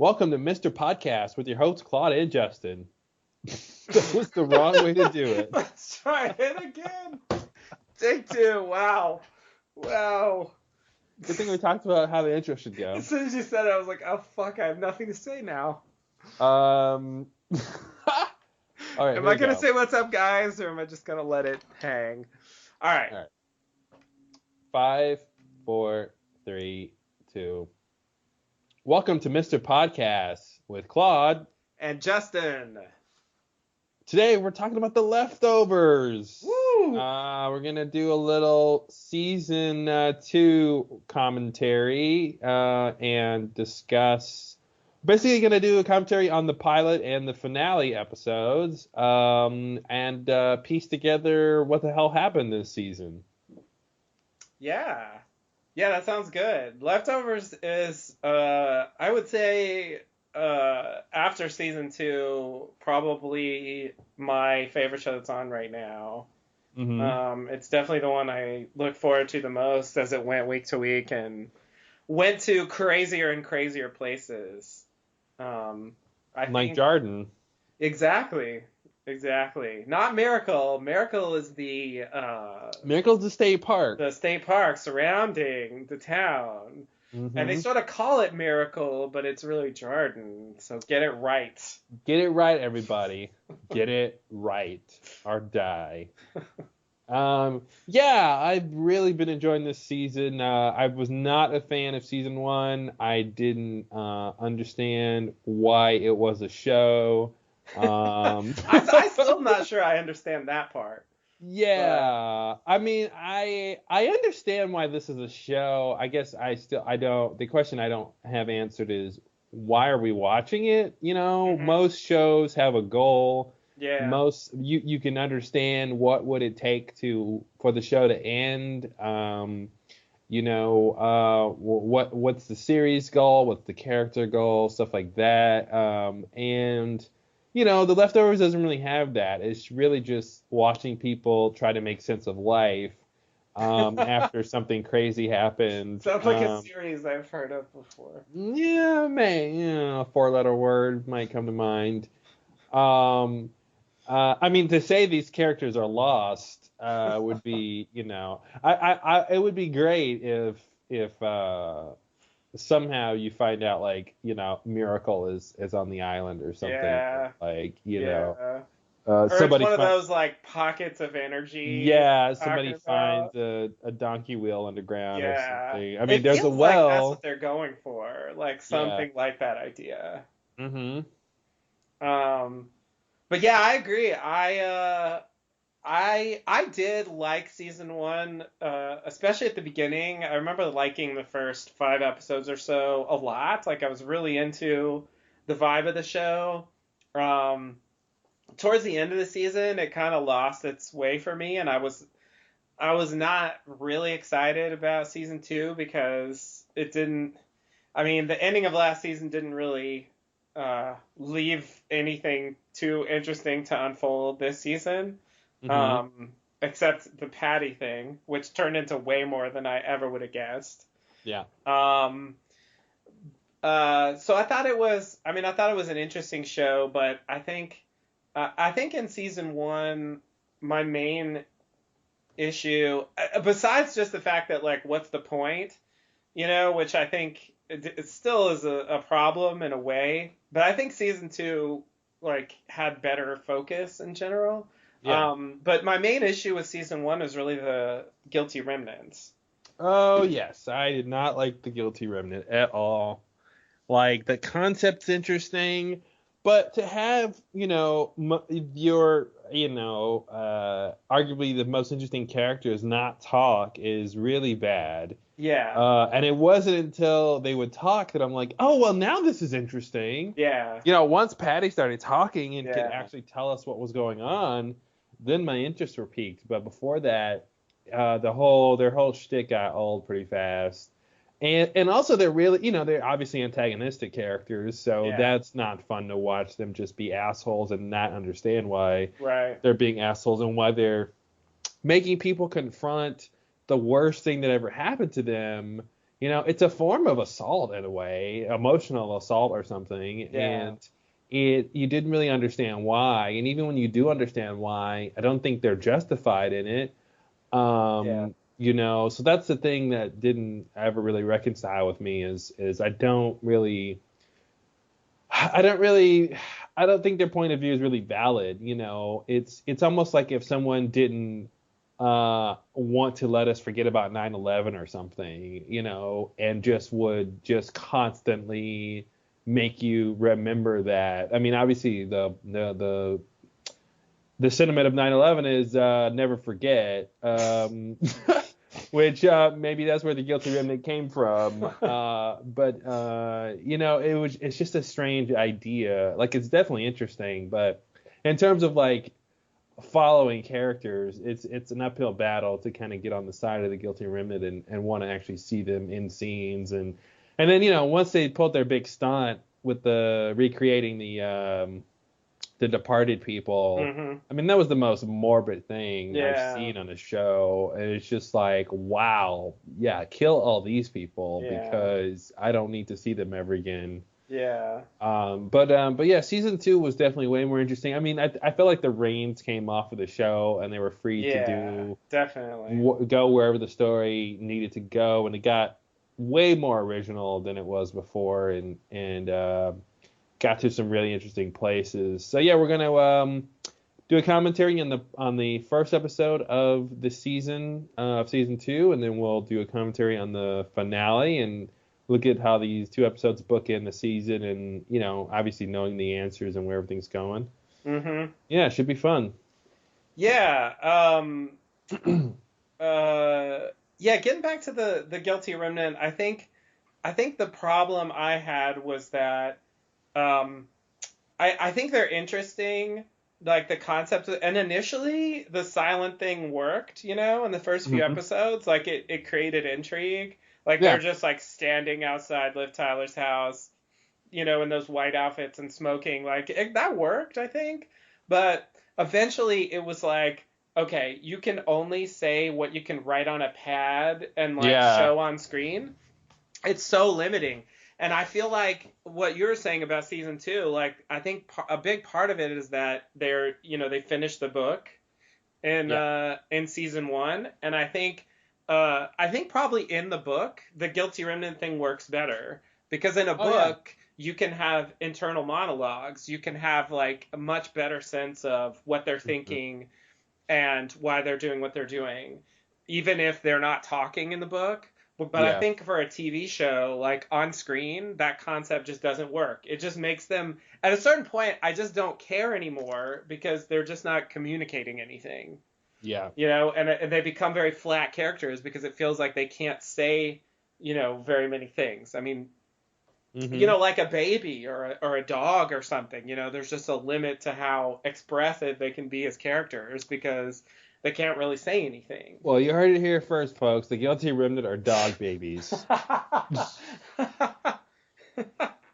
Welcome to Mr. Podcast with your hosts, Claude and Justin. That was the wrong way to do it. Let's try it again. Take two. Wow. Good thing we talked about how the intro should go. As soon as you said it, I was like, oh, fuck, I have nothing to say now. All right. Am I going to say what's up, guys, or am I just going to let it hang? All right. 5, 4, 3, 2. Welcome to Mr. Podcast with Claude and Justin. Today we're talking about The Leftovers. Woo! We're going to do a little season 2 commentary and discuss. Basically going to do a commentary on the pilot and the finale episodes and piece together what the hell happened this season. Yeah, that sounds good. Leftovers is, I would say, after season 2, probably my favorite show that's on right now. Mm-hmm. It's definitely the one I look forward to the most as it went week to week and went to crazier and crazier places. Like Jarden. Exactly. Not Miracle. Miracle is the Miracle's the state park. The state park surrounding the town. Mm-hmm. And they sort of call it Miracle, but it's really Jarden. So get it right. Get it right, everybody. Get it right or die. Yeah, I've really been enjoying this season. I was not a fan of season 1. I didn't understand why it was a show. I'm still not sure I understand that part. Yeah, I mean, I understand why this is a show. I guess I don't. The question I don't have answered is why are we watching it? You know, Most shows have a goal. Yeah. You can understand what would it take for the show to end. What's the series goal? What's the character goal? Stuff like that. And The Leftovers doesn't really have that. It's really just watching people try to make sense of life after something crazy happens. Sounds like a series I've heard of before. Yeah, a 4-letter word might come to mind. I mean, to say these characters are lost would be, it would be great if somehow you find out, like, Miracle is on the island or something. Yeah. Like, or somebody it's one of those, like, pockets of energy. Yeah, somebody finds a donkey wheel underground or something. I mean, it there's a feels well. Like that's what they're going for, like something like that idea. Mm-hmm. But yeah, I agree. I did like season 1, especially at the beginning. I remember liking the first 5 episodes or so a lot. Like, I was really into the vibe of the show. Towards the end of the season, it kind of lost its way for me, and I was not really excited about season 2 because it didn't. I mean, the ending of last season didn't really leave anything too interesting to unfold this season. Mm-hmm. Except the Patty thing, which turned into way more than I ever would have guessed. Yeah. So I thought it was an interesting show, but I think in season 1, my main issue, besides just the fact that, like, what's the point, which I think it still is a problem in a way, but I think season 2, like, had better focus in general. Yeah. But my main issue with season 1 is really the Guilty Remnants. Oh, yes. I did not like the Guilty Remnant at all. Like, the concept's interesting, but to have, arguably the most interesting characters not talk is really bad. Yeah. And it wasn't until they would talk that I'm like, oh, well, now this is interesting. Yeah. Once Patty started talking and could actually tell us what was going on, then my interests were piqued. But before that, their whole shtick got old pretty fast. And also they're really, they're obviously antagonistic characters, so that's not fun to watch them just be assholes and not understand why they're being assholes and why they're making people confront the worst thing that ever happened to them, it's a form of assault in a way, emotional assault or something. Yeah. And you didn't really understand why. And even when you do understand why, I don't think they're justified in it. Yeah. So that's the thing that didn't ever really reconcile with me is I don't think their point of view is really valid. It's almost like if someone didn't want to let us forget about 9/11 or something, and would just constantly make you remember that. I mean, obviously the sentiment of 9/11 is never forget, which maybe that's where the guilty remnant came from. But it's just a strange idea. Like, it's definitely interesting, but in terms of like following characters, it's an uphill battle to kind of get on the side of the guilty remnant and want to actually see them in scenes. And then once they pulled their big stunt with the recreating the departed people. Mm-hmm. I mean, that was the most morbid thing Yeah. I've seen on a show. And it's just like, wow, yeah, kill all these people because I don't need to see them ever again. Yeah. But yeah, season 2 was definitely way more interesting. I mean, I felt like the reins came off of the show and they were free to do definitely go wherever the story needed to go, and it got way more original than it was before, and got to some really interesting places. So yeah, we're gonna do a commentary on the first episode of the season of season 2, and then we'll do a commentary on the finale and look at how these 2 episodes bookend the season, and obviously knowing the answers and where everything's going. Mm-hmm. Yeah, it should be fun. Yeah. Yeah. Getting back to the guilty remnant, I think the problem I had was that. I think they're interesting, like the concept, and initially the silent thing worked, in the first few episodes, like it created intrigue. Like they're just like standing outside Liv Tyler's house, in those white outfits and smoking, like that worked, I think. But eventually it was like, okay, you can only say what you can write on a pad and like show on screen. It's so limiting. And I feel like what you're saying about season 2, like I think a big part of it is that they finished the book in season 1, and I think probably in the book the guilty remnant thing works better because in a book you can have internal monologues, you can have like a much better sense of what they're thinking and why they're doing what they're doing, even if they're not talking in the book. But I think for a TV show, like on screen, that concept just doesn't work. It just makes them, at a certain point, I just don't care anymore because they're just not communicating anything. Yeah. And they become very flat characters because it feels like they can't say, very many things. I mean, like a baby or a dog or something, there's just a limit to how expressive they can be as characters because they can't really say anything. Well, you heard it here first, folks. The guilty remnant are dog babies.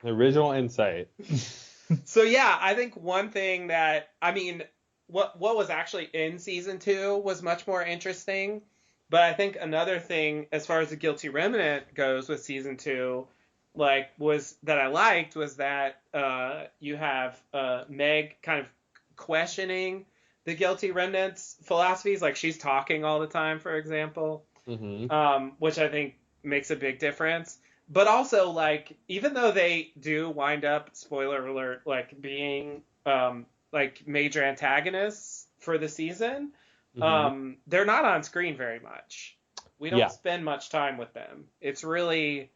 Original insight. So yeah, I think one thing that, I mean, what was actually in season 2 was much more interesting. But I think another thing, as far as the guilty remnant goes with season 2, like was that I liked was that you have Meg kind of questioning the guilty remnant's philosophies, like she's talking all the time, for example, which I think makes a big difference. But also, like, even though they do wind up, spoiler alert, like being like major antagonists for the season, they're not on screen very much. We don't spend much time with them. It's really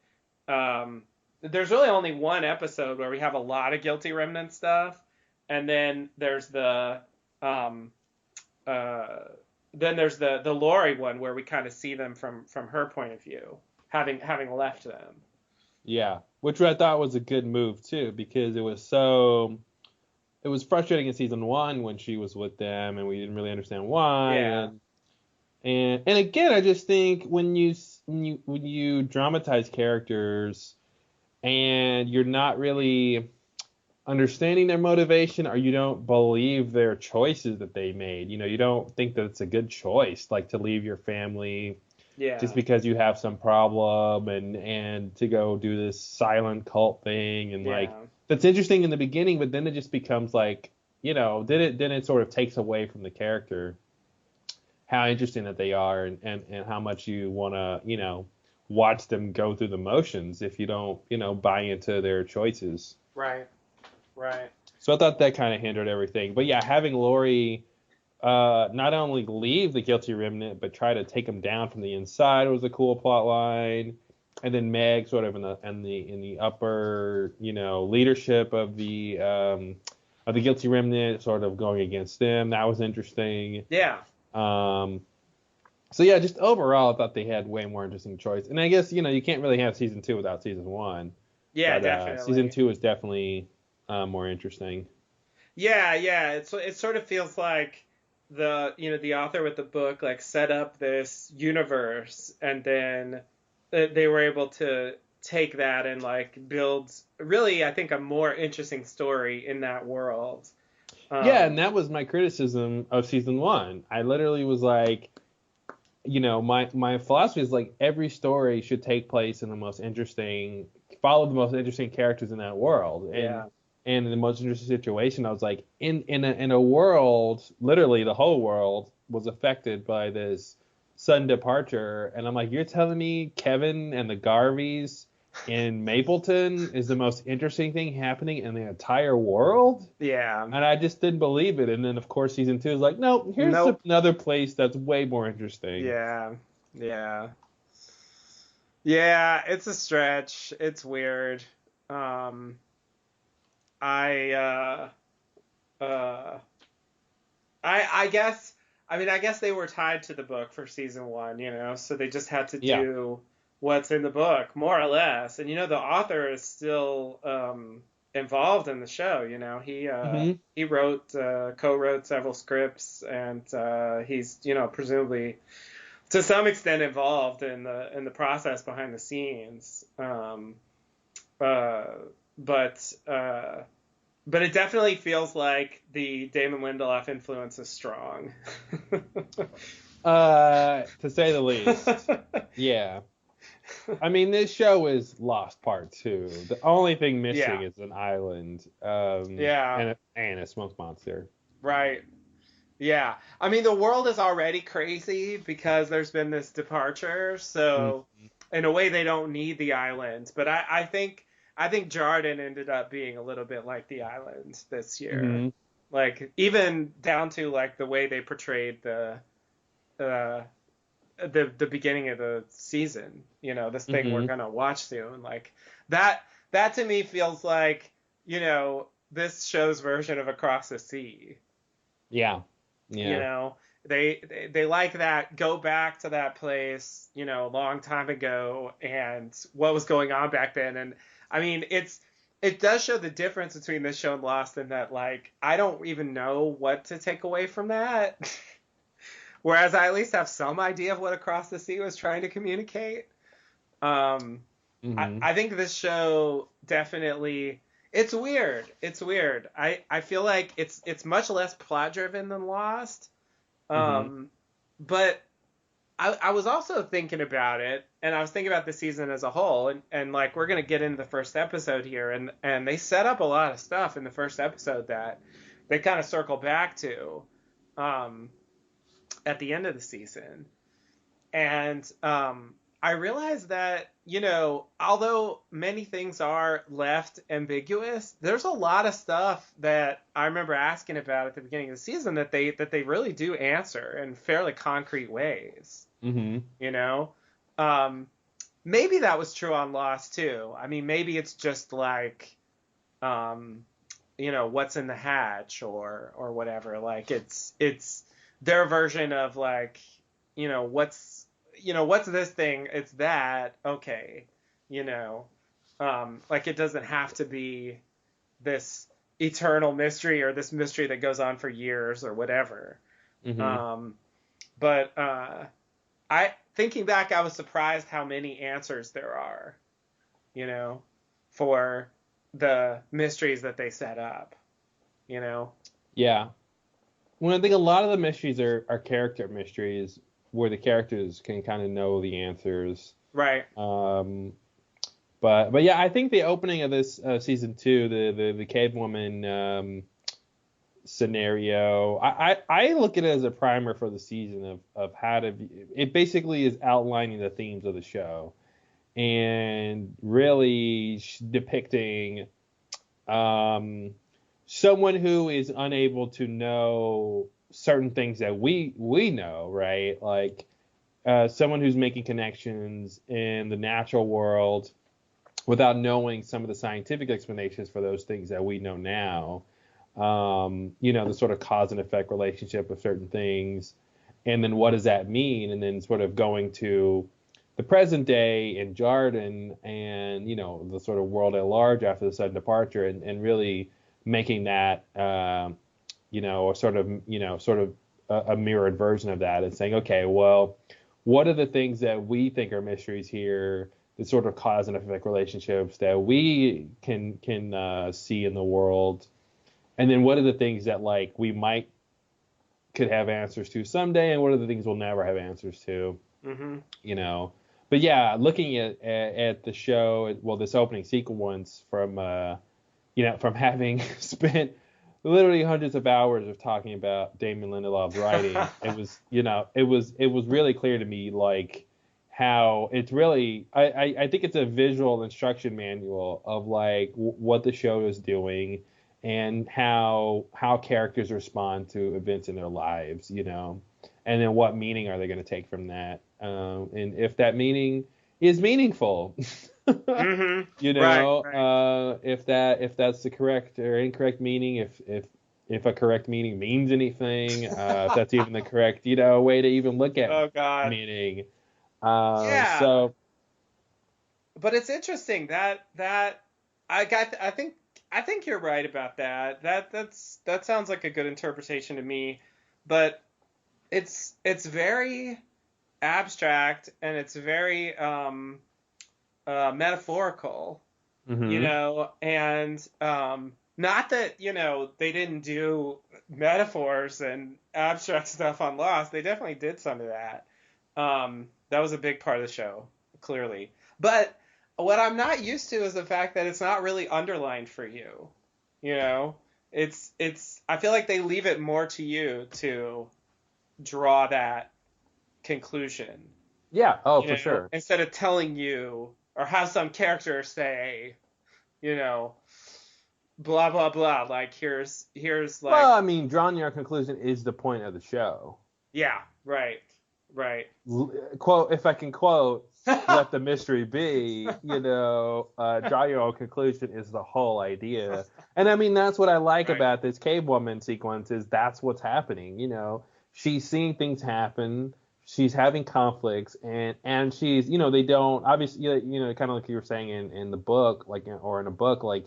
there's really only one episode where we have a lot of guilty remnant stuff, and then there's the Lori one where we kind of see them from her point of view, having left them. Yeah, which I thought was a good move too, because it was frustrating in season 1 when she was with them and we didn't really understand why. Yeah. And again, I just think when you dramatize characters and you're not really understanding their motivation, or you don't believe their choices that they made, you don't think that it's a good choice, like to leave your family just because you have some problem and to go do this silent cult thing and like that's interesting in the beginning, but then it just becomes like, then it sort of takes away from the character how interesting that they are and how much you want to, watch them go through the motions if you don't, buy into their choices. Right. So I thought that kind of hindered everything. But yeah, having Lori not only leave the Guilty Remnant but try to take them down from the inside was a cool plot line. And then Meg sort of in the upper, leadership of the Guilty Remnant, sort of going against them. That was interesting. Yeah. So yeah, just overall, I thought they had way more interesting choice. And I guess you can't really have season 2 without season 1. Yeah, but, definitely. Season 2 is definitely more interesting. Yeah. It sort of feels like the author with the book like set up this universe, and then they were able to take that and like build really, I think, a more interesting story in that world. Yeah, and that was my criticism of season 1. I literally was like, my philosophy is like every story should take place in follow the most interesting characters in that world. And in the most interesting situation, I was like, in a world, literally the whole world was affected by this sudden departure, and I'm like, you're telling me Kevin and the Garveys in Mapleton is the most interesting thing happening in the entire world? Yeah. And I just didn't believe it. And then, of course, season 2 is like, nope, here's another place that's way more interesting. Yeah. Yeah, it's a stretch. It's weird. I guess, I guess they were tied to the book for season 1, so they just had to do what's in the book, more or less. And, the author is still involved in the show. He co-wrote several scripts, and he's, presumably to some extent involved in the process behind the scenes. But it definitely feels like the Damon Lindelof influence is strong. To say the least. Yeah. This show is Lost Part 2. The only thing missing is an island. And a smoke monster. Right. Yeah. The world is already crazy because there's been this departure. So in a way, they don't need the island. But I think Jarden ended up being a little bit like the island this year. Mm-hmm. Like, even down to like the way they portrayed the beginning of the season, this thing we're gonna watch soon. Like that to me feels like, this show's version of Across the Sea. Yeah. They like that, go back to that place, a long time ago, and what was going on back then. And it does show the difference between this show and Lost in that, like, I don't even know what to take away from that. Whereas I at least have some idea of what Across the Sea was trying to communicate. I think this show definitely, it's weird. I feel like it's much less plot driven than Lost. But I was also thinking about it, and I was thinking about the season as a whole, and like, we're going to get into the first episode here, and they set up a lot of stuff in the first episode that they kind of circle back to at the end of the season. And I realized that, although many things are left ambiguous, there's a lot of stuff that I remember asking about at the beginning of the season that they really do answer in fairly concrete ways. Maybe that was true on Lost too. Maybe it's just like, what's in the hatch or whatever. Like, it's their version of like, what's this thing? It's that, okay, like, it doesn't have to be this eternal mystery or this mystery that goes on for years or whatever. But thinking back, I was surprised how many answers there are, for the mysteries that they set up, Yeah. Well, I think a lot of the mysteries are character mysteries. where the characters can kind of know the answers. Right. But yeah, I think the opening of this season 2, the cave woman scenario, I look at it as a primer for the season of how to. It basically is outlining the themes of the show, and really depicting someone who is unable to know certain things that we know, right? Like someone who's making connections in the natural world without knowing some of the scientific explanations for those things that we know now. The sort of cause and effect relationship of certain things, and then what does that mean? And then sort of going to the present day in Jordan and, the sort of world at large after the sudden departure, and really making that, a sort of a mirrored version of that, and saying, okay, well, what are the things that we think are mysteries here, the sort of cause and effect relationships that we can see in the world, and then what are the things that like we could have answers to someday, and what are the things we'll never have answers to. Mm-hmm. But yeah, looking at the show, well, this opening sequence from having spent literally hundreds of hours of talking about Damon Lindelof's writing, it was really clear to me, like, how it's really, I think it's a visual instruction manual of like what the show is doing and how characters respond to events in their lives, and then what meaning are they going to take from that, and if that meaning is meaningful. Mm-hmm. Right. If that's the correct or incorrect meaning, if a correct meaning means anything, if that's even the correct way to even look at meaning. Yeah. So, but it's interesting that I think you're right about that. That sounds like a good interpretation to me, but it's very abstract and it's very metaphorical, and not that they didn't do metaphors and abstract stuff on Lost. They definitely did some of that. That was a big part of the show, clearly. But what I'm not used to is the fact that it's not really underlined for you. It's I feel like they leave it more to you to draw that conclusion. Yeah. Oh, for sure. Instead of telling you or have some character say, blah blah blah. Like here's like. Well, I mean, drawing your conclusion is the point of the show. Yeah. Right. Quote, if I can quote, let the mystery be, draw your own conclusion is the whole idea. And I mean, that's what I like about this cave woman sequence, is that's what's happening. She's seeing things happen. She's having conflicts, and she's, they don't, obviously, kind of like you were saying in the book, like, or in a book, like,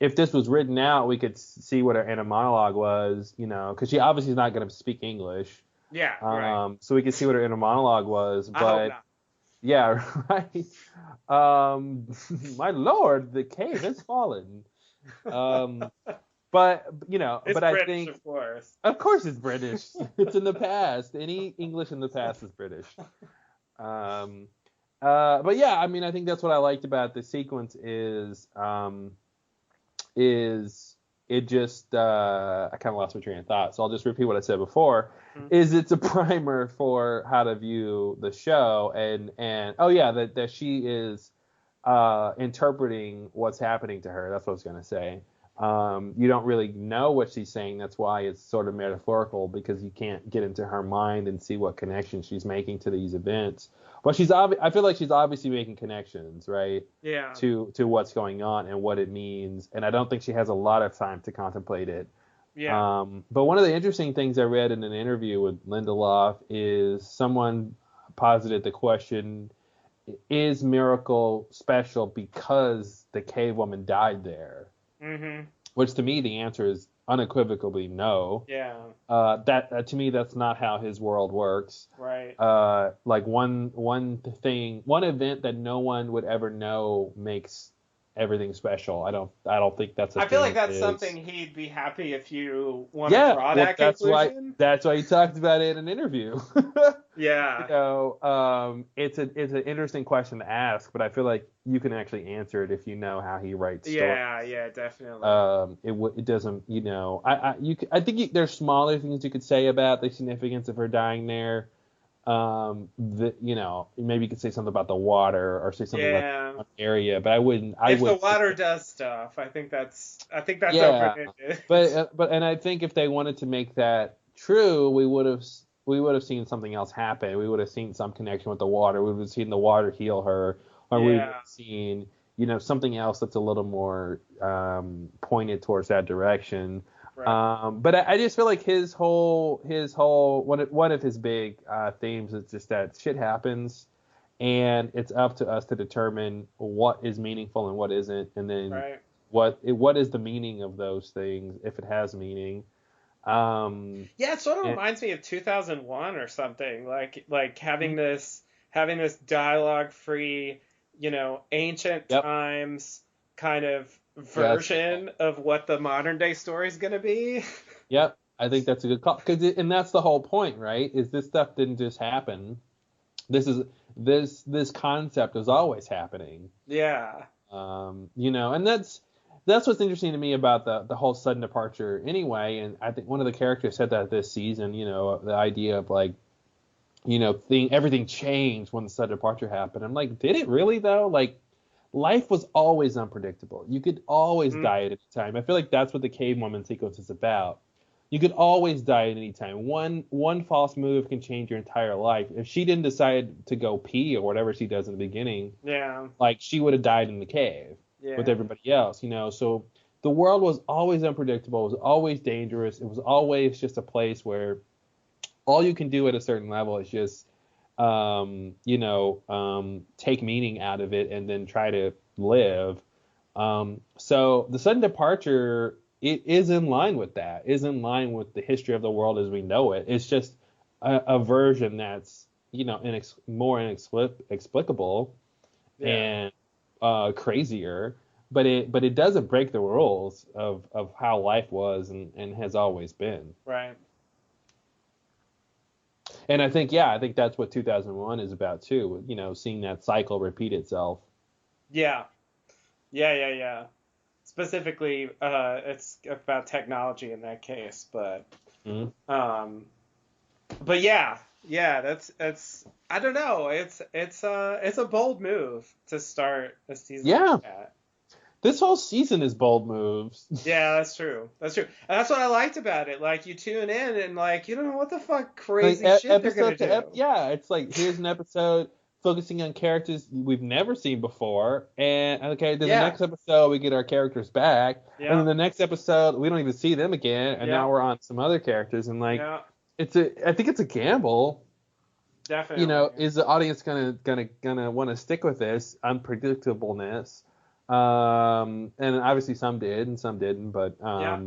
if this was written out, we could see what her inner monologue was, because she obviously is not going to speak English. Yeah, right. So we could see what her inner monologue was, but I hope not. Yeah, right. My lord, the cave has fallen. But it's but British, I think, of course, it's British. It's in the past. Any English in the past is British. But yeah, I mean, I think that's what I liked about the sequence is it just I kind of lost my train of thought, so I'll just repeat what I said before. Mm-hmm. Is it's a primer for how to view the show, and that she is interpreting what's happening to her. That's what I was gonna say. You don't really know what she's saying. That's why it's sort of metaphorical, because you can't get into her mind and see what connection she's making to these events. But I feel like she's obviously making connections, right? Yeah. To what's going on and what it means. And I don't think she has a lot of time to contemplate it. Yeah. But one of the interesting things I read in an interview with Lindelof is someone posited the question, is Miracle special because the cave woman died there? Mm-hmm. Which to me, the answer is unequivocally no. Yeah. That to me, that's not how his world works. Right. Like one event that no one would ever know makes everything special. I don't think that's. I feel like that's something he'd be happy if you want to draw that conclusion. That's why he talked about it in an interview. Yeah. It's an interesting question to ask, but I feel like you can actually answer it if you know how he writes stories. Yeah, definitely. It doesn't, I think there's smaller things you could say about the significance of her dying there. Maybe you could say something about the water or say something about Yeah. the area, but I wouldn't. If the water does stuff, I think that's Yeah, open-ended. but I think if they wanted to make that true, we would have seen something else happen. We would have seen some connection with the water. We would have seen the water heal her, or we would have Yeah. seen something else that's a little more pointed towards that direction. Right. But I just feel like his whole one of his big themes is just that shit happens, and it's up to us to determine what is meaningful and what isn't, and then Right. what is the meaning of those things if it has meaning. Yeah, it sort of And, reminds me of 2001 or something, like having this dialogue-free, ancient yep, times kind of yes, version of what the modern day story is gonna be. yep. I think that's a good call, and that's the whole point, right? Is this stuff didn't just happen. This concept is always happening. Yeah. And that's what's interesting to me about the whole sudden departure anyway. And I think one of the characters said that this season, the idea of like, everything changed when the sudden departure happened. I'm like, did it really though? Like, life was always unpredictable. You could always Mm, die at any time. I feel like that's what the cave woman sequence is about. You could always die at any time. One false move can change your entire life. If she didn't decide to go pee or whatever she does in the beginning, yeah. like she would have died in the cave with Yeah. everybody else. So the world was always unpredictable. It was always dangerous. It was always just a place where all you can do at a certain level is just take meaning out of it and then try to live. So the sudden departure, it is in line with that, is in line with the history of the world as we know it. It's just a version that's more inexplicable Yeah. and crazier, but it doesn't break the rules of how life was and has always been. Right. And I think that's what 2001 is about too. Seeing that cycle repeat itself. Yeah. Yeah. Specifically, it's about technology in that case, but Mm-hmm. um, yeah, that's I don't know. It's a bold move to start a season Yeah, like that. this whole season is bold moves. Yeah, that's true. That's true. And that's what I liked about it. Like you tune in and like you don't know what the fuck Like crazy shit they're gonna episode to do. yeah, it's like here's an episode focusing on characters we've never seen before, and okay, then the Yeah. next episode we get our characters back, and Yeah. then the next episode we don't even see them again, and Yeah. now we're on some other characters, and like Yeah. I think it's a gamble. Definitely. Is the audience gonna want to stick with this unpredictableness? And obviously some did and some didn't, but Yeah.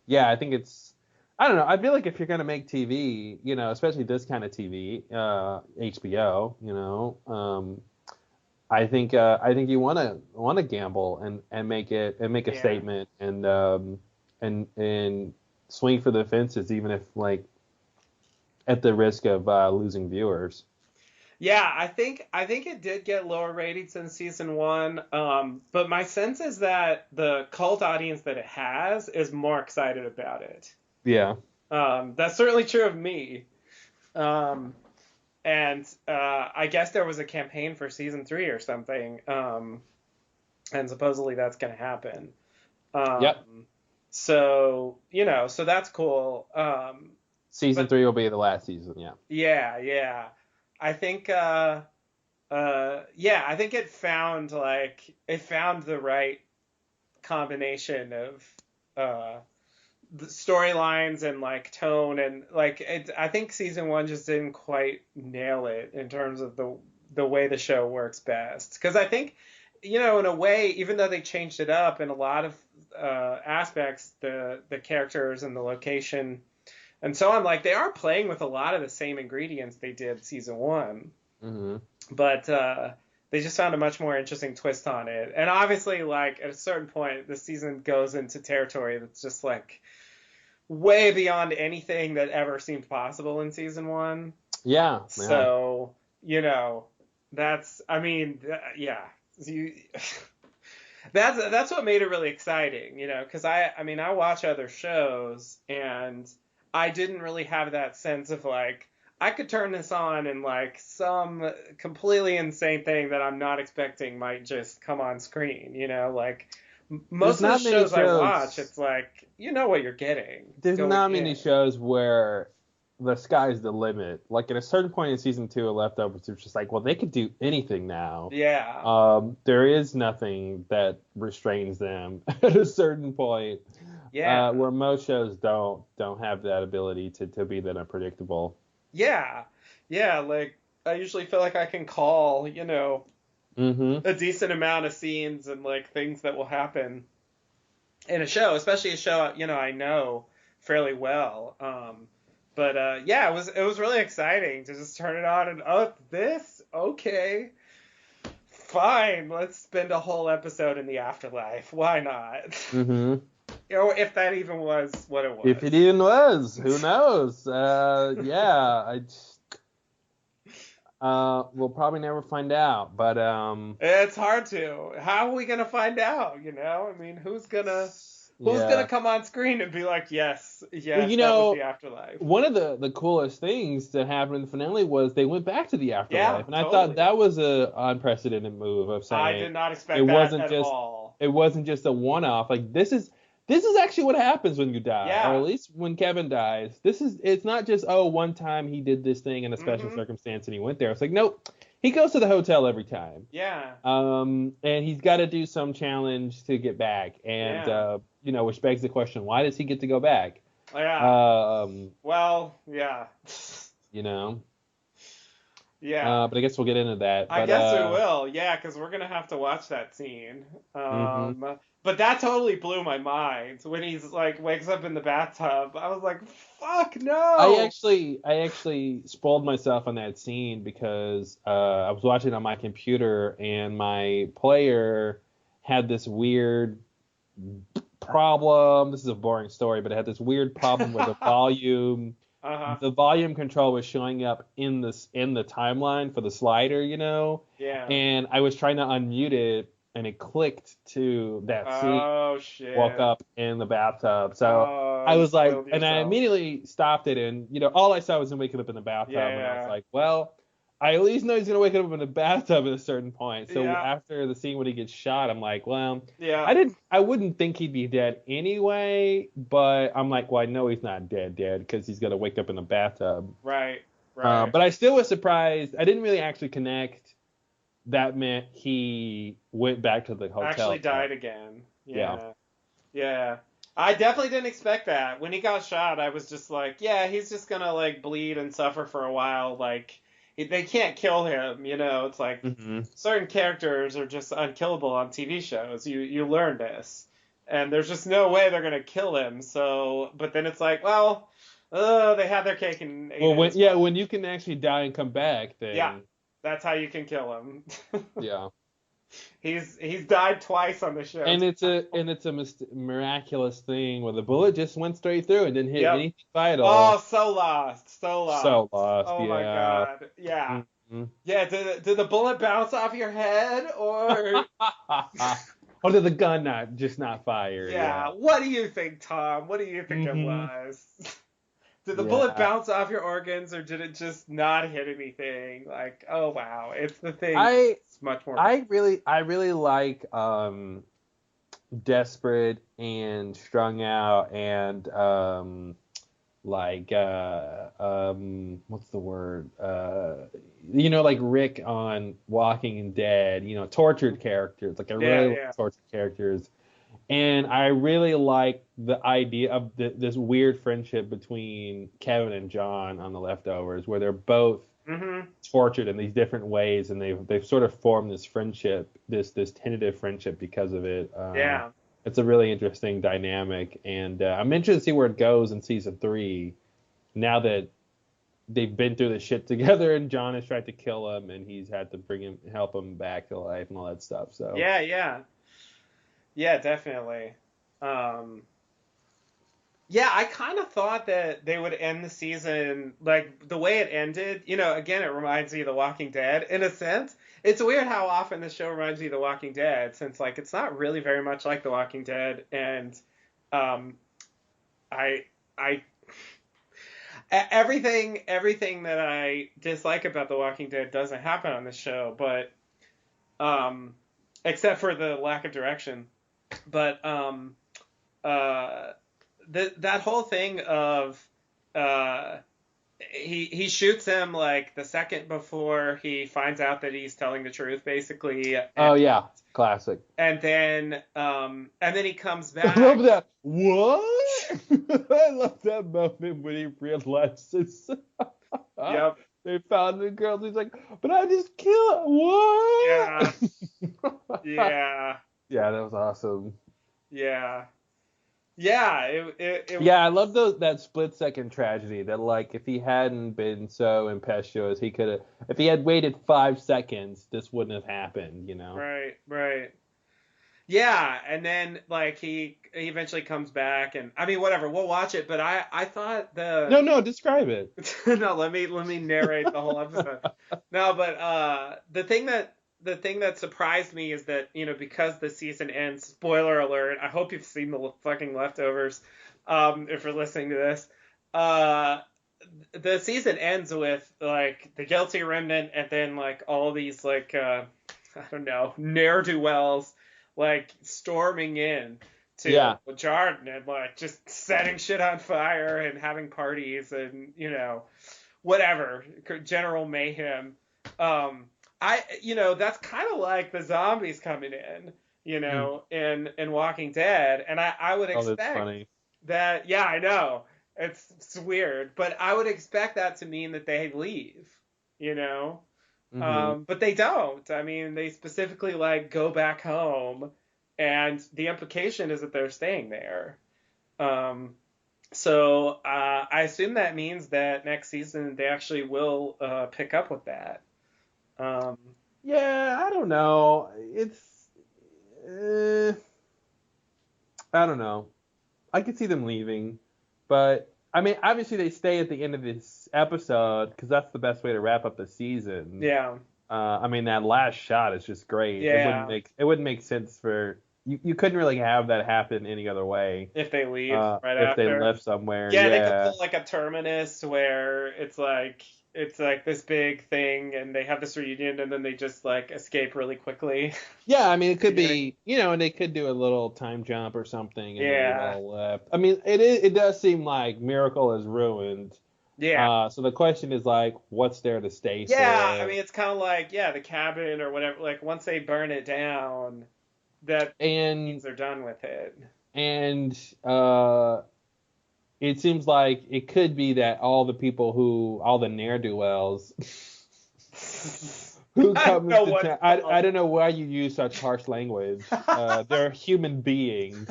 yeah, I think I don't know. I feel like if you're gonna make TV, especially this kind of TV, HBO, I think you wanna gamble and make a Yeah. statement and swing for the fences, even if like at the risk of losing viewers. Yeah, I think it did get lower ratings than season one. But my sense is that the cult audience that it has is more excited about it. Yeah. That's certainly true of me. Um, and I guess there was a campaign for season three or something. And supposedly that's gonna happen. Yep. So that's cool. Season But three will be the last season. Yeah. yeah. I think I think it found the right combination of the storylines and like tone and like I think season one just didn't quite nail it in terms of the way the show works best. Because I think in a way, even though they changed it up in a lot of aspects, the characters and the location and so on, like they are playing with a lot of the same ingredients they did season one, Hmm. but they just found a much more interesting twist on it. And obviously, like at a certain point, the season goes into territory that's just like way beyond anything that ever seemed possible in season one. Yeah. So, that's, I mean, yeah. You, that's what made it really exciting, because I mean, I watch other shows and I didn't really have that sense of like, I could turn this on and like some completely insane thing that I'm not expecting might just come on screen, like There's most of the not many shows I watch, shows. it's like, you know what you're getting There's going not many in. shows where the sky's the limit. Like at a certain point in season 2 of Leftovers, it's just like, well, they could do anything now. Yeah. There is nothing that restrains them at a certain point. Yeah. Where most shows don't have that ability to be that unpredictable. Yeah. Yeah, like I usually feel like I can call, Mm-hmm. a decent amount of scenes and like things that will happen in a show, especially a show I know fairly well. But yeah, it was really exciting to just turn it on and this okay, fine, let's spend a whole episode in the afterlife. Why not? Mm-hmm. Or if that even was what it If it was. even was, who knows? Yeah, we'll probably never find out. But It's hard to. How are we gonna find out? I mean, who's gonna yeah. come on screen and be like, yes, Well, yes, that was the afterlife. one of the coolest things that happened in the finale was they went back to the Yeah, afterlife, and I thought totally. that was a unprecedented move of I saying did not it expect that wasn't at just all. it wasn't just a one-off. Like this is actually what happens when you die, or at Yeah. least when Kevin dies. It's not just one time he did this thing in a special Mhm. circumstance and he went there. It's like nope, he goes to the hotel every time. Yeah. And he's got to do some challenge to get back, and Yeah. which begs the question, why does he get to go back? Yeah. Um, Well, yeah. you know. Yeah. But I guess we'll get into that. I But guess we will. Yeah, because we're gonna have to watch that scene. hmm But that totally blew my mind when he's like wakes up in the bathtub. I was like, "Fuck no!" I actually spoiled myself on that scene because I was watching on my computer and my player had this weird problem. This is a boring story, but it had this weird problem where Uh-huh. the volume control was showing up in the timeline for the slider, Yeah. and I was trying to unmute it, and it clicked to that scene. Oh Woke shit. up in the bathtub, so Oh, I you was like, spoiled and I yourself. immediately stopped it, and all I saw was him waking up in the bathtub, and I was Yeah. like, well, I at least know he's gonna wake up in the bathtub at a certain point. So Yeah. after the scene when he gets shot, I'm like, well, Yeah. I wouldn't think he'd be dead anyway, but I'm like, well, I know he's not dead because he's gonna wake up in the bathtub. Right. Right. But I still was surprised. I didn't really actually connect that meant he went back to the Actually hotel. died again. Yeah. Yeah. Yeah. I definitely didn't expect that. When he got shot, I was just like, yeah, he's just gonna like bleed and suffer for a while. Like they can't kill him, It's like hmm certain characters are just unkillable on TV shows. You learn this, and there's just no way they're gonna kill him. So, but then it's like, well, they had their cake and ate Well, it as well. when you can actually die and come back, Yeah, then that's how you can kill him. yeah. He's died twice on the show. And it's a miraculous thing where the bullet just went straight through and didn't hit Yep. anything vital. Oh, so lost, so So lost. lost, Oh my yeah. God. Yeah. hmm Yeah. Did the bullet bounce off your head or? or did the gun not fire? Yeah. Yeah. What do you think, Tom? What do you think it hmm was? Did the bullet Yeah. bounce off your organs or did it just not hit anything? Like, oh wow, it's the thing. I It's much more. I really like desperate and strung out and like what's the word like Rick on Walking Dead, tortured characters. Like I Yeah. really Yeah. like tortured characters, and I really like the idea of this weird friendship between Kevin and John on The Leftovers, where they're both Mhm. tortured in these different ways, and they've sort of formed this friendship, this tentative friendship because of it. Yeah. It's a really interesting dynamic, and I'm interested to see where it goes in season 3. Now that they've been through the shit together, and John has tried to kill him, and he's had to help him back to life, and all that stuff. So Yeah. Yeah. Yeah. Definitely. Um. Yeah, I kind of thought that they would end the season like the way it ended. You know, again, it reminds me of The Walking Dead in a sense. It's weird how often the show reminds me of The Walking Dead, since like it's not really very much like The Walking Dead, and um, I I everything that I dislike about The Walking Dead doesn't happen on this show, but um, except for the lack of direction. But uh, that whole thing of uh, he shoots him like the second before he finds out that he's telling the truth, basically, Oh yeah, classic. and then he comes I back. love that. What? I love that moment when he realizes Yep. they found the girl. He's like, but I just killed her. What? Yeah. Yeah. Yeah, that was awesome. Yeah. Yeah. It Yeah, I love that split second tragedy that like if he hadn't been so impetuous, he could have. If he had waited 5 seconds, this wouldn't have happened. You know. right. Right. Yeah, and then like he eventually comes back, and I mean whatever, we'll watch it. But I thought the No, no, describe it. no, let me narrate the whole episode. No, but the thing that surprised me is that, you know, because the season ends, spoiler alert, I hope you've seen the fucking Leftovers, if you're listening to this. Uh, the season ends with like the guilty remnant, and then like all these like I don't know, ne'er-do-wells like storming in to Yeah. Jordan and like just setting shit on fire and having parties and, you know, whatever, general mayhem. That's kind of like the zombies coming in, you Mm. know, in Walking Dead, and I would Oh, that's expect funny. that. Yeah, I know it's weird, but I would expect that to mean that they leave, you know. Hmm. But they don't. I mean, they specifically like go back home, and the implication is that they're staying there. Um, so I assume that means that next season they actually will pick up with that. Um, Yeah, I don't know. I don't know. I could see them leaving, but I mean, obviously they stay at the end of this episode because that's the best way to wrap up the season. yeah, I mean, that last shot is just great. yeah. It wouldn't make sense for you couldn't really have that happen any other way. If they leave right If they after. left somewhere, Yeah, they could yeah. pull like a Terminus where it's like this big thing, and they have this reunion, and then they just like escape really quickly. Yeah, I mean, it could You know? be, and they could do a little time jump or something, and they've Yeah, all left. I mean, it does seem like Miracle is ruined. yeah. So the question is like, what's there to stay Yeah, I there? mean, it's kind of like, yeah, the cabin or whatever. Like, once they burn it down, that means And they're done with it. and it seems like it could be that all the ne'er-do-wells who I don't come know into what town. to I call don't know why you use such harsh language. They're human beings.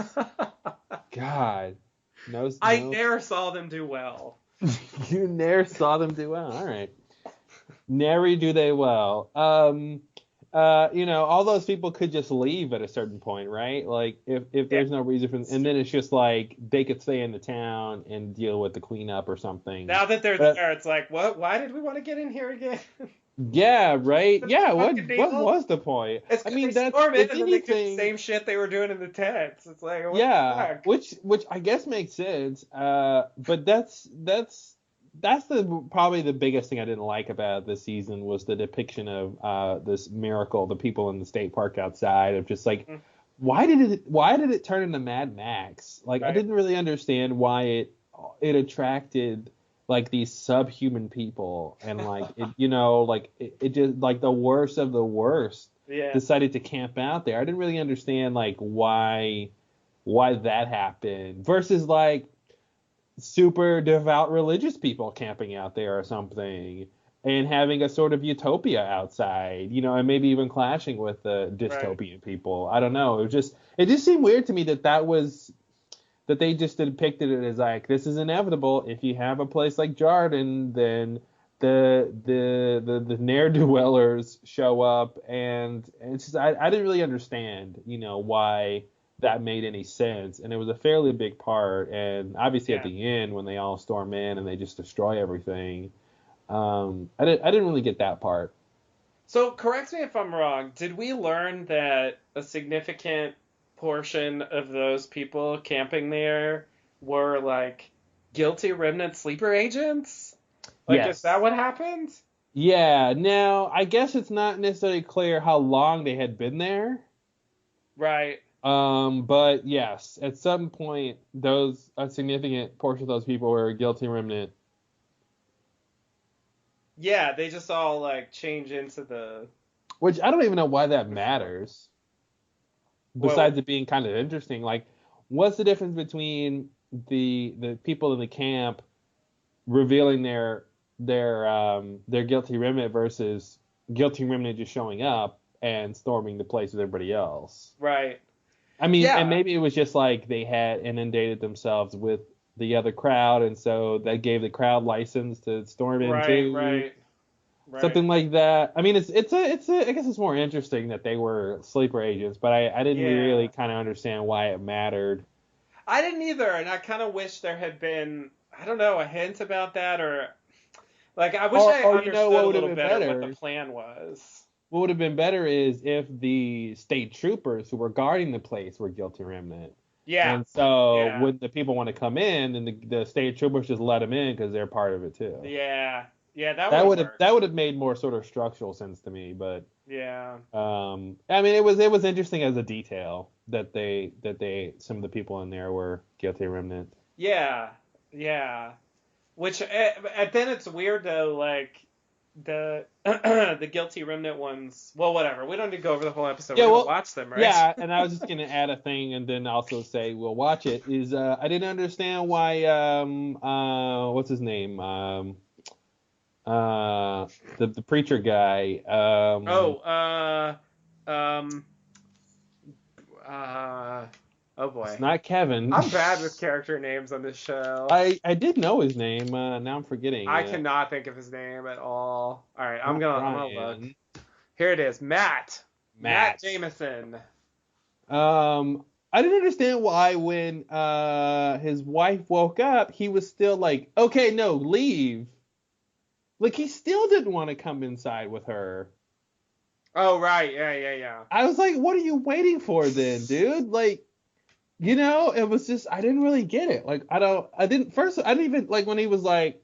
God, no, I no. never saw them do well. You never saw them do well. All right. Nary do they well. All those people could just leave at a certain point, right? Like if Yeah. there's no reason for, and then it's just like they could stay in the town and deal with the cleanup or something. Now that they're But there, it's like, what? Why did we want to get in here again? yeah, right. What's Yeah, the what fucking what deal? was the point? It's I 'cause mean, they storm in if and then they do the anything, same shit they were doing in the tents. It's like, what the yeah, fuck? which I guess makes sense. But that's probably the biggest thing I didn't like about this season was the depiction of this Miracle, the people in the state park outside, of just like Mm, why did it turn into Mad Max? Like I right, didn't really understand why it attracted like these subhuman people, and like it just like the worst of the worst yeah, decided to camp out there. I didn't really understand like why that happened versus like super devout religious people camping out there or something and having a sort of utopia outside, and maybe even clashing with the right, dystopian people. I don't know. It just seemed weird to me that they just depicted it as like this is inevitable. If you have a place like Jordan, then the ne'er do wellers show up, and it's just I didn't really understand, that made any sense, and it was a fairly big part. And obviously at Yeah. the end when they all storm in and they just destroy everything, I didn't really get that part. So correct me if I'm wrong. Did we learn that a significant portion of those people camping there were like guilty remnant sleeper agents? Like, is that Yes. what happened? Yeah. Now I guess it's not necessarily clear how long they had been there. Right. But yes, at some point, those a significant portion of those people were guilty remnant. Yeah, they just all like change into the. Which I don't even know why that matters. Well, Besides it being kind of interesting, like, what's the difference between the people in the camp revealing their guilty remnant versus guilty remnant just showing up and storming the place with everybody else? right. I mean, and Yeah. maybe it was just like they had inundated themselves with the other crowd, and so that gave the crowd license to storm in Right. too. Right. Right. Something like that. I mean, it's a I guess it's more interesting that they were sleeper agents, but I didn't really Yeah. kind of understand why it mattered. I didn't either, and I kind of wish there had been, I don't know, a hint about that, or like I wish I Or you know understood what a would have little been better what the better? plan was. What would have been better is if the state troopers who were guarding the place were guilty remnant. Yeah. And so Yeah. when the people want to come in, and the state troopers just let them in because they're part of it too. Yeah. Yeah, that would have That worked. would have made more sort of structural sense to me, but Yeah. I mean it was interesting as a detail that they some of the people in there were guilty remnant. Yeah. Yeah. Which then it's weird though, like the the guilty remnant ones. Well, whatever. We don't need to go over the whole episode. We're Yeah, gonna well, watch them, right? yeah, and I was just gonna add a thing and then also say we'll watch it. Is I didn't understand why what's his name uh the preacher guy Oh, um, uh, oh it's boy. not Kevin. I'm bad with character names on this show. I did know his name. Now I'm forgetting. I cannot think of his name at all. All right, Not I'm gonna look. Brian. Here it is, Matt. Matt Matt. Jameson. I didn't understand why when his wife woke up, he was still like, okay, no, leave. Like he still didn't want to come inside with her. Oh right, yeah, yeah, yeah. I was like, what are you waiting for then, dude? Like, it was just I didn't really get it. Like I didn't even like when he was like,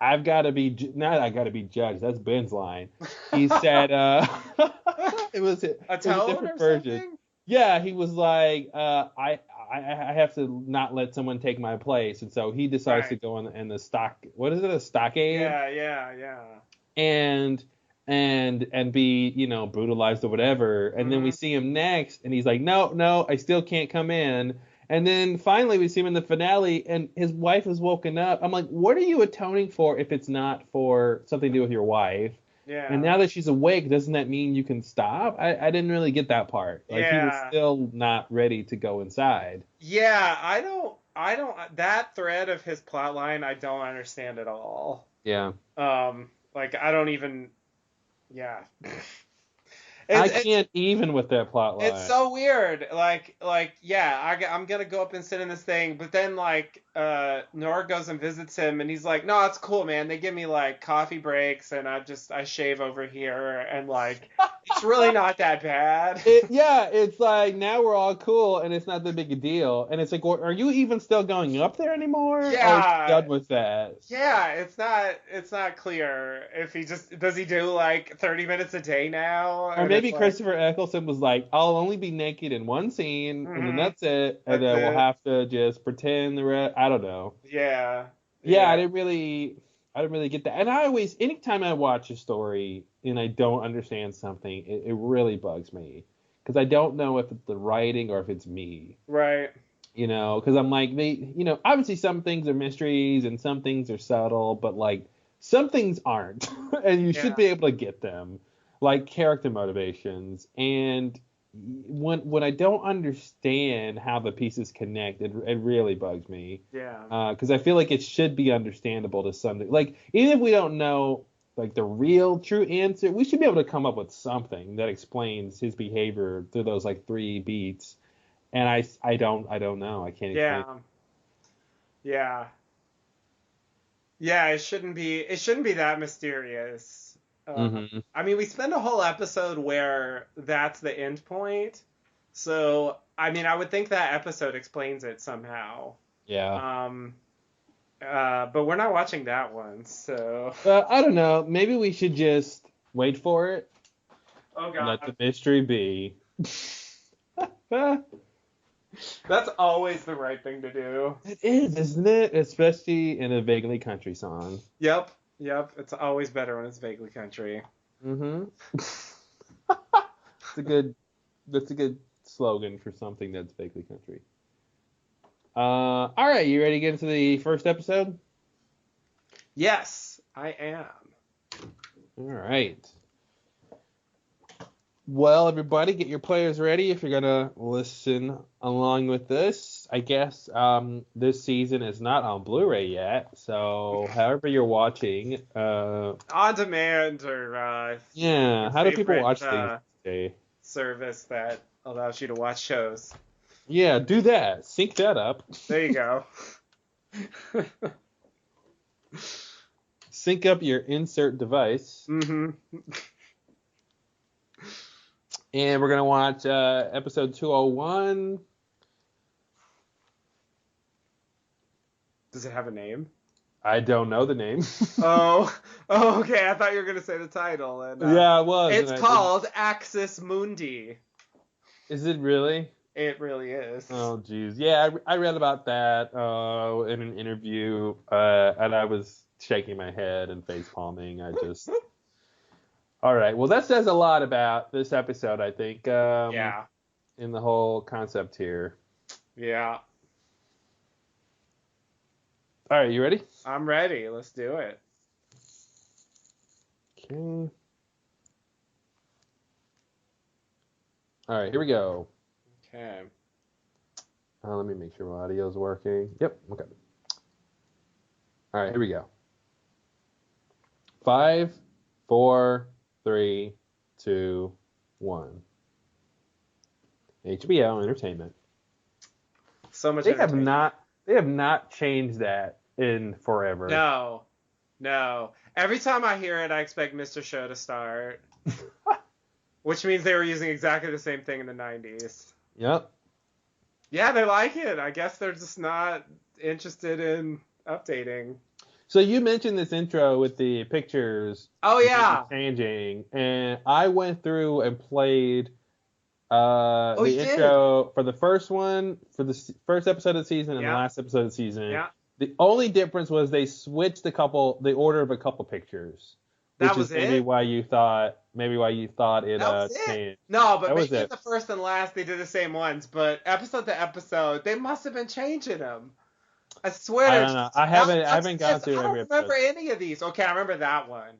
I've got to be not I got to be judged. That's Ben's line. He said it was a Atone different or version. something? Yeah, he was like, I have to not let someone take my place, and so he decides to Right. go in the stock. What is it, a stockade? Yeah, yeah, yeah. And and be brutalized or whatever. And then we Hmm. see him next, and he's like, no, no, I still can't come in. And then finally we see him in the finale, and his wife is woken up. I'm like, what are you atoning for if it's not for something to do with your wife? And Yeah. now that she's awake, doesn't that mean you can stop? I didn't really get that part. Like he was Yeah. still not ready to go inside. Yeah, I don't that thread of his plot line I don't understand at all. Yeah. Like I don't even yeah. I It's can't even with that plot it's line. so weird. Like yeah, I'm gonna go up and sit in this thing, but then like Nora goes and visits him, and he's like, no, it's cool, man. They give me like coffee breaks, and I shave over here, and like it's really not that bad. Yeah, it's like now we're all cool and it's not that big a deal. And it's like, are you even still going up there anymore? Or are you Yeah, done with that? yeah, it's not clear if he just does he do like 30 minutes a day now, Or and it's maybe like, Christopher Eccleston was like, I'll only be naked in one scene and then hmm that's it. And that's then we'll it. have to just pretend the rest. I don't know. Yeah, Yeah, yeah, I didn't really get that. And I always, anytime I watch a story and I don't understand something, it really bugs me because I don't know if it's the writing or if it's me. right, Because I'm like obviously some things are mysteries and some things are subtle, but like some things aren't, and you should yeah, be able to get them, like character motivations. And when I don't understand how the pieces connect, it really bugs me. yeah, Because I feel like it should be understandable to some degree. Like even if we don't know like the real true answer, we should be able to come up with something that explains his behavior through those like three beats. And I don't know. I can't explain. Yeah. Yeah. Yeah, it shouldn't be that mysterious. Mm-hmm. I mean, we spend a whole episode where that's the end point. So, I mean, I would think that episode explains it somehow. Yeah. Um, but we're not watching that one, so. I don't know. Maybe we should just wait for it. Oh Let God. the mystery be. That's always the right thing to do. It is, isn't it? Especially in a vaguely country song. Yep. Yep. It's always better when it's vaguely country. Mm-hmm. It's a good. That's a good slogan for something that's vaguely country. All right, you ready to get into the first episode? Yes, I am. All right. Well, everybody, get your players ready if you're gonna listen along with this. I guess this season is not on Blu-ray yet, so however you're watching, On demand or yeah, your how do people favorite watch things today? service that allows you to watch shows. Yeah, do that. Sync that up. There you go. Sync up your insert device, Mm-hmm. and we're gonna watch episode 201. Does it have a name? I don't know the name. Oh, okay. I thought you were gonna say the title. And Yeah, it was. it's and called Axis Mundi. Is it really? It really is. Oh, geez. Yeah, I read about that in an interview, and I was shaking my head and face palming. All right. Well, that says a lot about this episode, I think. Yeah. In the whole concept here. Yeah. All right, you ready? I'm ready. Let's do it. Okay. All right, here we go. Okay. Let me make sure my audio's working. Yep. Okay. All right, here we go. 5, 4, 3, 2, 1. HBO Entertainment. So much. They have not changed that in forever. No. Every time I hear it, I expect Mr. Show to start. Which means they were using exactly the same thing in the 90s. Yep. Yeah, they like it. I guess they're just not interested in updating. So you mentioned this intro with the pictures. Oh yeah. Changing, and I went through and played the intro for the first one, for the first episode of the season and the last episode of the season. Yeah. The only difference was they switched the order of a couple pictures. That which was is maybe why you thought it changed. No, but maybe in the first and last they did the same ones, but episode to episode they must have been changing them. I swear. I don't know. I haven't gone through every episode. I don't remember any of these. Okay, I remember that one.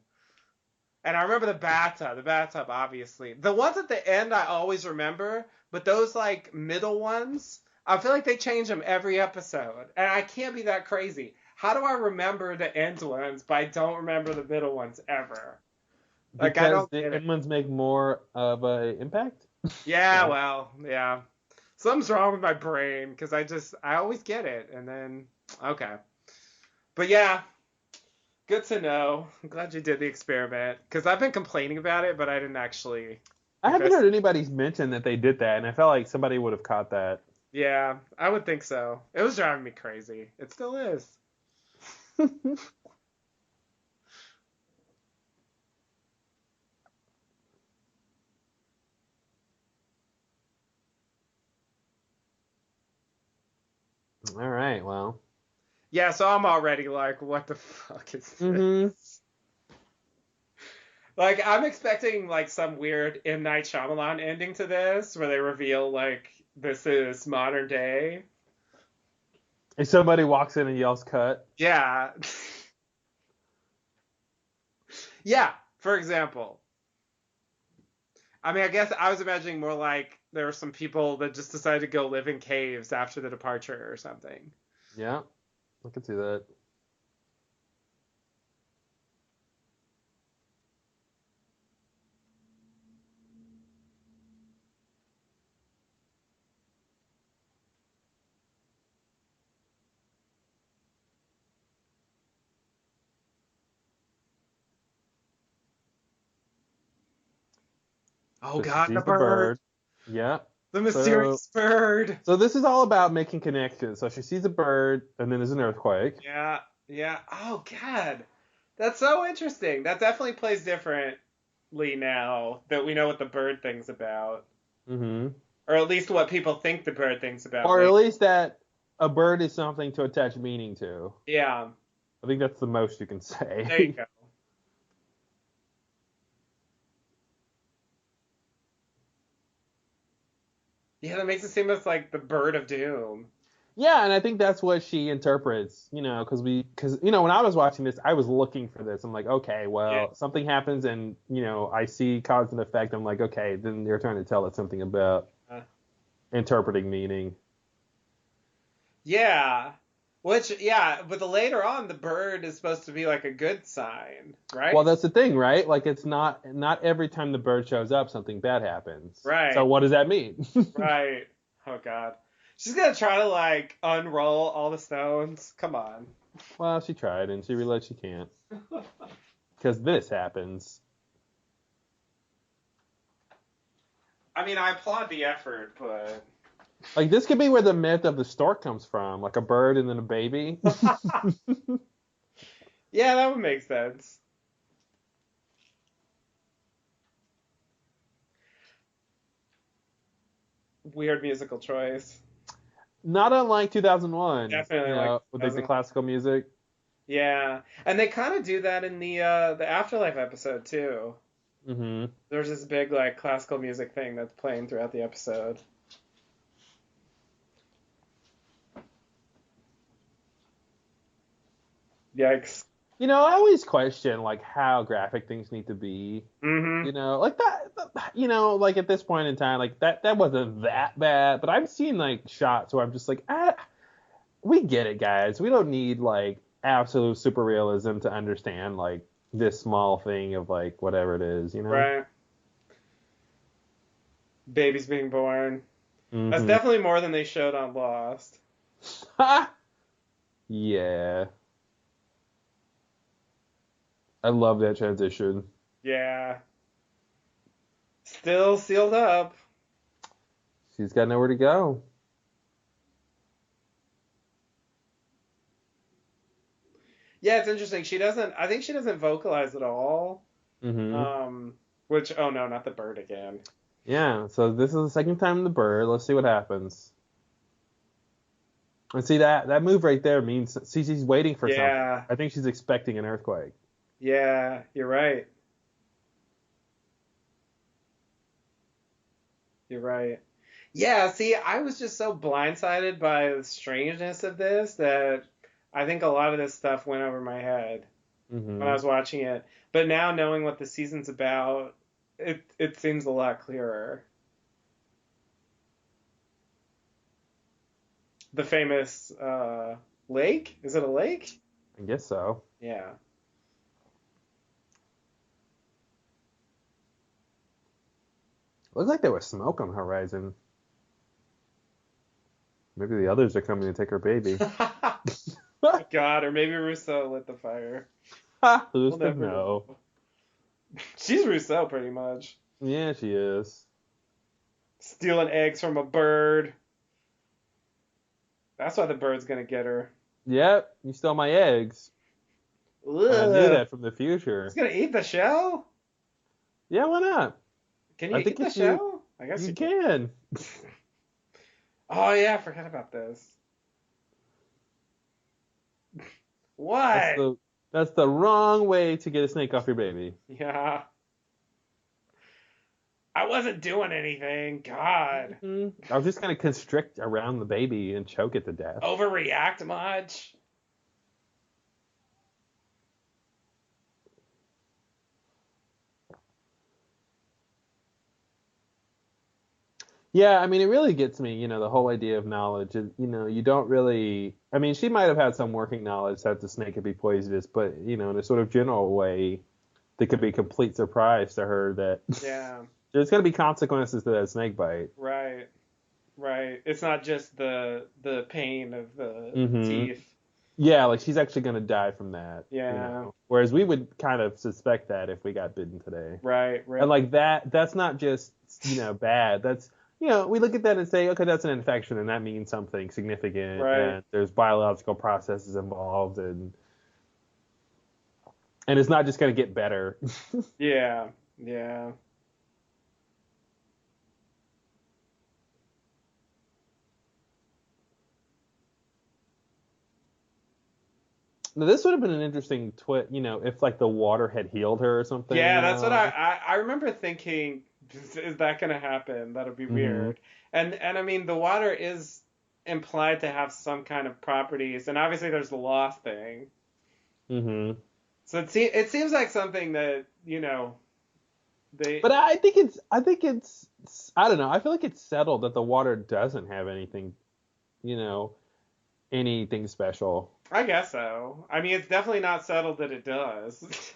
And I remember the bathtub, obviously. The ones at the end I always remember, but those like middle ones, I feel like they change them every episode. And I can't be that crazy. How do I remember the end ones, but I don't remember the middle ones ever? Like, because I don't the get it. end ones make more of an impact? Yeah, well, yeah. Something's wrong with my brain, because I always get it, and then, okay. But yeah, good to know. I'm glad you did the experiment, because I've been complaining about it, but I didn't actually. I haven't heard anybody mention that they did that, and I felt like somebody would have caught that. Yeah, I would think so. It was driving me crazy. It still is. All right, well. Yeah, so I'm already like, what the fuck is this? Mm-hmm. Like, I'm expecting like some weird M. Night Shyamalan ending to this, where they reveal like this is modern day. If somebody walks in and yells "cut." Yeah. Yeah, for example. I mean, I guess I was imagining more like there were some people that just decided to go live in caves after the departure or something. Yeah, I can see that. Oh So she God, the sees the bird. bird. Yeah. The mysterious bird. So this is all about making connections. So she sees a bird, and then there's an earthquake. Yeah, yeah. Oh God, that's so interesting. That definitely plays differently now that we know what the bird thing's about, Mm-hmm. or at least what people think the bird thing's about. Or Like, at least that a bird is something to attach meaning to. yeah, I think that's the most you can there you say. go. Yeah, that makes it seem as like the bird of doom. Yeah, and I think that's what she interprets, because when I was watching this, I was looking for this. I'm like, okay, Yeah. well, something happens, and I see cause and effect. I'm like, okay, then they're trying to tell us something about Uh, interpreting meaning. yeah. Which, yeah, but later on, the bird is supposed to be like a good sign, Well, right? that's the thing, right? Like, it's not every time the bird shows up, something bad happens. So Right, what does that mean? right. Oh God. She's gonna try to like unroll all the stones. Come on. Well, she tried, and she realized she can't, because this happens. I mean, I applaud the effort, but Like, this could be where the myth of the stork comes from, like a bird and then a baby. yeah, that would make sense. Weird musical choice. Not unlike 2001, Definitely like with like the 2000. classical music. Yeah, and they kind of do that in the Afterlife episode too. Hmm. There's this big like classical music thing that's playing throughout the episode. Yikes. I always question like how graphic things need to be. Mm-hmm. Like that. Like at this point in time, like that wasn't that bad. But I've seen like shots where I'm just like, we get it, guys. We don't need like absolute super realism to understand like this small thing of like whatever it is. Right. Babies being born. That's Hmm. definitely more than they showed on Lost. Yeah. I love that transition. Yeah. Still sealed up. She's got nowhere to go. Yeah, it's interesting. I think she doesn't vocalize at all. Hmm. Um, which, oh no, not the bird again. Yeah, so this is the second time the bird. Let's see what happens. And see that move right there means she's waiting for something. Yeah, I think she's expecting an earthquake. yeah, you're right. You're right. Yeah, see, I was just so blindsided by the strangeness of this that I think a lot of this stuff went over my head when I Hmm. was watching it. But now knowing what the season's about, it seems a lot clearer. The famous lake? Is it a lake? I guess so. Yeah. Looks like there was smoke on the horizon. Maybe the others are coming to take her baby. God, or maybe Rousseau lit the fire. Who's We'll to never know? know. She's Rousseau, pretty much. Yeah, she is. Stealing eggs from a bird. That's why the bird's gonna get her. Yep, you stole my eggs. I knew Ugh. that from the future. It's gonna eat the shell? Yeah, why not? Can you I eat think the if you shell? I guess you you can. can. Oh yeah, I forgot about this. That's What? the that's the wrong way to get a snake off your baby. Yeah. I wasn't doing anything. God. I was just gonna constrict around the baby and choke it to death. Overreact much? Yeah, I mean, it really gets me, the whole idea of knowledge. You don't really. I mean, she might have had some working knowledge that the snake could be poisonous, but, in a sort of general way, there could be complete surprise to her that Yeah. there's going to be consequences to that snake bite. Right. Right. It's not just the pain of the Hmm. teeth. Yeah, like she's actually gonna die from that. Yeah. Whereas we would kind of suspect that if we got bitten today. Right. And like that's not just, bad. That's, we look at that and say, okay, that's an infection and that means something significant Right. and there's biological processes involved and it's not just gonna get better. Yeah. Yeah. Now, this would have been an interesting if like the water had healed her or something, Yeah, that's what I remember thinking. Is that gonna happen? That'll be Mm-hmm. weird. And I mean, the water is implied to have some kind of properties, and obviously there's the loss thing. Mm-hmm. So it seems like something that they. But I think it's I don't know. I feel like it's settled that the water doesn't have anything, you know, anything special. I guess so. I mean, it's definitely not settled that it does.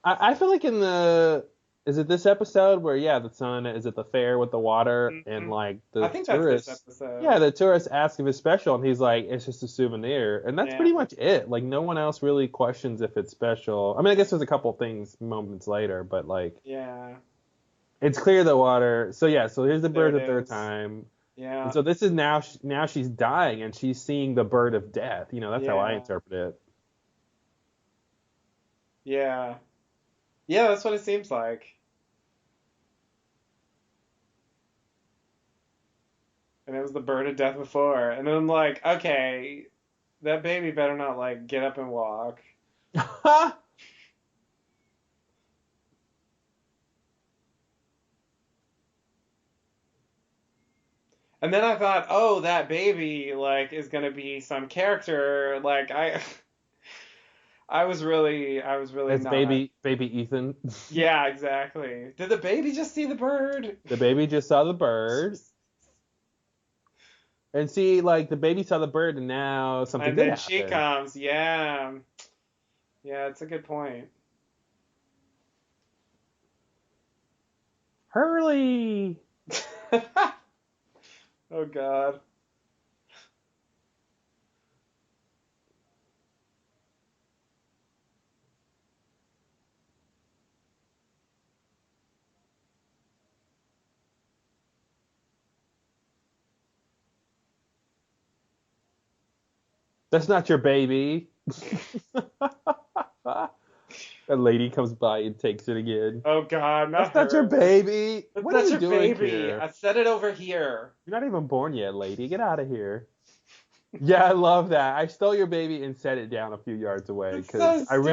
I feel like in the is it this episode where the son is at the fair with the water and Mhm. like I the think that's this tourists episode. the tourists ask if it's special and he's like it's just a souvenir and that's Yeah. pretty much it. Like no one else really questions if it's special. I mean I guess there's a couple things moments later, but like Yeah. it's clear the water. So here's the There bird it the third is. time. And Yeah. so this is now she's dying and she's seeing the bird of death. That's how I Yeah. interpret it. Yeah. Yeah, that's what it seems like. And it was the bird of death before. And then I'm like, okay, that baby better not like get up and walk. And then I thought, oh, that baby like is gonna be some character. Like I was really It's not. baby Ethan. Yeah, exactly. Did the baby just see the bird? The baby just saw the bird. And see, like the baby saw the bird, and now something And did then she happen. comes. Yeah. Yeah, it's a good point. Hurley. Oh God. That's not your baby. A lady comes by and takes it again. Oh God, not That's not your her. baby. What are That's you your doing baby. here? I set it over here. You're not even born yet, lady. Get out of here. Yeah, I love that. I stole your baby and set it down a few yards away It's because so I stupid.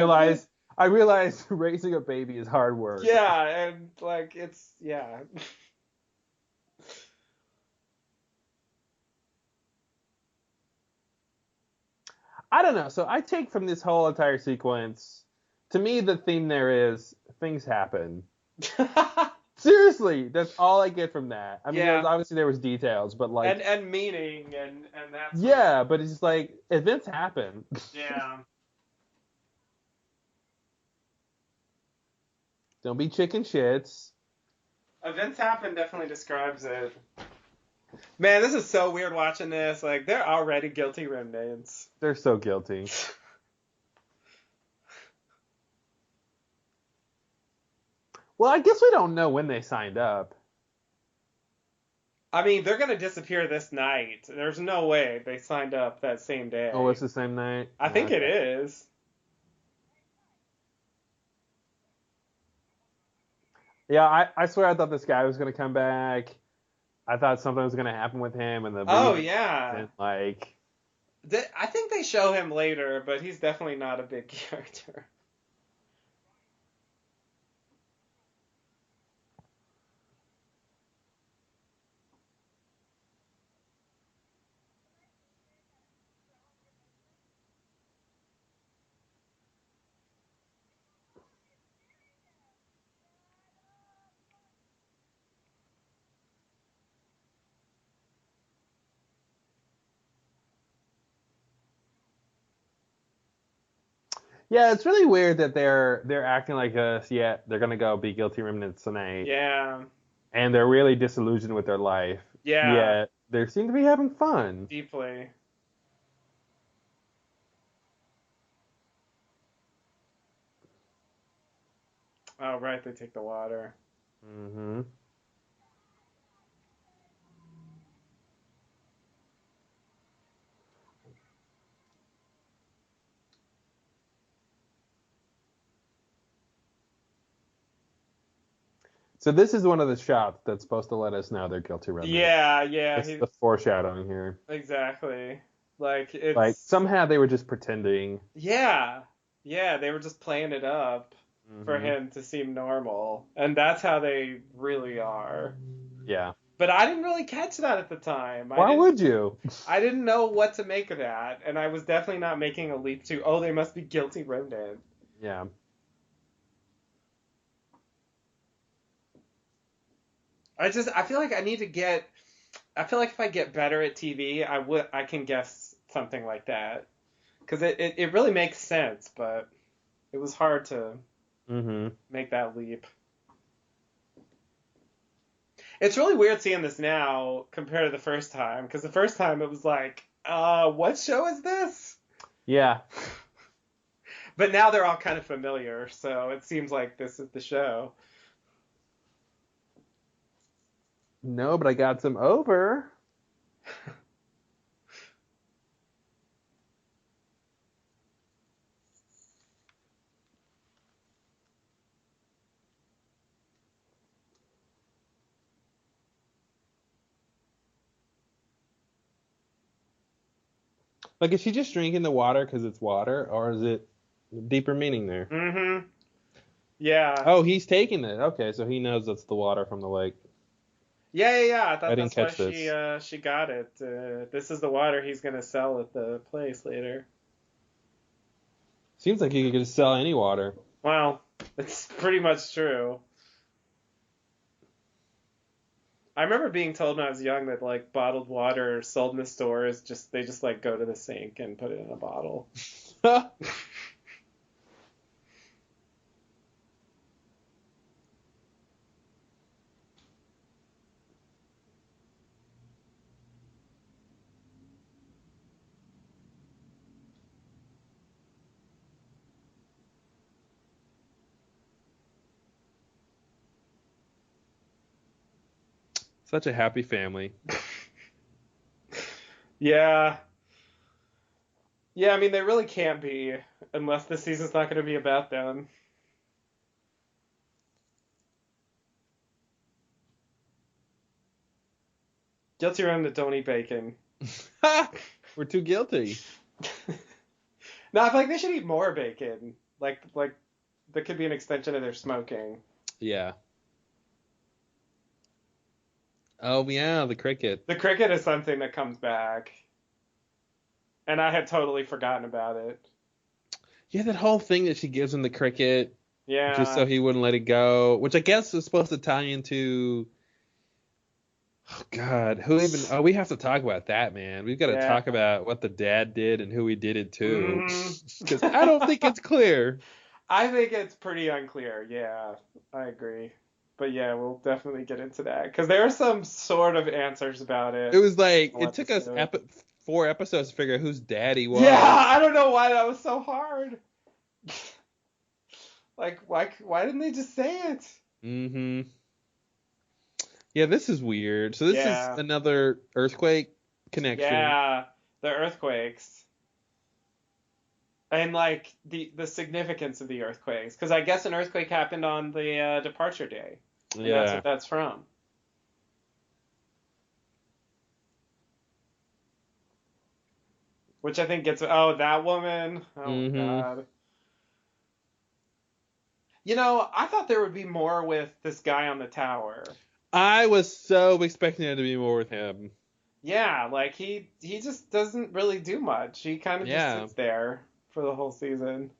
realized raising a baby is hard work. Yeah, and like it's yeah. I don't know. So I take from this whole entire sequence, to me, the theme there is things happen. Seriously, that's all I get from that. I mean, Yeah. there was details, but like, And meaning and that sort of yeah, but it's just like events happen. yeah. Don't be chicken shits. Events happen definitely describes it. Man, this is so weird watching this. Like they're already guilty remnants. They're so guilty. Well, I guess we don't know when they signed up. I mean, they're gonna disappear this night. There's no way they signed up that same Oh, day. it's the same night. I think it Okay. is. Yeah, I swear I thought this guy was gonna come back. I thought something was gonna happen with him in the Oh reunion, yeah. and like, I think they show him later, but he's definitely not a big character. yeah, it's really weird that they're acting like us. Yet they're gonna go be guilty remnants tonight, Yeah. and they're really disillusioned with their life. Yeah. Yet they seem to be having fun. Deeply. Oh, right, they take the water. Mm-hmm. So this is one of the shots that's supposed to let us know they're guilty remnant. Yeah, yeah, It's the foreshadowing here. exactly. Like Like it's somehow they were just pretending. yeah, yeah, they were just playing it up for Mm-hmm. him to seem normal, and that's how they really are. Yeah. But I didn't really catch that at the time. Why would you? I didn't know what to make of that, and I was definitely not making a leap to, oh, they must be guilty remnant. Yeah. I feel like I feel like if I get better at TV, I can guess something like that. Because it really makes sense, but it was hard to Mm-hmm. make that leap. It's really weird seeing this now compared to the first time, because the first time it was like, what show is this? Yeah. But now they're all kind of familiar, so it seems like this is the show. No, but I got some over. Like, is she just drinking the water because it's water, or is it deeper meaning there? Mm-hmm. Yeah. Oh, he's taking it. Okay, so he knows that's the water from the lake. Yeah. I I thought didn't that's why catch this. she got it. This is the water he's gonna sell at the place later. Seems like he could just sell any water. Well, it's pretty much true. I remember being told when I was young that like bottled water sold in the stores just they just like go to the sink and put it in a bottle. Such a happy family. Yeah. Yeah, I mean they really can't be unless this season's not going to be about them. Guilty room that don't eat bacon. We're too guilty. No, I feel like they should eat more bacon. Like that could be an extension of their smoking. Yeah. Oh yeah, the cricket. The cricket is something that comes back, and I had totally forgotten about it. Yeah, that whole thing that she gives him the cricket just so Yeah, he wouldn't let it go, which I guess is supposed to tie into. Oh God, who even? Oh, we have to talk about that, man. We've got to yeah. talk about what the dad did and who he did it to, Hmm. because I don't think it's clear. I think it's pretty unclear. Yeah, I agree. But yeah, we'll definitely get into that because there are some sort of answers about It it. was like I'll it have to took see us it. 4 episodes to figure out whose dad he Yeah, was. I don't know why that was so hard. Like, why didn't they just say it? Mm-hmm. Yeah, this is weird. So this is Yeah, another earthquake connection. yeah, the earthquakes and like the significance of the earthquakes because I guess an earthquake happened on the departure day, and that's Yeah. what that's from. Which I think gets that woman. Oh my Mm-hmm. God. You know, I thought there would be more with this guy on the tower. I was so expecting there to be more with him. Yeah, like he just doesn't really do much. He kind of just Yeah. sits there for the whole season.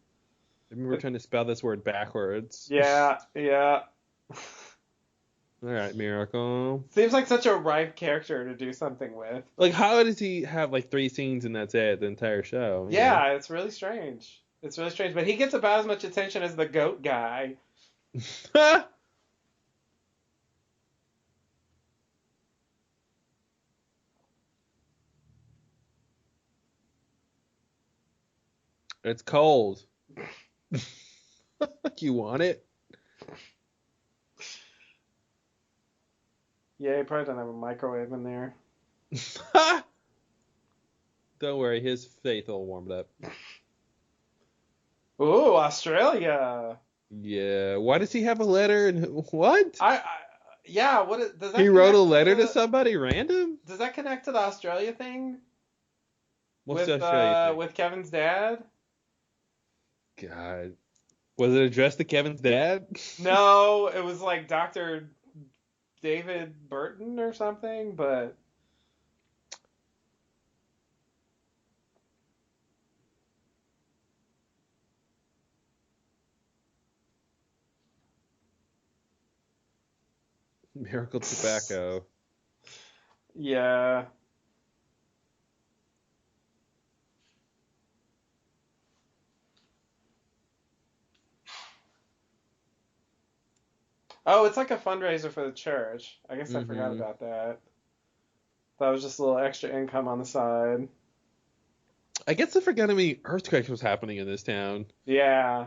I remember trying to spell this word backwards. Yeah. All right, Miracle. Seems like such a ripe character to do something with. Like, how does he have like 3 scenes and that's it, the entire show? Yeah, it's really strange. It's really strange, but he gets about as much attention as the goat guy. It's cold. You want it? Yeah, he probably doesn't have a microwave in there. Don't worry, his faith will warm it up. Ooh, Australia. Yeah. Why does he have a letter and what? Yeah. Does that He wrote a connect letter to to somebody random? Does that connect to the Australia thing What's the Australia thing? with Kevin's dad? God. Was it addressed to Kevin's dad? No, it was like Dr. David Burton or something, but Miracle Tobacco. yeah. Oh, it's like a fundraiser for the church. I guess I forgot Mm-hmm. about that. That was just a little extra income on the side. I guess I forgot how many earthquakes was happening in this town. Yeah.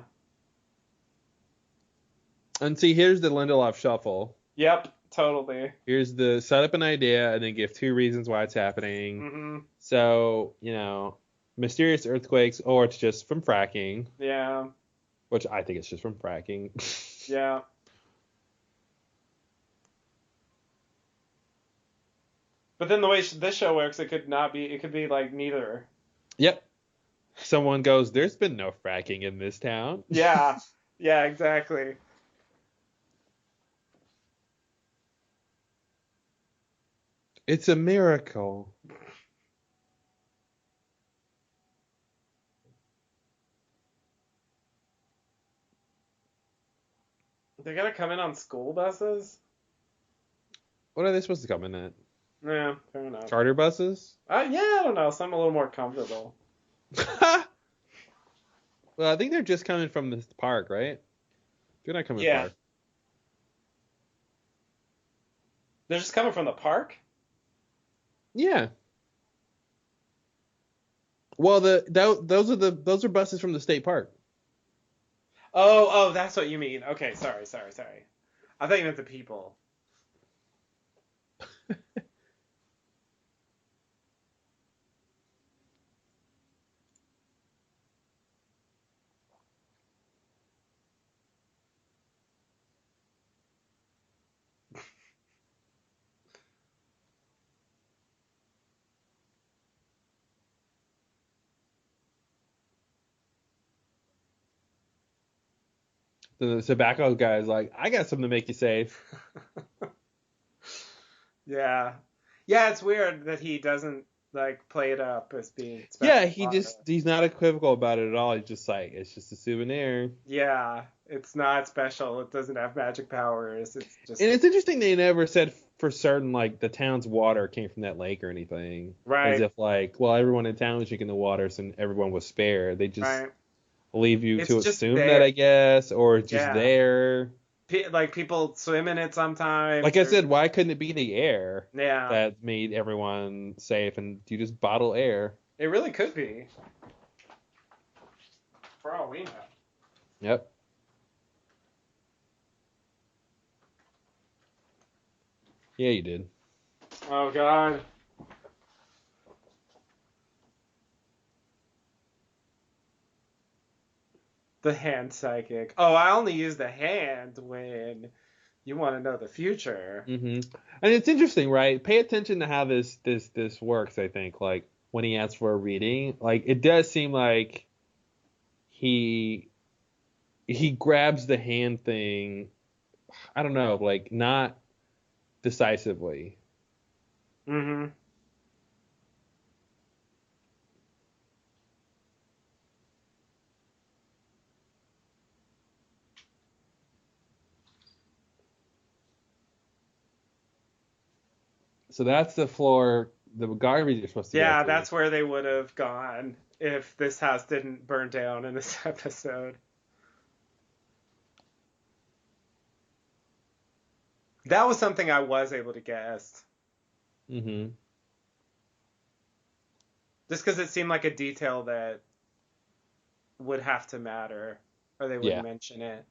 And see, here's the Lindelof shuffle. Yep, totally. Here's the set up an idea and then give two reasons why it's happening. Mhm. So, mysterious earthquakes, or it's just from fracking, Yeah. which I think it's just from fracking. Yeah. But then the way this show works, it could not be. It could be like neither. Yep. Someone goes, there's been no fracking in this town. Yeah. Yeah. Exactly. It's a miracle. They gotta come in on school buses. What are they supposed to come in at? Yeah. Fair enough. Charter buses? Yeah. I don't know. Something a little more comfortable. Well, I think they're just coming from the park, right? They're not coming Yeah. far. They're just coming from the park. Yeah. Well, those are buses from the state park. Oh, that's what you mean. Okay. Sorry. I thought you meant the people. The tobacco guy is like, I got something to make you safe. Yeah. Yeah, it's weird that he doesn't like play it up as being Yeah, special product. he's not equivocal about it at all. He's just like, it's just a souvenir. Yeah, it's not special. It doesn't have magic powers. It's just And it's interesting they never said for certain like the town's water came from that lake or anything. As right, if like, well, everyone in town was drinking the water, so everyone was spared. They just right. leave you It's to just assume that, there. I guess, or it's just Yeah, there. like people swim in it sometimes. Like I said, why couldn't it be the air Yeah, that made everyone safe and you just bottle air? it really could be. For all we know. Yep. Yeah, you did. Oh God. The hand psychic. Oh, I only use the hand when you want to know the future. And it's interesting, right? Pay attention to how this works. I think like when he asks for a reading, like it does seem like he grabs the hand thing. I don't know, like not decisively. Mm-hmm. So that's the floor the garbage you're supposed to go Yeah, to. that's where they would have gone if this house didn't burn down in this episode. That was something I was able to guess. Mm-hmm. Just because it seemed like a detail that would have to matter, or they wouldn't Yeah. mention it.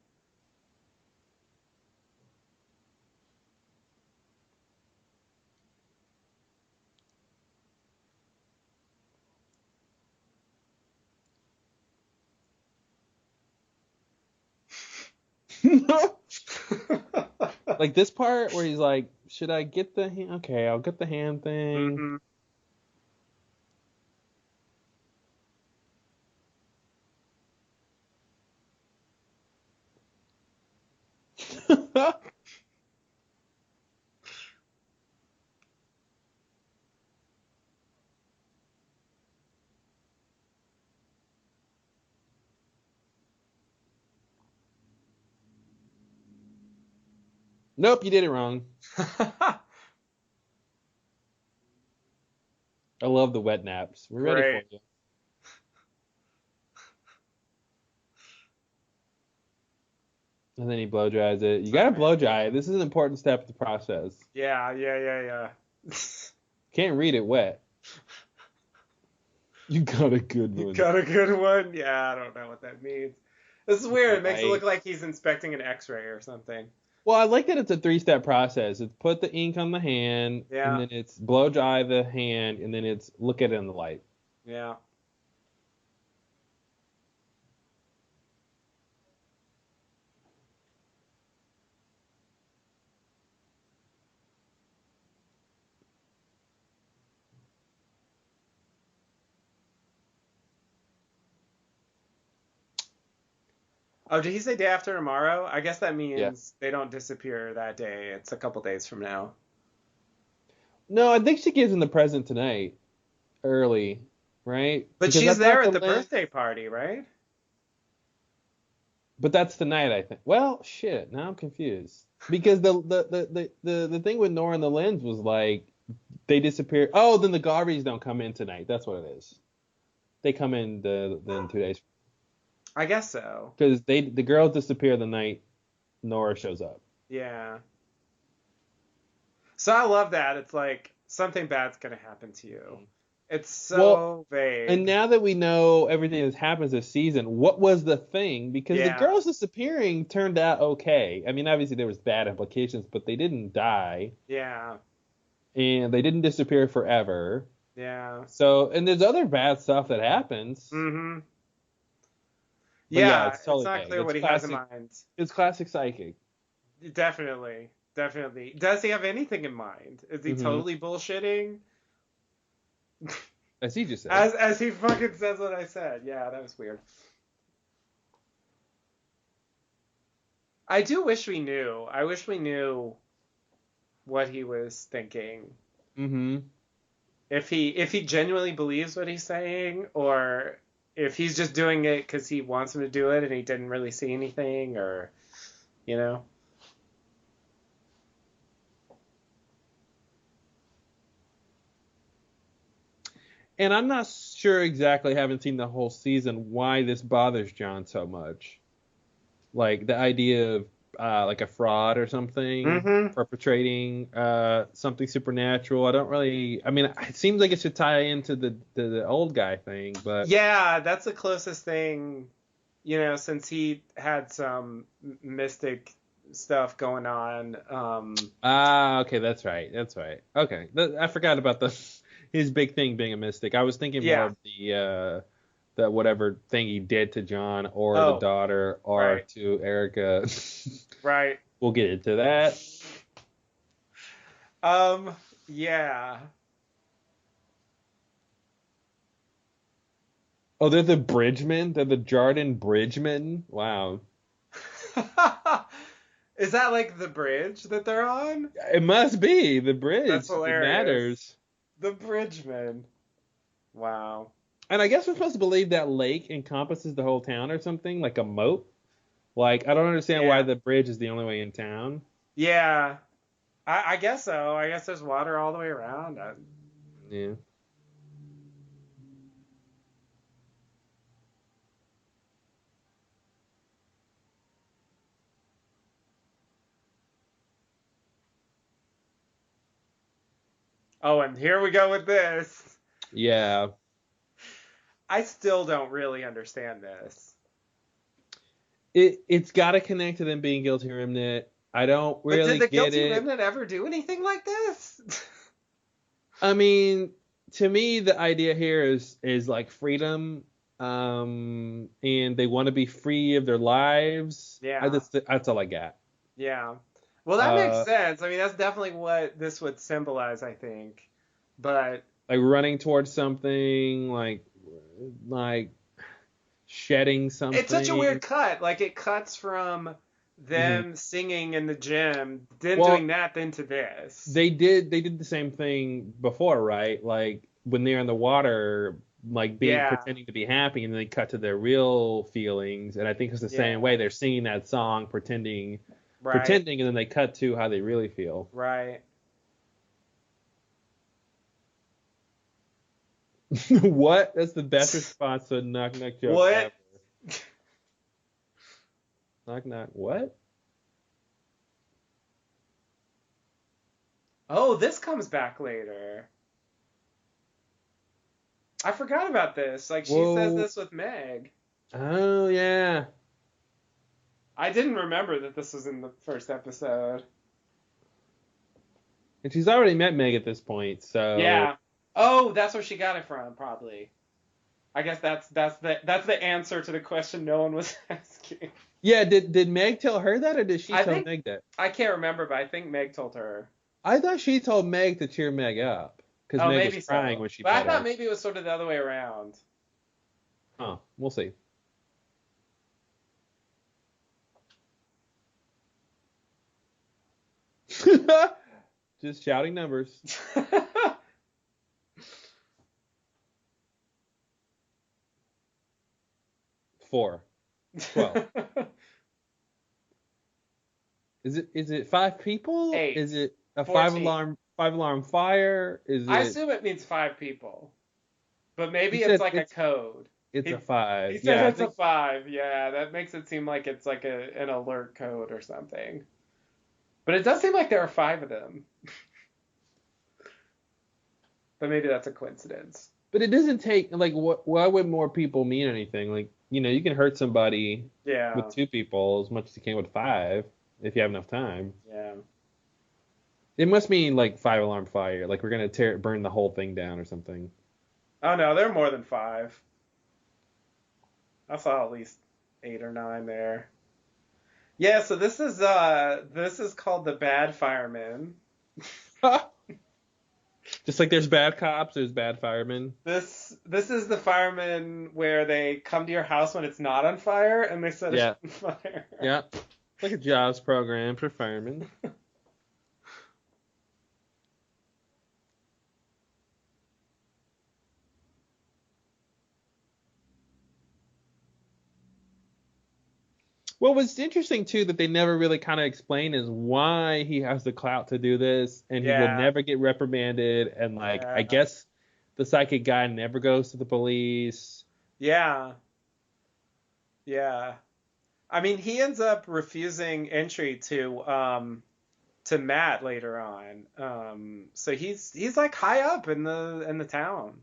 Like this part where he's like, should I get the hand? Okay, I'll get the hand thing. Mm-hmm. Nope, you did it wrong. I love the wet naps. We're ready for Great. you. And then he blow dries it. You gotta blow dry it. This is an important step of the process. Yeah. Can't read it wet. You got a good one. You got a good one? Yeah, I don't know what that means. This is weird. It makes it look like he's inspecting an X-ray or something. Well, I like that it's a 3-step process. It's put the ink on the hand, and then it's blow dry the hand, and then it's look at it in the light. Yeah. Oh, did he say day after tomorrow? I guess that means they don't disappear that day. It's a couple days from now. No, I think she gives him the present tonight, early, right? But Because she's that's not there at the birthday party, right? But that's tonight, I think. Well, shit. Now I'm confused because the thing with Nora and the lens was like they disappear. Oh, then the Garveys don't come in tonight. That's what it is. They come in in 2 days. I guess so. Because the girls disappear the night Nora shows up. Yeah. So I love that. It's like something bad's gonna happen to you. It's so vague. And now that we know everything that happens this season, what was the thing? Because the girls disappearing turned out okay. I mean, obviously there was bad implications, but they didn't die. Yeah. And they didn't disappear forever. Yeah. So, and there's other bad stuff that happens. Mm-hmm. Yeah, it's totally not vague. clear what he has in mind. It's classic psychic. Definitely. Does he have anything in mind? Is he totally bullshitting? As he just said. As he fucking says what I said. Yeah, that was weird. I do wish we knew. I wish we knew what he was thinking. Mm-hmm. If he genuinely believes what he's saying, or if he's just doing it because he wants him to do it and he didn't really see anything, or, you know. And I'm not sure exactly, haven't seen the whole season, why this bothers John so much. Like the idea of like a fraud or something, perpetrating something supernatural. I don't really. I mean, it seems like it should tie into the old guy thing, but yeah, that's the closest thing, since he had some mystic stuff going on. Okay, that's right. Okay, I forgot about his big thing being a mystic. I was thinking more of the whatever thing he did to John or the daughter or to Erica. Right. We'll get into that. Yeah. Oh, they're the Bridgemen? They're the Jardin Bridgemen? Wow. Is that like the bridge that they're on? It must be the bridge. That's hilarious. It matters. The Bridgemen. Wow. And I guess we're supposed to believe that lake encompasses the whole town or something, like a moat. Like, I don't understand why the bridge is the only way in town. Yeah. I guess so. I guess there's water all the way around. Yeah. Oh, and here we go with this. Yeah. I still don't really understand this. It's got to connect to them being guilty remnant. I don't really get it. Did the guilty remnant ever do anything like this? I mean, to me, the idea here is like freedom and they want to be free of their lives. Yeah. That's all I got. Yeah. Well, that makes sense. I mean, that's definitely what this would symbolize, I think. But like running towards something, like shedding something. it's such a weird cut. Like it cuts from them singing in the gym, then doing that, then to this. They did the same thing before, right? Like when they're in the water, like pretending to be happy, and then they cut to their real feelings. And I think it's the same way. They're singing that song, pretending, and then they cut to how they really feel. Right. What? That's the best response to a knock knock joke what? ever. Knock knock. What? Oh, this comes back later. I forgot about this. Like she says this with Meg. Oh yeah. I didn't remember that this was in the first episode. And she's already met Meg at this point, so yeah. Oh, that's where she got it from, probably. I guess that's the answer to the question no one was asking. Yeah, did Meg tell her that, or did she tell Meg that? I can't remember, but I think Meg told her. I thought she told Meg to cheer Meg up because Meg was crying when she. But I thought maybe it was sort of the other way around. Oh, we'll see. Just shouting numbers. 4. 12. Is it 5 people? 8. Is it a 14. 5 alarm fire? Is it? I assume it means 5 people, but maybe it's like a code. It's a 5. He said it's a 5. Yeah, that makes it seem like it's like an alert code or something. But it does seem like there are 5 of them. But maybe that's a coincidence. But it doesn't take why would more people mean anything? Like, you can hurt somebody with 2 people as much as you can with 5 if you have enough time. Yeah. It must mean like 5 alarm fire. Like we're gonna burn the whole thing down or something. Oh no, there are more than 5. I saw at least 8 or 9 there. Yeah, so this is called the Bad Fireman. Just like there's bad cops, there's bad firemen. This is the firemen where they come to your house when it's not on fire and they set it on fire. Yeah. It's like a jobs program for firemen. Well, what's interesting, too, that they never really kind of explain is why he has the clout to do this, and he will never get reprimanded, and, I guess the psychic guy never goes to the police. Yeah. Yeah. I mean, he ends up refusing entry to Matt later on. So he's like high up in the town.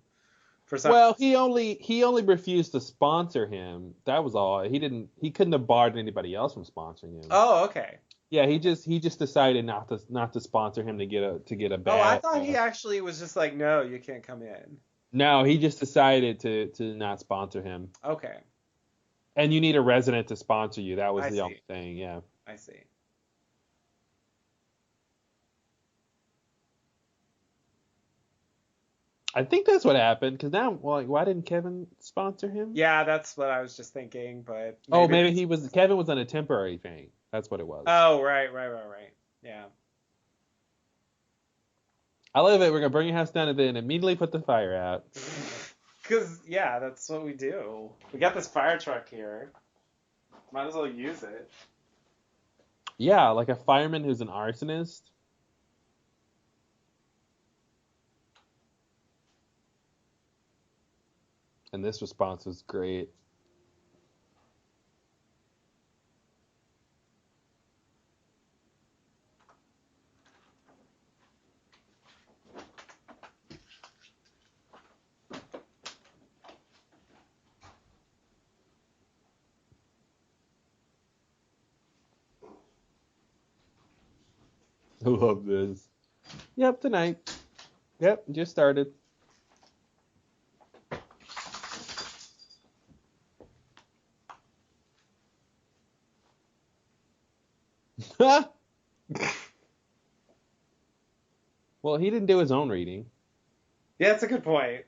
Well, he only refused to sponsor him. That was all. He couldn't have barred anybody else from sponsoring him. Oh, okay. Yeah, he just decided not to sponsor him to get a bad. Oh, I thought he actually was just like, no, you can't come in. No, he just decided to not sponsor him. Okay. And you need a resident to sponsor you. That was the only thing. Yeah. I see. I think that's what happened. Because now, why didn't Kevin sponsor him? Yeah, that's what I was just thinking. But maybe Kevin was on a temporary thing. That's what it was. Oh, right. Yeah. I love it. We're gonna burn your house down and then immediately put the fire out. Because that's what we do. We got this fire truck here. Might as well use it. Yeah, like a fireman who's an arsonist. And this response was great. I love this. Yep, tonight. Yep, just started. Well, he didn't do his own reading. Yeah, that's a good point.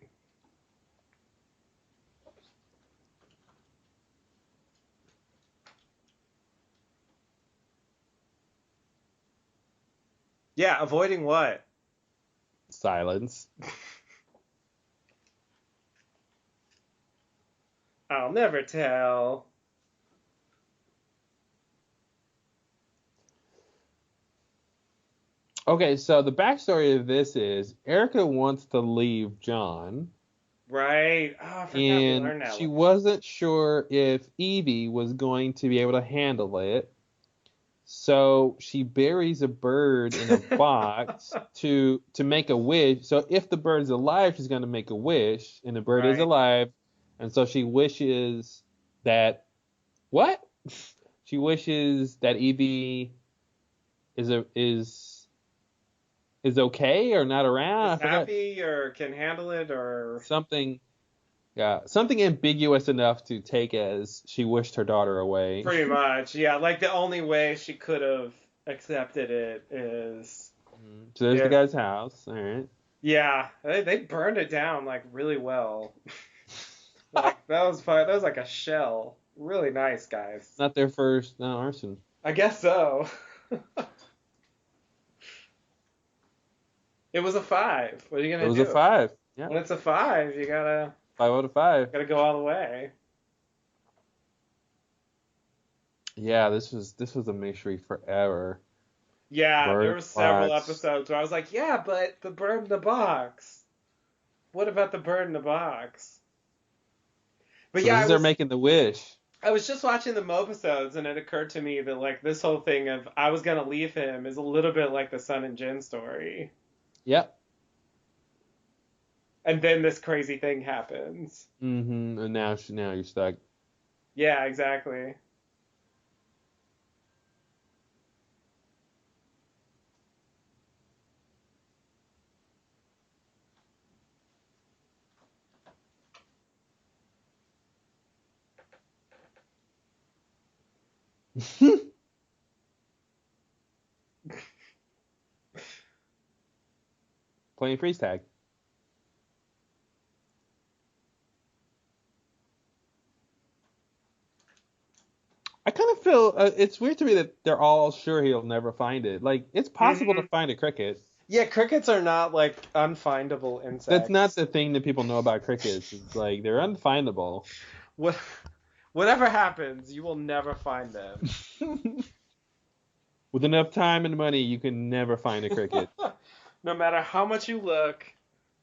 Yeah, avoiding what? Silence. I'll never tell. Okay, so the backstory of this is Erica wants to leave John, Right. Oh, I forgot we and learned that she one. wasn't sure if Evie was going to be able to handle it. So she buries a bird in a box to make a wish. So if the bird's alive, she's going to make a wish, and the bird is Right. alive, and so she wishes that what? She wishes that Evie is a is okay or not around. Is I forgot happy or can handle it or something. Yeah, something ambiguous enough to take as she wished her daughter away. pretty much. Yeah, like the only way she could have accepted it is So there's the if guy's house. All right. yeah, they burned it down like really well. Like that was fun. That was like a shell. Really nice, guys. Not their first arson. I guess so. It was a 5. What are you It gonna was a do? 5. Yeah, When it's a 5, you 5 out of 5. gotta go all the way. Yeah, this was a mystery forever. Yeah, there Bird were several box. episodes where I was like, yeah, but the bird in the box. What about the bird in the box? But So yeah, this is her making the wish. I was just watching the mobisodes and it occurred to me that like this whole thing of I was gonna leave him is a little bit like the Sun and Jin story. Yep. And then this crazy thing happens. And now you're stuck. Yeah, exactly. Playing freeze tag. I kind of feel it's weird to me that they're all sure he'll never find it. Like it's possible to Hmm. find a cricket. Yeah, crickets are not like unfindable That's not insects. the thing that people know about crickets. It's like they're unfindable. What, whatever happens, you will never find them. With enough time and money, you can never find a cricket. No matter how much you look,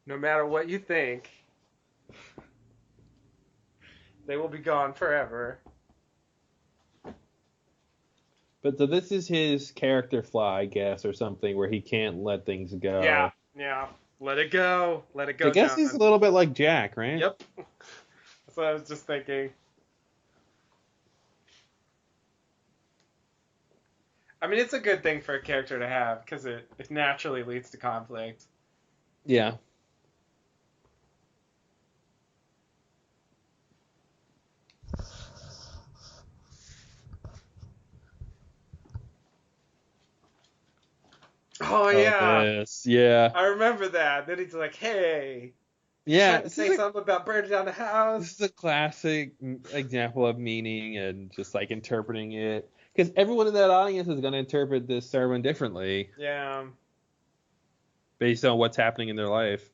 no matter what you think, they will be gone forever. But so this is his character flaw, I guess, or something where he can't let things Yeah, go. yeah. Let it go. Let it I go, guess he's a John. little bit like Jack, right? Yep. That's what I was just thinking. I mean, it's a good thing for a character to have because it naturally leads to conflict. Yeah. Oh, Oh, yeah. this. Yeah. I remember that. Then he's like, hey, you Yeah. trying to say something about burning down the This house? is a classic example of meaning and just like interpreting it. Because everyone in that audience is going to interpret this sermon differently Yeah. based on what's happening in their life.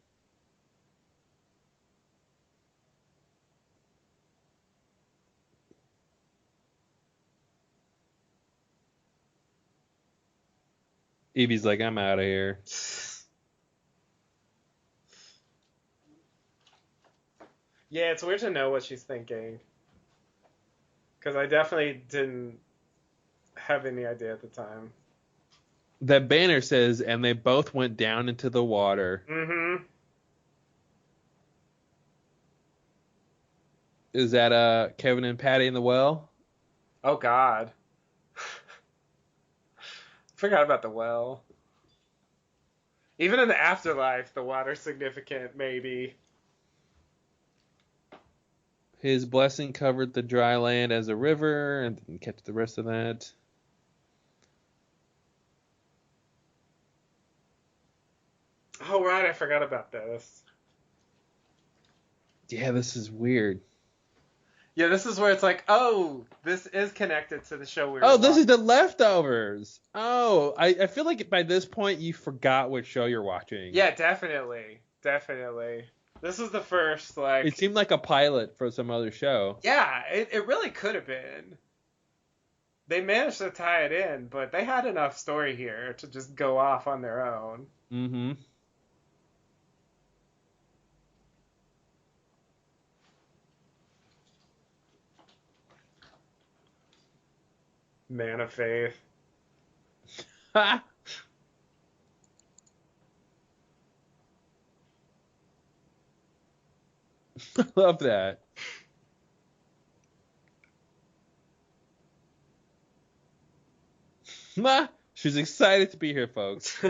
Evie's like, I'm out of here. Yeah, it's weird to know what she's thinking. Because I definitely didn't have any idea at the time. That banner says, and they both went down into the water. Mm-hmm. Is that Kevin and Patty in the well? Oh, God. Forgot about the well. Even in the afterlife, the water's significant, maybe. His blessing covered the dry land as a river, and didn't catch the rest of that. Oh, right, I forgot about this. Yeah, this is weird. Yeah, this is where it's like, oh, this is connected to the show we were Oh, this watching. is The Leftovers. Oh, I feel like by this point you forgot what show you're watching. Yeah, definitely. Definitely. This was the first, like... It seemed like a pilot for some other show. Yeah, it really could have been. They managed to tie it in, but they had enough story here to just go off on their own. Mm-hmm. Man of faith. Ha! I love that. Ma, she's excited to be here, folks.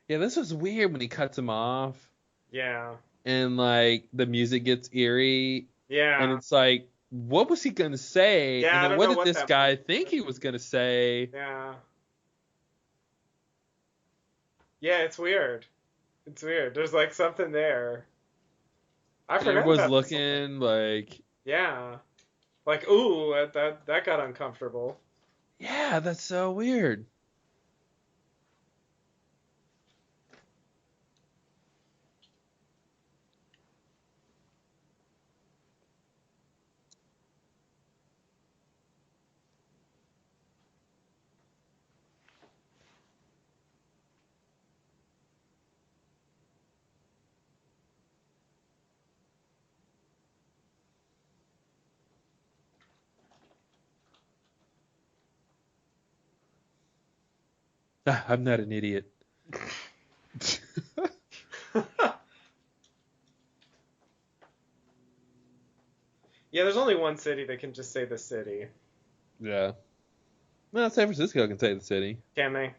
Yeah, this was weird when he cuts him off Yeah. and like the music gets eerie and Yeah. it's like, what was he gonna say? Yeah, And I then don't what know did what this that guy means. think he was gonna say? Yeah. Yeah, it's weird. It's weird. There's like something there. I And forgot everyone's about this whole thing. looking like, Yeah. Like, ooh, that got uncomfortable. yeah, that's so weird. Ah, I'm not an idiot. Yeah, there's only one city that can just say the city. Yeah. Well, San Francisco can say the city. Can they?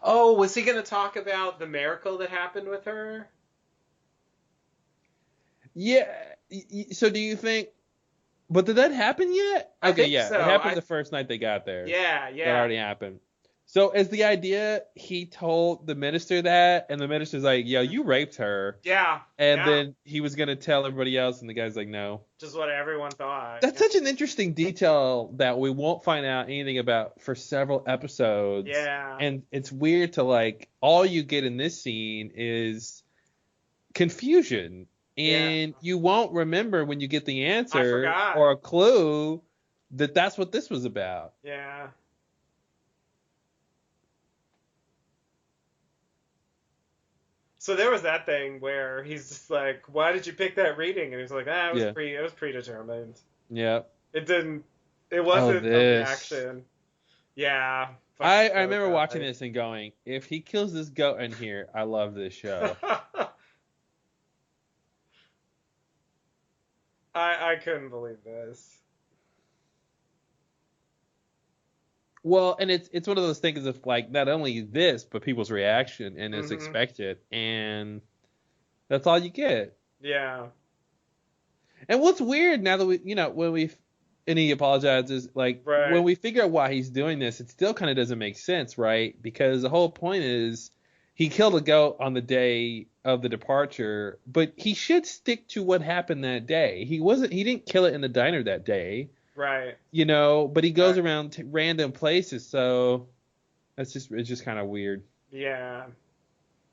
Oh, was he going to talk about the miracle that happened with her? Yeah. So do you think? But did that happen yet? I Okay, think yeah, so. it happened the first night they got there. Yeah, That yeah, already happened. So is the idea he told the minister that, and the minister's like, "Yo, you raped her," yeah, and yeah. then he was gonna tell everybody else, and the guy's like, "No." Just what everyone thought. That's Yeah. such an interesting detail that we won't find out anything about for several episodes. Yeah. And it's weird to like all you get in this scene is confusion. Yeah. And you won't remember when you get the I answer forgot. or a clue that that's what this was about. Yeah. So there was that thing where he's just like, "Why did you pick that reading?" And he's like, "Ah, Yeah. it was predetermined. Yeah. It didn't, it Oh, wasn't a this. reaction." Yeah. I Fucking remember goat watching guy. this and going, if he kills this goat in here, I love this show. I couldn't believe this. Well, and it's one of those things of like not only this, but people's reaction, and it's Hmm. expected, and that's all you get. Yeah. And what's weird now that when we and he apologizes, like when Right. we figure out why he's doing this, it still kind of doesn't make sense, right? Because the whole point is he killed a goat on the day of the departure, but he should stick to what happened that day. He didn't kill it in the diner that day, Right. but he goes Right. around random places, so it's just kind of weird. Yeah.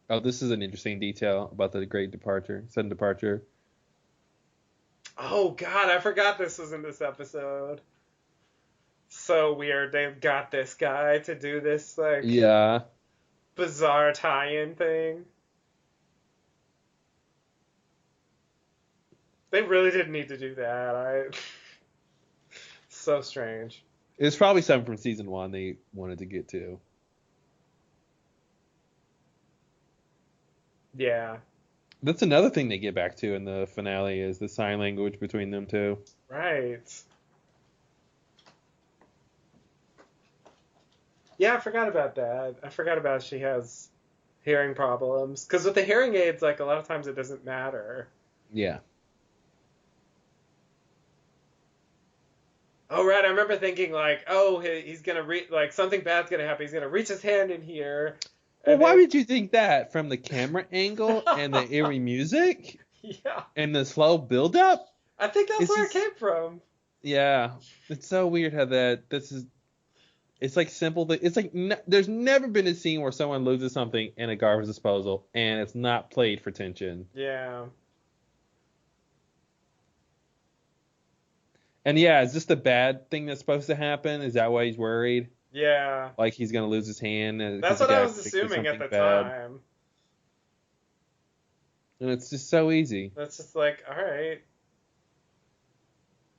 Oh, this is an interesting detail about the great departure, sudden departure. Oh God, I forgot this was in this episode. So weird. They've got this guy to do this like Yeah. bizarre tie-in thing. They really didn't need to do that. So strange. It's probably something from season one they wanted to get to. Yeah. That's another thing they get back to in the finale is the sign language between them two. Right. Yeah, I forgot about that. I forgot about she has hearing problems. Because with the hearing aids, like, a lot of times it doesn't matter. Yeah. Oh, right. I remember thinking, like, oh, he's going to like, something bad's going to happen. He's going to reach his hand in here. Well, And why then... would you think that? From the camera angle and the eerie music Yeah. and the slow build-up? I think that's It's where just, it came from. yeah. It's so weird how it's like simple. It's like there's never been a scene where someone loses something in a garbage disposal and it's not played for tension. Yeah. And yeah, is this the bad thing that's supposed to happen? Is that why he's worried? Yeah. Like he's gonna lose his hand That's because the what I guy was did assuming at something the bad? time. And it's just so easy. That's just like, all right.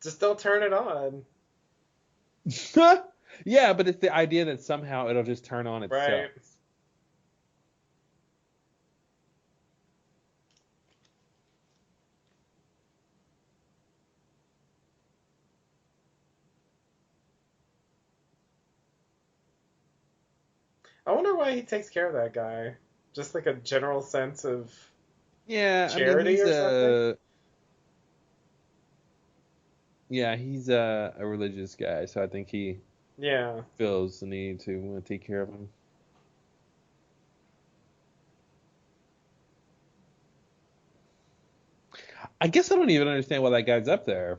Just don't turn it on. Yeah, but it's the idea that somehow it'll just turn on itself. Right. I wonder why he takes care of that guy. Just like a general sense of Yeah, I mean charity or something? he's a religious guy, so I think he Yeah. feels the need to take care of him. I guess I don't even understand why that guy's up there.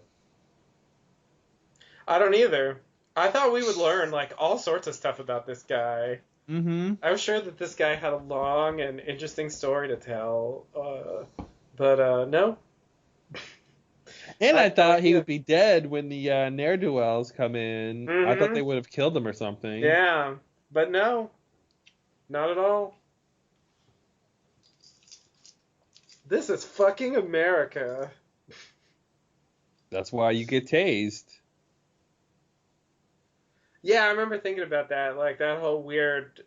I don't either. I thought we would learn like all sorts of stuff about this guy. Mm-hmm. I was sure that this guy had a long and interesting story to tell. But no. And I I had no thought he idea. would be dead when the ne'er-do-wells come in. I thought Mm-hmm. they would have killed him or something. Yeah. But no. Not at all. This is fucking America. That's why you get tased. Yeah, I remember thinking about that. Like that whole weird,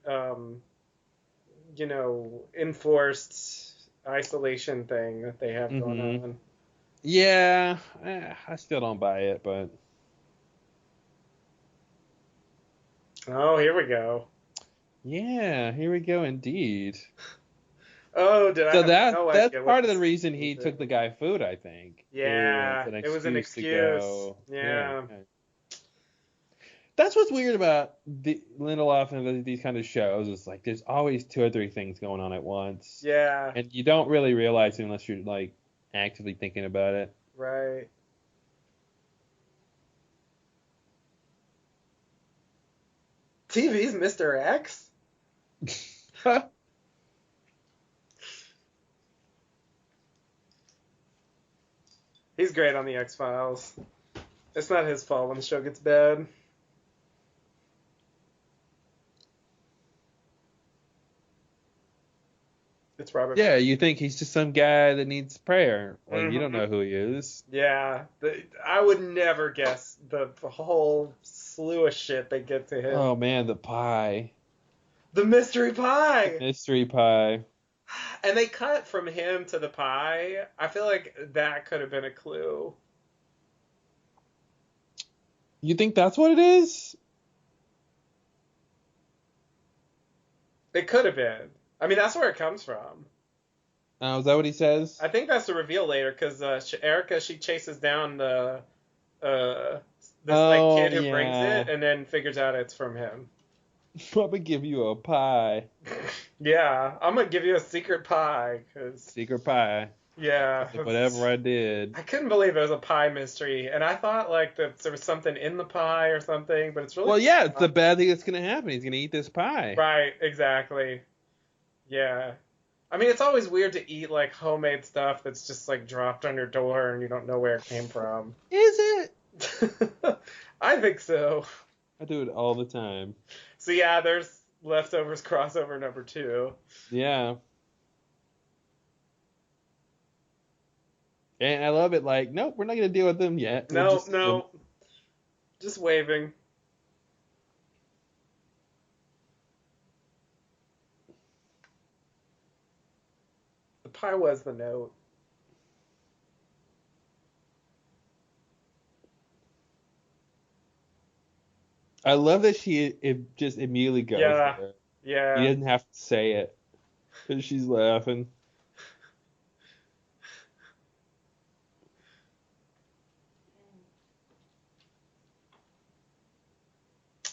enforced isolation thing that they have going Mm-hmm. on. Yeah, I still don't buy it, but Oh, here we go. yeah, here we go indeed. Oh, did I So have no that's idea what part of this the reason was he doing? took the guy food, I think, is Yeah, an it was an excuse to excuse. go. Yeah. Yeah. That's what's weird about the Lindelof and these kind of shows is like there's always two or three things going on at once, Yeah, and you don't really realize it unless you're like actively thinking about it. right. TV's Mr. X? He's great on the X-Files. It's not his fault when the show gets bad. It's Robert Yeah, Patrick. you think he's just some guy that needs prayer. Like you don't Hmm. know who he is. Yeah, I would never guess the whole slew of shit they get to him. Oh man, the pie, The mystery the pie! mystery pie. And they cut from him to the pie. I feel like that could have been a clue. You think that's what it is? It could have been. I mean, that's where it comes from. Is that what he says? I think that's the reveal later because Erica, she chases down uh, this like Oh kid who brings yeah. it and then figures out it's from him. I'm gonna give you a pie. Yeah, I'm gonna give you a secret pie because Secret pie. yeah, Whatever I did. I couldn't believe it was a pie mystery, and I thought like that there was something in the pie or something, but it's really Well, just yeah, it's the bad thing that's gonna happen. He's gonna eat this pie. right, exactly. Yeah. I mean, it's always weird to eat like homemade stuff that's just like dropped on your door and you don't know where it came from. Is it? I think so. I do it all the time. So yeah, there's leftovers crossover number 2. Yeah. And I love it. Like, nope, we're not gonna deal with them yet. We'll No, just no, just waving. The pie was the note. I love that it just immediately goes Yeah, there. He yeah. doesn't have to say it. And she's laughing.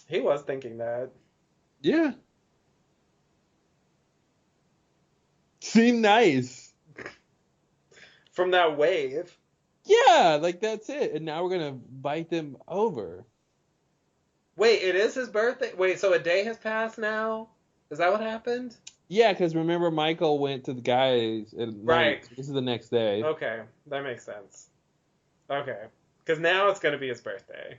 He was thinking that. Yeah. Seemed nice. From that wave. Yeah, like that's it. And now we're gonna bite them over. Wait, it is his birthday? Wait, so a day has passed now? Is that what happened? Yeah, because remember Michael went to the guys at night. Right. So this is the next day. Okay, that makes sense. Okay. Because now it's going to be his birthday.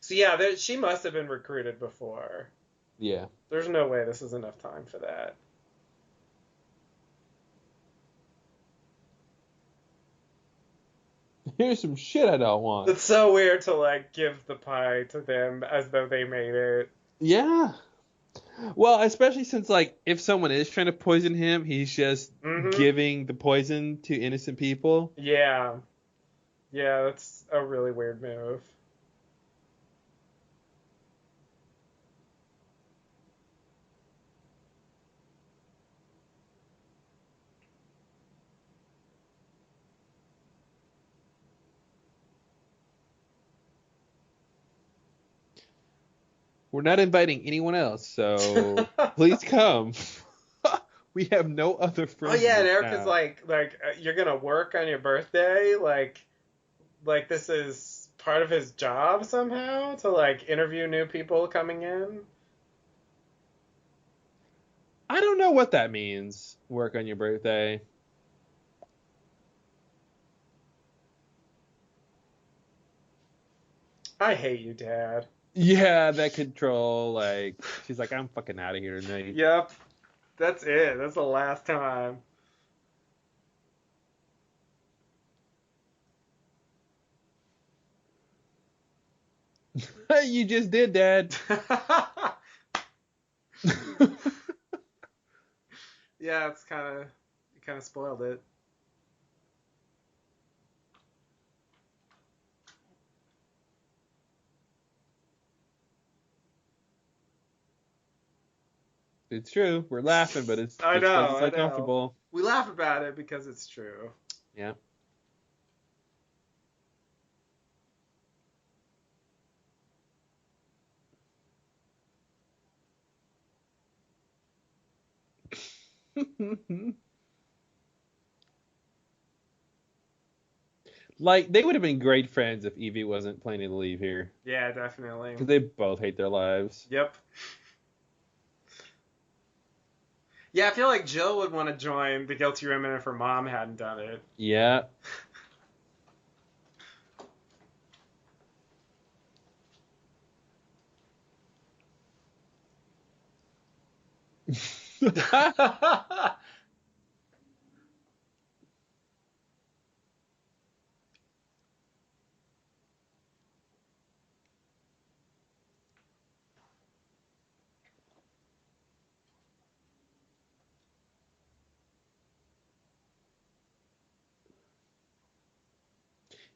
So yeah, she must have been recruited before. Yeah. There's no way this is enough time for that. Here's some shit I don't want. It's so weird to like give the pie to them as though they made it. Yeah. Well, especially since like if someone is trying to poison him, he's just giving the poison to innocent people. Yeah. Yeah, that's a really weird move. We're not inviting anyone else, so please come. We have no other friends. Oh yeah, and Erica's like you're gonna work on your birthday, like this is part of his job somehow to like interview new people coming in. I don't know what that means. Work on your birthday. I hate you, Dad. Yeah, that control. Like she's like, I'm fucking out of here tonight. Yep, that's it. That's the last time. You just did, Dad. Yeah, it's kind of spoiled it. It's true. We're laughing, but it's I know, it's uncomfortable. We laugh about it because it's true. Yeah. Like they would have been great friends if Evie wasn't planning to leave here. Yeah, definitely. Because they both hate their lives. Yep. Yeah, I feel like Jill would want to join the Guilty Women if her mom hadn't done it. Yeah.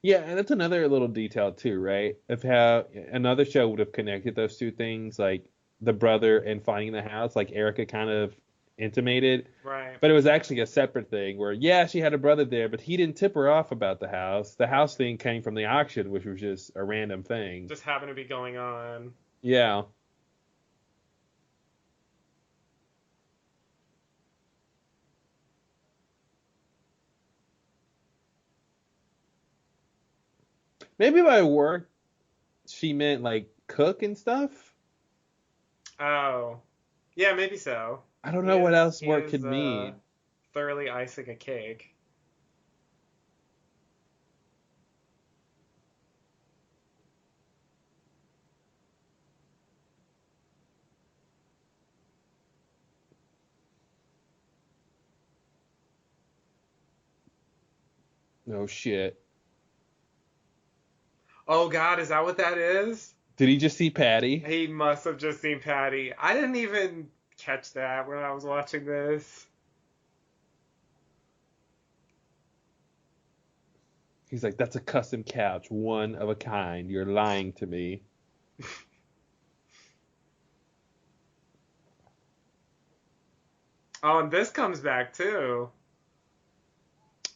Yeah, and that's another little detail too, right? Of how another show would have connected those two things, like the brother and finding the house, like Erica kind of intimated. Right. But it was actually a separate thing where, yeah, she had a brother there, but he didn't tip her off about the house. The house thing came from the auction, which was just a random thing. Just happened to be going on. Yeah. Maybe by work, she meant like cook and stuff. Oh. Yeah, maybe so. I don't know what else work could mean. Thoroughly icing a cake. No shit. Oh God, is that what that is? Did he just see Patty? He must have just seen Patty. I didn't even catch that when I was watching this. He's like, that's a custom couch, one of a kind. You're lying to me. Oh, and this comes back too.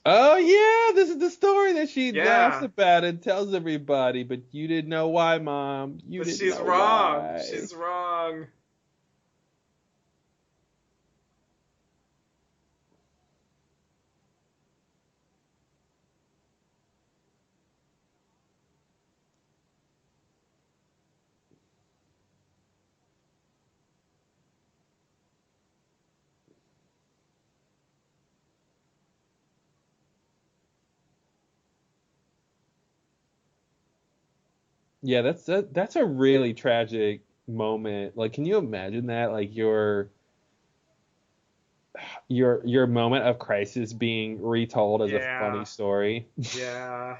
Oh yeah, this is the story that she laughs Yeah. about and tells everybody, but you didn't know why, Mom. You But didn't she's know wrong. why. She's wrong. Yeah, that's a really tragic moment. Like, can you imagine that? Like your moment of crisis being retold as a funny Yeah. story. Yeah.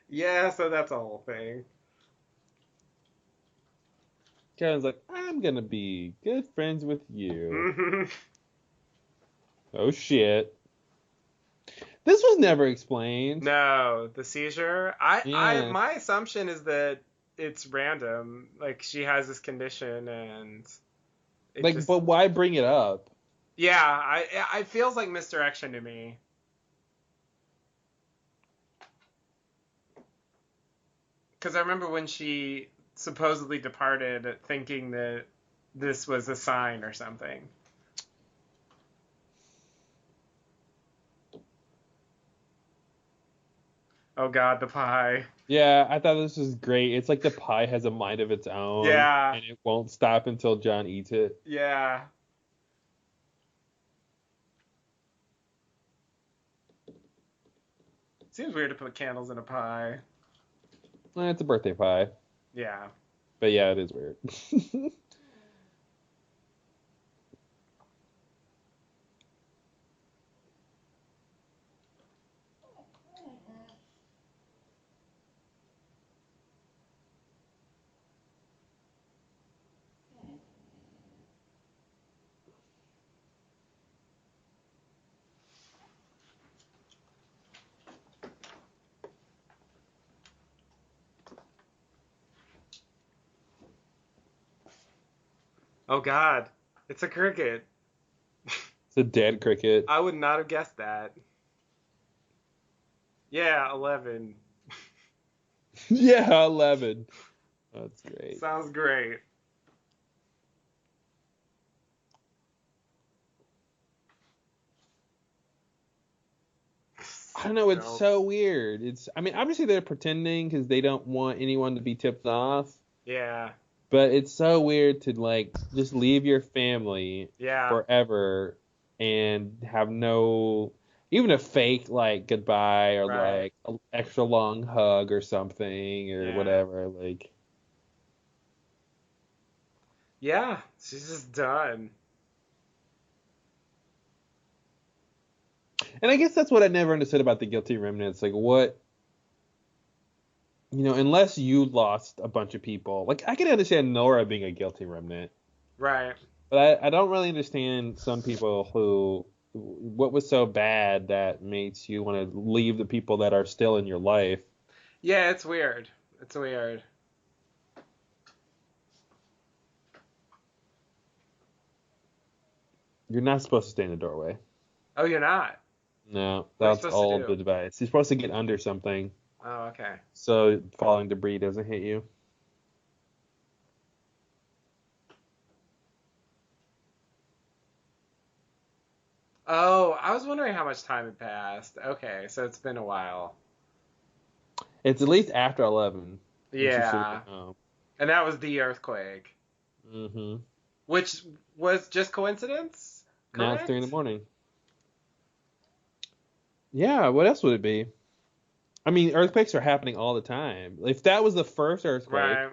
Yeah, so that's a whole thing. Kevin's like, I'm gonna be good friends with you. Hmm. Oh shit. This was never explained. No, the seizure. I Yeah. my assumption is that it's random. Like she has this condition and it Like, just but why bring it up? yeah, I feels like misdirection to me. Because I remember when she supposedly departed thinking that this was a sign or something. Oh God, the pie. Yeah, I thought this was great. It's like the pie has a mind of its own, Yeah, and it won't stop until John eats it. yeah. Seems weird to put candles in a pie. It's a birthday pie, Yeah. but yeah, it is weird. Oh God, it's a cricket. It's a dead cricket. I would not have guessed that. Yeah, 11. Yeah, 11. That's great. Sounds great. I don't know. It's Dope. so weird. I mean, obviously they're pretending because they don't want anyone to be tipped off. Yeah, But it's so weird to like just leave your family yeah, forever and have no even a fake like goodbye or right. like an extra long hug or something or Yeah. whatever. Like, Yeah, she's just done. and I guess that's what I never understood about the guilty remnants. Like, what unless you lost a bunch of people, like I can understand Nora being a guilty remnant. Right. But I don't really understand some people who what was so bad that makes you want to leave the people that are still in your life. Yeah, it's weird. It's weird. You're not supposed to stay in the doorway. Oh, you're not? No, What are you that's supposed to old do? advice. You're supposed to get under something Oh, okay. so falling debris doesn't hit you. Oh, I was wondering how much time had passed. Okay, so it's been a while. It's at least after 11, which you should Yeah. know. And that was the earthquake, Mm-hmm. which was just coincidence, Now it's 3 in the correct? morning. Yeah, what else would it be? I mean, earthquakes are happening all the time. If that was the first earthquake, Right.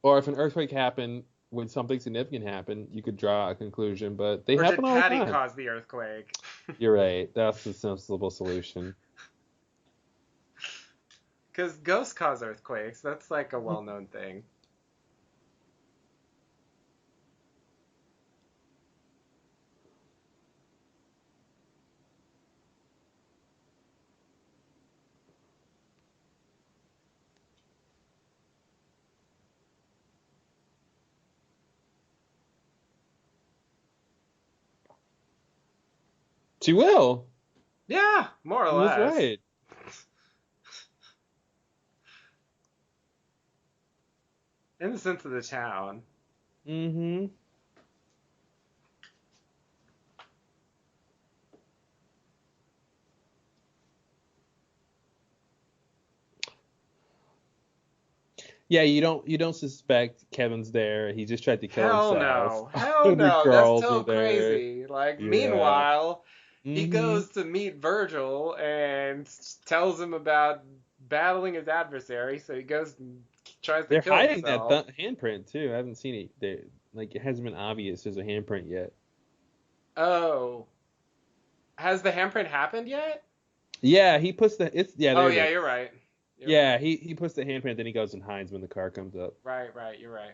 or if an earthquake happened when something significant happened, you could draw a conclusion, but they Or did happen all the Patty time. cause the earthquake? You're right. That's the sensible solution. Because ghosts cause earthquakes. That's like a well-known thing. She will. Yeah, more or He was less. right. In the sense of the town. Mm-hmm. Yeah, you don't suspect Kevin's there. He just tried to kill Hell himself. no. Hell The no. That's girls so were there. crazy. Like, Yeah. meanwhile, he Mm-hmm. goes to meet Virgil and tells him about battling his adversary, so he goes and tries to They're kill hiding that himself. handprint too. I haven't seen it. Like it hasn't been obvious there's a handprint yet. Oh. Has the handprint happened yet? Yeah, he puts the it's yeah, Oh, there it yeah, is. you're right. You're right. Yeah, he puts the handprint, then he goes and hides when the car comes up. Right, right, you're right.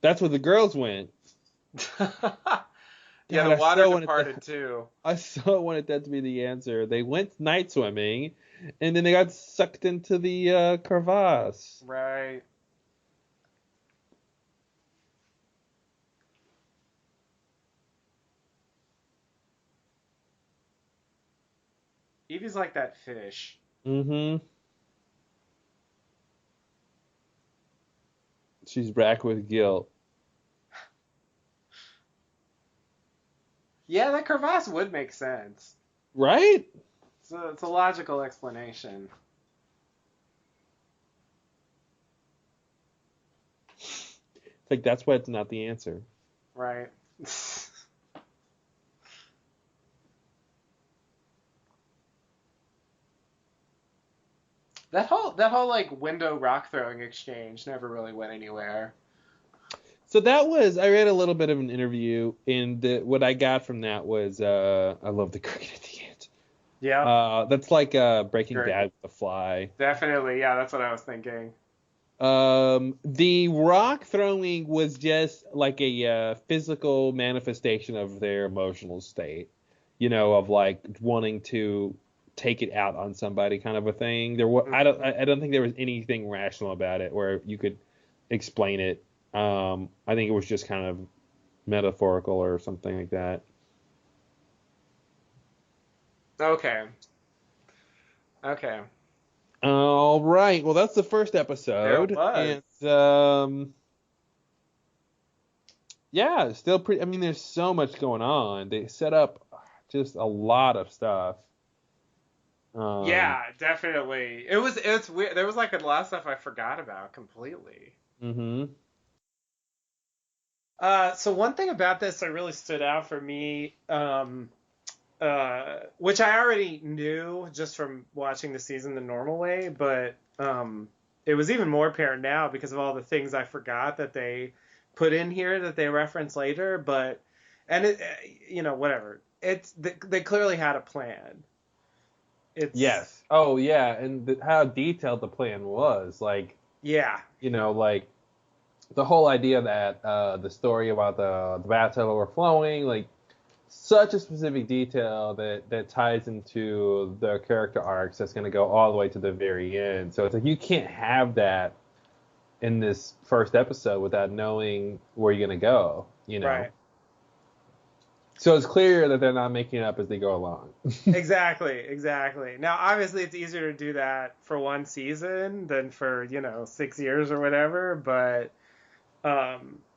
That's where the girls went. Yeah, God, the water departed too. I so wanted that to be the answer. They went night swimming, and then they got sucked into the crevasse. Right. Evie's like that fish. Mm-hmm. She's racked with guilt. Yeah, that crevasse would make sense. Right? It's a logical explanation. It's like that's why it's not the answer. Right. That whole like window rock throwing exchange never really went anywhere. So that was I read a little bit of an interview, and what I got from that was I love the cricket at the end. Yep. That's like Breaking Great. Bad with the fly. Definitely. Yeah, that's what I was thinking. The rock throwing was just like a physical manifestation of their emotional state, of like wanting to take it out on somebody, kind of a thing. Hmm. I don't think there was anything rational about it where you could explain it. I think it was just kind of metaphorical or something like that. Okay. Okay. All right, well that's the first There episode, was. and yeah, still pretty. I mean, there's so much going on. They set up just a lot of stuff. Um, Yeah, definitely. It's weird. There was like a lot of stuff I forgot about completely. hmm So one thing about this that really stood out for me, which I already knew just from watching the season the normal way, but it was even more apparent now because of all the things I forgot that they put in here that they reference later. But and it, whatever. They clearly had a plan. It's Yes. Oh, yeah, and how detailed the plan was. Like, yeah, like the whole idea that the story about the bathtub overflowing, like such a specific detail that ties into the character arcs that's going to go all the way to the very end. So it's like you can't have that in this first episode without knowing where you're going to go. right. So it's clear that they're not making it up as they go along. Exactly, exactly. Now, obviously, it's easier to do that for one season than for 6 years or whatever. But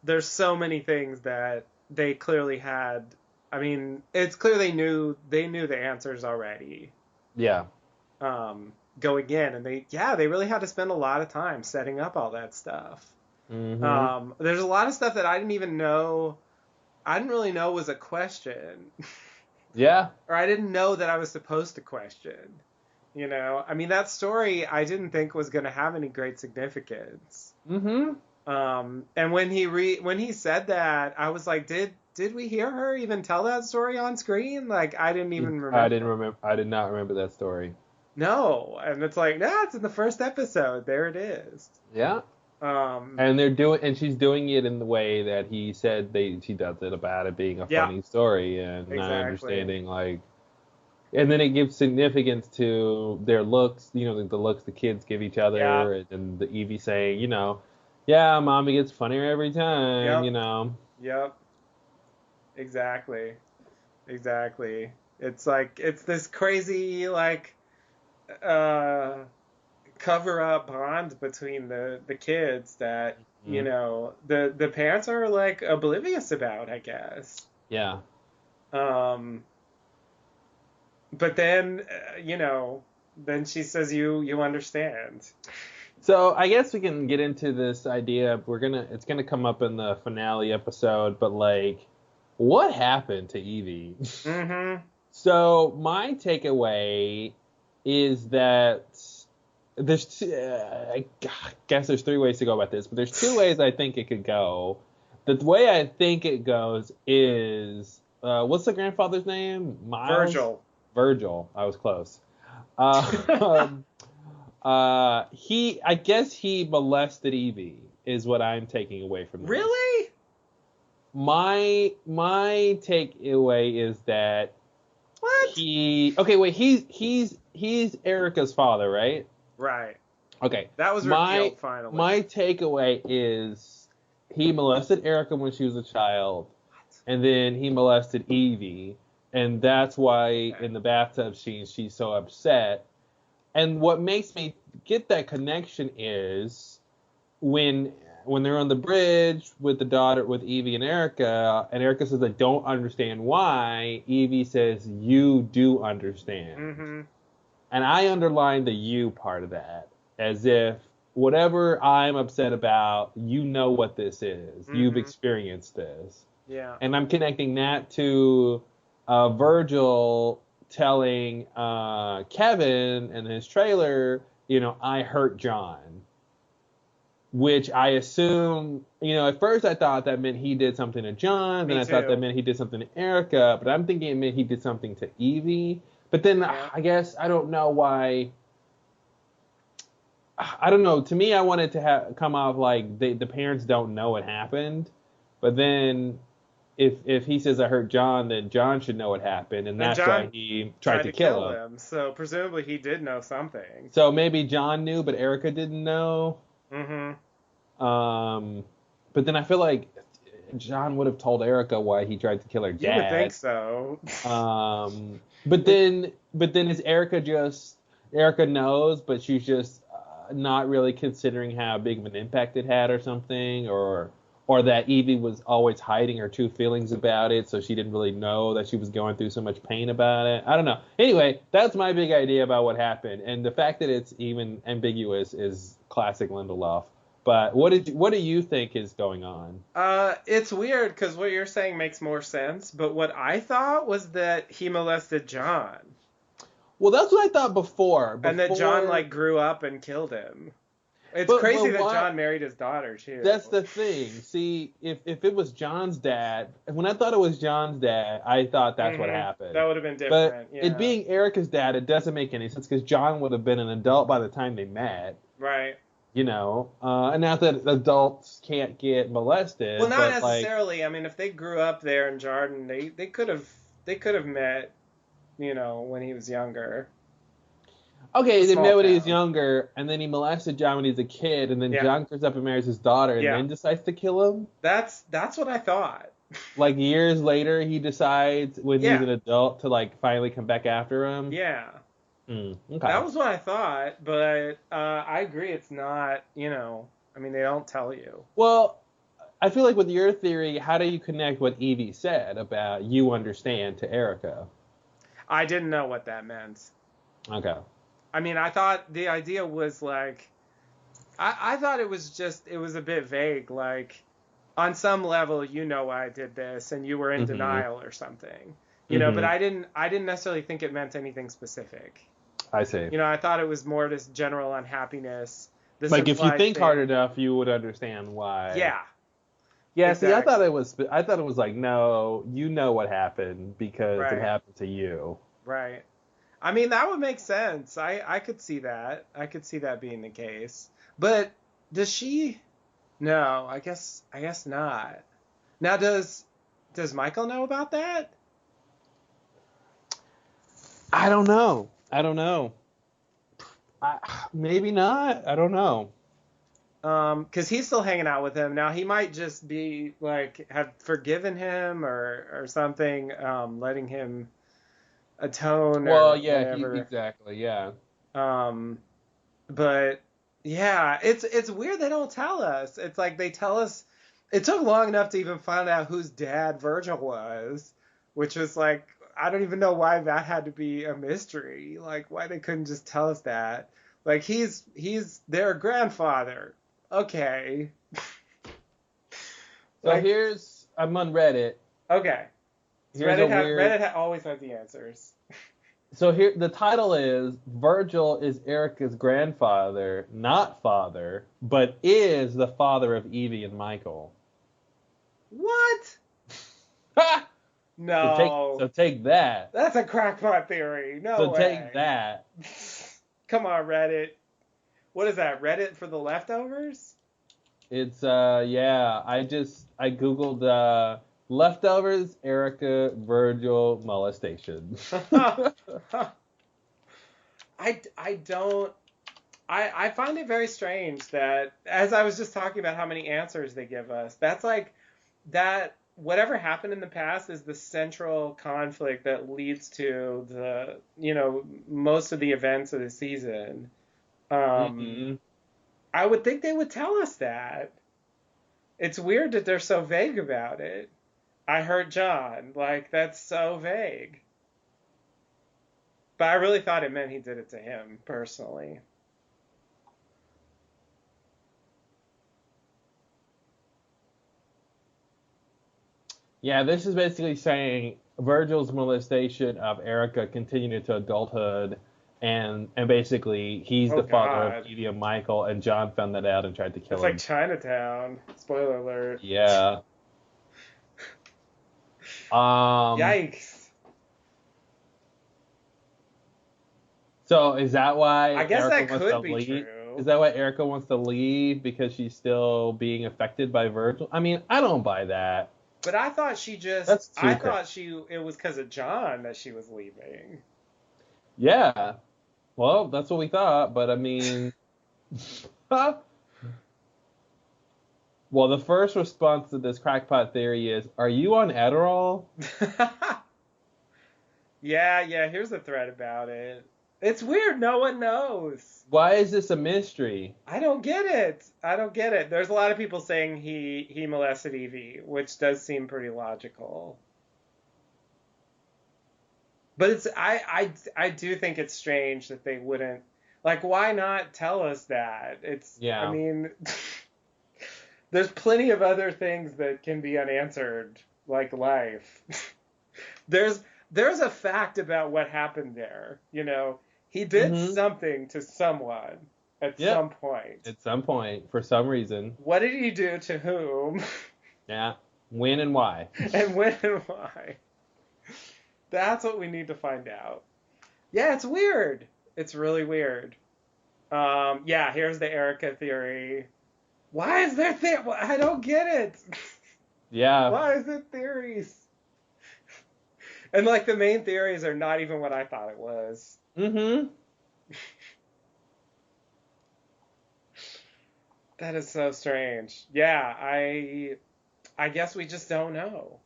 there's so many things that they clearly had. I mean, it's clear they knew the answers already. Yeah. Um, going in, and they really had to spend a lot of time setting up all that stuff. Mm-hmm. There's a lot of stuff that I didn't really know was a question. Yeah. Or I didn't know that I was supposed to question. I mean, that story I didn't think was going to have any great significance. Mm-hmm. And when he said that, I was like, did we hear her even tell that story on screen? Like, I didn't even remember. I did not remember that story. No, and it's like, no, it's in the first episode. There it is. Yeah. Um, And she's doing it in the way that he said she does it, about it being a yeah, funny story and not exactly. understanding, like, and then it gives significance to their looks, the looks the kids give each other, Yeah. and the Evie saying, yeah, mommy gets funnier every time, Yep. Exactly. Exactly. It's like it's this crazy like uh cover up bond between the kids that Mhm. the parents are like oblivious about, I guess. Yeah. Um but then then she says you understand. So I guess we can get into this idea. It's gonna come up in the finale episode, but like, what happened to Evie? Mhm. So my takeaway is that I guess there's three ways to go about this, but there's two ways I think it could go. The way I think it goes is, what's the grandfather's name? Miles? Virgil. Virgil. I was close. Um, I guess he molested Evie is what I'm taking away from this. Really? My takeaway is that What? he's Erica's father, right? Right. Okay. That was revealed finally. My takeaway is he molested Erica when she was a child, and then he molested Evie, and that's why in the bathtub scene she's so upset. And what makes me get that connection is when they're on the bridge with Evie and Erica says, I don't understand why. Evie says, you do understand. Mm-hmm. And I underline the you part of that, as if whatever I'm upset about, you know what this is. Mm-hmm. You've experienced this. Yeah. And I'm connecting that to Virgil telling Kevin in his trailer, I hurt John. Which I assume, at first I thought that meant he did something to John, then I thought that meant he did something to Erica, but I'm thinking it meant he did something to Evie. But then I guess I don't know why. I don't know. To me, I wanted to come off like the parents don't know what happened. But then if he says I hurt John, then John should know what happened, and that's why he tried to kill him. So presumably he did know something. So maybe John knew, but Erica didn't know. Mm-hmm. But then I feel like John would have told Erica why he tried to kill her dad. You would think so. But then is Erica knows, but she's just not really considering how big of an impact it had or something, or that Evie was always hiding her true feelings about it, so she didn't really know that she was going through so much pain about it. I don't know. Anyway, that's my big idea about what happened, and the fact that it's even ambiguous is classic Lindelof. But what do you think is going on? It's weird because what you're saying makes more sense, but what I thought was that he molested John. Well, that's what I thought before. And that John grew up and killed him. It's crazy that John married his daughter too. That's the thing. See, if it was John's dad, when I thought it was John's dad, I thought that's what happened. That would have been different. But it being Erica's dad, it doesn't make any sense because John would have been an adult by the time they met. Right. And not that adults can't get molested. Well, not necessarily. I mean, if they grew up there in Jordan, they could have met, when he was younger. Okay, they met when he was younger, and then he molested John when he was a kid, and then John grows up and marries his daughter, and then decides to kill him? That's what I thought. Like, years later, he decides, when he's an adult, to, finally come back after him? Yeah. Okay. That was what I thought, but I agree it's not, they don't tell you. Well, I feel like with your theory, how do you connect what Evie said about you understand to Erica? I didn't know what that meant. Okay. I mean, I thought the idea was like, I thought it was a bit vague. Like, on some level, I did this and you were in denial or something. But I didn't necessarily think it meant anything specific. I see. I thought it was more just general unhappiness. Like if you think hard enough, you would understand why. Yeah. Yeah. Exactly. See, I thought it was like, no, you know what happened because it happened to you. Right. I mean, that would make sense. I could see that. I could see that being the case. But does she? No, I guess not. Now, does Michael know about that? I don't know. Maybe not. I don't know. Because he's still hanging out with him now. He might just be like have forgiven him or something, letting him atone. Well, yeah, exactly, yeah. But yeah, it's weird they don't tell us. It's like they tell us. It took long enough to even find out whose dad Virgil was, which was like, I don't even know why that had to be a mystery. Like, why they couldn't just tell us that. Like, he's their grandfather. Okay. So I'm on Reddit. Okay. So Reddit always has the answers. So here, the title is, Virgil is Erica's grandfather, not father, but is the father of Evie and Michael. What? No. So take that. That's a crackpot theory. No way. So take that. Come on, Reddit. What is that, Reddit for the leftovers? It's, yeah, I Googled, leftovers, Erica, Virgil, molestation. I find it very strange that, as I was just talking about how many answers they give us, that's like, that whatever happened in the past is the central conflict that leads to the, most of the events of the season. I would think they would tell us that. It's weird that they're so vague about it. I hurt John. Like, that's so vague. But I really thought it meant he did it to him, personally. Yeah, this is basically saying Virgil's molestation of Erica continued to adulthood, and basically he's the father of Evie and Michael, and John found that out and tried to kill him. It's like Chinatown. Spoiler alert. Yeah. Yikes. So is that why I guess Erica that could be true. Is that why Erica wants to leave because she's still being affected by Virgil? I mean, I don't buy that. But I thought it was because of John that she was leaving. Yeah. Well, that's what we thought, but I mean, well, the first response to this crackpot theory is, are you on Adderall? Yeah, here's a thread about it. It's weird, no one knows. Why is this a mystery? I don't get it. There's a lot of people saying he molested Evie, which does seem pretty logical. But it's I do think it's strange that they wouldn't, like, why not tell us that? I mean, there's plenty of other things that can be unanswered, like life. There's a fact about what happened there, He did something to someone at some point. At some point, for some reason. What did he do to whom? Yeah. When and why. And when and why. That's what we need to find out. Yeah, it's weird. It's really weird. Yeah, here's the Erica theory. Why is there I don't get it. Yeah. Why is it theories? And like the main theories are not even what I thought it was. Mm-hmm. That is so strange. Yeah, I guess we just don't know.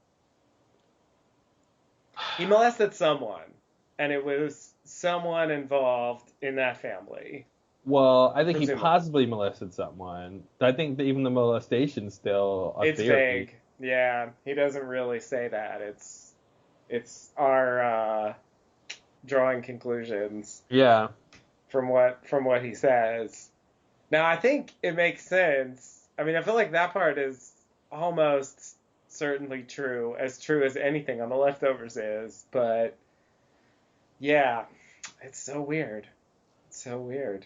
He molested someone, and it was someone involved in that family. Well, I think he possibly molested someone. I think that even the molestation's still a theory. It's vague. Yeah, he doesn't really say that. It's our drawing conclusions. Yeah. from what he says. Now, I think it makes sense. I mean, I feel like that part is almost certainly true as anything on The Leftovers is. But yeah, it's so weird. It's so weird.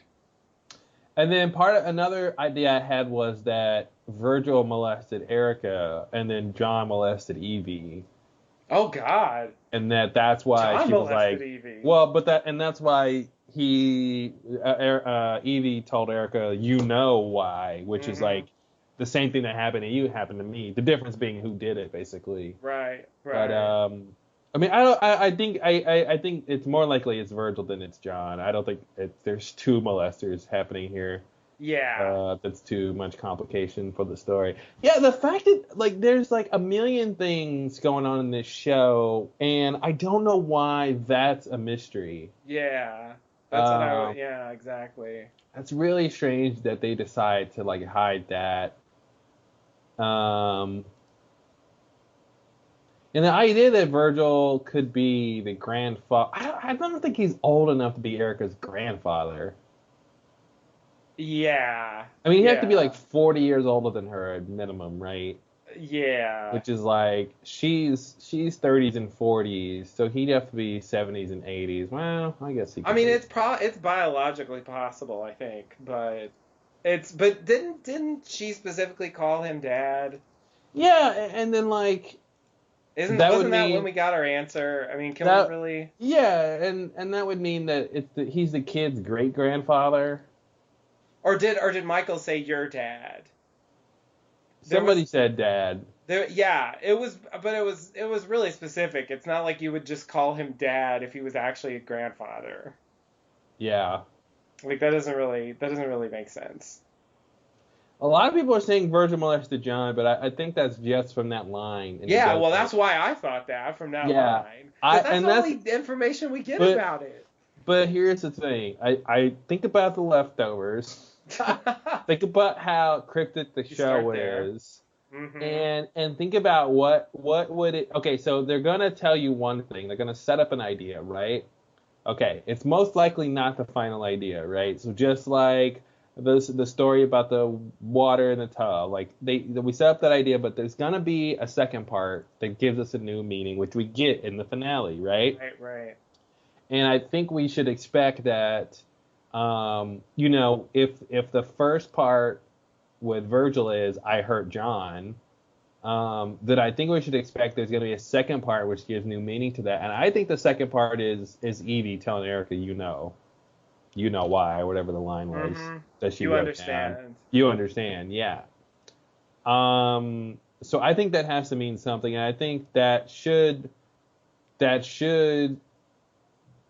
And then another idea I had was that Virgil molested Erica, and then John molested Evie. Oh God. And that's why John she was like, Evie. well, that's why Evie told Erica, you know why, which is like the same thing that happened to you happened to me. The difference being who did it, basically. Right. But I mean, I think it's more likely it's Virgil than it's John. I don't think there's two molesters happening here. Yeah. That's too much complication for the story. Yeah, the fact that like there's like a million things going on in this show, and I don't know why that's a mystery. Yeah. That's what I would. Yeah, exactly. That's really strange that they decide to like hide that. And the idea that Virgil could be the grandfather, I don't think he's old enough to be Erica's grandfather. Yeah. I mean, he'd have to be like 40 years older than her at minimum, right? Yeah. Which is like, she's 30s and 40s, so he'd have to be 70s and 80s. Well, I guess he could. I mean, it's biologically possible, I think, but didn't she specifically call him dad? Yeah, and then like, wasn't that when we got our answer? I mean, can we really? Yeah, and that would mean that he's the kid's great grandfather. Or did Michael say your dad? Somebody said dad. Yeah, it was really specific. It's not like you would just call him dad if he was actually a grandfather. Yeah. Like that doesn't really make sense. A lot of people are saying Virgil molested John, but I think that's just from that line. Yeah, well, that's why I thought that from that line. That's the only information we get about it. But here's the thing. I think about The Leftovers. Think about how cryptic the show is. Mm-hmm. And think about what would it... Okay, so they're going to tell you one thing. They're going to set up an idea, right? Okay, it's most likely not the final idea, right? So just like the story about the water in the tub, like we set up that idea, but there's going to be a second part that gives us a new meaning, which we get in the finale, right? Right. And I think we should expect that, if the first part with Virgil is I hurt John, then I think we should expect there's going to be a second part which gives new meaning to that. And I think the second part is Evie telling Erica, you know why, or whatever the line was that she wrote down. You understand, yeah. So I think that has to mean something, and I think that should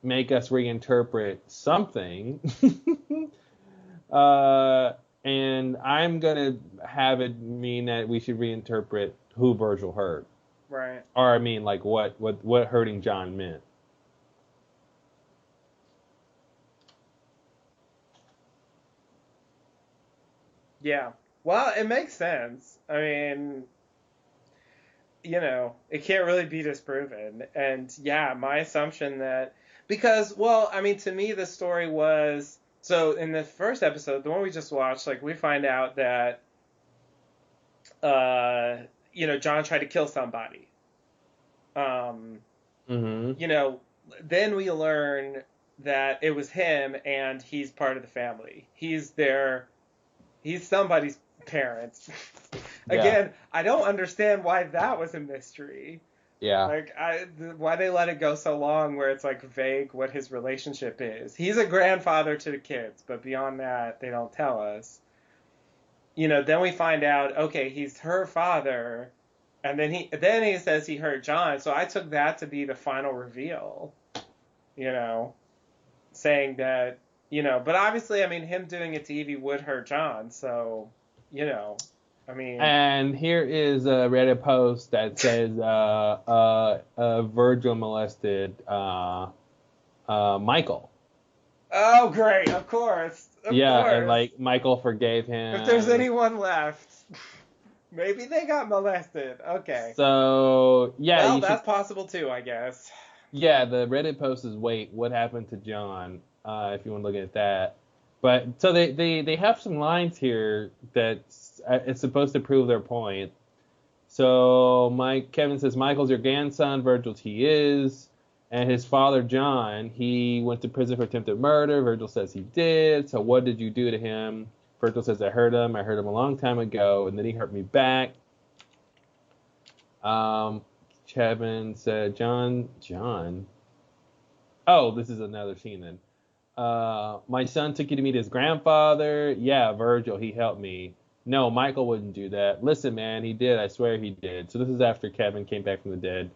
make us reinterpret something. And I'm gonna have it mean that we should reinterpret who Virgil hurt. Right. Or I mean, like what hurting John meant. Yeah. Well, it makes sense. I mean, it can't really be disproven. And yeah, my assumption that because, well, I mean, to me, the story was, so in the first episode, the one we just watched, like we find out that, John tried to kill somebody. Then we learn that it was him and he's part of the family. He's somebody's parents. Again, I don't understand why that was a mystery. Yeah. Like, why they let it go so long where it's like vague what his relationship is. He's a grandfather to the kids, but beyond that, they don't tell us. Then we find out, okay, he's her father, and then he says he hurt John. So I took that to be the final reveal. Saying that, but obviously, I mean, him doing it to Evie would hurt John. So, I mean. And here is a Reddit post that says Virgil molested Michael. Oh, great! Of course. Of course. And like Michael forgave him. If there's anyone left, maybe they got molested. Okay. So yeah. Well, that's possible too, I guess. Yeah, the Reddit post is, wait, what happened to John? If you want to look at that. But so they have some lines here that it's supposed to prove their point. So Kevin says, Michael's your grandson, Virgil's he is. And his father, John, he went to prison for attempted murder. Virgil says he did. So what did you do to him? Virgil says, I hurt him. I hurt him a long time ago, and then he hurt me back. Kevin said, John. Oh, this is another scene then. My son took you to meet his grandfather. Yeah, Virgil, he helped me. No, Michael wouldn't do that. Listen, man, he did. I swear he did. So this is after Kevin came back from the dead.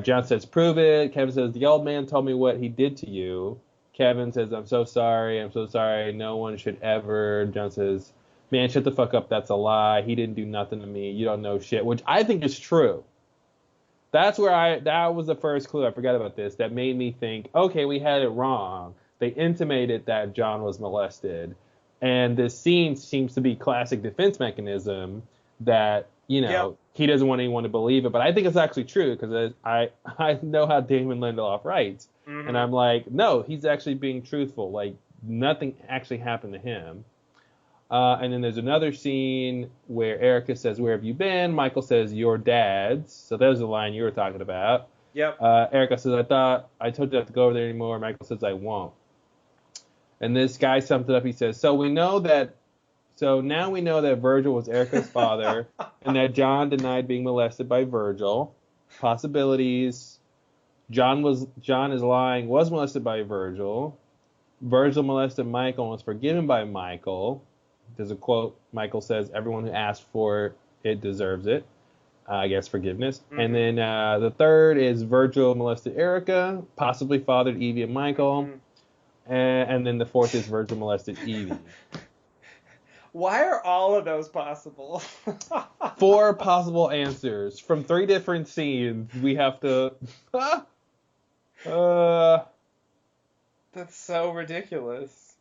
John says, prove it. Kevin says, the old man told me what he did to you. Kevin says, I'm so sorry. I'm so sorry. No one should ever. John says, man, shut the fuck up. That's a lie. He didn't do nothing to me. You don't know shit, which I think is true. That was the first clue. I forgot about this. That made me think, okay, we had it wrong. They intimated that John was molested. And this scene seems to be classic defense mechanism that, he doesn't want anyone to believe it. But I think it's actually true because I know how Damon Lindelof writes. Mm-hmm. And I'm like, no, he's actually being truthful. Like, nothing actually happened to him. And then there's another scene where Erica says, where have you been? Michael says, your dad's. So there's the line you were talking about. Yep. Erica says, I thought I told you not to go over there anymore. Michael says, I won't. And this guy sums it up. He says, so now we know that Virgil was Erica's father and that John denied being molested by Virgil. Possibilities. John is lying, was molested by Virgil. Virgil molested Michael and was forgiven by Michael. There's a quote. Michael says, everyone who asks for it deserves it. I guess forgiveness. Mm-hmm. And then the third is Virgil molested Erica, possibly fathered Evie and Michael. Mm-hmm. And then the fourth is Virgil molested Evie. Why are all of those possible? 4 possible answers from 3 different scenes. We have to... That's so ridiculous.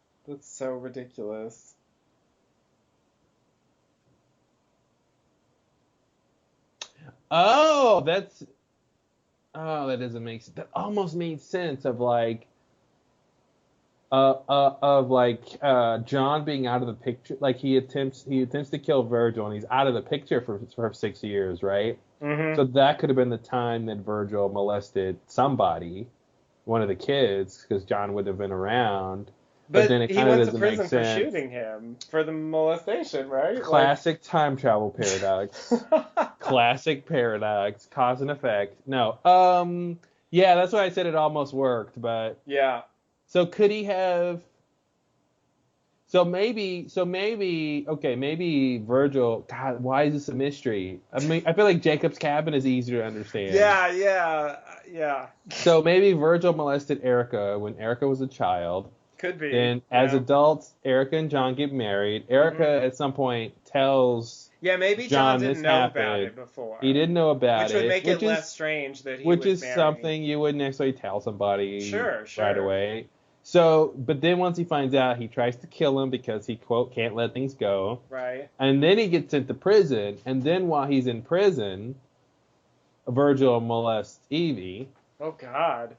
Oh, that doesn't make sense. That almost made sense of John being out of the picture. Like he attempts to kill Virgil and he's out of the picture for 6 years, right? Mm-hmm. So that could have been the time that Virgil molested somebody, one of the kids, because John wouldn't have been around. But then it kind of doesn't make sense. He went to prison for shooting him for the molestation, right? Classic time travel paradox. Classic paradox, cause and effect. No. Yeah, that's why I said it almost worked, but yeah. So could he have? So maybe Virgil. God, why is this a mystery? I mean, I feel like Jacob's Cabin is easier to understand. Yeah. So maybe Virgil molested Erica when Erica was a child. Could be. Then as adults, Erica and John get married. Erica at some point tells maybe John didn't know about it before. He didn't know about it. Which would make it less strange that he Which was is married. Something you wouldn't necessarily tell somebody right away. So, but then once he finds out, he tries to kill him because he, quote, can't let things go. Right. And then he gets sent to prison. And then while he's in prison, Virgil molests Evie. Oh, God.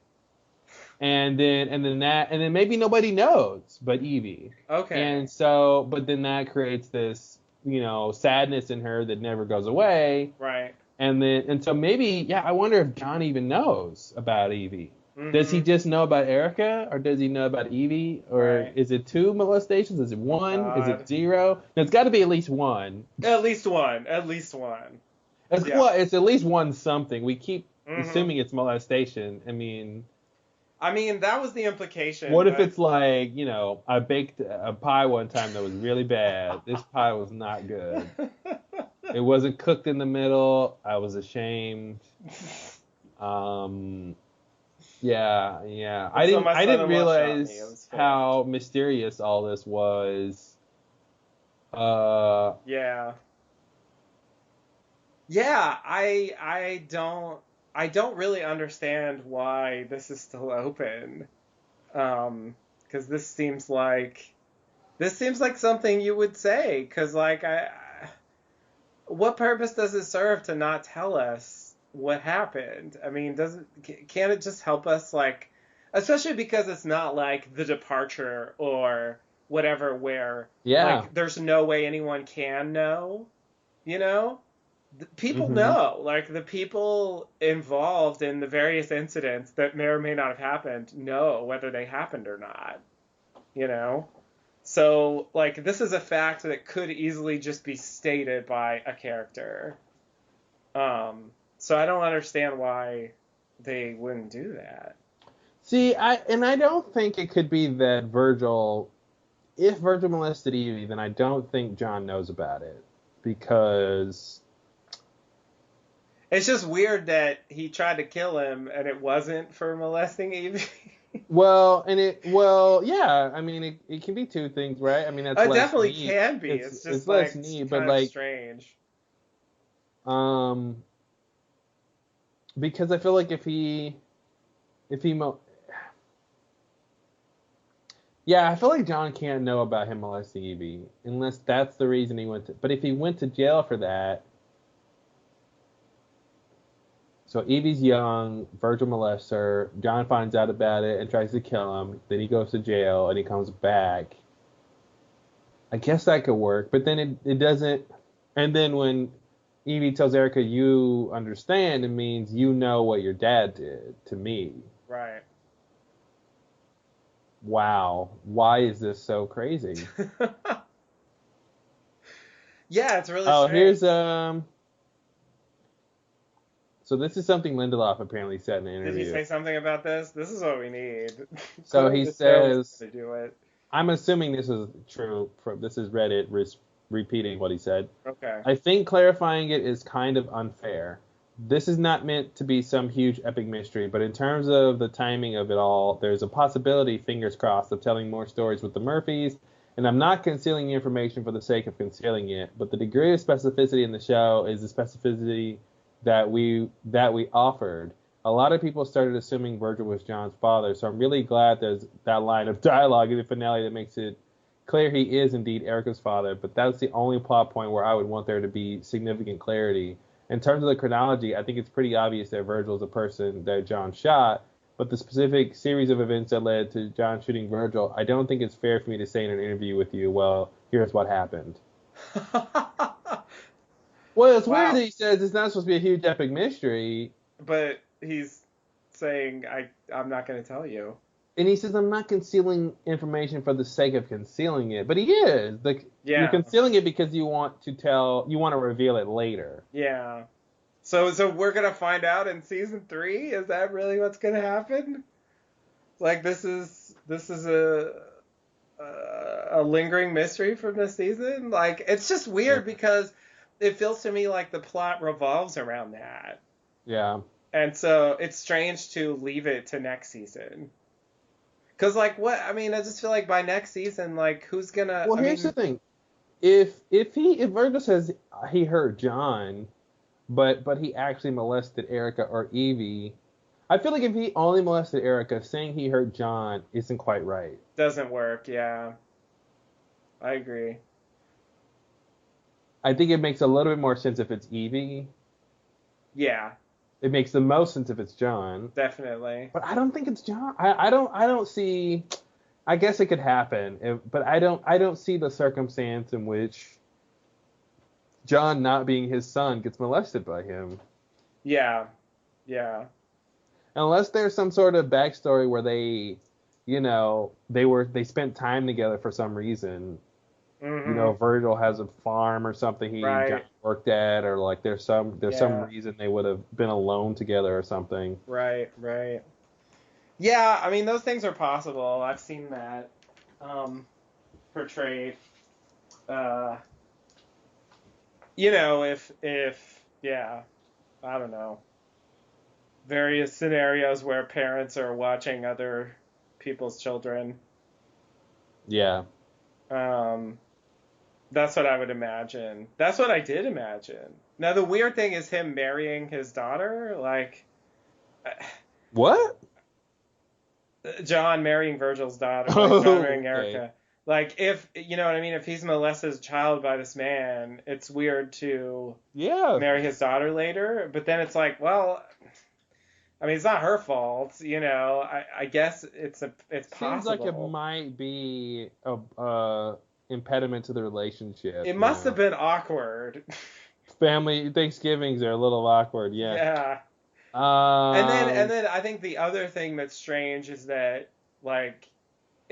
And then maybe nobody knows but Evie. Okay. And so, but then that creates this, sadness in her that never goes away. Right. And so maybe, I wonder if John even knows about Evie. Mm-hmm. Does he just know about Erica, or does he know about Evie, or is it 2 molestations? Is it 1? Is it 0? No, it's got to be at least 1. At least one. It's at least 1 something. We keep assuming it's molestation. I mean, that was the implication. What if it's like, I baked a pie one time that was really bad. This pie was not good. It wasn't cooked in the middle. I was ashamed. Yeah. I didn't realize how mysterious all this was. Yeah. I don't really understand why this is still open. Because this seems like something you would say. Because what purpose does it serve to not tell us what happened. I mean, can't it just help us, like, especially because it's not like The Departure or whatever where Yeah. like there's no way anyone can know, you know? People Mm-hmm. know, like the people involved in the various incidents that may or may not have happened know whether they happened or not, you know? So, like, this is a fact that could easily just be stated by a character. So I don't understand why they wouldn't do that. See, I don't think it could be that Virgil. If Virgil molested Evie, then I don't think John knows about it because. It's just weird that he tried to kill him and it wasn't for molesting Evie. Yeah. I mean, it can be two things, right? I mean, that's It less definitely neat. can be. It's It's it's just less like neat, but kind of like, strange. um, because I feel like if he mo- yeah, I feel like John can't know about him molesting Evie unless that's the reason he went to. But if he went to jail for that, so Evie's young, Virgil molests her, John finds out about it and tries to kill him. Then he goes to jail and he comes back. I guess that could work, but then it doesn't. And then when Evie tells Erica, "You understand," it means you know what your dad did to me. Right. Wow, why is this so crazy? Yeah, it's really Oh, strange. here's. So this is something Lindelof apparently said in an Did he interview. say something about this? This is what we need. So Clearly he the show was says, to do it. I'm assuming this is true. This is Reddit repeating what he said. Okay. I think clarifying it is kind of unfair. This is not meant to be some huge epic mystery, but in terms of the timing of it all, there's a possibility, fingers crossed, of telling more stories with the Murphys. And I'm not concealing the information for the sake of concealing it, but the degree of specificity in the show is the specificity that we offered. A lot of people started assuming Virgil was John's father, so I'm really glad there's that line of dialogue in the finale that makes it clear he is indeed Erica's father, but that's the only plot point where I would want there to be significant clarity. In terms of the chronology, I think it's pretty obvious that Virgil is the person that John shot, but the specific series of events that led to John shooting Virgil, I don't think it's fair for me to say in an interview with you, well, here's what happened. Well, it's weird Wow. that he says it's not supposed to be a huge epic mystery, But he's saying I'm not going to tell you. and he says I'm not concealing information for the sake of concealing it, but he is. You're Yeah. concealing it because you want to reveal it later. Yeah. So we're going to find out in season 3? Is that really what's going to happen? Like this is a lingering mystery from this season? Like it's just Yeah. weird because it feels to me like the plot revolves around that. Yeah. And so it's strange to leave it to next season. Cause like what I mean, I just feel like by next season, like who's gonna Well, I here's the mean thing. If Virgil says he hurt John, but he actually molested Erica or Evie, I feel like if he only molested Erica, saying he hurt John isn't quite right. doesn't work, yeah. I agree. I think it makes a little bit more sense if it's Evie. Yeah, It makes the most sense if it's John. definitely. But I don't think it's John. I don't see. I guess it could happen, but I don't see the circumstance in which John, not being his son, gets molested by him. Yeah. Yeah. Unless there's some sort of backstory where they spent time together for some reason. Mhm. Virgil has a farm or something John Right. worked at, or like there's some Yeah. reason they would have been alone together or something. Right, right. Yeah, I mean those things are possible. I've seen that portrayed. Uh if yeah, I don't know. Various scenarios where parents are watching other people's children. Yeah. Um That's what I would imagine. That's what I did imagine. Now the weird thing is him marrying his daughter, like What? John marrying Virgil's daughter, like John Oh, marrying okay. Erica. Like, if, you know what I mean? If he's molested as a child by this man, it's weird to marry his daughter later. But then it's like, well, I mean, it's not her fault, you know. I guess it's possible. Seems like it might be a impediment to the relationship. It must have been awkward. Family Thanksgivings are a little awkward, yeah. Yeah. And then I think the other thing that's strange is that, like,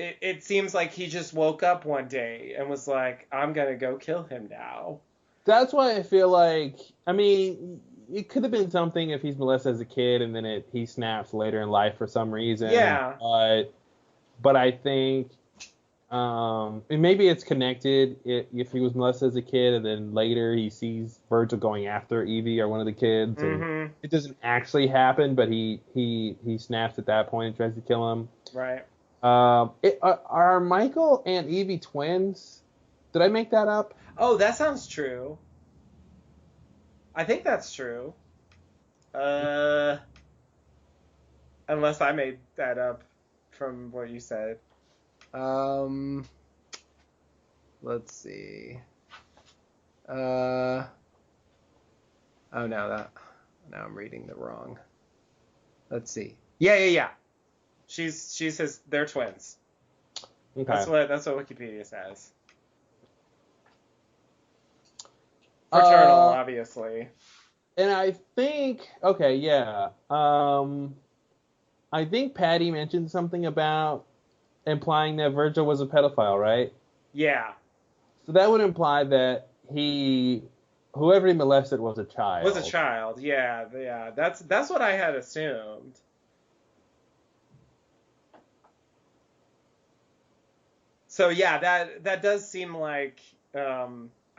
it seems like he just woke up one day and was like, I'm gonna go kill him now. That's why I feel like, I mean, it could have been something if he's molested as a kid and then he snaps later in life for some reason. Yeah. But I think maybe it's connected if he was molested as a kid and then later he sees Virgil going after Evie or one of the kids and it doesn't actually happen, but he snaps at that point and tries to kill him. Right. Are Michael and Evie twins? Did I make that up? Oh, that sounds true. I think that's true. Unless I made that up from what you said. Let's see. Oh no, now I'm reading the wrong. Let's see. Yeah. They're twins. Okay. That's what Wikipedia says. Fraternal, obviously. And I think, okay, yeah. I think Patty mentioned something about implying that Virgil was a pedophile, right? Yeah. So that would imply that whoever he molested was a child. Yeah. That's what I had assumed. So yeah, that does seem like, I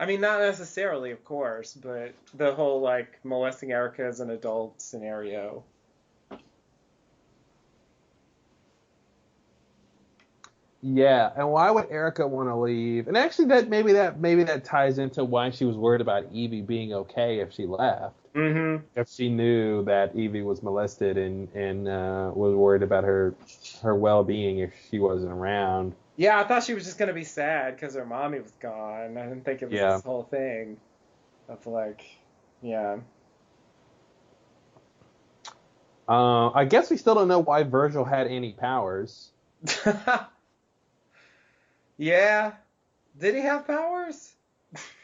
mean, not necessarily, of course, but the whole, like, molesting Erica as an adult scenario. Yeah, and why would Erica want to leave? And actually, maybe that ties into why she was worried about Evie being okay if she left. Mm-hmm. If she knew that Evie was molested and was worried about her well-being if she wasn't around. Yeah, I thought she was just gonna be sad because her mommy was gone. I didn't think it was this whole thing of, like, yeah. I guess we still don't know why Virgil had any powers. Yeah. Did he have powers?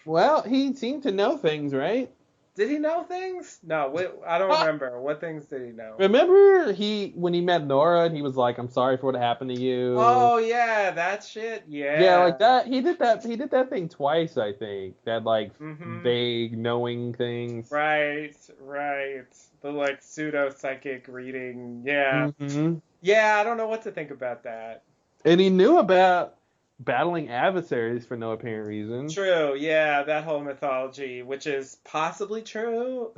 Well, he seemed to know things, right? Did he know things? No, I don't remember. What things did he know? Remember when he met Nora and he was like, "I'm sorry for what happened to you." Oh yeah, that shit. Yeah. Yeah, like that. He did that thing twice, I think. That, like, vague knowing things. Right. The, like, pseudo psychic reading. Yeah. Mm-hmm. Yeah, I don't know what to think about that. And he knew about battling adversaries for no apparent reason. True, yeah, that whole mythology, which is possibly true.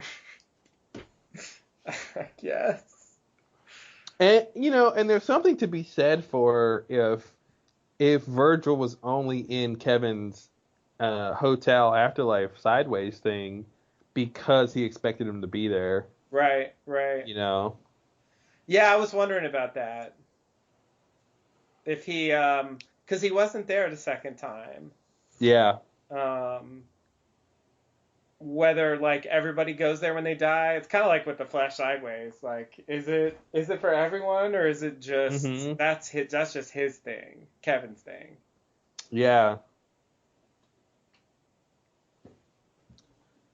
I guess. And, you know, and there's something to be said for if Virgil was only in Kevin's hotel afterlife sideways thing because he expected him to be there. Right. You know? Yeah, I was wondering about that. If he, because he wasn't there the second time. Yeah. Whether, like, everybody goes there when they die, it's kind of like with the Flash Sideways. Like, is it for everyone, or is it just that's just his thing, Kevin's thing? Yeah.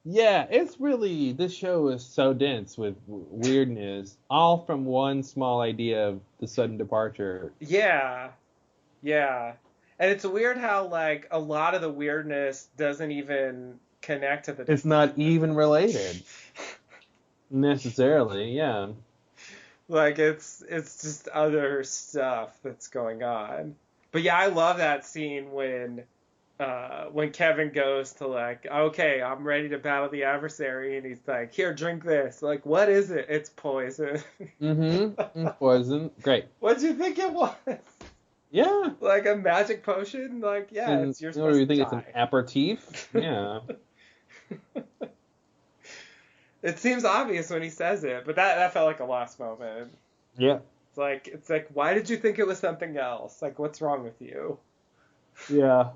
Yeah, this show is so dense with weirdness, all from one small idea of the sudden departure. Yeah. And it's weird how, like, a lot of the weirdness doesn't even connect to the... It's not even related. Necessarily, yeah. Like, it's just other stuff that's going on. But yeah, I love that scene when Kevin goes to, like, okay, I'm ready to battle the adversary, and he's like, here, drink this. Like, what is it? It's poison. It's poison. Great. What'd you think it was? Yeah. Like a magic potion? Like, yeah, it's your supposed you think to die. It's an aperitif? Yeah. It seems obvious when he says it, but that felt like a lost moment. Yeah. It's like, why did you think it was something else? Like, what's wrong with you? Yeah.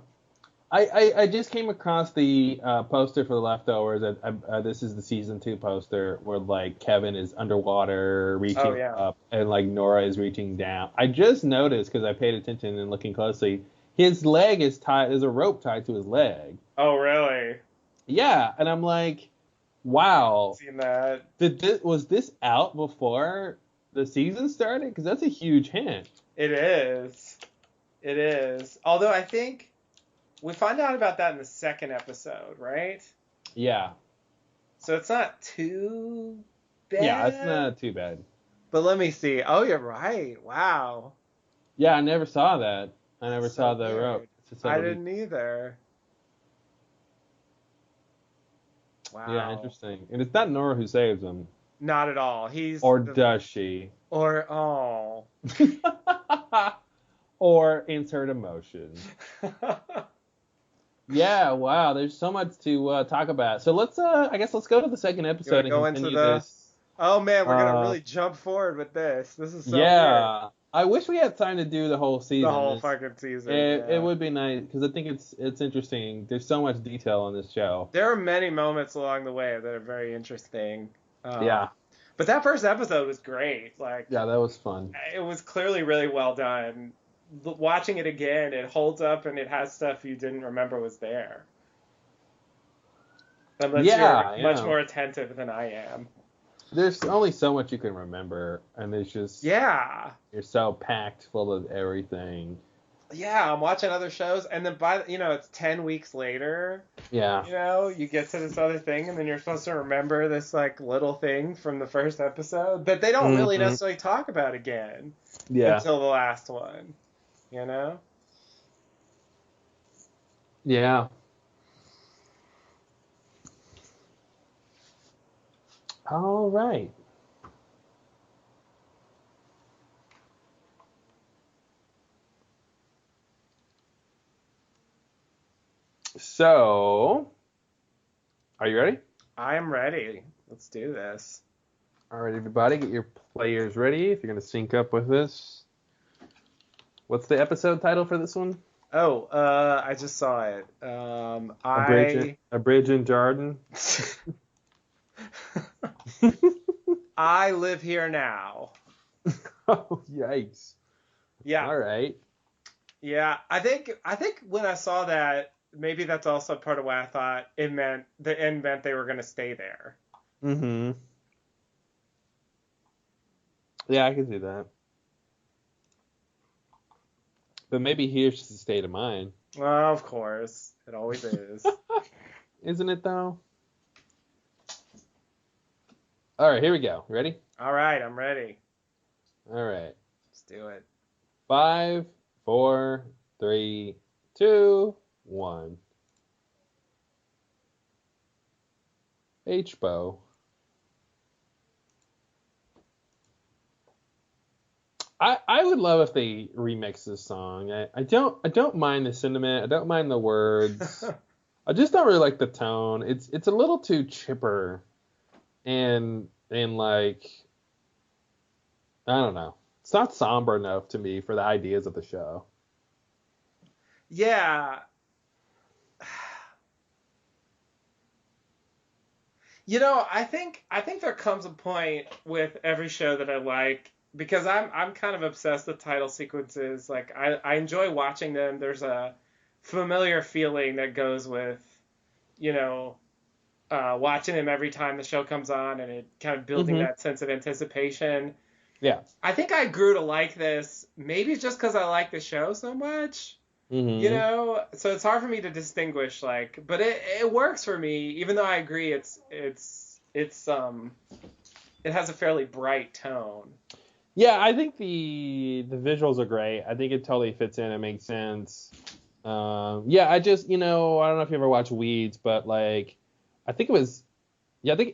I just came across the poster for The Leftovers. This is the season 2 poster where like Kevin is underwater Oh reaching yeah. up and like Nora is reaching down. I just noticed because I paid attention and looking closely, his leg is tied. There's a rope tied to his leg. Oh really? Yeah, and I'm like, wow. Seen that? Was this out before the season started? Because that's a huge hint. It is. It is. Although I think we find out about that in the second episode, right? Yeah. So it's not too Yeah, it's bad. not too bad. But let me see. Oh, you're right. Wow. Yeah, I never saw that. I That's never saw so the rope. weird. It's a I subtle didn't either. Yeah, Wow. interesting. And it's not Nora who saves him. Not at all. He's Or the does she? or oh. Or insert emotion. Yeah, wow, there's so much to talk about. So I guess let's go to the second You want episode to and go into continue the? this. Oh man, we're gonna Uh, really jump forward with this. This is so weird. yeah, I wish we had time to do the whole The season. whole fucking season. It Yeah. would be nice because I think it's interesting. There's so much detail on this show. There are many moments along the way that are very interesting. Yeah, But that first episode was great. Like, yeah, that was fun. it was clearly really well done. Watching it again, it holds up and it has stuff you didn't remember was there. Unless you're Yeah, much yeah. more attentive than I am. There's only so much you can remember, and there's just Yeah. you're so packed full of everything. Yeah, I'm watching other shows, and then it's 10 weeks later, Yeah. you get to this other thing, and then you're supposed to remember this, like, little thing from the first episode that they don't really Hmm. necessarily talk about again Yeah. until the last one, you know? Yeah. All right. So, are you ready? I am ready. Let's do this. All right, everybody, get your players ready if you're going to sync up with this. What's the episode title for this one? Oh, I just saw it. A Bridge in Jordan. I live here now. Oh, yikes. Yeah. All right. Yeah, I think when I saw that, maybe that's also part of why I thought the end meant they were going to stay there. Mm-hmm. Yeah, I can see that. But maybe here's just a state of mind. Well, of course, it always is. Isn't it though? All right, here we go. Ready? All right, I'm ready. All right. Let's do it. 5, 4, 3, 2, 1. H-Bow. I would love if they remix this song. I don't mind the sentiment. I don't mind the words. I just don't really like the tone. It's a little too chipper, and like I don't know. It's not somber enough to me for the ideas of the show. Yeah. I think there comes a point with every show that I like because I'm kind of obsessed with title sequences. Like I enjoy watching them. There's a familiar feeling that goes with, watching them every time the show comes on and it kind of building that sense of anticipation. Yeah. I think I grew to like this maybe just because I like the show so much. So it's hard for me to distinguish, but it works for me, even though I agree it has a fairly bright tone. Yeah, I think the visuals are great. I think it totally fits in. It makes sense. Yeah, I just, I don't know if you ever watch Weeds, but like, I think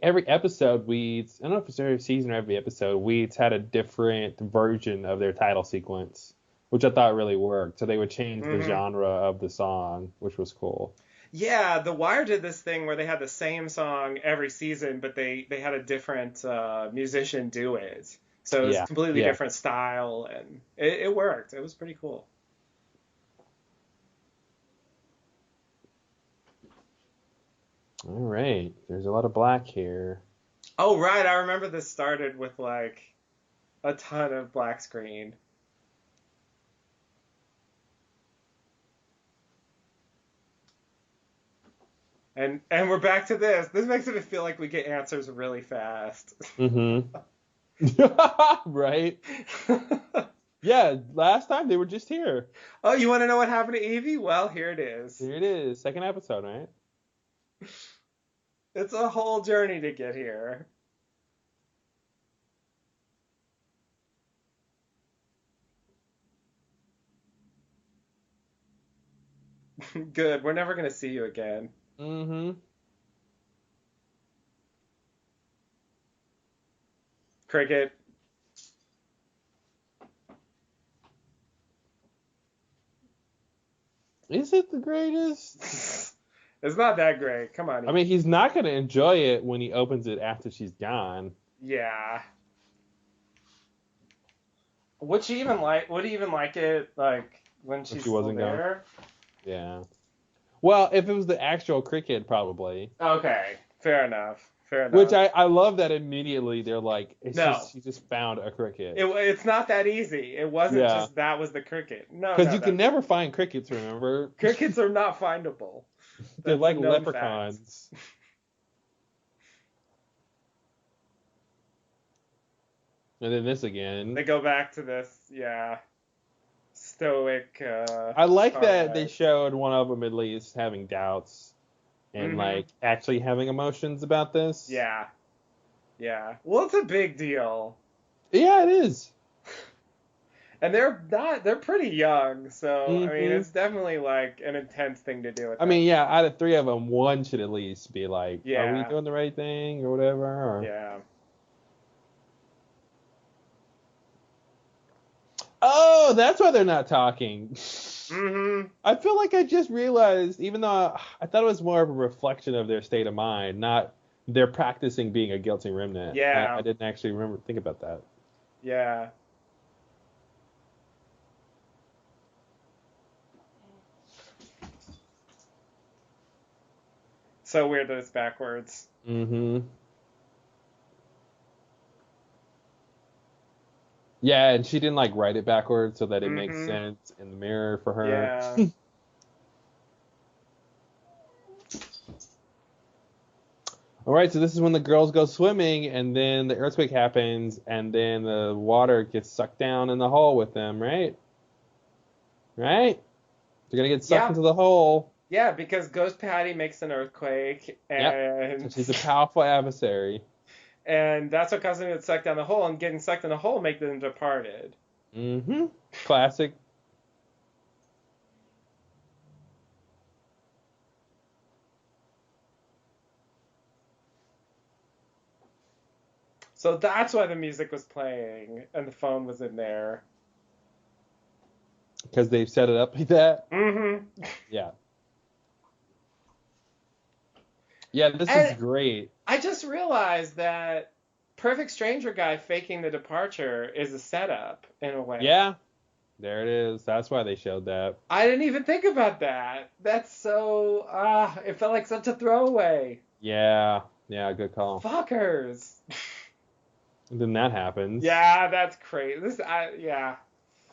every episode Weeds, I don't know if it's every season or every episode, Weeds had a different version of their title sequence, which I thought really worked. So they would change the genre of the song, which was cool. Yeah, The Wire did this thing where they had the same song every season, but they had a different musician do it. So it was a completely different style, and it worked. It was pretty cool. All right. There's a lot of black here. Oh, right. I remember this started with like a ton of black screen. And we're back to this. This makes it feel like we get answers really fast. Mm-hmm. Right? Yeah, last time they were just here. Oh, you want to know what happened to Evie? Well, here it is. Here it is. Second episode, right? It's a whole journey to get here. Good. We're never going to see you again. Mm-hmm. Cricket. Is it the greatest? It's not that great. Come on. I mean, he's not going to enjoy it when he opens it after she's gone. Yeah. Would she even like? Would he even like it like when she's she wasn't still there? Yeah. Well, if it was the actual cricket, probably. Okay. Fair enough. Fair enough. Which I love that immediately they're like, she just found a cricket. It's not that easy. It wasn't just that was the cricket. No. Because you can never find crickets, remember? Crickets are not findable. They're like leprechauns. And then this again. They go back to this, stoic. I like that they showed one of them at least having doubts and like actually having emotions about this. Yeah. Yeah. Well, it's a big deal. Yeah, it is. And they're pretty young, so I mean, it's definitely like an intense thing to do with them. I mean, yeah, out of three of them, one should at least be like, yeah. Are we doing the right thing or whatever? Or... Yeah. Oh, that's why they're not talking. Mm-hmm. I feel like I just realized, even though I thought it was more of a reflection of their state of mind, not they're practicing being a guilty remnant. Yeah. I didn't actually think about that. Yeah. So weird that it's backwards. Mm-hmm. Yeah, and she didn't like write it backwards so that it makes sense in the mirror for her. Yeah. All right, so this is when the girls go swimming, and then the earthquake happens, and then the water gets sucked down in the hole with them, right? Right? They're gonna get sucked into the hole. Yeah, because Ghost Patty makes an earthquake, and so she's a powerful adversary. And that's what causes them to get sucked down the hole, and getting sucked in the hole make them departed. Mm-hmm. Classic. So that's why the music was playing, and the phone was in there. Because they've set it up like that? Mm-hmm. Yeah. Yeah, this is great. I just realized that Perfect Stranger guy faking the departure is a setup, in a way. Yeah. There it is. That's why they showed that. I didn't even think about that. That's so... it felt like such a throwaway. Yeah. Yeah, good call. Fuckers. And then that happens. Yeah, that's crazy. Yeah.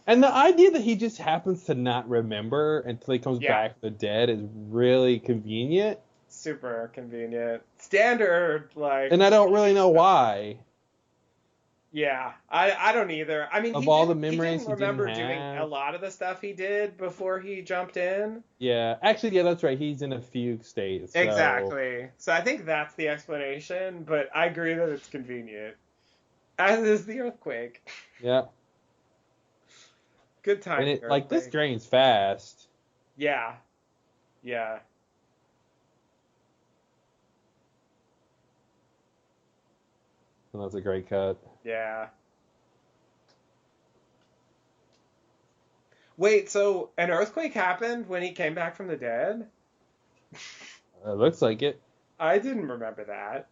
And the idea that he just happens to not remember until he comes back from the dead is really convenient. Super convenient. Standard, like... And I don't really know why. Yeah, I don't either. I mean, of all the memories he didn't remember doing a lot of the stuff he did before he jumped in. Yeah, actually, yeah, that's right. He's in a fugue state. So... Exactly. So I think that's the explanation, but I agree that it's convenient. As is the earthquake. Yeah. Good time. And like this drains fast. Yeah. Yeah. And that's a great cut. Yeah. Wait, so an earthquake happened when he came back from the dead? It looks like it. I didn't remember that.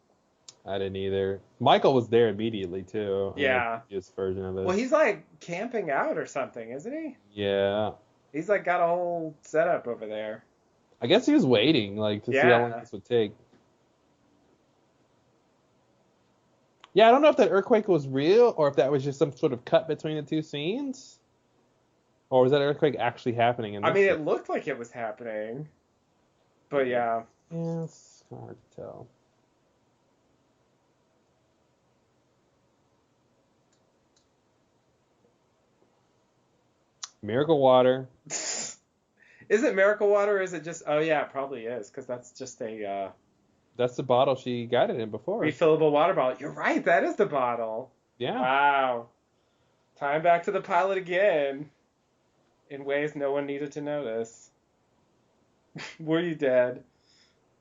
I didn't either. Michael was there immediately too. Yeah. His version of it. Well, he's like camping out or something, isn't he? Yeah. He's like got a whole setup over there. I guess he was waiting, like, to see how long this would take. Yeah, I don't know if that earthquake was real or if that was just some sort of cut between the two scenes. Or was that earthquake actually happening in this I mean, scene? it looked like it was happening. But yeah. Yeah, it's hard to tell. Miracle Water. Is it Miracle Water or is it just... Oh, yeah, it probably is, because that's just a That's the bottle she got it in before. refillable water bottle. You're right, that is the bottle. Yeah. Wow. Time back to the pilot again. In ways no one needed to notice. Were you dead?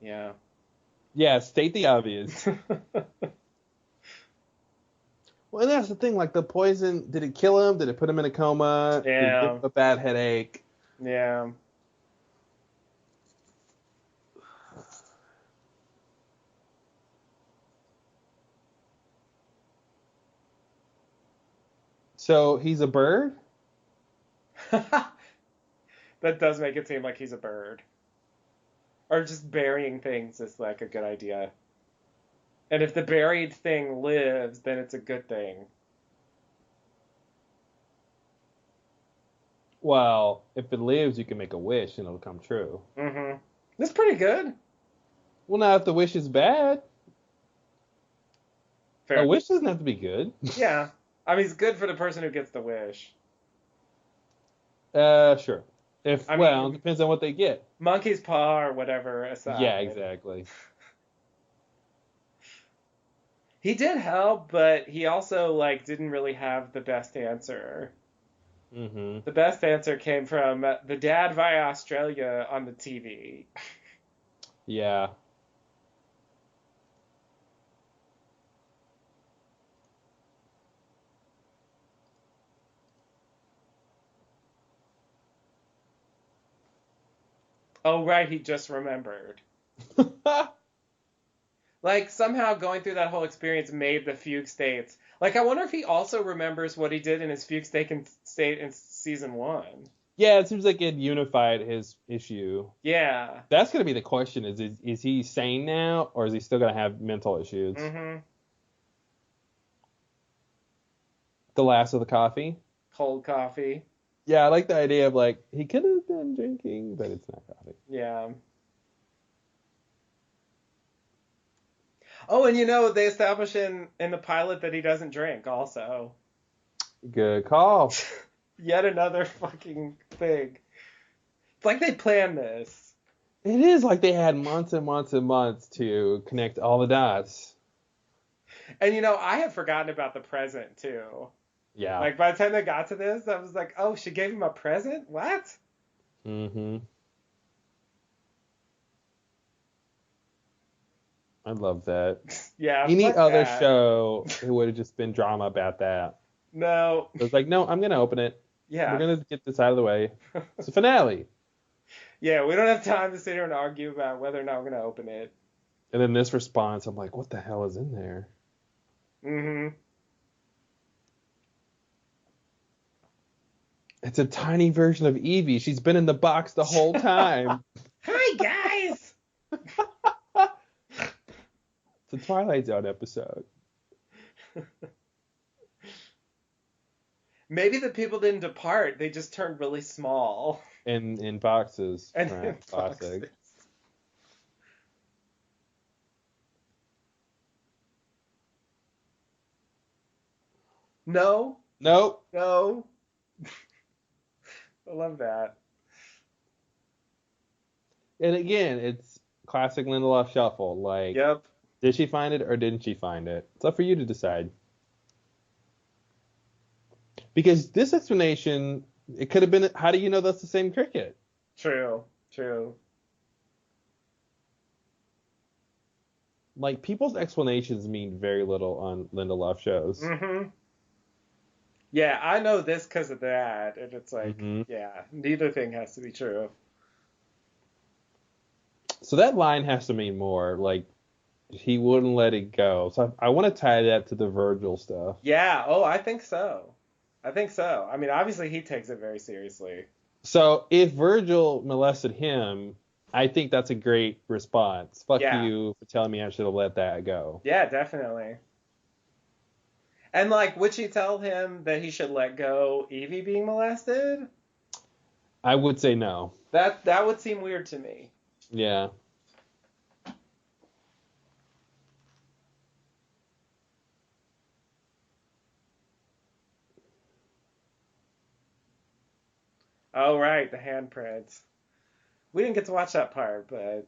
Yeah. Yeah, state the obvious. Well, and that's the thing, like the poison, did it kill him? Did it put him in a coma? Did it give Yeah. him a bad headache? Yeah. So he's a bird? That does make it seem like he's a bird. Or just burying things is like a good idea. And if the buried thing lives, then it's a good thing. Well, if it lives, you can make a wish and it'll come true. Mm-hmm. That's pretty good. Well, now if the wish is bad, Fair. a wish doesn't have to be good. Yeah. I mean, it's good for the person who gets the wish. Sure. It mean, depends on what they get. Monkey's paw or whatever aside. Yeah, exactly. He did help, but he also like didn't really have the best answer. Mm-hmm. The best answer came from the dad via Australia on the TV. Yeah. Oh, right, he just remembered. Like, somehow going through that whole experience made the fugue states. Like, I wonder if he also remembers what he did in his fugue state in season 1. Yeah, it seems like it unified his issue. Yeah. That's going to be the question, is he sane now, or is he still going to have mental issues? Mm-hmm. The last of the coffee? Cold coffee. Yeah, I like the idea of, like, he could have been drinking, but it's not coffee. Yeah. Oh, and they establish in the pilot that he doesn't drink also. Good call. Yet another fucking thing. It's like they planned this. It is like they had months and months and months to connect all the dots. And I had forgotten about the present too. Yeah. Like by the time they got to this, I was like, oh, she gave him a present? What? Mm-hmm. I love that. Yeah. Any other that. show, it would have just been drama about that. No. It was like, no, I'm going to open it. Yeah. We're going to get this out of the way. It's a finale. Yeah, we don't have time to sit here and argue about whether or not we're going to open it. And then this response, I'm like, what the hell is in there? Mm-hmm. It's a tiny version of Evie. She's been in the box the whole time. Hi, guys! It's a Twilight Zone episode. Maybe the people didn't depart. They just turned really small. In boxes. And right, in boxes. classic. No. Nope. No. I love that. And again, it's classic Lindelof shuffle. Like, Yep. did she find it or didn't she find it? It's up for you to decide. Because this explanation, it could have been, how do you know that's the same cricket? True. Like, people's explanations mean very little on Lindelof shows. Mm-hmm. Yeah, I know this because of that, and it's like, yeah, neither thing has to be true. So that line has to mean more. Like, he wouldn't let it go. So I want to tie that to the Virgil stuff. Yeah, I think so. I mean, obviously he takes it very seriously. So if Virgil molested him, I think that's a great response. Fuck you for telling me I should have let that go. Yeah, definitely. And like, would she tell him that he should let go Evie being molested? I would say no. That would seem weird to me. Yeah. Oh right, the handprints. We didn't get to watch that part, but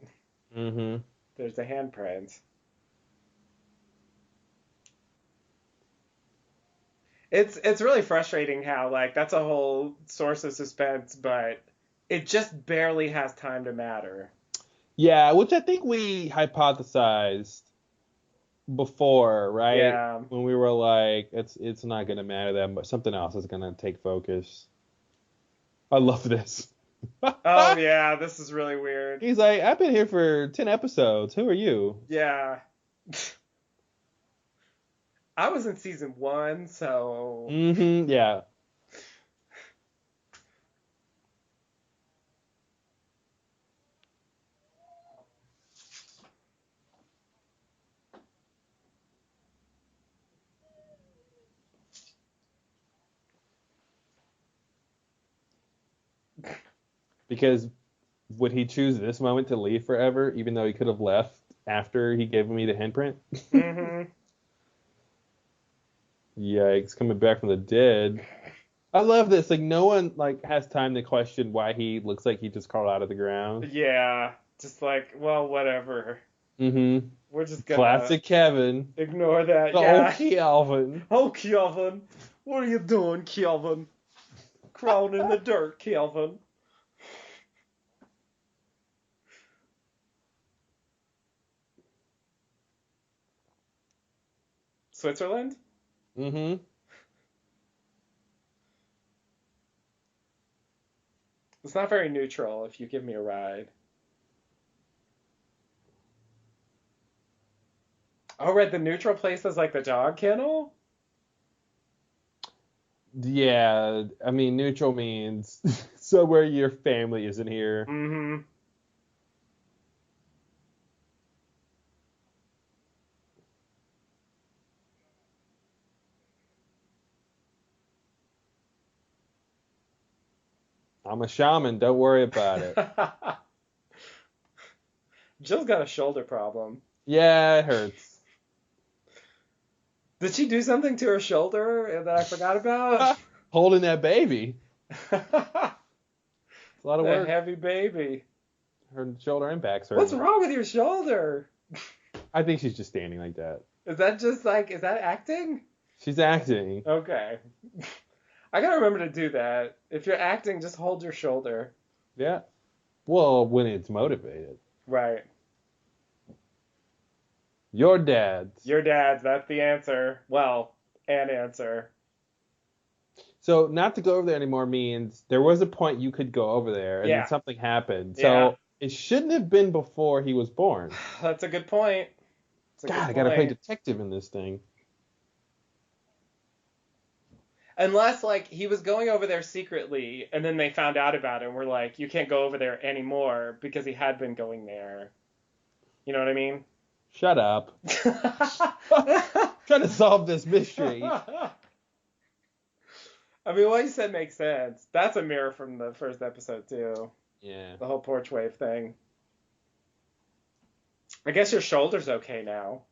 Mm-hmm. there's the handprints. It's really frustrating how like that's a whole source of suspense, but it just barely has time to matter. Yeah, which I think we hypothesized before, right? Yeah. When we were like, it's not gonna matter that much. Something else is gonna take focus. I love this. Oh yeah, this is really weird. He's like, I've been here for 10 episodes. Who are you? Yeah. I was in season 1, so Mm-hmm. Yeah. Because would he choose this moment to leave forever, even though he could have left after he gave me the handprint? hmm Yikes, coming back from the dead. I love this. Like no one like has time to question why he looks like he just crawled out of the ground. Yeah, just like, well, whatever. Mm-hmm. We're just gonna Classic Kevin. ignore that. The old Yeah. Kelvin. Oh, Kelvin, what are you doing, Kelvin? Crawling in the dirt, Kelvin. Switzerland? Mm-hmm. It's not very neutral if you give me a ride. Oh, right, the neutral place is like the dog kennel? Yeah, I mean neutral means somewhere your family isn't here. Mm-hmm. I'm a shaman, don't worry about it. Jill's got a shoulder problem. Yeah, it hurts. Did she do something to her shoulder that I forgot about? Holding that baby. The It's a lot of work. heavy baby. Her shoulder impacts her. What's wrong with your shoulder? I think she's just standing like that. Is that just like, is that acting? She's acting. Okay. I gotta remember to do that. If you're acting, just hold your shoulder. Yeah. Well, when it's motivated. Right. Your dad's. Your dad's, that's the answer. Well, an answer. So not to go over there anymore means there was a point you could go over there and Yeah. then something happened. Yeah. So it shouldn't have been before he was born. That's a good point. That's a God, I good gotta play point. detective in this thing. Unless, like, he was going over there secretly, and then they found out about it and were like, you can't go over there anymore because he had been going there. You know what I mean? Shut up. Trying to solve this mystery. I mean, what you said makes sense. That's a mirror from the first episode, too. Yeah. The whole porch wave thing. I guess your shoulder's okay now.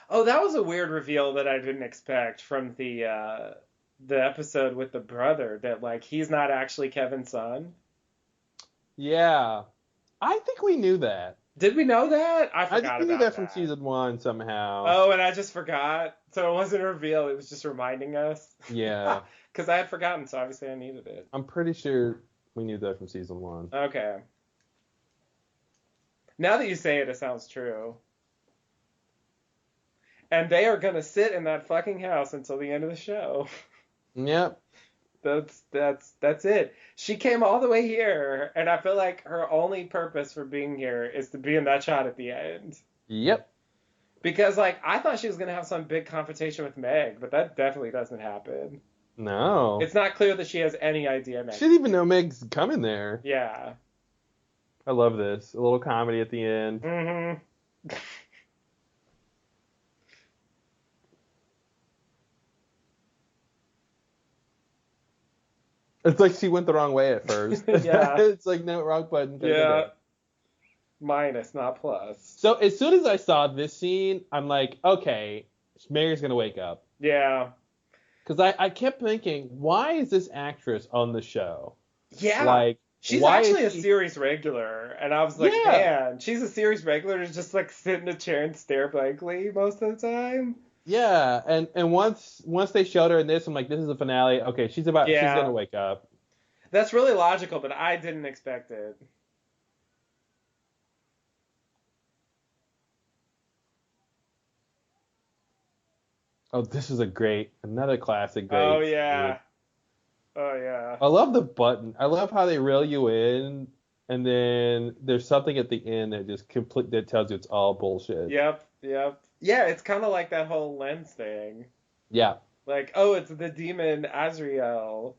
Oh, that was a weird reveal that I didn't expect from the episode with the brother that like he's not actually Kevin's son. Yeah. I think we knew that. Did we know that? I I think forgot we knew about that from that. season 1 somehow. Oh, and I just forgot. So it wasn't a reveal, it was just reminding us. Yeah. Because I had forgotten, so obviously I needed it. I'm pretty sure we knew that from season 1. Okay. Now that you say it, it sounds true. And they are gonna sit in that fucking house until the end of the show. Yep. That's it. She came all the way here, and I feel like her only purpose for being here is to be in that shot at the end. Yep. Because like I thought she was gonna have some big confrontation with Meg, but that definitely doesn't happen. No. It's not clear that she has any idea Meg. She didn't even know Meg's coming there. Yeah. I love this. A little comedy at the end. Mm-hmm. It's like she went the wrong way at first. Yeah. It's like, no, wrong button. Yeah. Minus, not plus. So as soon as I saw this scene, I'm like, okay, Mary's going to wake up. Yeah. Because I kept thinking, why is this actress on the show? Yeah. Like, she's actually a series regular. And I was like, man, she's a series regular to just like sit in a chair and stare blankly most of the time. Yeah, and once they showed her in this, I'm like, this is the finale. Okay, she's gonna wake up. That's really logical, but I didn't expect it. Oh, this is another classic great. Oh yeah. Scene. Oh yeah. I love the button. I love how they reel you in, and then there's something at the end that that tells you it's all bullshit. Yep. Yeah, it's kind of like that whole lens thing. Yeah. Like, oh, it's the demon Azrael.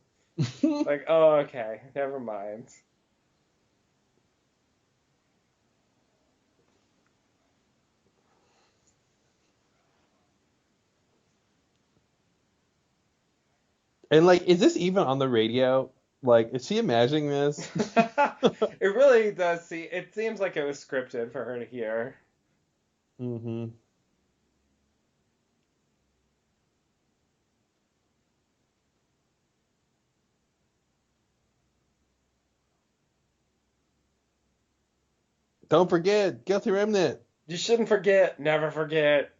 Like, oh, okay, never mind. And like, is this even on the radio? Like, is she imagining this? It really does it seems like it was scripted for her to hear. Mm-hmm. Don't forget, Guilty Remnant. You shouldn't forget, never forget.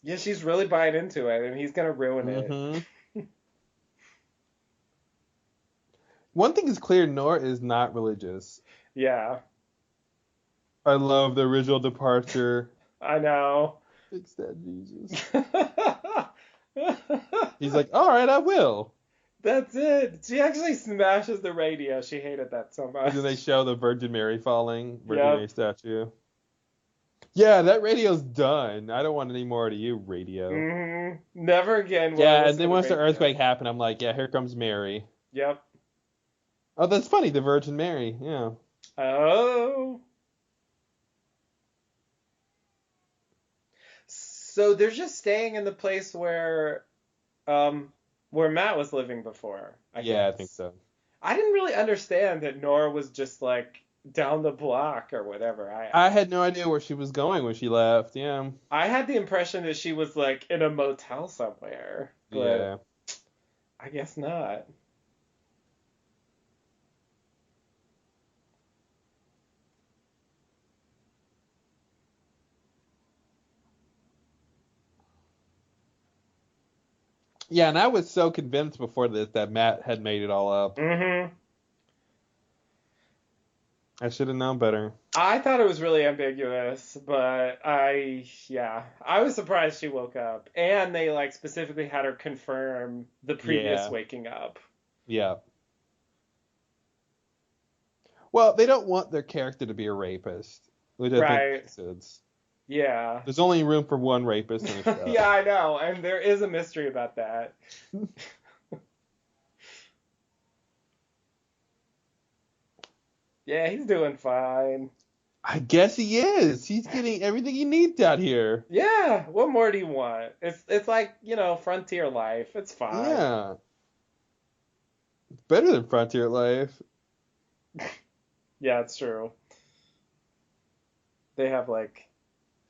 Yeah, she's really buying into it, and he's gonna ruin it. One thing is clear, Nora is not religious. Yeah. I love the original departure. I know. Fix that, Jesus. He's like, all right, I will. That's it. She actually smashes the radio. She hated that so much. And then they show the Virgin Mary Mary statue. Yeah, that radio's done. I don't want any more of you, radio. Mm-hmm. Never again. Yeah, and then once the earthquake happened, I'm like, yeah, here comes Mary. Yep. Oh, that's funny, the Virgin Mary. Yeah. Oh. So they're just staying in the place where Matt was living before. I guess. I think so. I didn't really understand that Nora was just like down the block or whatever. I had no idea where she was going when she left. Yeah. I had the impression that she was like in a motel somewhere. But yeah. I guess not. Yeah, and I was so convinced before this that Matt had made it all up. Mm-hmm. I should have known better. I thought it was really ambiguous, but I was surprised she woke up. And they like specifically had her confirm the previous waking up. Yeah. Well, they don't want their character to be a rapist. Which I think makes sense. Yeah. There's only room for one rapist in the show. Yeah, I know. And there is a mystery about that. Yeah, he's doing fine. I guess he is. He's getting everything he needs out here. Yeah. What more do you want? It's like, frontier life. It's fine. Yeah. It's better than frontier life. Yeah, it's true. They have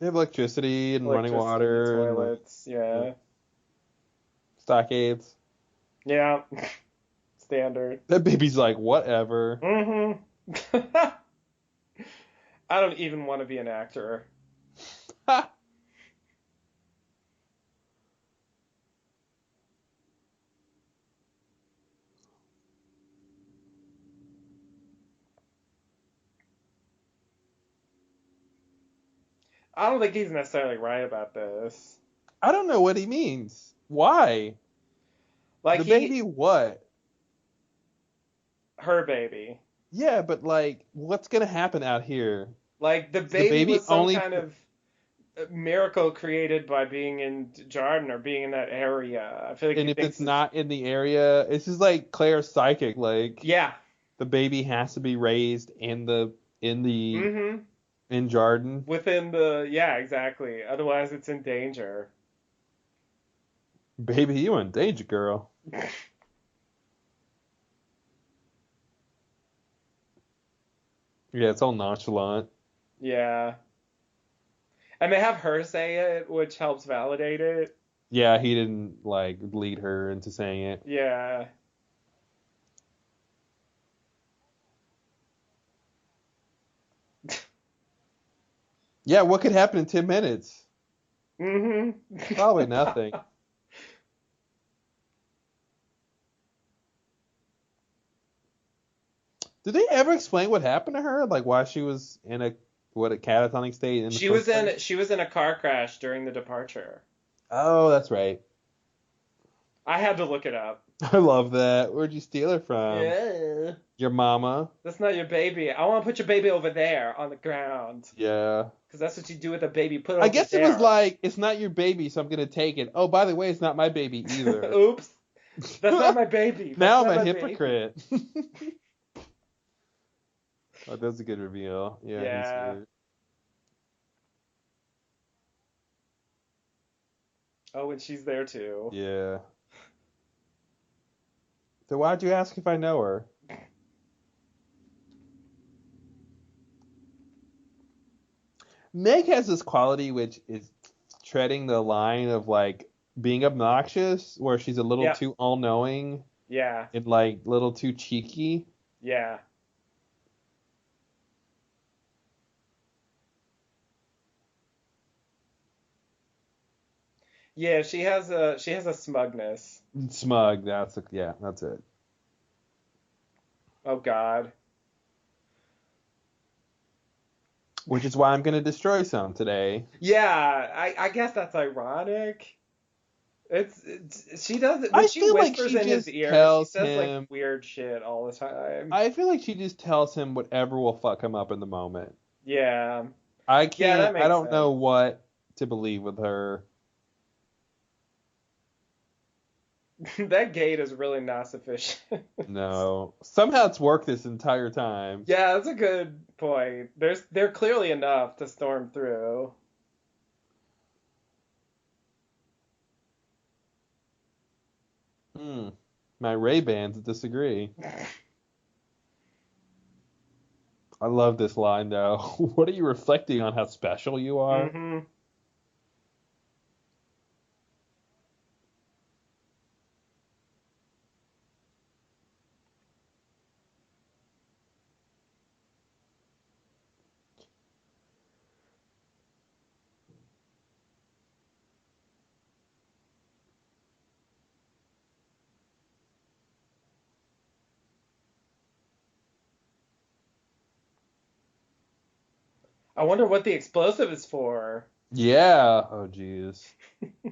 electricity and running water. Toilets, yeah. Stockades. Yeah. Standard. That baby's like, whatever. Mm-hmm. I don't even want to be an actor. I don't think he's necessarily right about this. I don't know what he means. Why? Like The baby what? her baby. Yeah, but like, what's gonna happen out here? Like the Is the baby baby was some only? kind of miracle created by being in Jordan or being in that area. I feel like And he if it's thinks it's not in the area, it's just like Claire's psychic. Like yeah. the baby has to be raised in Mm-hmm. in Jordan. Within the yeah, exactly. Otherwise, it's in danger. Baby, you in danger, girl. Yeah, it's all nonchalant. Yeah. And they have her say it, which helps validate it. Yeah, he didn't like lead her into saying it. Yeah. Yeah, what could happen in 10 minutes? Mm-hmm. Probably nothing. Did they ever explain what happened to her? Like why she was in a catatonic state in the first place? She was in a car crash during the departure. Oh, that's right. I had to look it up. I love that. Where'd you steal her from? Yeah. Your mama? That's not your baby. I want to put your baby over there on the ground. Yeah. Because that's what you do with a baby. Put it I over guess it was there. like, it's not your baby, so I'm gonna take it. Oh, by the way, it's not my baby either. Oops. That's not my baby. That's Now I'm not a my hypocrite. Oh, that's a good reveal. Baby. Yeah, he's Yeah. here. Oh, and she's there too. Yeah. So why'd you ask if I know her? Meg has this quality which is treading the line of like being obnoxious, where she's a little Yep. too all-knowing Yeah. and like little too cheeky. Yeah. Yeah, she has a smugness. Smug, yeah, that's it. Oh God. Which is why I'm gonna destroy some today. Yeah, I guess that's ironic. She does it when I she feel like whispers she in his just ear. She tells says like him. weird shit all the time. I feel like she just tells him whatever will fuck him up in the moment. Yeah. I Yeah, that can't. I makes don't know sense. what to believe with her. That gate is really not sufficient. No. Somehow it's worked this entire time. Yeah, that's a good point. They're clearly enough to storm through. Hmm. My Ray-Bans disagree. I love this line though. What are you reflecting on how special you are? Hmm. I wonder what the explosive is for. Yeah. Oh, jeez.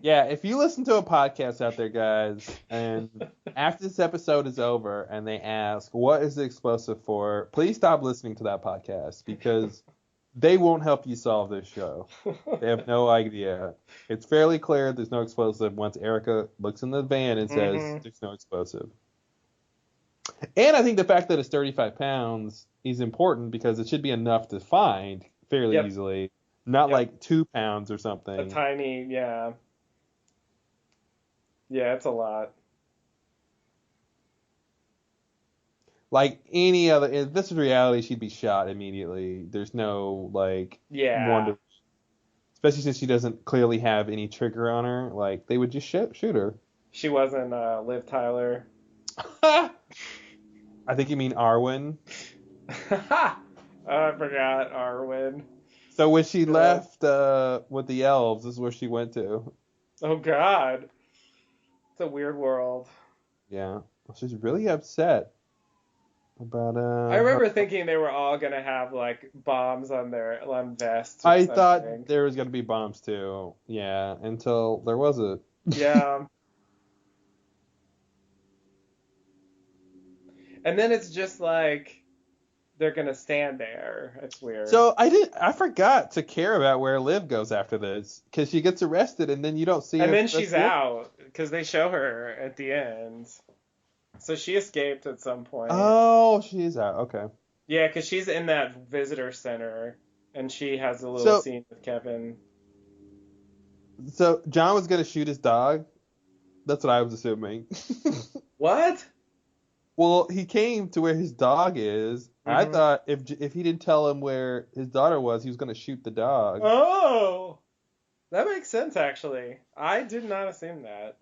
Yeah, if you listen to a podcast out there, guys, and after this episode is over and they ask, what is the explosive for? Please stop listening to that podcast because they won't help you solve this show. They have no idea. It's fairly clear there's no explosive once Erica looks in the van and says Hmm. there's no explosive. And I think the fact that it's 35 pounds is important because it should be enough to find fairly Yep. easily, not Yep. like 2 pounds or A something. tiny, yeah. Yeah, it's a lot. Like any other, if this is reality, she'd be shot immediately. There's no like Yeah. wonder, especially since she doesn't clearly have any trigger on her. Like they would just shoot her. She wasn't Liv Tyler. I think you mean Arwen. I forgot Arwen. So when she left with the elves, this is where she went to. Oh God, it's a weird world. Yeah, she's really upset about I her. remember thinking they were all gonna have like bombs on their vests or I thought something. there was gonna be bombs too. Yeah, until there wasn't. Yeah. And then it's just like they're gonna stand there. It's weird. So I forgot to care about where Liv goes after this because she gets arrested and then you don't see And her then the rest she's of it. out because they show her at the end. So she escaped at some point. Oh, she's out. Okay. Yeah, because she's in that visitor center and she has a little So scene with Kevin. so John was gonna shoot his dog. That's what I was assuming. What? Well, he came to where his dog is. I Hmm. thought if he didn't tell him where his daughter was, he was gonna shoot the dog. Oh, that makes sense actually. I did not assume that.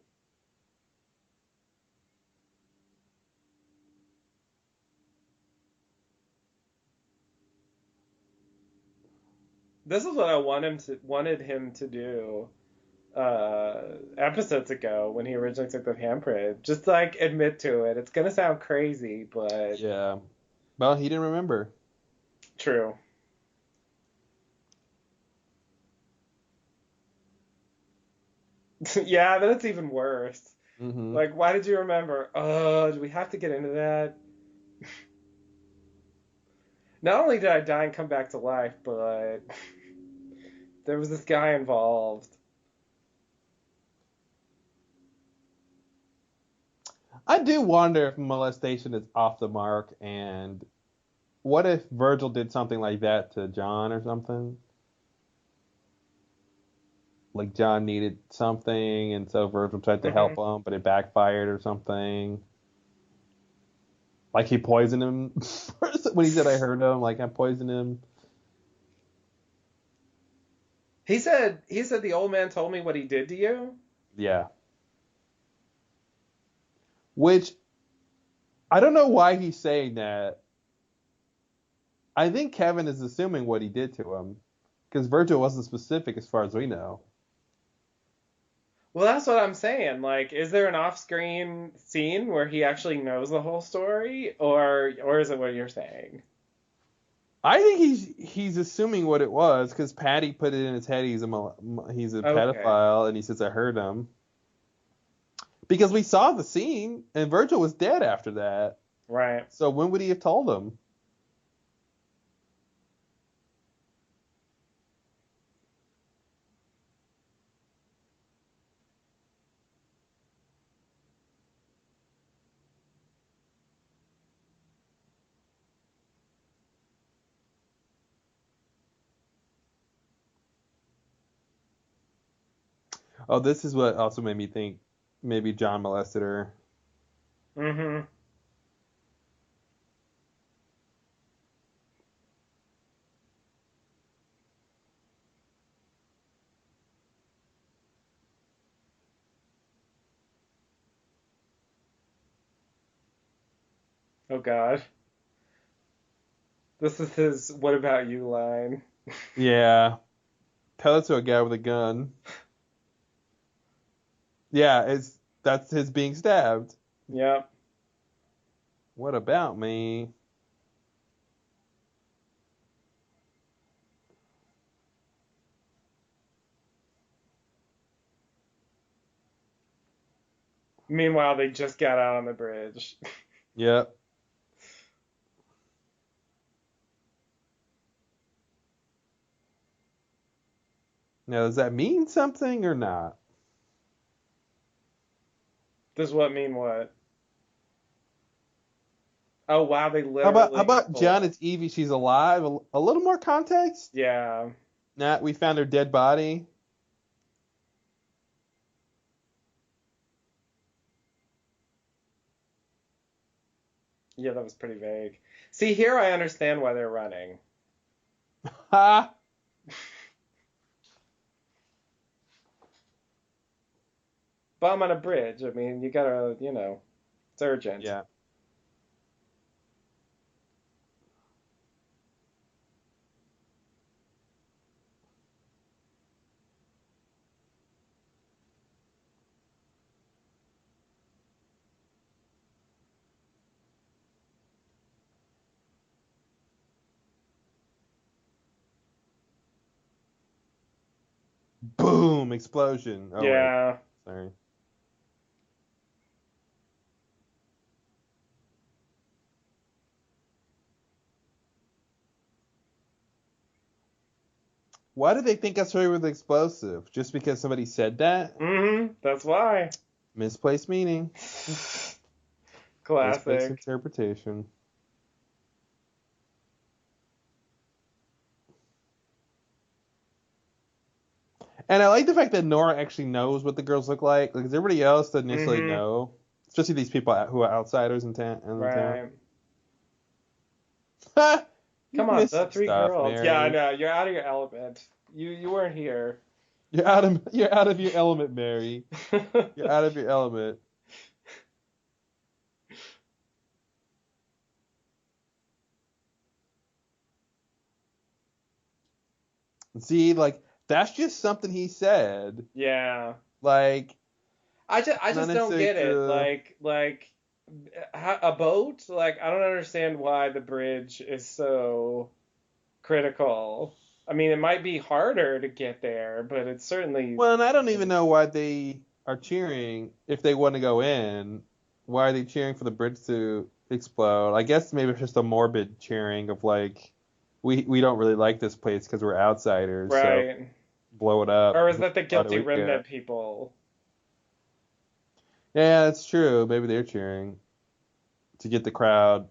This is what I wanted him to do episodes ago when he originally took the handprint. Just like admit to it. It's gonna sound crazy, but Yeah. Well, he didn't remember. true. Yeah, then it's even worse. Hmm. Like, why did you remember? Oh, do we have to get into that? Not only did I die and come back to life, but there was this guy involved. I do wonder if molestation is off the mark, and what if Virgil did something like that to John or something? Like John needed something, and so Virgil tried to Hmm. help him, but it backfired or something. Like he poisoned him when he said I heard him. Like I poisoned him. He said the old man told me what he did to you. Yeah. Which I don't know why he's saying that. I think Kevin is assuming what he did to him because Virgil wasn't specific as far as we know. Well, that's what I'm saying. Like, is there an off-screen scene where he actually knows the whole story, or is it what you're saying? I think he's assuming what it was because Patty put it in his head he's a Okay, pedophile and he says I heard him because we saw the scene and Virgil was dead after that. right. So when would he have told him? Oh, this is what also made me think maybe John molested her. Hmm. Oh God, this is his "What about you" line. Yeah, tell it to a guy with a gun. Yeah, it's that's his being stabbed. Yep. What about me? Meanwhile, they just got out on the bridge. Yep. Now, does that mean something or not? Does what mean what? Oh wow, they How literally about pull John? up. It's Evie. She's alive. A little more context. Yeah. Nah, we found her dead body. Yeah, that was pretty vague. See, here I understand why they're running. Ha! Bomb on a bridge. I mean, you gotta, it's urgent. Yeah. boom, explosion. Oh, Yeah. wait. Sorry. Why do they think I started with explosive? Just because somebody said that? That's why. Misplaced meaning. Misplaced Classic. interpretation. And I like the fact that Nora actually knows what the girls look like. Because everybody else doesn't necessarily know. Especially these people who are outsiders in the town. Right. You've Come on, missed the some three stuff, girls. Yeah, I Mary. know. You're out of your element. You weren't here. You're out of your element, Mary. You're out of your element. See, like that's just something he said. Yeah. Like I not just don't necessarily get it. true. A boat? Like, I don't understand why the bridge is so critical. I mean, it might be harder to get there, but it's certainly. Well, and I don't even know why they are cheering if they want to go in. Why are they cheering for the bridge to explode? I guess maybe it's just a morbid cheering of like we don't really like this place because we're outsiders, so Right. blow it up. Or is that the Why do guilty we care? remnant people? Yeah, that's true. Maybe they're cheering to get the crowd.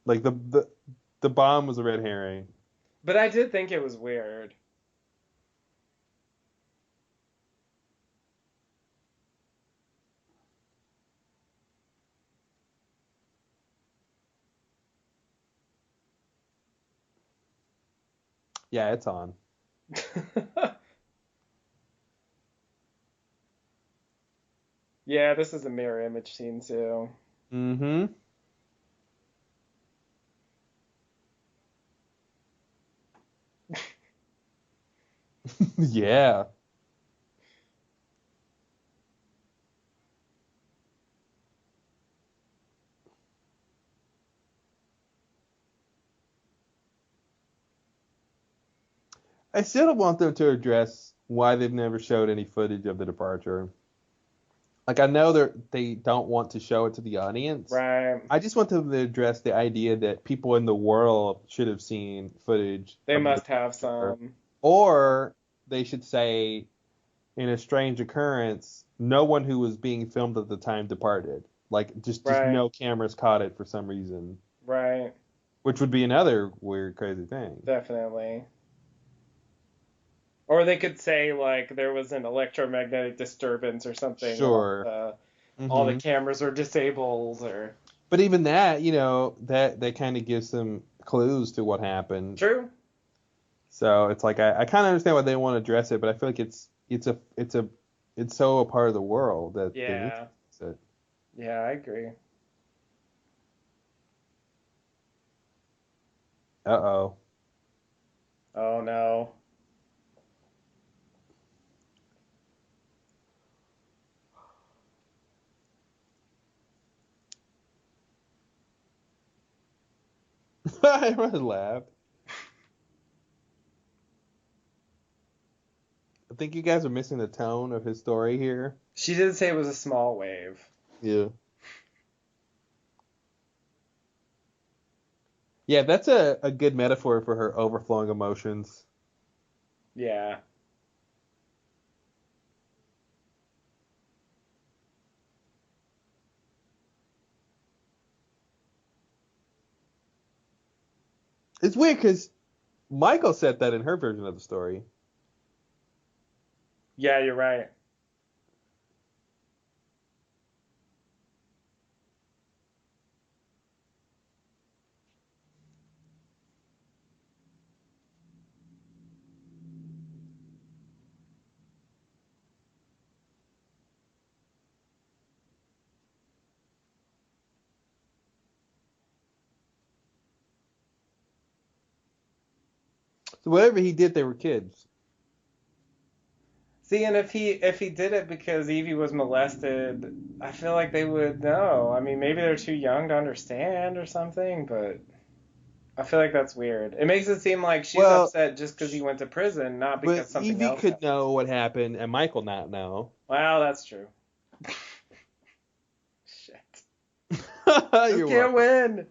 Like the bomb was a red herring. But I did think it was weird. Yeah, it's on. Yeah, this is a mirror image scene too. Mm-hmm. Yeah. I still want them to address why they've never showed any footage of the departure. Like I know they don't want to show it to the audience. Right. I just want them to address the idea that people in the world should have seen footage They of the must have departure, some. or they should say, in a strange occurrence, no one who was being filmed at the time departed. Like just Right. no cameras caught it for some reason, Right. which would be another weird, crazy thing. Definitely. Or they could say like there was an electromagnetic disturbance or something, and Sure. all the Hmm. cameras are disabled or. But even that, that kind of gives some clues to what happened. True. So it's like I kind of understand why they want to address it, but I feel like it's so a part of the world that they need to Yeah. address it. Yeah, I agree. Uh-oh. Oh no. I really laughed. I think you guys are missing the tone of his story here. She did say it was a small wave. Yeah. Yeah, that's a good metaphor for her overflowing emotions. Yeah. It's weird because Michael said that in her version of the story. Yeah, you're right. So whatever he did, they were kids. See, and if he did it because Evie was molested, I feel like they would know. I mean, maybe they're too young to understand or something, but I feel like that's weird. It makes it seem like she's Well, upset just because he went to prison, not but because something Evie else could happened. know what happened and Michael not know. Well, that's true. Shit. Just You're can't welcome. win.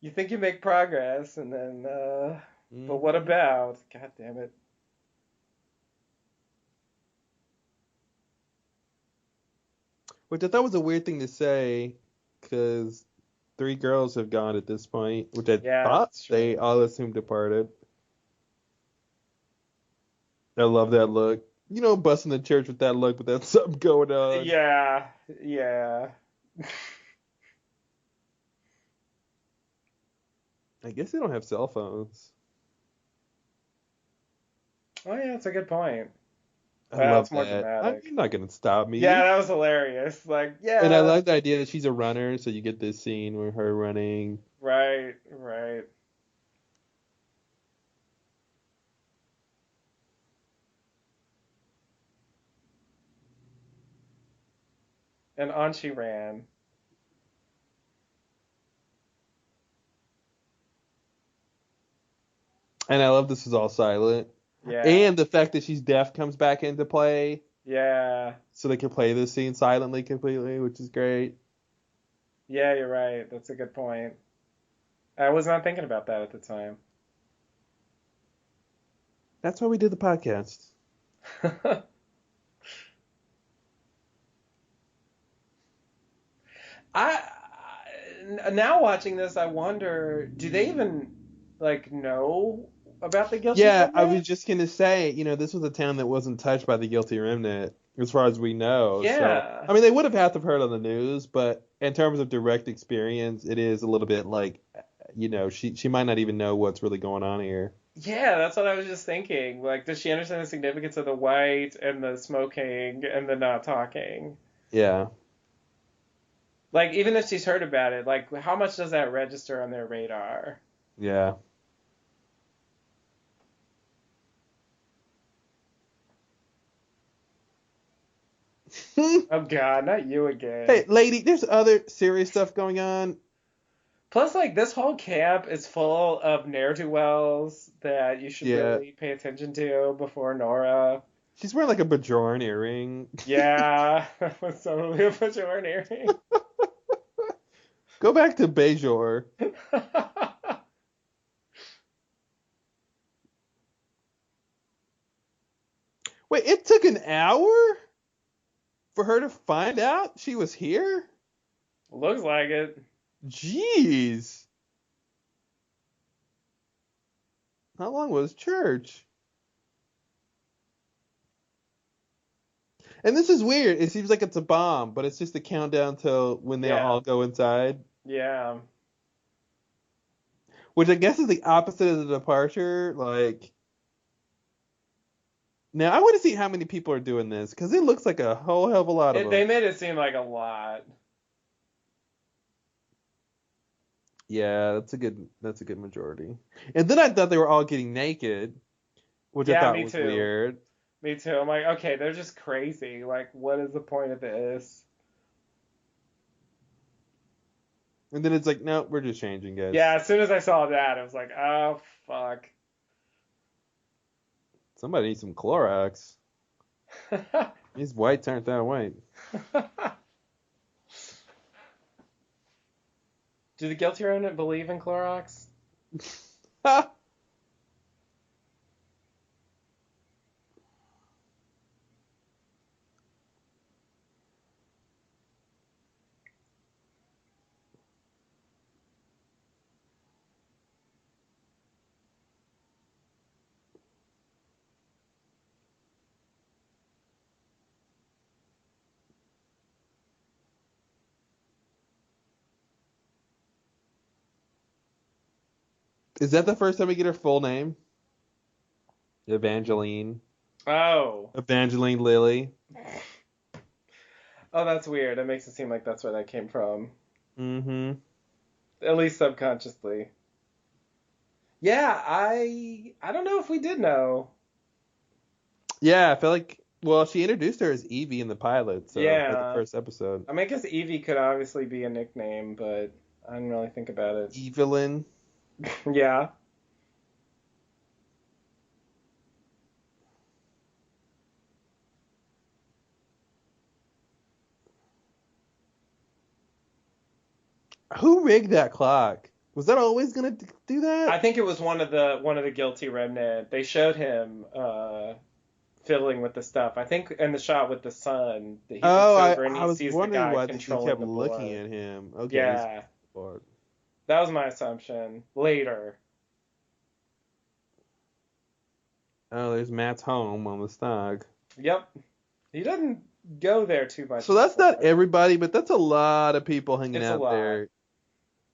You think you make progress, and then, but what Mhm. about? God damn it. Which I thought was a weird thing to say, because 3 girls have gone at this point, which I Yeah, thought that's they true. all assumed departed. I love that look. Busting the church with that look, but that's something going on. Yeah, yeah. I guess they don't have cell phones. Oh yeah, that's a good point. I Well, love it's more that. dramatic. You're not gonna stop Yeah, me. that was hilarious. Like, And I yeah, like the idea that she's a runner, so you get this scene where her running. right, right. And on she ran. And I love this is all silent. Yeah, And the fact that she's deaf comes back into play, yeah, so they can play this scene silently completely, which is great. yeah. You're right. That's a good point. I was not thinking about that at the time. That's why we did the podcast. Now watching this, I wonder, do they even like know about the guilty Yeah, I was remnant? just gonna say, this was a town that wasn't touched by the guilty remnant, as far as we know. So, Yeah, I mean, they would have had to have heard on the news, but in terms of direct experience, it is a little bit like, she might not even know what's really going on here. yeah. That's what I was just thinking. Like, does she understand the significance of the white and the smoking and the not talking? Yeah, Like, even if she's heard about it, like, how much does that register on their radar? yeah. Oh God, not you Hey, again. lady, there's other serious stuff going on. Plus, like, this whole camp is full of ne'er-do-wells that you should Yeah, really pay attention to before Nora. she's wearing like a Bajoran earring. Yeah, that was totally a Bajoran earring. Go back to Bajor. Wait, it took an hour for her to find out she was here? Looks like it. Jeez. How long was church? And this is weird. It seems like it's a bomb, but it's just a countdown till when they Yeah, all go inside, yeah. which I guess is the opposite of the departure. Like, now I want to see how many people are doing this because it looks like a whole hell of a lot of They them. made it seem like a lot. Yeah, that's a good majority. And then I thought they were all getting naked, which I Yeah, thought me was too. weird. Me too. I'm like, okay, they're just crazy. Like, what is the point of this? And then it's like, no, we're just changing, Yeah, guys. as soon as I saw that, I was like, oh, fuck. Somebody needs some Clorox. These whites aren't that white. Do the guilty remnant believe in Clorox? Is that the first time we get her full name? Evangeline. Oh. Evangeline Lilly. Oh, that's weird. It makes it seem like that's where that came from. Mm-hmm. At least subconsciously. Yeah, I don't know if we did know. Yeah, I feel like, well, she introduced her as Evie in the pilot, so, or the Yeah. first episode. I mean, I guess Evie could obviously be a nickname, but I didn't really think about it. Evelyn. Yeah. Who rigged that clock? Was that always gonna do I that? think it was one of the guilty remnant. They showed him fiddling with the stuff. I think in the shot with the sun, that he looks Oh, over and I he was sees the wondering guy why they controlling kept the looking board. at him. Okay, he's Yeah, bored. that was my assumption. Later. Oh, there's Matt's home on the stog. Yep. He doesn't go there too much So that's not anymore. everybody, but that's a lot of people hanging It's a out lot. there.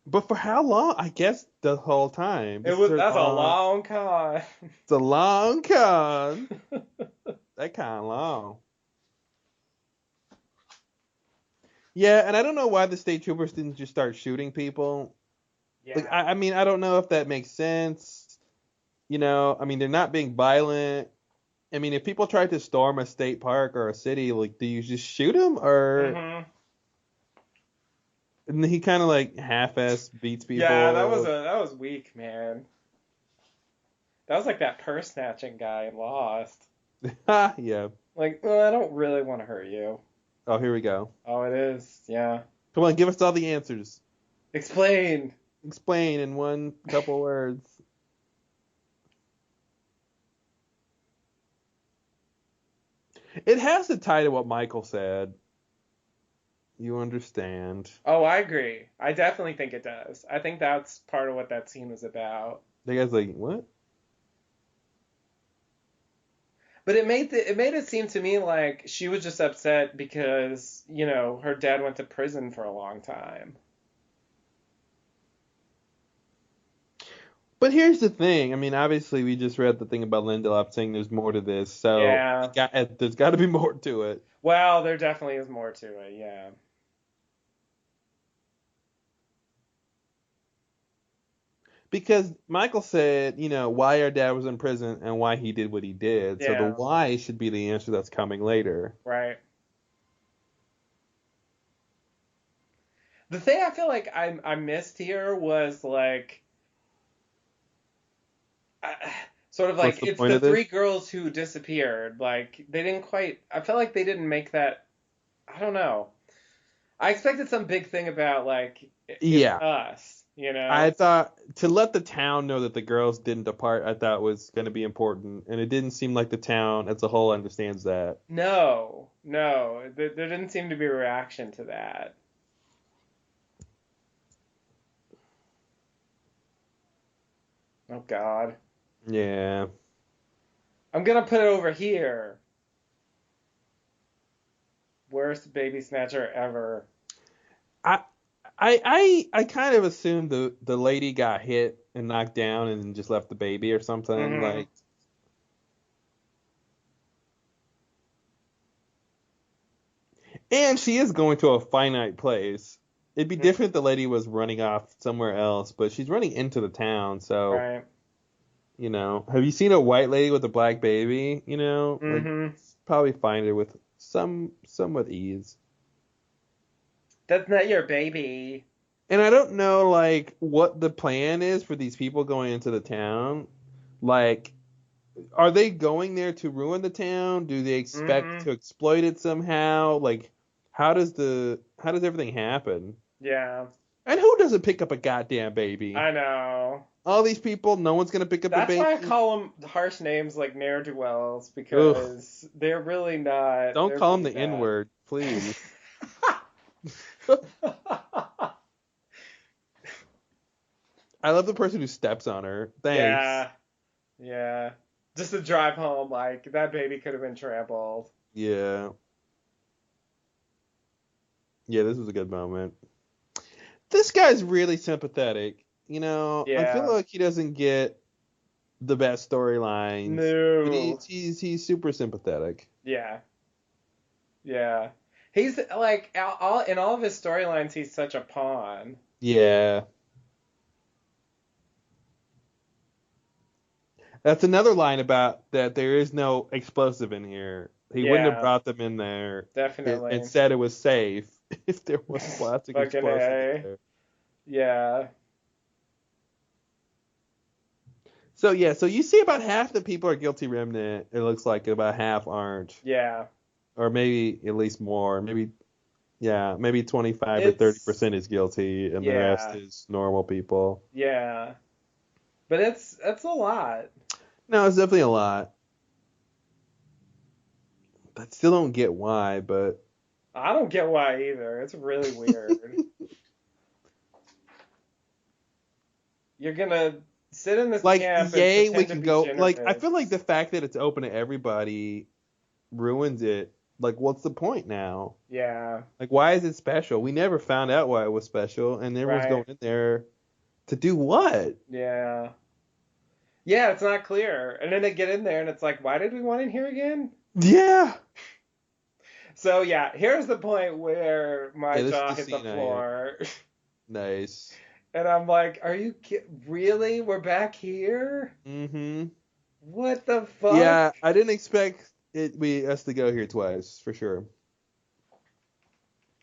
But for how long? I guess the whole time. It This is was their that's a long. long con. It's a long con. That kind of long. Yeah, and I don't know why the state troopers didn't just start shooting people. Like, Yeah. I mean, I don't know if that makes sense. I mean, they're not being violent. I mean, if people try to storm a state park or a city, like, do you just shoot them? Or Mhm. and he kind of like half-ass beats Yeah, that was people. weak, man. That was like that purse snatching guy in Lost. Ha, yeah. Like, I don't really want to hurt you. Oh, here we go. Oh, it is. Yeah. Come on, give us all the answers. Explain. Explain in one couple words. It has to tie to what Michael said. You understand. Oh, I agree. I definitely think it does. I think that's part of what that scene was about. The guy's like, what? But it made it seem to me like she was just upset because, her dad went to prison for a long time. But here's the thing. I mean, obviously, we just read the thing about Lindelof saying there's more to this, so Yeah. there's got to be more to it. Well, there definitely is more to it. Yeah. Because Michael said, why our dad was in prison and why he did what he did. So the Yeah. why should be the answer that's coming later. Right. The thing I feel like I missed here was like uh, sort of What's like the it's point the of this? three girls who disappeared. Like they didn't quite. I felt like they didn't make that. I don't know. I expected some big thing about like it's Yeah. us, I thought to let the town know that the girls didn't depart, I thought was going to be important, and it didn't seem like the town as a whole understands that. No, no, there didn't seem to be a reaction to that. Oh God, Yeah. I'm gonna put it over here. Worst baby snatcher ever. I I kind of assumed the lady got hit and knocked down and just left the baby or something Hmm. like. And she is going to a finite place. It'd be different if the lady was running off somewhere else, but she's running into the town, so Right. have you seen a white lady with a black baby? Like Hmm. probably find her with somewhat ease. That's not your baby. And I don't know like what the plan is for these people going into the town. Like, are they going there to ruin the town? Do they expect Hmm. to exploit it somehow? Like, how does everything happen? Yeah, And who doesn't pick up a goddamn baby? I know. All these people, no one's gonna pick up a That's why I baby. call them harsh names like ne'er-do-wells Ugh. because they're really not. Don't They're call them really the N bad. word, please. I love the person who steps on her. Thanks. Yeah, yeah. Just to drive home, like that baby could have been trampled. Yeah. Yeah, this was a good moment. This guy's really sympathetic. I feel Yeah. like he doesn't get the best storylines, but No. he's super sympathetic. Yeah. Yeah. He's like all in all of his storylines, he's such a pawn. Yeah. That's another line about that there is no explosive in here. He wouldn't have Yeah, brought them in there and definitely. said it was safe if there was a plastic Fucking explosive in A. there. Yeah. So yeah, so you see about half the people are guilty remnant. It looks like about half aren't. Yeah. Or maybe at least more. Maybe 25 or It's 30% is guilty and the rest yeah. is normal people. Yeah. But it's a lot. No, it's definitely a lot. I still don't get why, but I don't get why either. It's really weird. You're gonna sit in this like, camp and yay, we pretend to can be go. Like, I feel like generous. the fact that it's open to everybody ruins it. Like, what's the point now? Yeah. Like, why is it special? We never found out why it was special, and everyone's going Right. in there to do what? Yeah. Yeah, it's not clear. And then they get in there and it's like, why did we want in here again? Yeah. So yeah, here's the point where my Yeah, this is jaw the hit the scene I floor. nice. And I'm like, really? We're back here? Mm-hmm. What the fuck? Yeah, I didn't expect us to go here twice, for sure.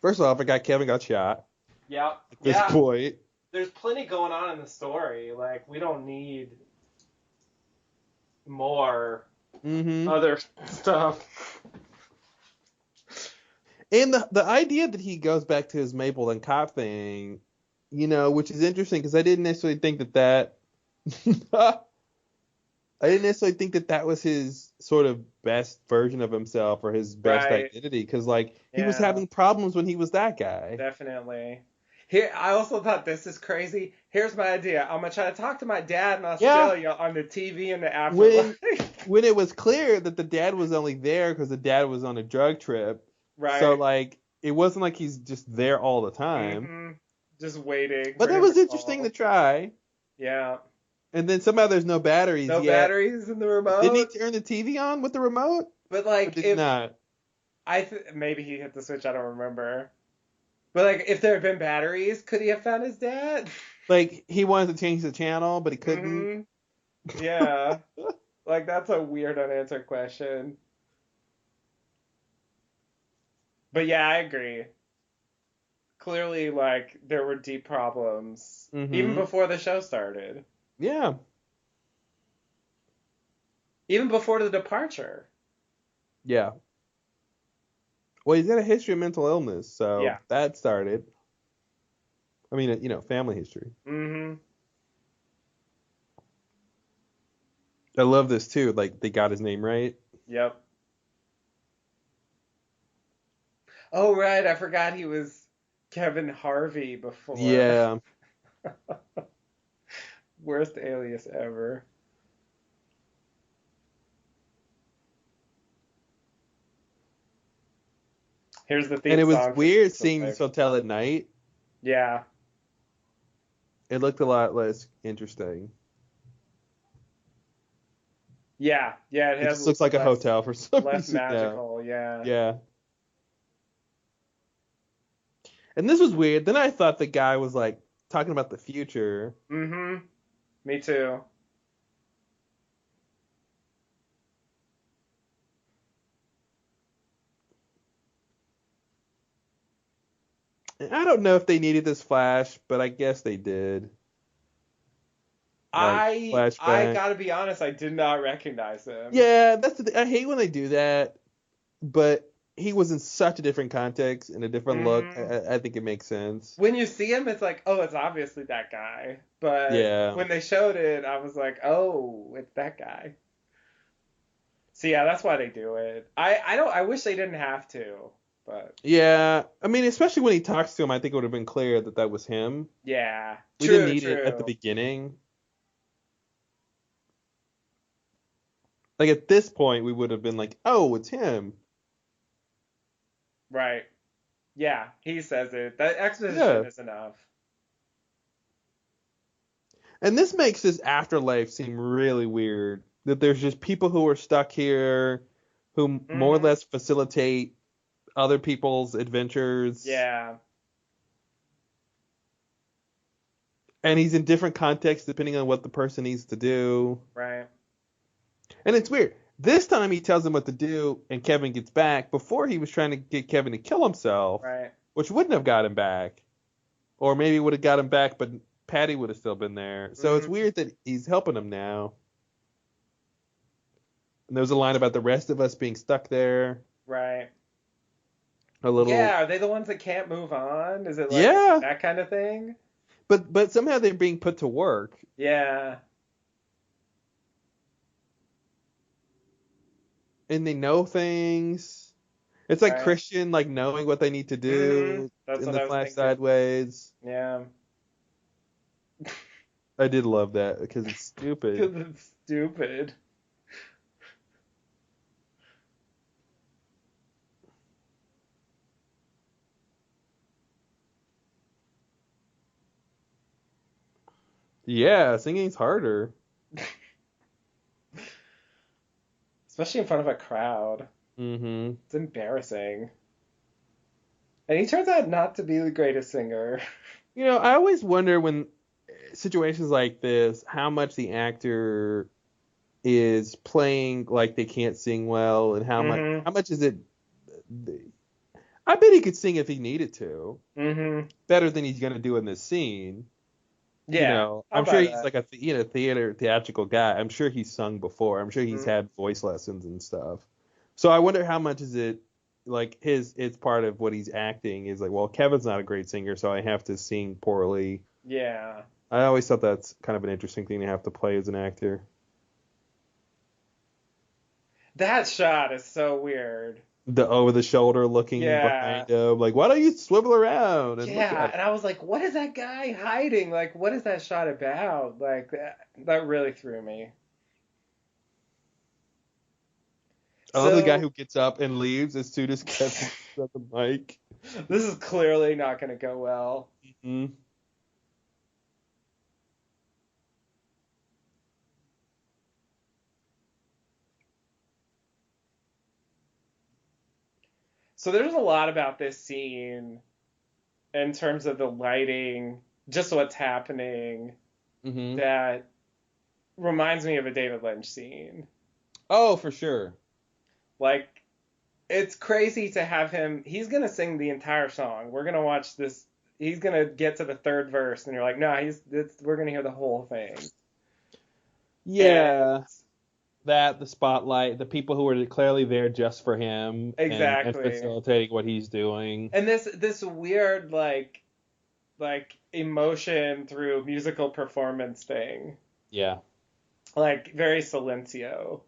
First off, Kevin got shot Yeah. at this Yeah. point. There's plenty going on in the story. Like, we don't need more Mm-hmm. other stuff. And the idea that he goes back to his Maple and cop thing, which is interesting because I didn't necessarily think that I didn't necessarily think that was his sort of best version of himself or his best Right. identity because like he was Yeah, having problems when he was that guy. definitely. Here, I also thought this is crazy. Here's my idea. I'm gonna try to talk to my dad in Yeah, Australia on the TV in the afterlife. when when it was clear that the dad was only there because the dad was on a drug trip, so Right. like it wasn't like he's just there all the time. Mm-hmm. Just waiting But for that him to was interesting to call. try. Yeah. And then somehow there's no batteries No yet. batteries in the Didn't he remote. turn the TV on with the remote? But Or like, did he if not? maybe he hit the switch, I don't remember. But like, if there had been batteries, could he have found his dad? Like he wanted to change the channel, but he couldn't. Mm-hmm. Yeah. Like, that's a weird unanswered question. But yeah, I agree. Clearly, like, there were deep problems even Mm-hmm. before the show started, Yeah. even before the departure. Yeah. Well, he's got a history of mental illness, so Yeah. that started. I mean, family history. Mm-hmm. I love this too. Like they got his name right. Yep. Oh, right. I forgot he was Kevin Harvey before. Yeah. Worst alias ever. Here's the And theme it was song for weird season seeing this 6. hotel at night. Yeah. It looked a lot less interesting. Yeah. Yeah, it It has just looks like a less hotel for some less reason now. magical. Yeah. Yeah. And this was weird. Then I thought the guy was like talking about the future. Mm-hmm. Me too. And I don't know if they needed this flash, but I guess they did. Like I flashback. gotta be honest, I did not recognize him. Yeah, that's I hate when they do that, but he was in such a different context and a different look. Hmm. I think it makes sense. When you see him, it's like, oh, it's obviously that guy. But Yeah. when they showed it, I was like, oh, it's that guy. So yeah, that's why they do it. I don't. I wish they didn't have to, but Yeah. I mean, especially when he talks to him, I think it would have been clear that that was him. yeah, We didn't true, need it at the true. beginning. Like at this point, we would have been like, oh, it's him. Right. Yeah, he says it. That Yeah. exposition is enough. And this makes this afterlife seem really weird. That there's just people who are stuck here who more or Hmm. less facilitate other people's adventures. Yeah. And he's in different contexts depending on what the person needs to do. Right. And it's weird. This time he tells him what to do and Kevin gets back. Before he was trying to get Kevin to kill himself, Right. which wouldn't have got him back. Or maybe would have got him back, but Patty would have still been there. So it's weird that he's helping him now. And there was a line about the rest of us being stuck there. Right. A little. Yeah, are they the ones that can't move on? Is it like Yeah. that kind of thing? But somehow they're being put to work. Yeah. And they know things. It's like Right. Christian, like knowing what they need to do That's in what the I was Flash thinking. Sideways. Yeah. I did love that because it's stupid. Because it's stupid. Yeah, singing's harder. Especially in front of a crowd. Mm-hmm. It's embarrassing. And he turns out not to be the greatest singer. I always wonder when situations like this, how much the actor is playing like they can't sing well, and how much is it. I bet he could sing if he needed to. Mm-hmm. Better than he's gonna do in this scene. Yeah. I'm sure he's like a theatrical guy. I'm sure he's sung before. I'm sure he's had voice lessons and stuff. So I wonder how much is it like it's part of what he's acting is like, well, Kevin's not a great singer, so I have to sing poorly. Yeah. I always thought that's kind of an interesting thing to have to play as an actor. That shot is so weird. The over the shoulder looking behind him, like, why don't you swivel around and look at And I was like, what is that guy hiding? Like, what is that shot about? Like, that really threw me. I love the guy who gets up and leaves as soon as Kevin's at the mic. This is clearly not going to go well. Mm-hmm. So there's a lot about this scene in terms of the lighting, just what's happening, that reminds me of a David Lynch scene. Oh, for sure. Like, it's crazy to have him. He's going to sing the entire song. We're going to watch this. He's going to get to the third verse, and you're like, no, we're going to hear the whole thing. Yeah. The spotlight, the people who were clearly there just for him, exactly, and facilitating what he's doing, and this weird like emotion through musical performance thing. Yeah, like very Silencio.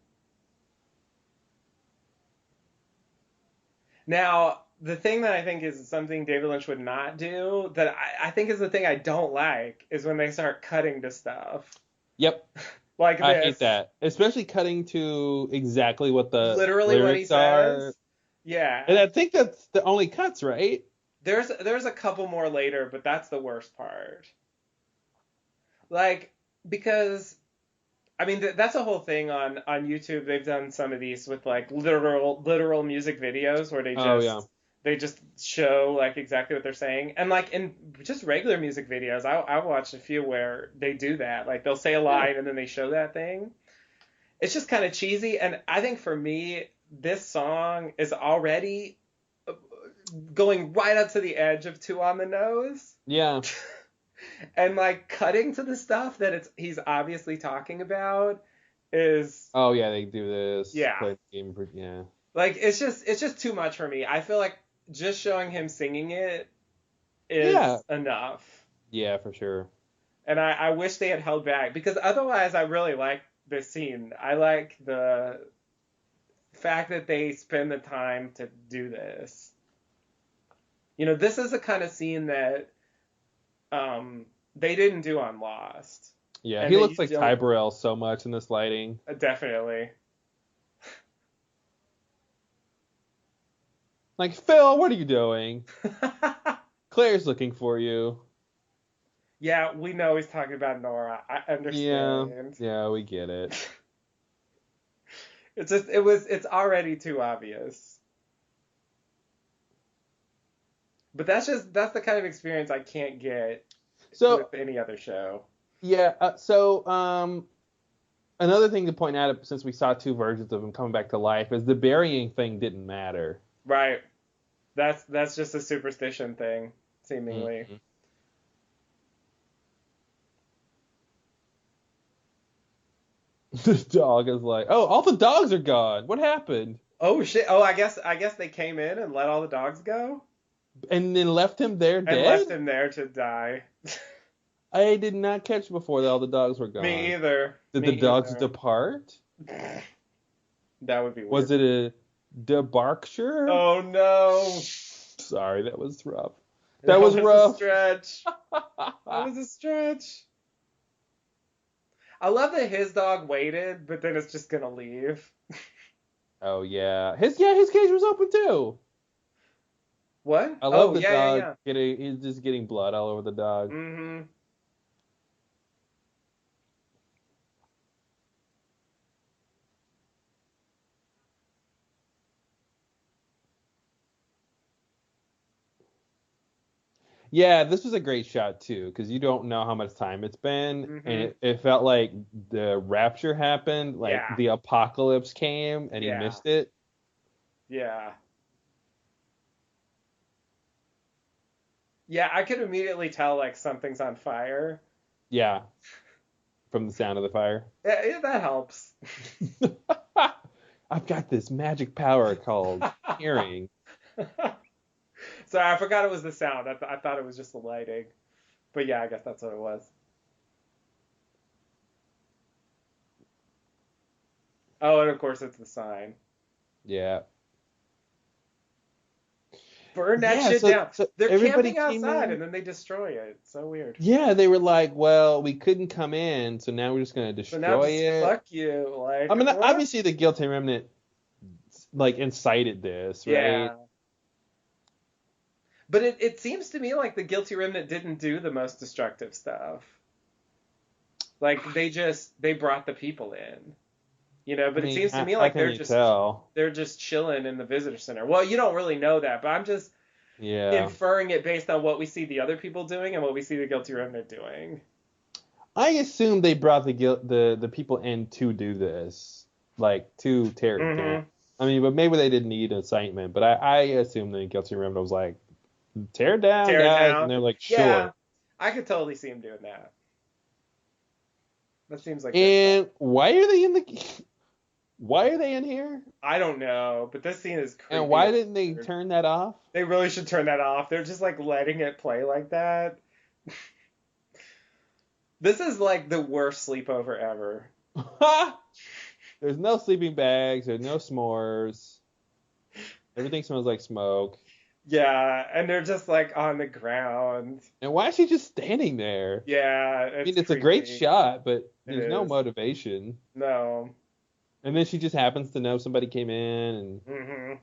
Now, the thing that I think is something David Lynch would not do, that I think is the thing I don't like, is when they start cutting to stuff. Yep. Like this. I hate that. Especially cutting to exactly what the literally what he are. says. Yeah. And I think that's the only cuts, right? There's a couple more later, but that's the worst part. Like, because I mean that's a whole thing on YouTube. They've done some of these with like literal music videos where they just show like exactly what they're saying. And like in just regular music videos, I watched a few where they do that. Like they'll say a line and then they show that thing. It's just kind of cheesy. And I think for me, this song is already going right up to the edge of too on the nose. Yeah. And like cutting to the stuff that he's obviously talking about is. Oh yeah, they do this. Yeah. Play the game for, yeah. Like it's just too much for me. I feel like just showing him singing it is enough. Yeah, for sure. And I wish they had held back, because otherwise I really like this scene. I like the fact that they spend the time to do this. This is the kind of scene that they didn't do on Lost. Yeah, and he looks like Ty Burrell so much in this lighting. Definitely. Like, Phil, what are you doing? Claire's looking for you. Yeah, we know he's talking about Nora. I understand. Yeah, we get it. It's already too obvious. But that's the kind of experience I can't get with any other show. Yeah, another thing to point out, since we saw two versions of him coming back to life, is the burying thing didn't matter. Right. That's just a superstition thing, seemingly. The dog is like, oh, all the dogs are gone. What happened? Oh shit. Oh, I guess they came in and let all the dogs go And then left him there and left dead? him there to die. I did not catch before that all the dogs were Me gone. either. Did Me the dogs either. depart? That would be Was weird. it a debarkshire? Oh no. Sorry, that was rough. That That was was a rough. stretch. That was a stretch. I love that his dog waited, but then it's just gonna leave. Oh his cage was open too. What? I love Oh the yeah, yeah, dog yeah. getting he's just getting blood all over the dog. Mm-hmm. Yeah, this was a great shot too, because you don't know how much time it's been, and Mm-hmm. it felt like the rapture happened, like Yeah. the apocalypse came and he Yeah. missed it. Yeah. Yeah, I could immediately tell like something's on fire. Yeah, from the sound of the fire. Yeah, yeah, that helps. I've got this magic power called hearing. Sorry, I forgot it was the sound. I thought it was just the lighting. But yeah, I guess that's what it was. Oh, and of course it's the sign. Yeah. Burn that Yeah, shit so down. so They're everybody camping came outside in. and then they destroy it. It's so weird. Yeah, they were like, well, we couldn't come in, so now we're just gonna So now destroy just it. fuck you. I Like, mean, what? obviously the guilty remnant like incited this, right? Yeah. But it seems to me like the guilty remnant didn't do the most destructive stuff. Like they brought the people in. I But it mean, seems to me how like can you tell? they're just chilling in the visitor center. Well, you don't really know that, but I'm just Yeah. inferring it based on what we see the other people doing and what we see the guilty remnant doing. I assume they brought the people in to do this, like to tear it down. Mm-hmm. I mean, but maybe they didn't need incitement, but I assume the guilty remnant was like, tear it down, Tear it guys, and down. they're like, Yeah, sure. I could totally see him doing that. That seems like their stuff. And why are they in here? I don't know, but this scene is And creepy why and didn't they weird. turn that off? They really should turn that off. They're just like letting it play like that. This is like the worst sleepover ever. There's no sleeping bags, there's no s'mores. Everything smells like smoke. Yeah, and they're just like on the ground. And why is she just standing there? Yeah, I it's mean, it's a great creepy. shot, but It there's no is. motivation. No. And then she just happens to know somebody came in, and Hmm.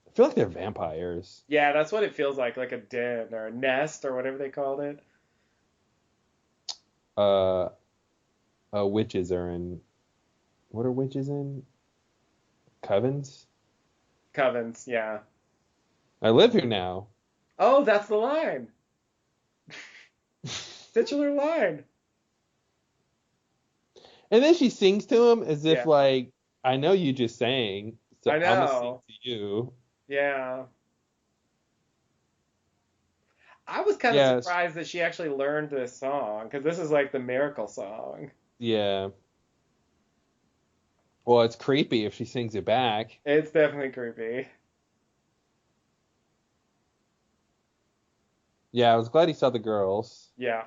I feel like they're vampires. Yeah, that's what it feels like a den or a nest or whatever they called it. Uh, witches are in. What are witches in? Covens? Covens, yeah. I live here now. Oh, that's the line. Titular line. And then she sings to him as if Yeah, like, I know you just sang, so I I'm gonna sing know. to you. Yeah. I was kind of Yes. surprised that she actually learned this song because this is like the miracle song. Yeah. Well, it's creepy if she sings it back. It's definitely creepy. Yeah, I was glad he saw the girls. Yeah.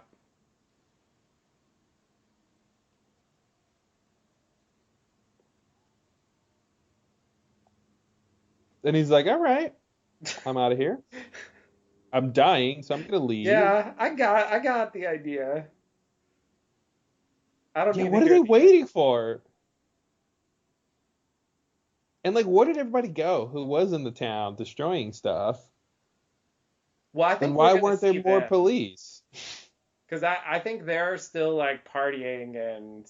And he's like, all right, I'm out of here. I'm dying, so I'm gonna leave. Yeah, I got the idea. I don't Yeah, need to what are hear they the end. waiting for? And like, where did everybody go who was in the town destroying stuff? Well, I And think we're why gonna weren't there see more them police? because I think they're still like partying and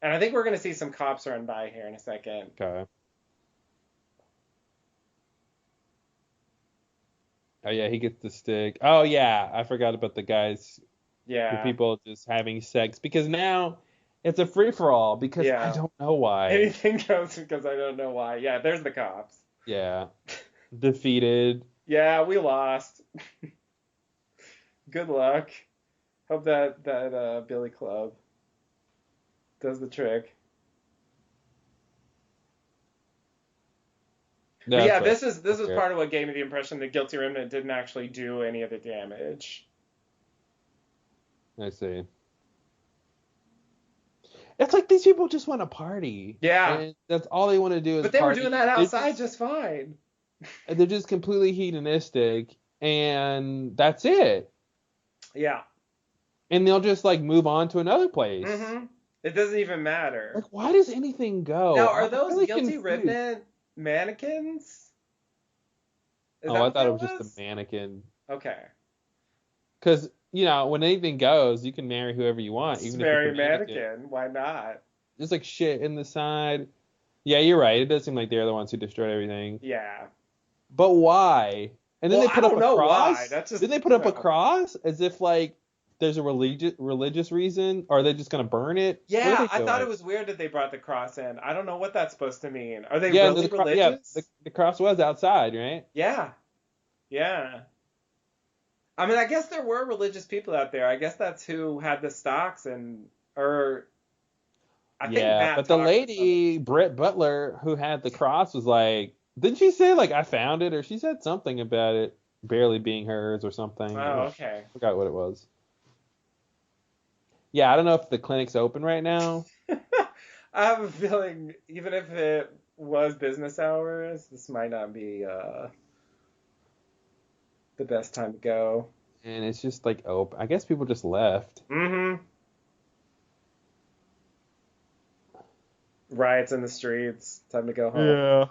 I think we're gonna see some cops run by here in a second. Okay. Oh yeah, he gets the stick. Oh yeah, I forgot about the Yeah, people just having sex because now it's a free for all because I yeah. don't know why. Anything goes because I don't know why. Yeah, there's the cops. Yeah, defeated. Yeah, we lost. Good luck. Hope that Billy Club. does the trick. That's yeah, right. this is part of what gave me the impression that Guilty Remnant didn't actually do any of the damage. I see. It's like these people just want to party. Yeah. And that's all they want to do is But they were party. doing that outside just fine. They're just completely hedonistic, and that's it. Yeah. And they'll just like move on to another place. Mm-hmm. It doesn't even matter. Like, why does anything go? Now, are I'm those really Guilty confused. Remnant mannequins? I thought it was just a mannequin. Okay. Because, when anything goes, you can marry whoever you want. Just even marry if a it's a mannequin. mannequin. Why not? There's like shit in the side. Yeah, you're right. It does seem like they're the ones who destroyed everything. Yeah. But why? And then they put up a cross. Why. That's just, then they put up a cross as if like there's a religious reason, or are they just gonna burn it? Yeah, I thought it was weird that they brought the cross in. I don't know what that's supposed to mean. Are they really religious? Yeah, the cross was outside, right? Yeah. Yeah. I mean, I guess there were religious people out there. I guess that's who had the stocks I think Matt but the lady, Britt Butler, who had the cross was like, didn't she say like I found it, or she said something about it barely being hers or something? Oh, okay. I forgot what it was. Yeah, I don't know if the clinic's open right now. I have a feeling even if it was business hours, this might not be the best time to go. And it's just like open. I guess people just left. Mm-hmm. Riots in the streets. Time to go home. Yeah.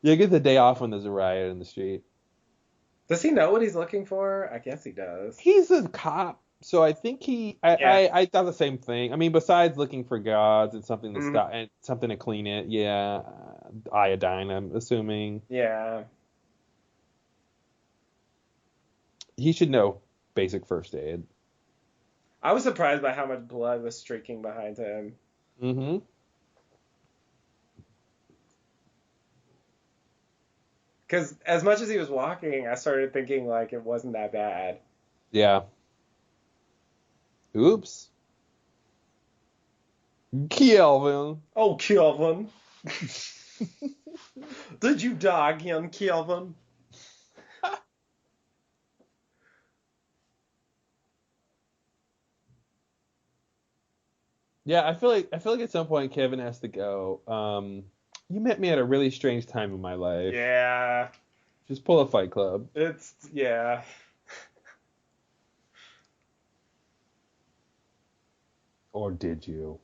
You get the day off when there's a riot in the street. Does he know what he's looking for? I guess he does. He's a cop, so I think I thought the same thing. I mean, besides looking for gods and something to stop and something to clean it, iodine. I'm assuming. Yeah. He should know basic first aid. I was surprised by how much blood was streaking behind him. Mm-hmm. Because as much as he was walking, I started thinking like it wasn't that bad. Yeah. Oops. Kelvin. Oh, Kelvin. Did you die again, Kelvin? Yeah, I feel like at some point Kevin has to go. You met me at a really strange time in my life. Yeah. Just pull a Fight Club. Yeah. Or did you?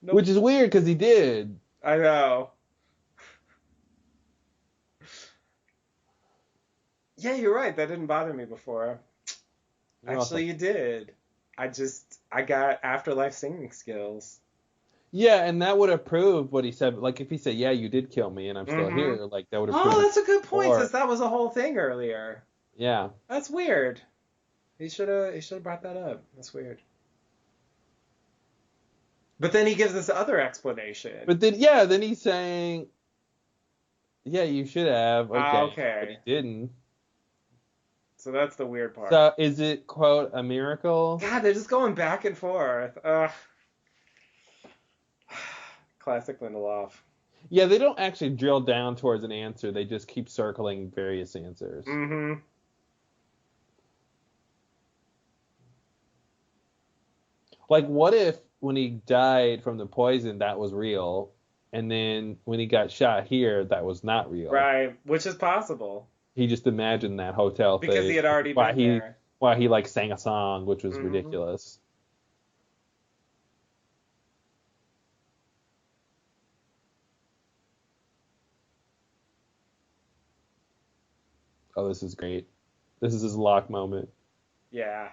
Nope. Which is weird because he did. I know. Yeah, you're right. That didn't bother me before. Actually, you did. I got afterlife singing skills. Yeah, and that would have proved what he said. Like, if he said, yeah, you did kill me and I'm still here, like, that would have proved. Oh, that's a good point, since that was a whole thing earlier. Yeah. That's weird. He should have brought that up. That's weird. But then he gives this other explanation. But then he's saying, yeah, you should have. Okay. Okay. But he didn't. So that's the weird part. So is it, quote, a miracle? God, they're just going back and forth. Ugh. Classic Lindelof. Yeah, they don't actually drill down towards an answer. They just keep circling various answers. Mm-hmm. Like, what if when he died from the poison, that was real, and then when he got shot here, that was not real? Right, which is possible. He just imagined that hotel thing. Because he had already been there. Why he, like, sang a song, which was ridiculous. Oh, this is great. This is his lock moment. Yeah.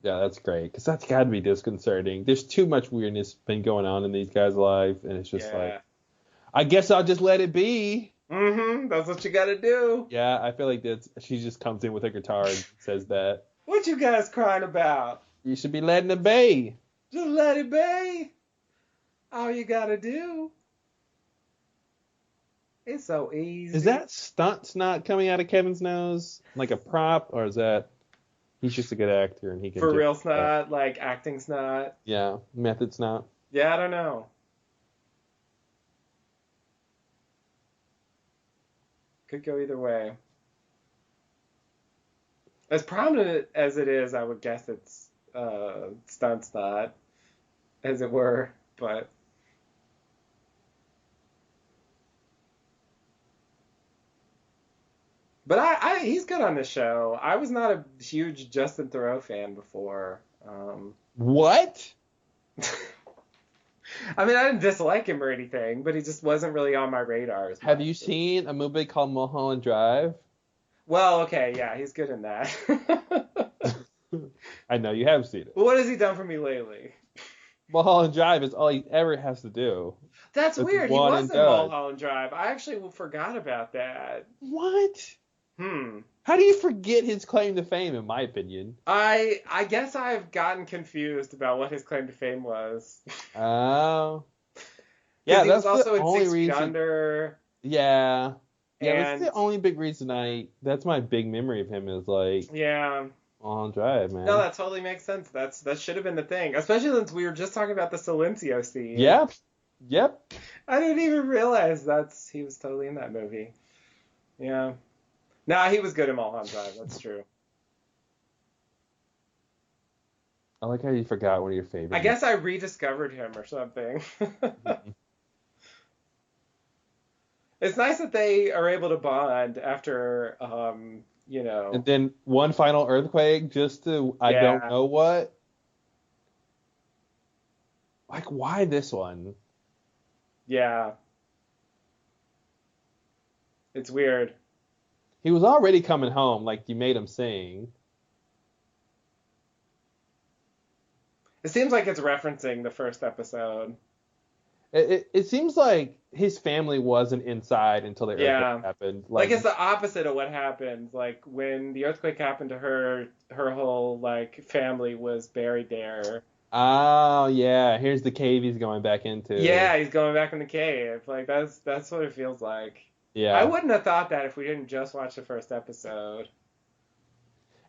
Yeah, that's great, because that's got to be disconcerting. There's too much weirdness been going on in these guys' life, and it's just like, I guess I'll just let it be. Mm-hmm. That's what you got to do. Yeah, I feel like she just comes in with her guitar and says that. What you guys crying about? You should be letting it be. Just let it be. All you gotta do. It's so easy. Is that stunt snot coming out of Kevin's nose like a prop, or is that he's just a good actor and he can for just real snot, like acting snot? Yeah, method snot. Yeah, I don't know. Could go either way. As prominent as it is, I would guess it's stunt snot, as it were. But he's good on the show. I was not a huge Justin Theroux fan before. What? I mean, I didn't dislike him or anything, but he just wasn't really on my radar. Have you seen a movie called Mulholland Drive? Well, okay, yeah, he's good in that. I know you have seen it. But what has he done for me lately? Mulholland Drive is all he ever has to do. That's weird. He one was and in done. Mulholland Drive. I actually forgot about that. What? Hmm. How do you forget his claim to fame, in my opinion? I guess I've gotten confused about what his claim to fame was. Oh. Yeah, he that's was also the in only 6 Feet reason. Under. Yeah. Yeah, And that's the only big reason that's my big memory of him is like yeah. Mulholland Drive, man. No, that totally makes sense. That should have been the thing, especially since we were just talking about the Silencio scene. Yep. Yep. I didn't even realize he was totally in that movie. Yeah. Nah, he was good in Mulholland Drive. That's true. I like how you forgot one of your favorites. I guess I rediscovered him or something. It's nice that they are able to bond after, And then one final earthquake, just to I don't know what. Like, why this one? Yeah. It's weird. He was already coming home, like you made him sing. It seems like it's referencing the first episode. It seems like his family wasn't inside until the earthquake happened. Like it's the opposite of what happened. Like when the earthquake happened to her whole like family was buried there. Oh yeah, here's the cave he's going back into. Yeah, he's going back in the cave. Like that's what it feels like. Yeah. I wouldn't have thought that if we didn't just watch the first episode.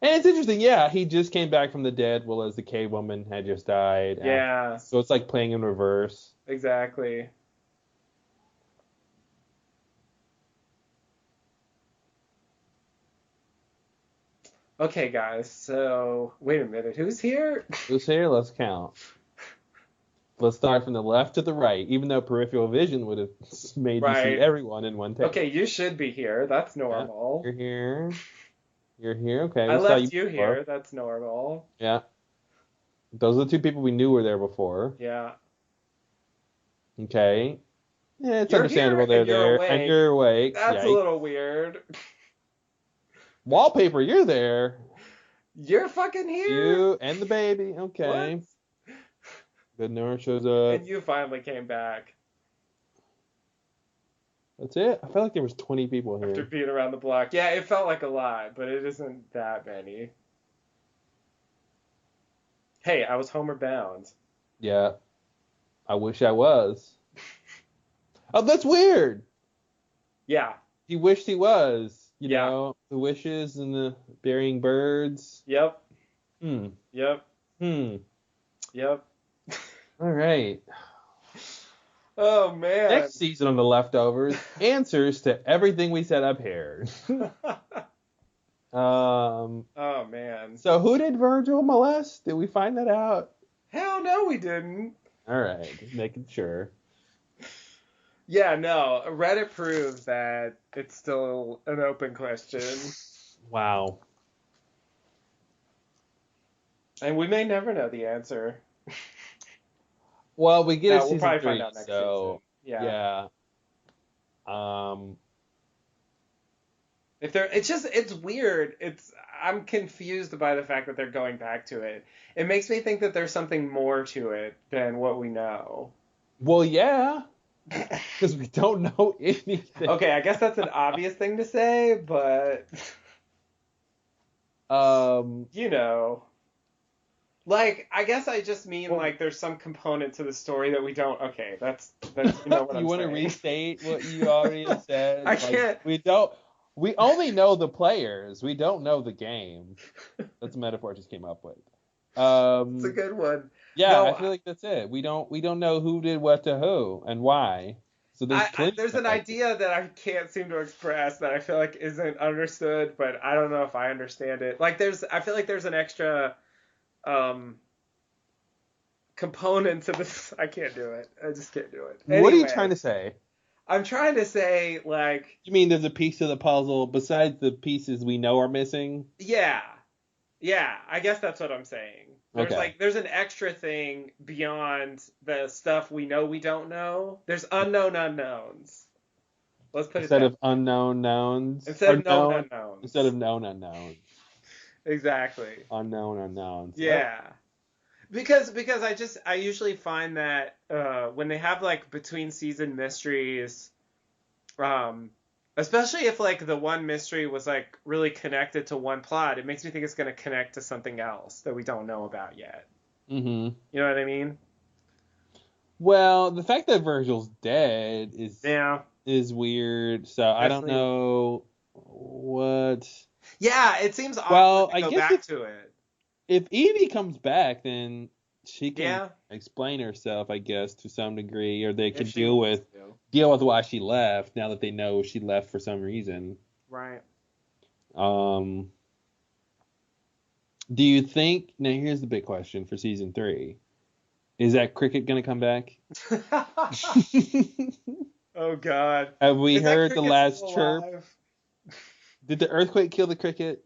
And it's interesting, yeah, he just came back from the dead, as the cave woman had just died. Yeah. So it's like playing in reverse. Exactly. Okay, guys, so wait a minute. Who's here? Who's here? Let's count. Let's start from the left to the right, even though peripheral vision would have made you see everyone in one take. Okay, you should be here. That's normal. Yeah, you're here. You're here. Okay. I left you here. That's normal. Yeah. Those are the two people we knew were there before. Yeah. Okay. Yeah, it's understandable they're there. And you're awake. That's a little weird. Wallpaper, you're there. You're fucking here. You and the baby. Okay. What? Good Nora shows up. And you finally came back. That's it? I felt like there was 20 people here. After being around the block. Yeah, it felt like a lot, but it isn't that many. Hey, I was homeward bound. Yeah. I wish I was. Oh, that's weird. Yeah. He wished he was. You know, the wishes and the burying birds. Yep. Yep. Yep. All right. Oh, man. Next season on The Leftovers, answers to everything we said up here. Oh, man. So who did Virgil molest? Did we find that out? Hell no, we didn't. All right. Just making sure. Yeah, no. Reddit proves that it's still an open question. Wow. And we may never know the answer. Well, we get a season we'll probably 3, find out next season. Yeah. It's weird. I'm confused by the fact that they're going back to it. It makes me think that there's something more to it than what we know. Well, yeah. Because we don't know anything. Okay, I guess that's an obvious thing to say, but Like, I guess I just mean like there's some component to the story that we don't. Okay, that's you know what You I'm want to saying. restate what you already have said? I can't. We don't. We only know the players. We don't know the game. That's a metaphor I just came up with. It's a good one. Yeah, I No, feel like that's it. We don't know who did what to who and why. So there's plenty. there's an idea that I can't seem to express that I feel like isn't understood, but I don't know if I understand it. Like I feel like there's an extra component to this. I can't do it. I just can't do it. What are you Anyway, trying to say? I'm trying to say like, You mean there's a piece of the puzzle besides the pieces we know are missing? yeah, I guess that's what I'm saying. Okay. There's an extra thing beyond the stuff we know we don't know. There's unknown unknowns. Let's put Instead it of unknown knowns. instead of known unknowns. Instead of known unknowns. Exactly. Unknown unknowns. Yeah. Because I usually find that when they have like between season mysteries, especially if like the one mystery was like really connected to one plot, it makes me think it's going to connect to something else that we don't know about yet. Mm-hmm. You know what I mean? Well, the fact that Virgil's dead is weird. So I don't Definitely. know what. Yeah, it seems awkward Well, to I go guess back to it. if Evie comes back, then she can Yeah. explain herself, I guess, to some degree, or they If can she deal wants with to. why she left. Now that they know she left for some reason. Right. Do you think? Now here's the big question for season 3: is that cricket gonna come back? Oh God. Have we Is that heard the cricket last still chirp? alive? Did the earthquake kill the cricket?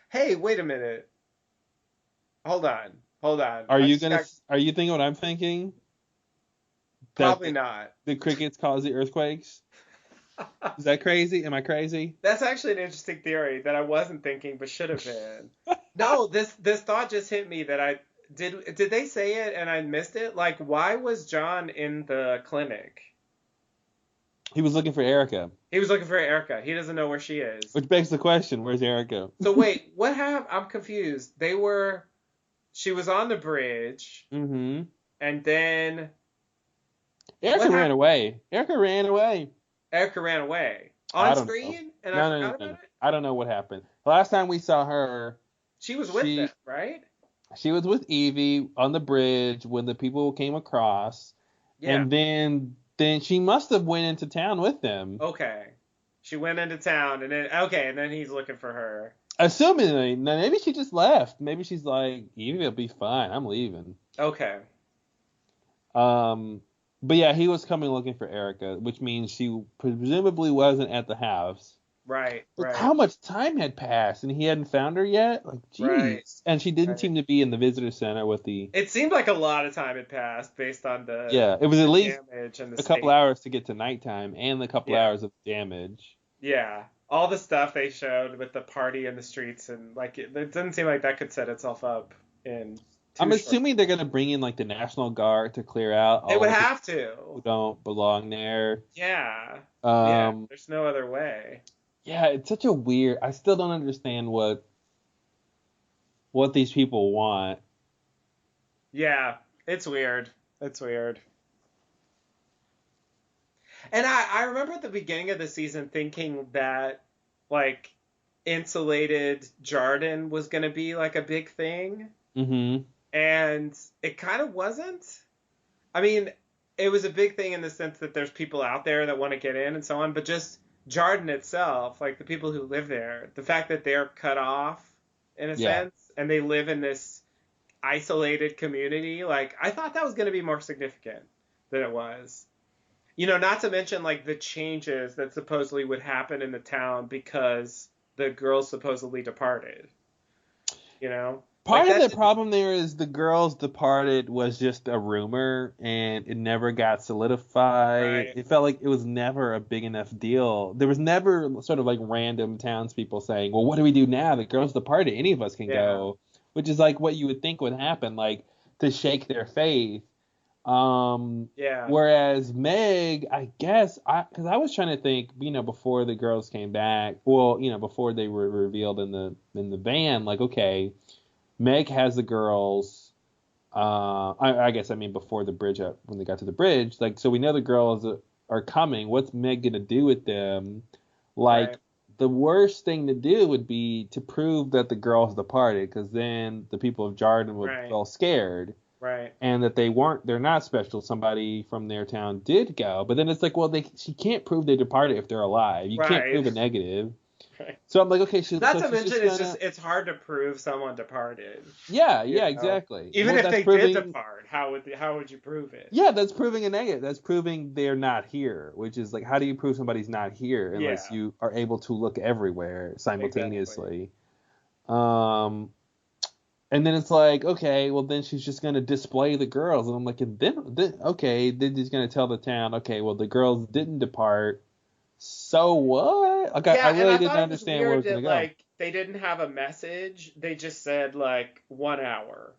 Hey, wait a minute. Hold on. Are you thinking what I'm thinking? Probably not. The crickets cause the earthquakes? Is that crazy? Am I crazy? That's actually an interesting theory that I wasn't thinking but should have been. No, this thought just hit me that I did they say it and I missed it? Like, why was John in the clinic? He was looking for Erica. He was looking for Erica. He doesn't know where she is. Which begs the question, where's Erica? So wait, what happened? I'm confused. She was on the bridge. Mm-hmm. And then Erica ran away. Erica ran away. On screen? And I forgot about it? I don't know what happened. The last time we saw her, she was with them, right? She was with Evie on the bridge when the people came across. Yeah. And then she must have went into town with them. Okay. She went into town and then he's looking for her. Assumingly, maybe she just left. Maybe she's like, Evie will be fine. I'm leaving. Okay. But yeah, he was coming looking for Erica, which means she presumably wasn't at the house. Right. How much time had passed and he hadn't found her yet? Like, geez. Right. And she didn't seem to be in the visitor center with the. It seemed like a lot of time had passed based on the. Yeah, it was at least damage and a couple hours to get to nighttime and the couple hours of damage. Yeah, all the stuff they showed with the party in the streets and like it didn't seem like that could set itself up in. I'm assuming they're gonna bring in like the National Guard to clear out. They would have to. Who don't belong there. Yeah. There's no other way. Yeah, it's such a weird. I still don't understand what these people want. Yeah, it's weird. And I remember at the beginning of the season thinking that like insulated Jarden was gonna be like a big thing. Mm-hmm. And it kind of wasn't. I mean, it was a big thing in the sense that there's people out there that want to get in and so on, but just Jarden itself, like the people who live there, the fact that they're cut off in a sense and they live in this isolated community, like I thought that was going to be more significant than it was. You know, not to mention like the changes that supposedly would happen in the town because the girls supposedly departed. You know? Part of the problem there is the girls departed was just a rumor and it never got solidified. Right. It felt like it was never a big enough deal. There was never sort of like random townspeople saying, well, what do we do now? The girls departed. Any of us can go. Which is like what you would think would happen, like to shake their faith. Yeah. Whereas Meg, I guess, because I was trying to think, before the girls came back, well, before they were revealed in the van, like, okay, Meg has the girls. I guess I mean before the bridge up when they got to the bridge, like, so we know the girls are coming. What's Meg gonna do with them? Like, Right. the worst thing to do would be to prove that the girls departed, because then the people of Jarden would Right. feel scared Right. and that they're not special. Somebody from their town did go, but then it's like, well, she can't prove they departed if they're alive. You can't Right. prove a negative. Right. So I'm like, okay, Not so to she's mention, just gonna, it's hard to prove someone departed. yeah, You yeah, know, exactly. even Well, if that's they did proving, depart, how would you prove it? yeah, that's proving a negative. That's proving they're not here, which is like, how do you prove somebody's not here unless Yeah. you are able to look everywhere Exactly. simultaneously? Um, And then it's like, okay, well then she's just gonna display the girls, and I'm like, and then okay, then she's gonna tell the town, okay, well the girls didn't depart, so what? Like I Yeah, and really I didn't thought it was understand where it weird was gonna that go. like they didn't have a message. They just said like 1 hour,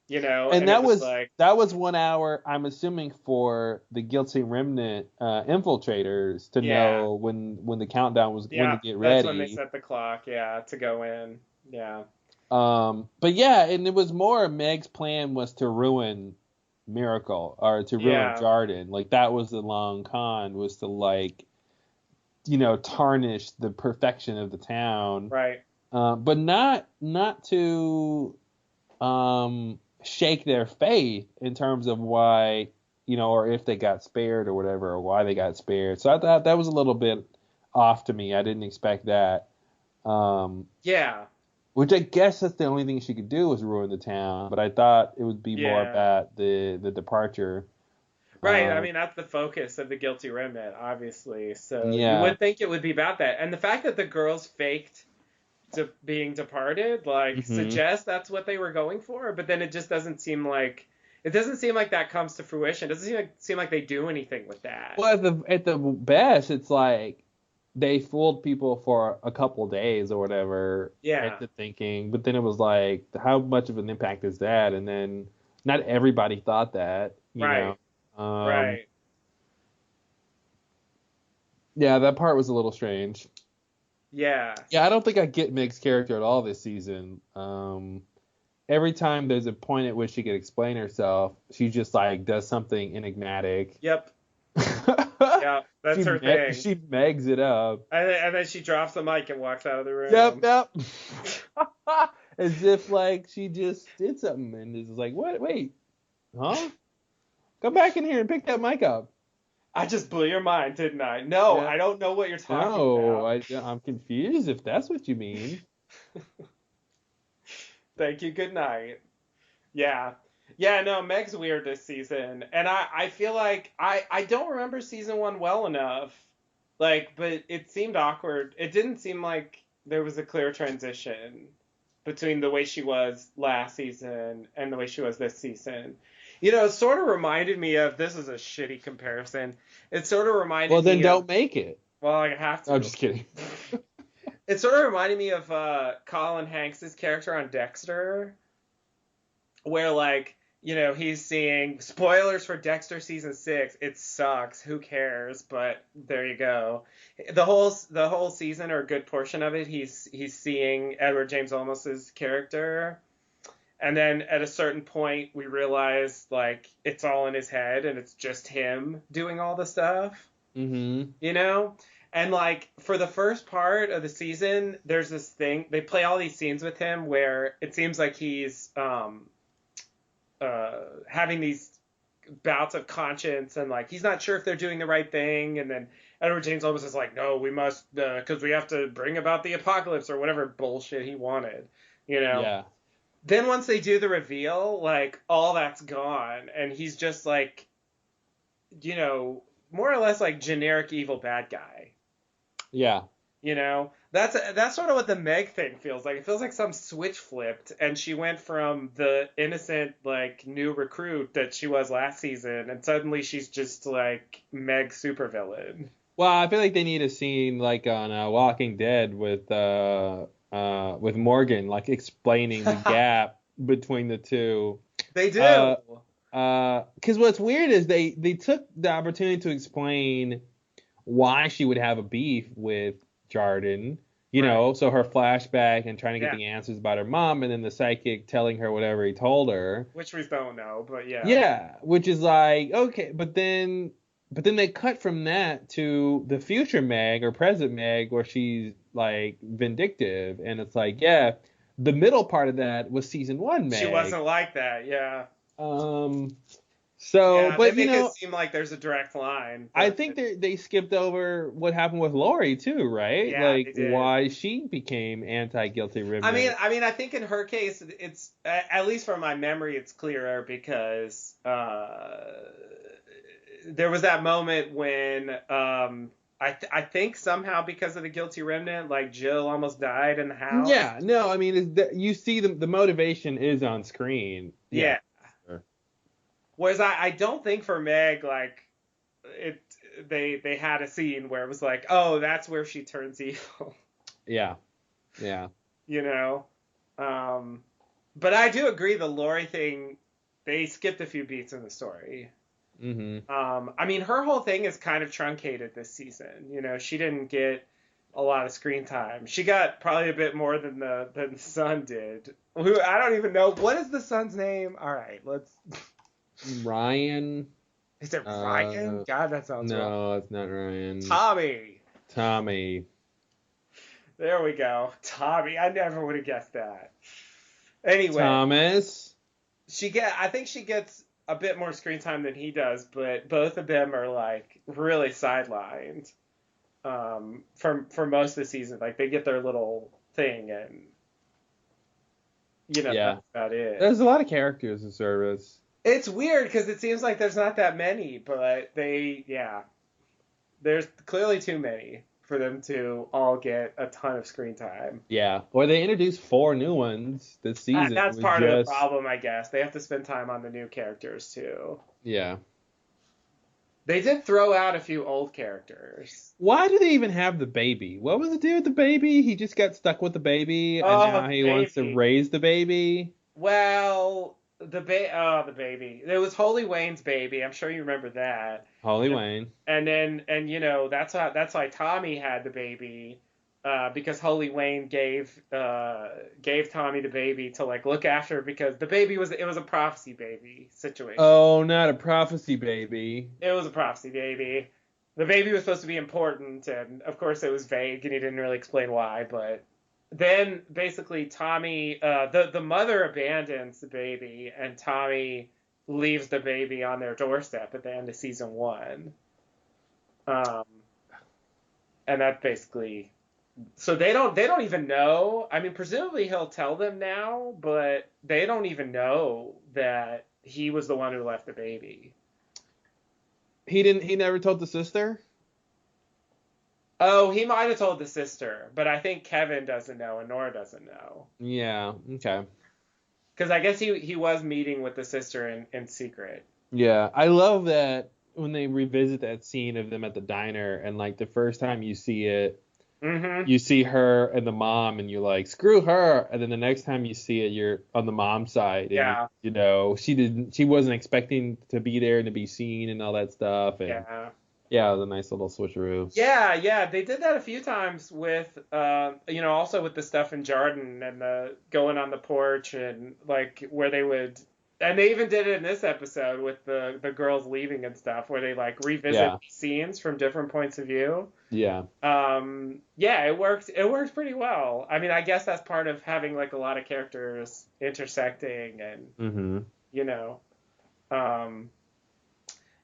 you know, And and it was like, that was 1 hour, I'm assuming, for the guilty remnant infiltrators to yeah, know when the countdown was when to yeah, get that's when they ready. set the clock, yeah, to go in. Yeah. But yeah, and it was more Meg's plan was to ruin Miracle or to ruin Yeah. Jarden. Like that was the long con, was to, like, tarnish the perfection of the town, Right. but not to shake their faith in terms of why, or if they got spared or whatever, or why they got spared. So I thought that was a little bit off to me. I didn't expect that. Um, Yeah. which I guess that's the only thing she could do was ruin the town. But I thought it would be more Yeah. about the departure. Right. I Uh, mean, that's the focus of the guilty remnant, obviously. So you yeah. would think it would be about that. And the fact that the girls faked being departed, like, Hmm. suggests that's what they were going for. But then it just doesn't seem like that comes to fruition. It doesn't seem like they do anything with that. Well, at the best, it's like they fooled people for a couple days or whatever Yeah. into thinking, but then it was like, how much of an impact is that? And then not everybody thought that. Right. Um, Right. yeah, that part was a little strange. Yeah. Yeah, I don't think I get Meg's character at all this season. Every time there's a point at which she can explain herself, she just like does something enigmatic. Yep. Yeah. That's her thing. She megs it up. And then she drops the mic and walks out of the Yep, room. yep. As if like she just did something and is like, what? Wait, huh? Come back in here and pick that mic up. I just blew your mind, didn't I? No, Yeah. I don't know what you're talking No, about. I'm confused if that's what you mean. Thank you. Good night. Yeah. Yeah, no, Meg's weird this season. And I feel like I don't remember season one well enough. Like, but it seemed awkward. It didn't seem like there was a clear transition between the way she was last season and the way she was this season. It sort of reminded me of, this is a shitty comparison. It sort of Well, reminded then me of, don't make it. well, I have I'm to. just kidding. It sort of reminded me of Colin Hanks' character on Dexter, where, like, he's seeing spoilers for Dexter season 6. It sucks. Who cares? But there you go. The whole season, or a good portion of it, he's seeing Edward James Olmos's character, and then at a certain point we realize, like, it's all in his head and it's just him doing all the stuff. Mm-hmm. you know? And, like, for the first part of the season, there's this thing. They play all these scenes with him where it seems like he's having these bouts of conscience, and, like, he's not sure if they're doing the right thing. And then Edward James Olmos is like, no, we must, because we have to bring about the apocalypse, or whatever bullshit he wanted, you know? Yeah. Then once they do the reveal, like, all that's gone, and he's just, like, more or less like generic evil bad guy. Yeah. That's sort of what the Meg thing feels like. It feels like some switch flipped, and she went from the innocent, like, new recruit that she was last season, and suddenly she's just like Meg supervillain. Well, I feel like they need a scene like on Walking Dead with Morgan, like explaining the gap between the two. They do. Uh, Because what's weird is they took the opportunity to explain why she would have a beef with Jordan. You know, so her flashback and trying to get the answers about her mom, and then the psychic telling her whatever he told her. Which we don't know, but yeah. Yeah, which is like, okay, but then they cut from that to the future Meg or present Meg where she's like vindictive, and it's like, yeah, the middle part of that was season 1 Meg. She wasn't like that, yeah. So, yeah, but they make it seem like there's a direct line. I think they skipped over what happened with Lori too, right? Yeah, like why she became anti-guilty remnant. I mean, I think in her case, it's at least from my memory, it's clearer because there was that moment when I think somehow because of the guilty remnant, like Jill almost died in the house. Yeah, no, I mean, you see the motivation is on screen. Yeah. Whereas I don't think for Meg, like, they had a scene where it was like, oh, that's where she turns evil. Yeah. You know? But I do agree the Lori thing, they skipped a few beats in the story. Mm-hmm. I mean, her whole thing is kind of truncated this season. You know, she didn't get a lot of screen time. She got probably a bit more than the son did. Who I don't even know. What is the son's name? All right, let's... Ryan. Is it Ryan? God, that sounds wrong. No, it's not Ryan. Tommy. There we go. Tommy. I never would have guessed that. Anyway. Thomas. I think she gets a bit more screen time than he does, but both of them are like really sidelined for most of the season. Like they get their little thing and that's about it. There's a lot of characters in Service. It's weird because it seems like there's not that many, but there's clearly too many for them to all get a ton of screen time. Yeah, or they introduced 4 new ones this season. That's part of the problem, I guess. They have to spend time on the new characters too. Yeah. They did throw out a few old characters. Why do they even have the baby? What was the deal with the baby? He just got stuck with the baby, and now he wants to raise the baby? Well... The baby. It was Holy Wayne's baby. I'm sure you remember that. Holy Wayne. And then, that's why Tommy had the baby, because Holy Wayne gave Tommy the baby to like look after because the baby was a prophecy baby situation. Oh, not a prophecy baby. It was a prophecy baby. The baby was supposed to be important, and of course it was vague, and he didn't really explain why, but. Then basically Tommy, the mother abandons the baby and Tommy leaves the baby on their doorstep at the end of season 1. And that's basically, so they don't even know. I mean, presumably he'll tell them now, but they don't even know that he was the one who left the baby. He never told the sister? Oh, he might have told the sister, but I think Kevin doesn't know and Nora doesn't know. Yeah, okay. Because I guess he was meeting with the sister in secret. Yeah, I love that when they revisit that scene of them at the diner and like the first time you see it, you see her and the mom and you're like, screw her. And then the next time you see it, you're on the mom's side. And, she wasn't expecting to be there and to be seen and all that stuff. And, yeah, it was a nice little switcheroo. Yeah, they did that a few times with, also with the stuff in Jordan and the going on the porch and like where they would, and they even did it in this episode with the girls leaving and stuff where they like revisit scenes from different points of view. Yeah. It works pretty well. I mean, I guess that's part of having like a lot of characters intersecting and,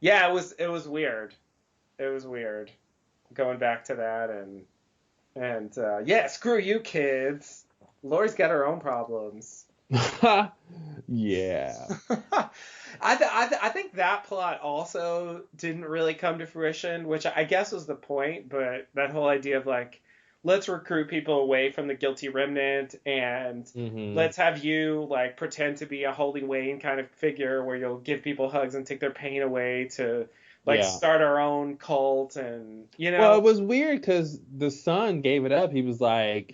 it was weird. It was weird going back to that and screw you kids. Lori's got her own problems. Yeah. I think that plot also didn't really come to fruition, which I guess was the point, but that whole idea of like, let's recruit people away from the guilty remnant and let's have you like pretend to be a Holy Wayne kind of figure where you'll give people hugs and take their pain away to start our own cult and, Well, it was weird because the son gave it up. He was like,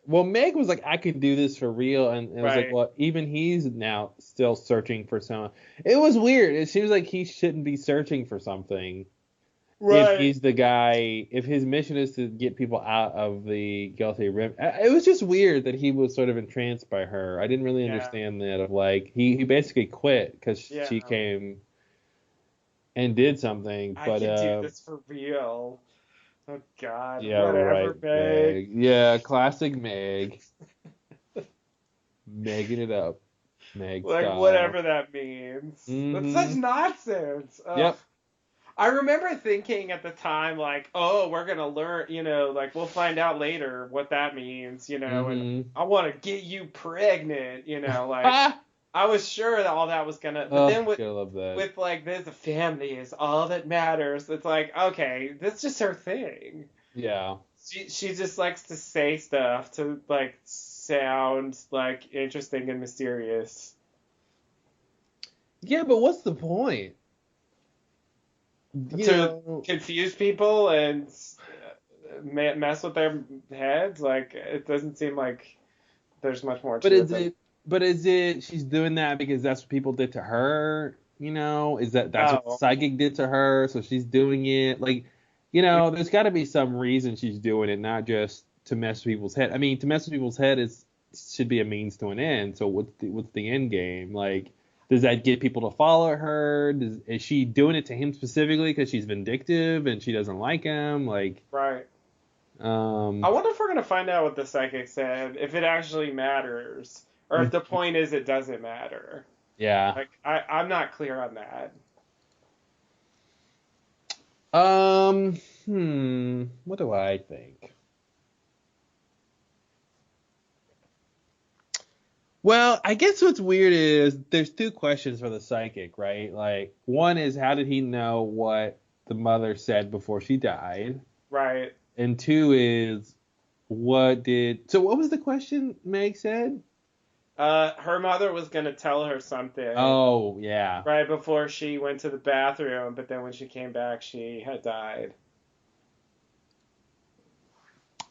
Well, Meg was like, I could do this for real, and it was like, Right. well, even he's now still searching for someone. It was weird. It seems like he shouldn't be searching for something if Right. he's the guy. If his mission is to get people out of the guilty rim, it was just weird that he was sort of entranced by her. I didn't really Yeah. understand that. Of like, he basically quit because Yeah. she came and did something, I but can do this for real. Oh God. yeah, right, Whatever, Meg. Meg. Yeah, classic Meg. Megging it up. Meg Like style. whatever that means. That's such Mm-hmm. nonsense. Ugh. Yep. I remember thinking at the time, like, oh, we're gonna learn, like we'll find out later what that means, and Mm-hmm. I want to get you pregnant, like Ha! I was sure that all that was gonna, but Oh, then with gotta love that. with like this, the family is all that matters. It's like, okay, that's just her thing. Yeah. She just likes to say stuff to like sound like interesting and mysterious. Yeah, but what's the point? You To know, confuse people and mess with their heads. Like it doesn't seem like there's much more but to it is than it but is it she's doing that because that's what people did to her? Is that's what the oh psychic did to her, so she's doing it? Like, there's got to be some reason she's doing it, not just to mess with people's head. I mean, to mess with people's head is should be a means to an end. So what's the end game? Like, does that get people to follow her? Is she doing it to him specifically because she's vindictive and she doesn't like him? Like, right. I um, wonder if we're gonna find out what the psychic said, if it actually matters, or if the point is it doesn't matter. yeah. Like I'm not clear on that. What do I think? Well, I guess what's weird is there's two questions for the psychic, right? Like, one is how did he know what the mother said before she died? Right. And two is what was the question Meg said? Her mother was gonna tell her something Oh, yeah. right before she went to the bathroom, but then when she came back, she had died.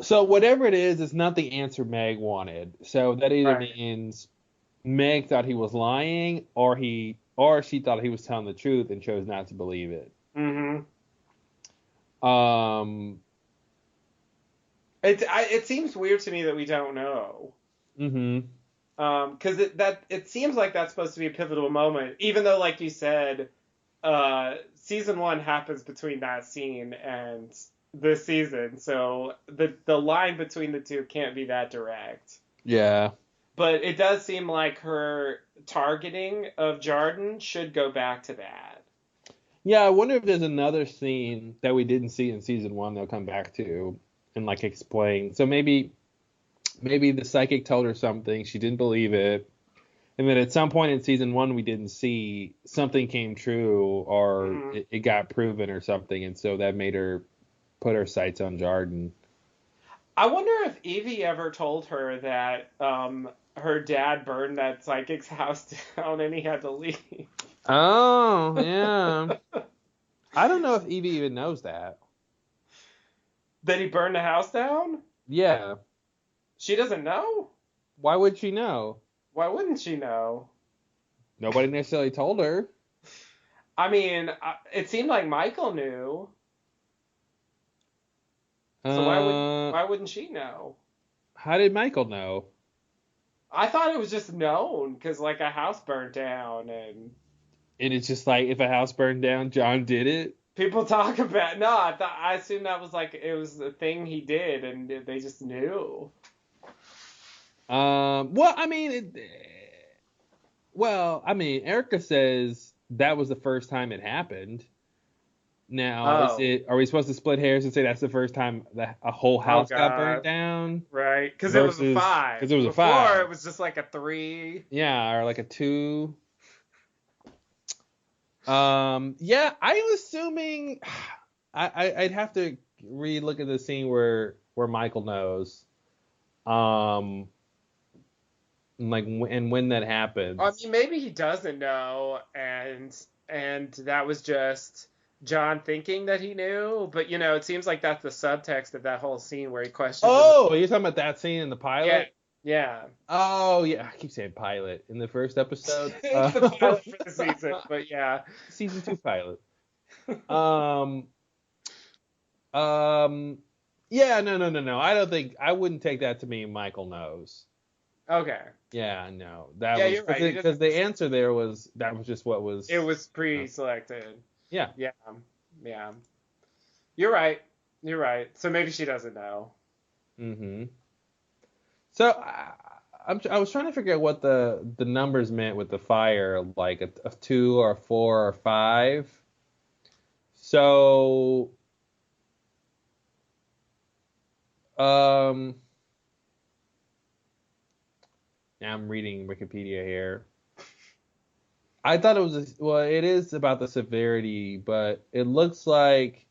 So whatever it is, it's not the answer Meg wanted. So that either Right. means Meg thought he was lying, or she thought he was telling the truth and chose not to believe it. Mm-hmm. Um. It seems weird to me that we don't know. Mhm. Because it seems like that's supposed to be a pivotal moment, even though, like you said, season one happens between that scene and this season, so the line between the two can't be that direct. Yeah. But it does seem like her targeting of Jarden should go back to that. Yeah. I wonder if there's another scene that we didn't see in season one they'll come back to and like explain. So maybe the psychic told her something she didn't believe it, and then at some point in season one we didn't see something came true or Hmm. it got proven or something, and so that made her put her sights on Jarden. I wonder if Evie ever told her that her dad burned that psychic's house down and he had to leave. Oh, yeah. I don't know if Evie even knows that. That he burned the house down? Yeah. She doesn't know? Why would she know? Why wouldn't she know? Nobody necessarily told her. I mean, it seemed like Michael knew. So Uh, why wouldn't she know? how did Michael know? I thought it was just known because like a house burned down and And it's just like if a house burned down, John did it. people talk about. No, I assumed that was like it was the thing he did and they just knew. Well, I mean, Erica says that was the first time it happened. Now, Oh, are we supposed to split hairs and say that's the first time that a whole oh house got burned God, down right? Because it was a versus five. because it was a Before it five? was just like a three. Yeah, or like a two. Yeah, I am assuming I'd have to re-look at the scene where Michael knows. Um, like and when that I happens. mean, maybe he doesn't know, and that was just John thinking that he knew, but it seems like that's the subtext of that whole scene where he questions him. Oh, you're talking about that scene in the pilot? Yeah. Oh, yeah. I keep saying pilot in the first episode. It's the pilot for the season, but yeah. Season 2 pilot. Um, yeah, no. I wouldn't take that to mean Michael knows. Okay. Yeah, no. You're right. Because the answer there was, that was just what was. It was pre-selected. Yeah. Yeah. Yeah. You're right. So maybe she doesn't know. Mm-hmm. So I was trying to figure out what the numbers meant with the fire, like a 2 or a 4 or 5. So now I'm reading Wikipedia here. I thought it was it is about the severity, but it looks like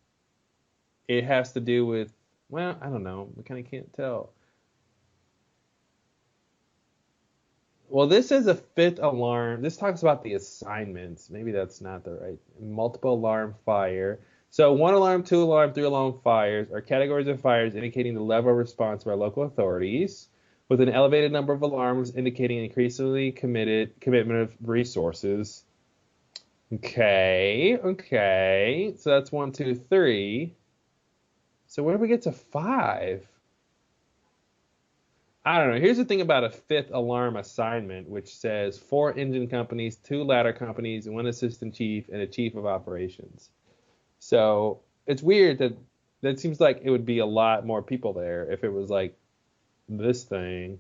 it has to do with, well, I don't know. We kind of can't tell. Well, this is a 5th alarm. This talks about the assignments. Maybe that's not the right. Multiple alarm fire. So 1 alarm, 2 alarm, 3 alarm fires are categories of fires indicating the level of response by local authorities, with an elevated number of alarms indicating an increasingly commitment of resources. Okay. So that's 1, 2, 3. So where do we get to 5? I don't know. Here's the thing about a 5th alarm assignment, which says 4 engine companies, 2 ladder companies, 1 assistant chief, and a chief of operations. So it's weird that seems like it would be a lot more people there if it was like this thing.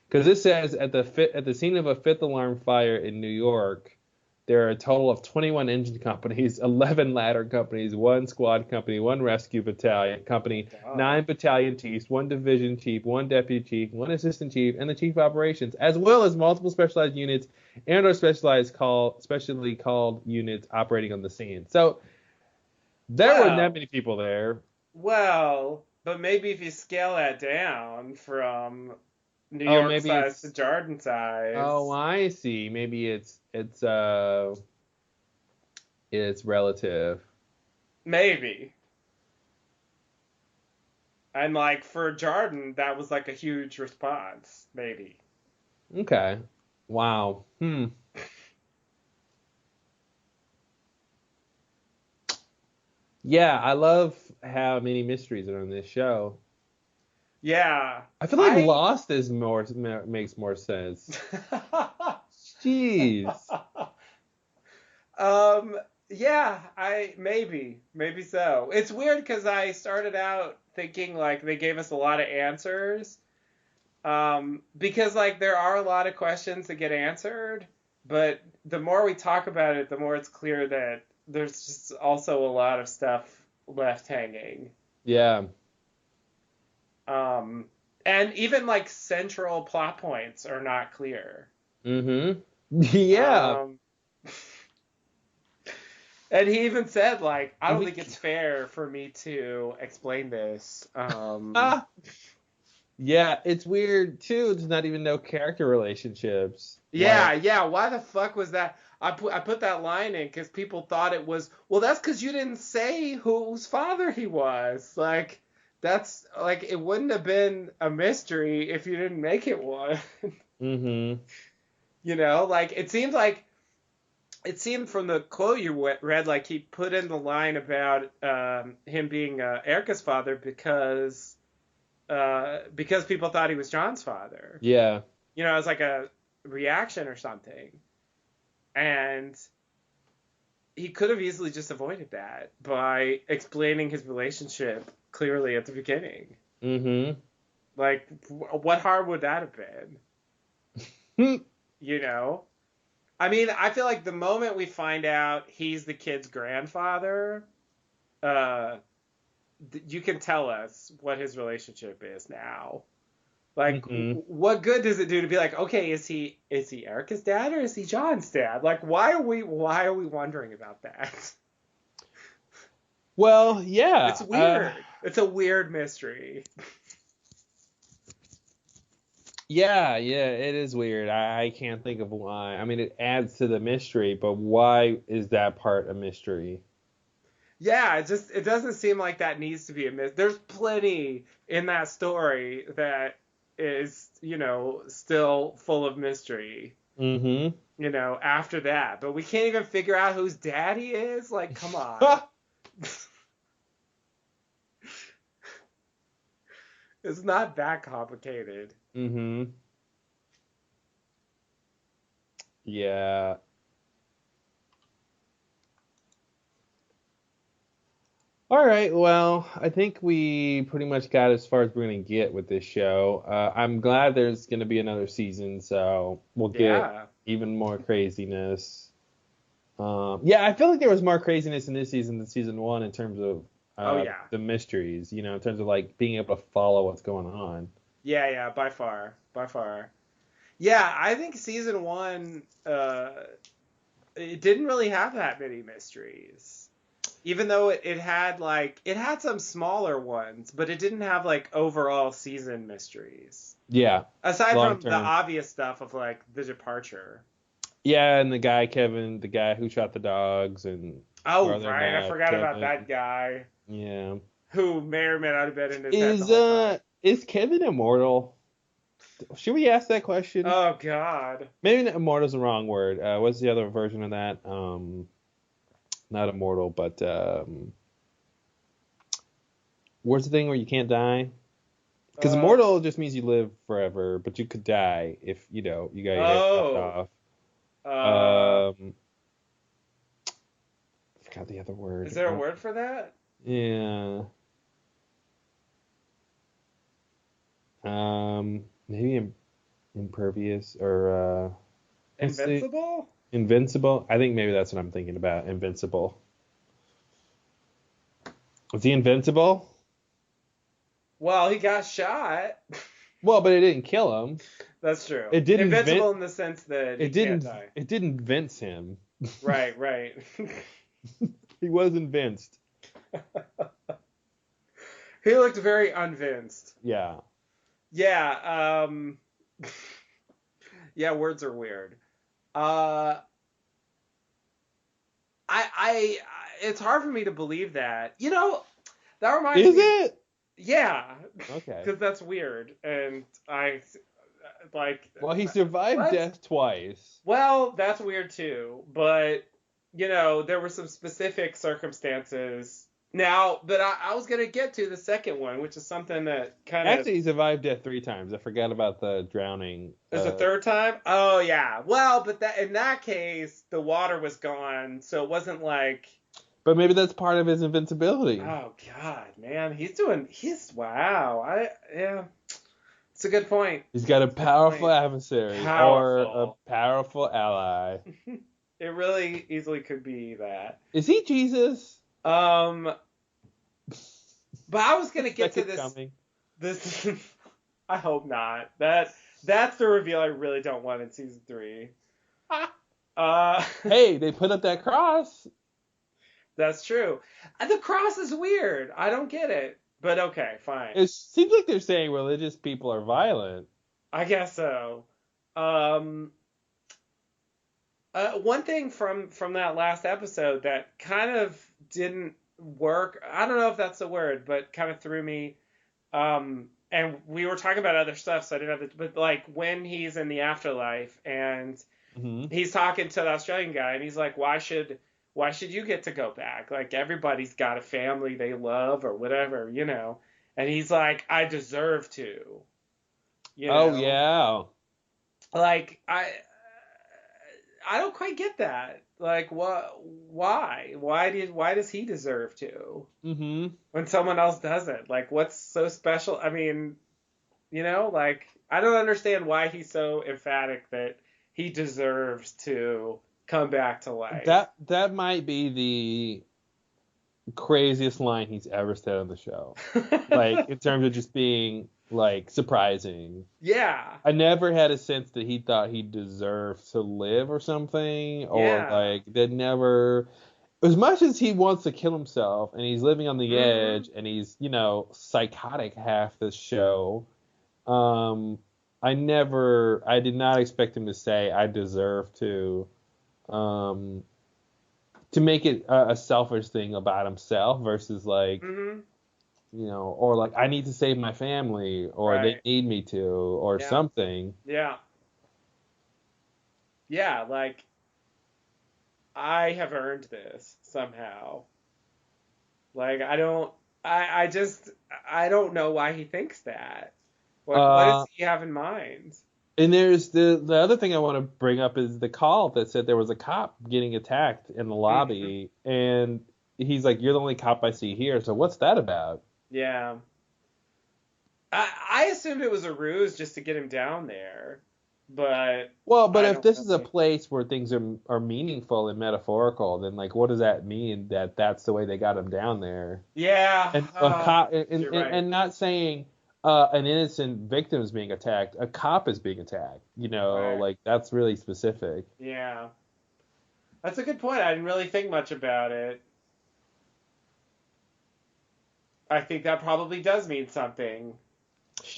Because this says at the scene of a 5th alarm fire in New York, there are a total of 21 engine companies, 11 ladder companies, 1 squad company, 1 rescue battalion company, 9 battalion chiefs, 1 division chief, 1 deputy chief, 1 assistant chief, and the chief of operations, as well as multiple specialized units and/or specially called units operating on the scene. So there weren't that many people there. Well, but maybe if you scale that down from New York size to Jordan size. Oh, I see. Maybe it's relative. Maybe. And like for Jordan, that was like a huge response. Maybe. Okay. Wow. Yeah, I love how many mysteries are on this show. Yeah. I feel like Lost makes more sense. Jeez. Yeah, maybe so. It's weird because I started out thinking like they gave us a lot of answers. Because like there are a lot of questions that get answered, but the more we talk about it, the more it's clear that there's just also a lot of stuff left hanging. Yeah. And even like central plot points are not clear. Mm-hmm. Yeah. And he even said, like, I don't think it's fair for me to explain this. Yeah, it's weird too to not even know character relationships. Yeah. Why the fuck was that? I put that line in because people thought it was, well, that's because you didn't say whose father he was. Like, that's like it wouldn't have been a mystery if you didn't make it one. Mm-hmm. Like it seemed from the quote you read, like he put in the line about him being Erica's father because people thought he was John's father. Yeah. It was like a reaction or something. And he could have easily just avoided that by explaining his relationship clearly at the beginning. Mm-hmm. Like, what harm would that have been? I mean, I feel like the moment we find out he's the kid's grandfather, you can tell us what his relationship is now. Like, what good does it do to be like, okay, is he Erica's dad or is he John's dad? Like, why are we wondering about that? Well, yeah. It's weird. It's a weird mystery. Yeah, it is weird. I can't think of why. I mean, it adds to the mystery, but why is that part a mystery? Yeah, it doesn't seem like that needs to be a There's plenty in that story that is, still full of mystery. Mm-hmm. After that, but we can't even figure out whose dad he is. Like, come on. It's not that complicated. Mm-hmm. Yeah. All right. Well, I think we pretty much got as far as we're gonna get with this show. I'm glad there's gonna be another season, so we'll get Yeah. even more craziness. Yeah, I feel like there was more craziness in this season than season one in terms of Oh yeah. the mysteries. In terms of like being able to follow what's going on. Yeah, yeah, by far. By far. Yeah, I think season one it didn't really have that many mysteries. Even though it had it had some smaller ones, but it didn't have like overall season mysteries. Yeah, Aside long from the term. obvious stuff of like the departure. Yeah, and the guy Kevin, the guy who shot the dogs, and Oh, other than right. I that, forgot about that Kevin. guy Yeah. who may or may not have been in his head the whole time. Is Kevin immortal? Should we ask that question? Oh, God. Maybe immortal is the wrong word. What's the other version of that? Not immortal, but what's the thing where you can't die? Because Uh, immortal just means you live forever, but you could die if you got your head chopped oh. off. Uh, I forgot the other is word. there a word for that? Yeah. Maybe impervious or what's the Invincible? invincible? I think maybe that's what I'm thinking about. Invincible. Was he invincible? Well, he got shot. Well, but it didn't kill him. That's true. It didn't vent. Invincible in the sense that he It can't didn't. die. It didn't vince him. Right, right. He wasn't vinced. He looked very unvinced. Yeah. Yeah, yeah, words are weird. Uh, I, it's hard for me to believe that. That reminds Is me of, it? yeah, Okay. because that's weird. And I, like, Well, he survived what? death twice. Well, that's weird too. But, there were some specific circumstances. Now, but I was going to get to the second one, which is something that kind of. Actually, he survived death 3 times. I forgot about the drowning. There's a third time? Oh, yeah. Well, but in that case, the water was gone, so it wasn't like. But maybe that's part of his invincibility. Oh God, man, wow. Yeah, it's a good point. He's got a powerful Point. adversary or a Powerful. powerful ally. It really easily could be that. Is he Jesus? But I was gonna get to Second this. coming. This, I hope not. That's the reveal I really don't want in season 3. Hey, they put up that cross. That's true. The cross is weird. I don't get it. But okay, fine. It seems like they're saying religious people are violent. I guess so. One thing from that last episode that kind of didn't work. I don't know if that's the word, but kind of threw me. And we were talking about other stuff, so I didn't have to. But like when he's in the afterlife and he's talking to the Australian guy, and he's like, "Why should you get to go back? Like everybody's got a family they love or whatever, And he's like, "I deserve to." Oh yeah. Like I don't quite get that. Like what? Why? Why does he deserve to? When someone else doesn't? Like what's so special? I mean, like I don't understand why he's so emphatic that he deserves to come back to life. That might be the craziest line he's ever said on the show. Like in terms of just being like surprising. Yeah. I never had a sense that he thought he deserved to live or something, or like that never. As much as he wants to kill himself and he's living on the edge and he's psychotic half the show. I did not expect him to say I deserve to make it a selfish thing about himself versus like, Mm-hmm. or like I need to save my family or they Right. need me to or Yeah. something. Yeah. Yeah. Like, I have earned this somehow. Like, I just, I don't know why he thinks that. Like, what does Uh, he have in mind? and there's the other thing I want to bring up is the call that said there was a cop getting attacked in the Hmm. lobby, and he's like, "You're the only cop I see here." So what's that about? Yeah. I assumed it was a ruse just to get him down there, but Well, but I if don't this is a know. place where things are meaningful and metaphorical, then like, what does that mean that that's the way they got him down there? Yeah. And a cop, You're right. and not saying an innocent victim is being attacked, a cop is being attacked. Right. Like that's really specific. Yeah. That's a good point. I didn't really think much about it. I think that probably does mean something.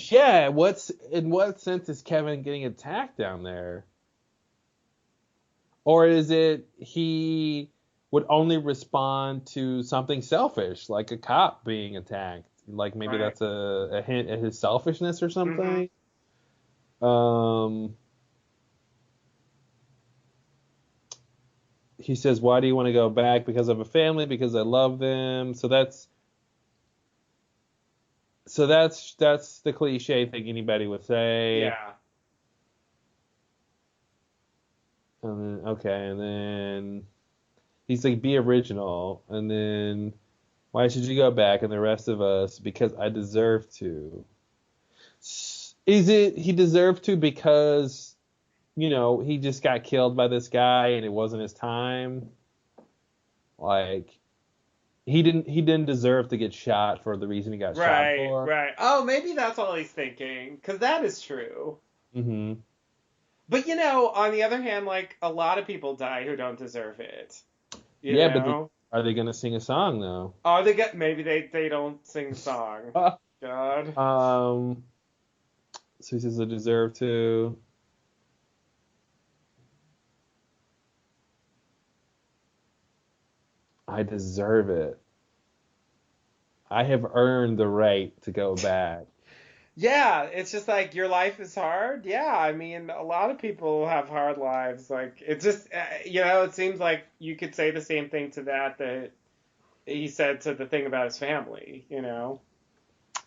Yeah, in what sense is Kevin getting attacked down there? Or is it he would only respond to something selfish, like a cop being attacked? Like maybe Right. that's a hint at his selfishness or Hmm. something. Um, he says, "Why do you want to go back? Because of a family, because I love them." So that's the cliche thing anybody would say. Yeah. And then he's like, "Be original." And then, "Why should you go back?" And the rest of us, "Because I deserve to." Is it he deserved to because he just got killed by this guy and it wasn't his time? Like he didn't deserve to get shot for the reason he got shot Right. for. Right. Oh, maybe that's all he's thinking, because that is true. Hmm. But on the other hand, like a lot of people die who don't deserve it. You Yeah, but know? are they gonna sing a song though? Oh, they get maybe they don't sing the song. God. um. So he says I deserve to. I deserve it. I have earned the right to go back. Yeah, it's just like your life is hard. Yeah, I mean, a lot of people have hard lives. Like it just, it seems like you could say the same thing to that he said to the thing about his family.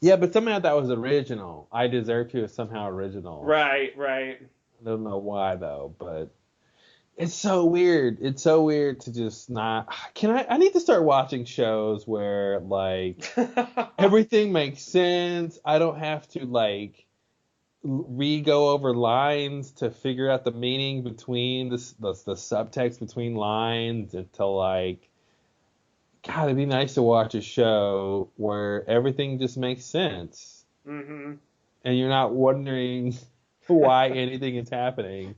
Yeah, but somehow that was original. I deserve to is somehow original. Right, right. I don't know why though, but it's so weird. It's so weird to just not. I need to start watching shows where like everything makes sense. I don't have to like re-go over lines to figure out the meaning between the subtext between lines and to like God, it'd be nice to watch a show where everything just makes sense Hmm. and you're not wondering why anything is happening.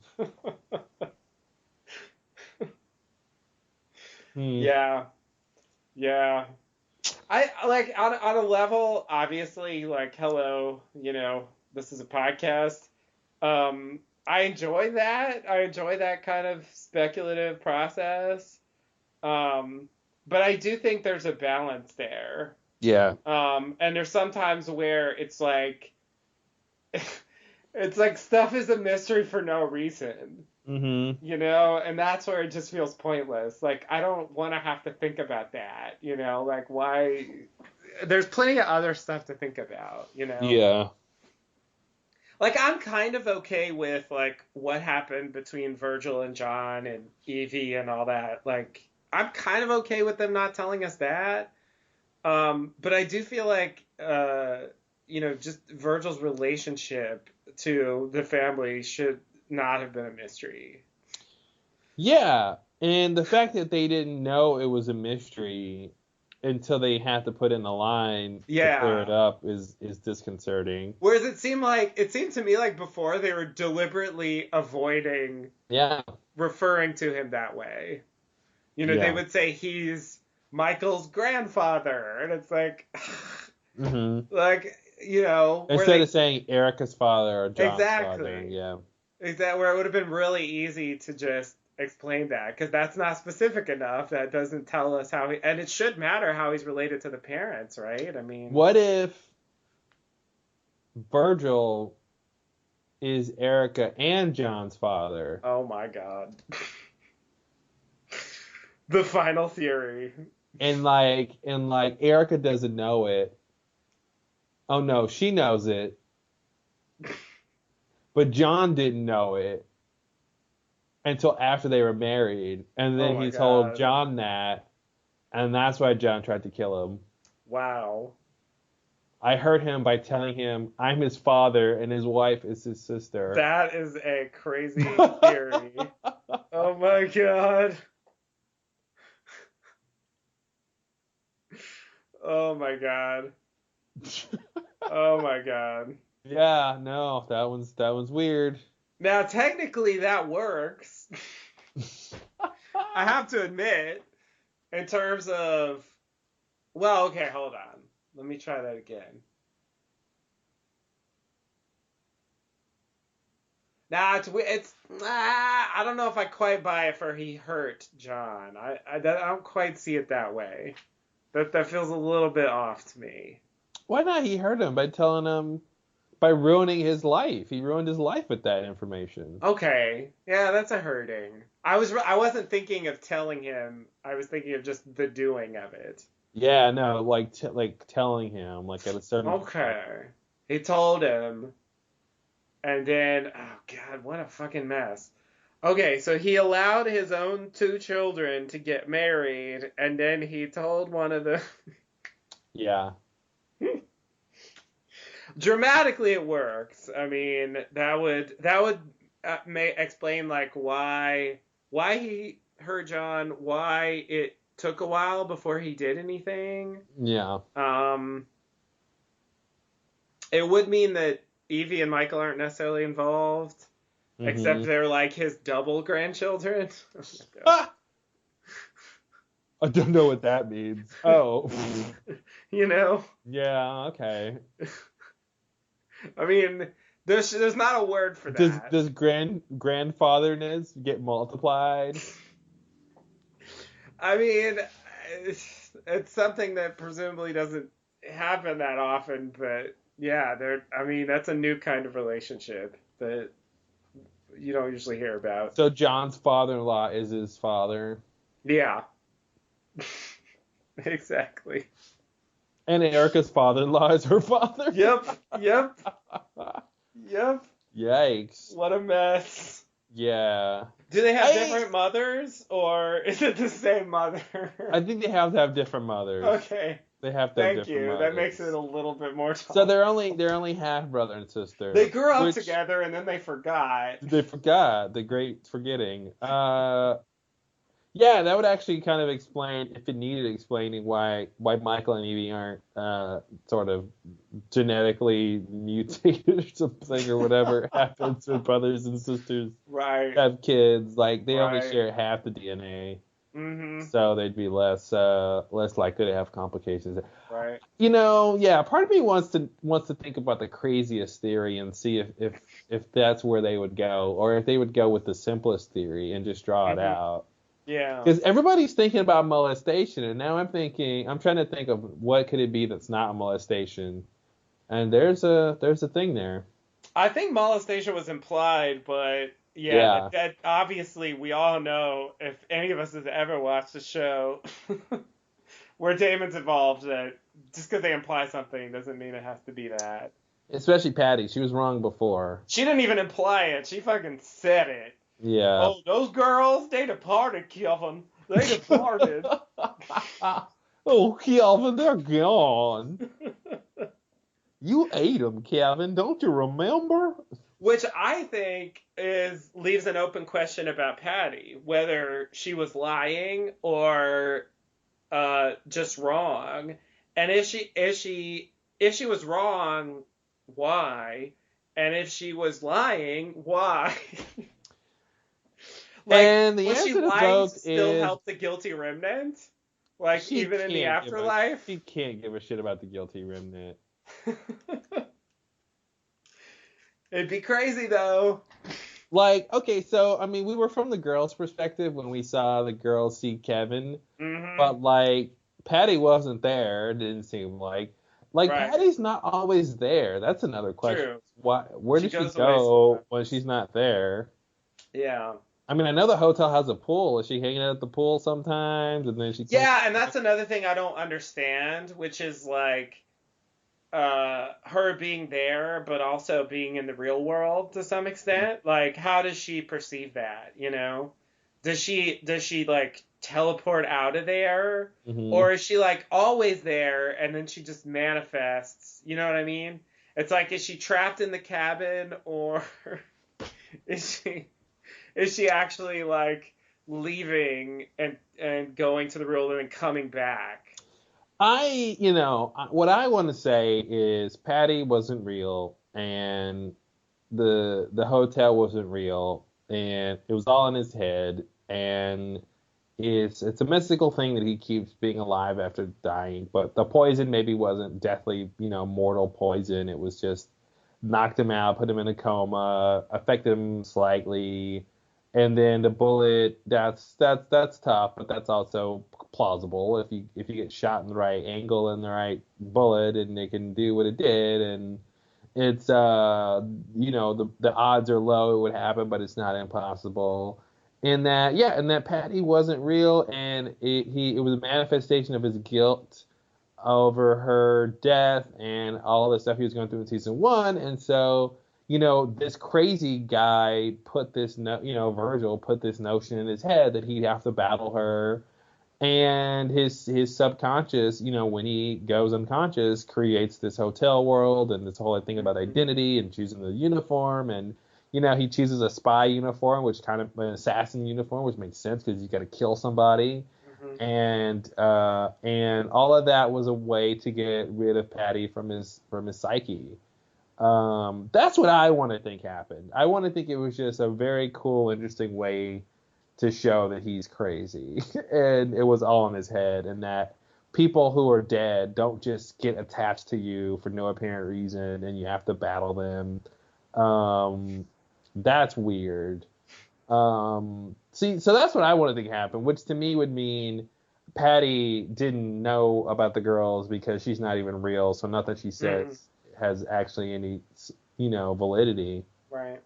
Hmm. Yeah, yeah. I like on a level, obviously, like, hello, this is a podcast. Um, I enjoy that. I enjoy that kind of speculative process. Um, but I do think there's a balance there. Yeah. And there's sometimes where it's like it's like stuff is a mystery for no reason, Hmm. and that's where it just feels pointless. Like I don't want to have to think about that, like why there's plenty of other stuff to think about. Yeah. Like I'm kind of okay with like what happened between Virgil and John and Evie and all that. Like I'm kind of okay with them not telling us that. But I do feel like just Virgil's relationship to the family should not have been a mystery. Yeah. And the fact that they didn't know it was a mystery until they had to put in a line to clear Yeah. it up is disconcerting. Whereas it seemed to me like before they were deliberately avoiding Yeah. referring to him that way. They Yeah. would say he's Michael's grandfather, and it's like, Hmm. like Instead of saying Erica's father or John's father, exactly. yeah. Exactly, where it would have been really easy to just explain that, because that's not specific enough. That doesn't tell us how and it should matter how he's related to the parents, right? I mean, What if Virgil is Erica and John's father? oh my God. The final theory. And Erica doesn't know it. Oh no, she knows it. But John didn't know it until after they were married. And Oh then my he told God. John that, and that's why John tried to kill him. Wow. I hurt him by telling him I'm his father and his wife is his sister. That is a crazy theory. Oh my God. Oh my God. Oh my God. Yeah, no, that one's weird. Now, technically, that works. I have to admit, in terms of. Well, okay, hold on. Let me try that again. Nah, I don't know if I quite buy it for he hurt John. I don't quite see it that way. That feels a little bit off to me. Why not? He hurt him by ruining his life. He ruined his life with that information. Okay, yeah, that's a hurting. I wasn't thinking of telling him. I was thinking of just the doing of it. Yeah, no, like telling him like at a certain point. Okay, he told him, and then oh God, what a fucking mess. Okay, so he allowed his own two children to get married, and then he told one of the. Yeah. Dramatically, it works. I mean, that would may explain like why he hurt John, why it took a while before he did anything. Yeah. It would mean that Evie and Michael aren't necessarily involved, except they're like his double grandchildren. Ah! I don't know what that means. Oh. You know? Yeah, okay. I mean, there's not a word for that. Does grandfatherness get multiplied? I mean, it's something that presumably doesn't happen that often, but yeah, I mean, that's a new kind of relationship that you don't usually hear about. So John's father-in-law is his father. Yeah. Exactly. And Erica's father-in-law is her father. Yep. Yikes. What a mess. Yeah. Do they have different mothers, or is it the same mother? I think they have to have different mothers. Okay. They have to have different mothers. That makes it a little bit more tolerable. So they're only half brother and sister. They grew up together and then they forgot. They forgot. The great forgetting. Yeah, that would actually kind of explain, if it needed explaining, why Michael and Evie aren't sort of genetically mutated or something or whatever happens when brothers and sisters have kids. Like they only share half the DNA, so they'd be less likely to have complications. Right. Yeah. Part of me wants to think about the craziest theory and see if that's where they would go, or if they would go with the simplest theory and just draw it out. Yeah. Because everybody's thinking about molestation, and now I'm trying to think of what could it be that's not molestation, and there's a thing there. I think molestation was implied, but yeah. That obviously we all know, if any of us has ever watched a show where Damon's involved, that just because they imply something doesn't mean it has to be that. Especially Patty, she was wrong before. She didn't even imply it; she fucking said it. Yeah. Oh, those girls, they departed, Kelvin. They departed. Oh, Kelvin, they're gone. You ate them, Kelvin. Don't you remember? Which I think leaves an open question about Patty, whether she was lying or just wrong. And if she was wrong, why? And if she was lying, why? And the answer to both still help the guilty remnant? Like, even in the afterlife? She can't give a shit about the guilty remnant. It'd be crazy though. Like, okay, so I mean, we were from the girls' perspective when we saw the girls see Kevin, Mm-hmm. but like Patty wasn't there. It didn't seem like Right. Patty's not always there. That's another question. True. Why? Where She does she goes away go when sometimes. she's not there? Yeah. I mean, I know the hotel has a pool. Is she hanging out at the pool sometimes, and then she comes Yeah, and back? that's another thing I don't understand, which is like her being there but also being in the real world to some extent. Like how does she perceive that, you know? Does she like teleport out of there, Mm-hmm. or is she like always there and then she just manifests, you know what I mean? It's like, is she trapped in the cabin, or is she actually like leaving and going to the real world and coming back? What I want to say is Patty wasn't real, and the hotel wasn't real, and it was all in his head, and it's a mystical thing that he keeps being alive after dying. But the poison maybe wasn't deathly, mortal poison. It was just knocked him out, put him in a coma, affected him slightly, and then the bullet. That's tough, but that's also plausible if you get shot in the right angle and the right bullet, and it can do what it did. And it's the odds are low it would happen, but it's not impossible. And that Patty wasn't real, and it was a manifestation of his guilt over her death and all the stuff he was going through in season one. And so, this crazy guy put this, Virgil put this notion in his head that he'd have to battle her. And his subconscious, when he goes unconscious, creates this hotel world and this whole thing about identity and choosing the uniform. And, he chooses a spy uniform, which kind of an assassin uniform, which makes sense because you got to kill somebody. Hmm. And all of that was a way to get rid of Patty from his psyche. That's what I want to think happened. I want to think it was just a very cool, interesting way to show that he's crazy, and it was all in his head, and that people who are dead don't just get attached to you for no apparent reason, and you have to battle them. That's weird. See, so that's what I want to think happened, which to me would mean Patty didn't know about the girls because she's not even real, so nothing she Hmm. says has actually any, validity. Right.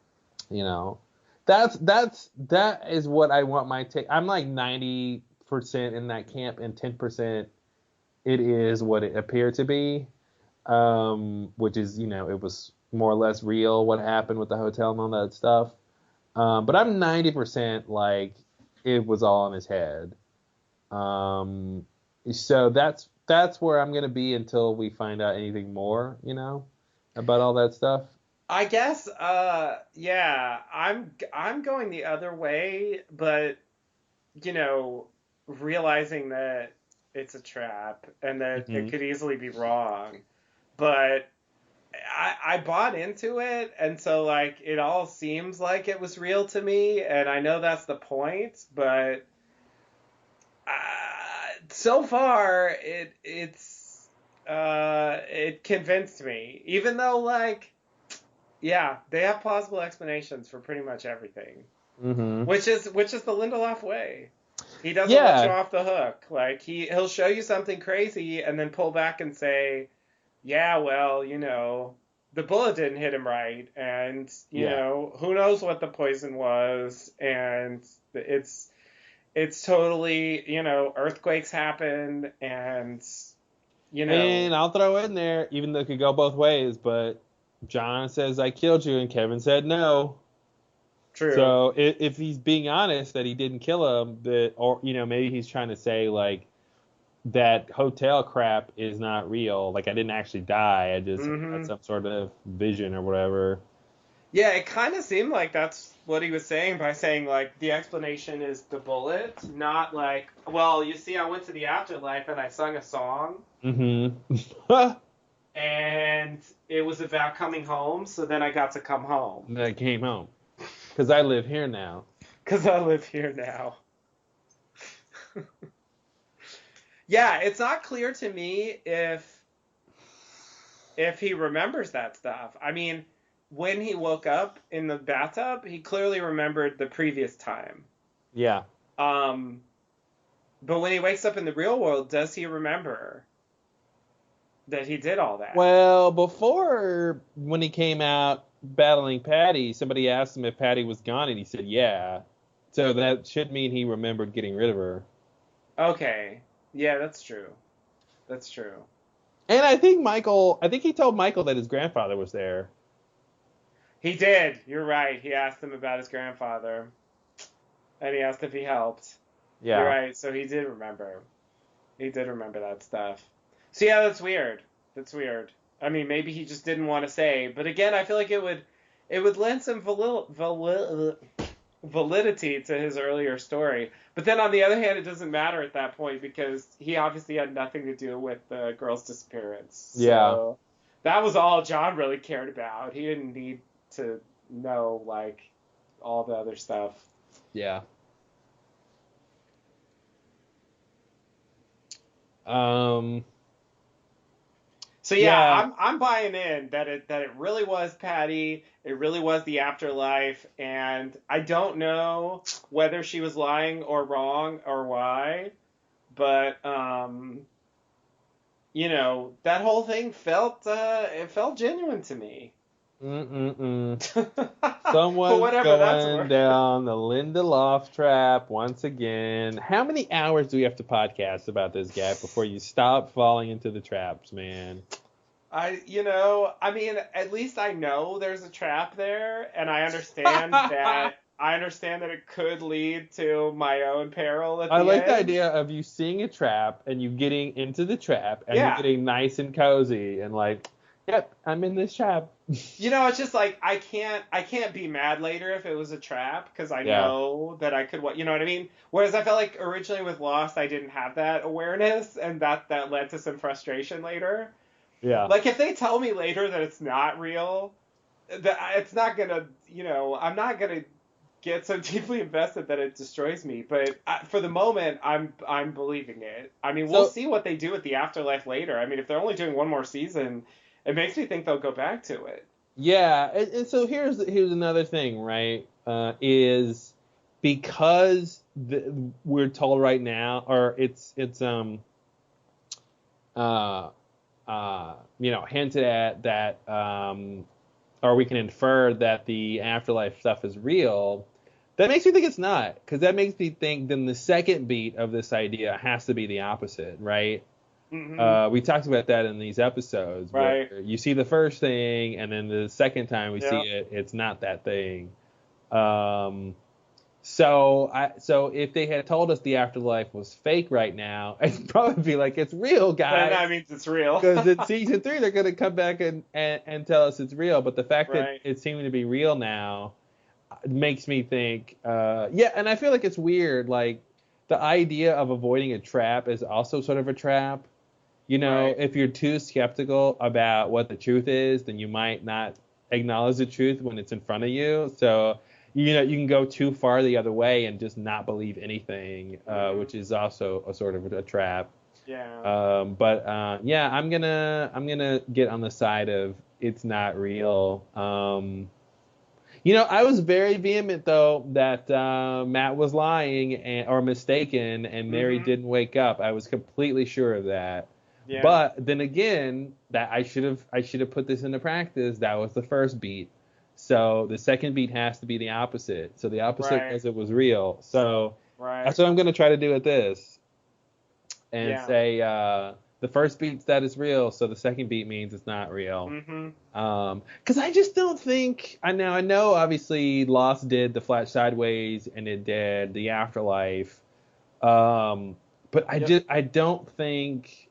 You know, that is what I want my take. I'm like 90% in that camp, and 10% it is what it appeared to be, which is it was more or less real what happened with the hotel and all that stuff. But I'm 90% like it was all in his head. Um, so that's where I'm gonna be until we find out anything more, about all that stuff. I guess, yeah, I'm going the other way, but you know, realizing that it's a trap and that it Hmm. could easily be wrong. But I bought into it, and so like it all seems like it was real to me, and I know that's the point, but so far it convinced me, even though like yeah, they have plausible explanations for pretty much everything, Hmm. which is the Lindelof way. He doesn't let you Yeah, off the hook. Like he'll show you something crazy and then pull back and say, "Yeah, well, the bullet didn't hit him right, and yeah. who knows what the poison was, and it's totally, earthquakes happen, and you know, And I'll throw in there, even though it could go both ways, but John says I killed you, and Kevin said no. true. So if he's being honest that he didn't kill him, that or maybe he's trying to say like that hotel crap is not real. Like I didn't actually die. I just had Hmm. some sort of vision or whatever. Yeah, it kind of seemed like that's what he was saying by saying like the explanation is the bullet, not like, well, you see, I went to the afterlife and I sung a song Mm-hmm. and it was about coming home, so then I got to come home And I came home because I live here now. because I live here now. Yeah, it's not clear to me if if he remembers that stuff. I mean, when he woke up in the bathtub, he clearly remembered the previous time. Yeah. But when he wakes up in the real world, does he remember that he did all that? Well, before, when he came out battling Patty, somebody asked him if Patty was gone, and he said, yeah. So that should mean he remembered getting rid of her. Okay. Yeah, that's true. That's true. And I think he told Michael that his grandfather was there. He did. You're right. He asked him about his grandfather. And he asked if he helped. Yeah. You're right. So he did remember. He did remember that stuff. So yeah, that's weird. That's weird. I mean, maybe he just didn't want to say. But again, I feel like it would lend some validity to his earlier story. But then on the other hand, it doesn't matter at that point because he obviously had nothing to do with the girl's disappearance. Yeah. So that was all John really cared about. He didn't need to know, like, all the other stuff. Yeah. So yeah, I'm buying in that it really was Patty, it really was the afterlife, and I don't know whether she was lying or wrong or why, but you know, that whole thing felt genuine to me. Someone's whatever, going down the Lindelof trap once again. How many hours do we have to podcast about this guy before you stop falling into the traps, man? I mean, at least I know there's a trap there, and I understand that. I understand that it could lead to my own peril at the end. I like the idea of you seeing a trap and you getting into the trap and you getting nice and cozy and like, yep, I'm in this trap. You know, it's just like I can't be mad later if it was a trap because I know that I could, you know what I mean? Whereas I felt like originally with Lost I didn't have that awareness and that led to some frustration later. Yeah. Like if they tell me later that it's not real, that it's not gonna, you know, I'm not gonna get so deeply invested that it destroys me. But for the moment, I'm believing it. I mean, we'll see what they do with the afterlife later. I mean, if they're only doing one more season, it makes me think they'll go back to it. Yeah, and so here's another thing, right? Is because we're told right now, or it's hinted at that, or we can infer that the afterlife stuff is real. That makes me think it's not, because that makes me think then the second beat of this idea has to be the opposite, right? Mm-hmm. We talked about that in these episodes, right? Where you see the first thing, and then the second time we see it, it's not that thing. So if they had told us the afterlife was fake right now, I'd probably be like, it's real, guys. Then that means it's real. Because in season 3, they're going to come back and tell us it's real. But the fact that it's seeming to be real now makes me think, and I feel like it's weird. Like, the idea of avoiding a trap is also sort of a trap. You know, if you're too skeptical about what the truth is, then you might not acknowledge the truth when it's in front of you. So, you know, you can go too far the other way and just not believe anything, which is also a sort of a trap. Yeah. I'm gonna get on the side of it's not real. You know, I was very vehement though that Matt was lying or mistaken, and Mary didn't wake up. I was completely sure of that. Yeah. But then again, that I should have put this into practice. That was the first beat. So the second beat has to be the opposite. So the opposite was it was real. So that's what I'm going to try to do with this. And say the first beat's that it's real, so the second beat means it's not real. Because I just don't think... I know obviously Lost did the Flat Sideways and it did the Afterlife. But I don't think...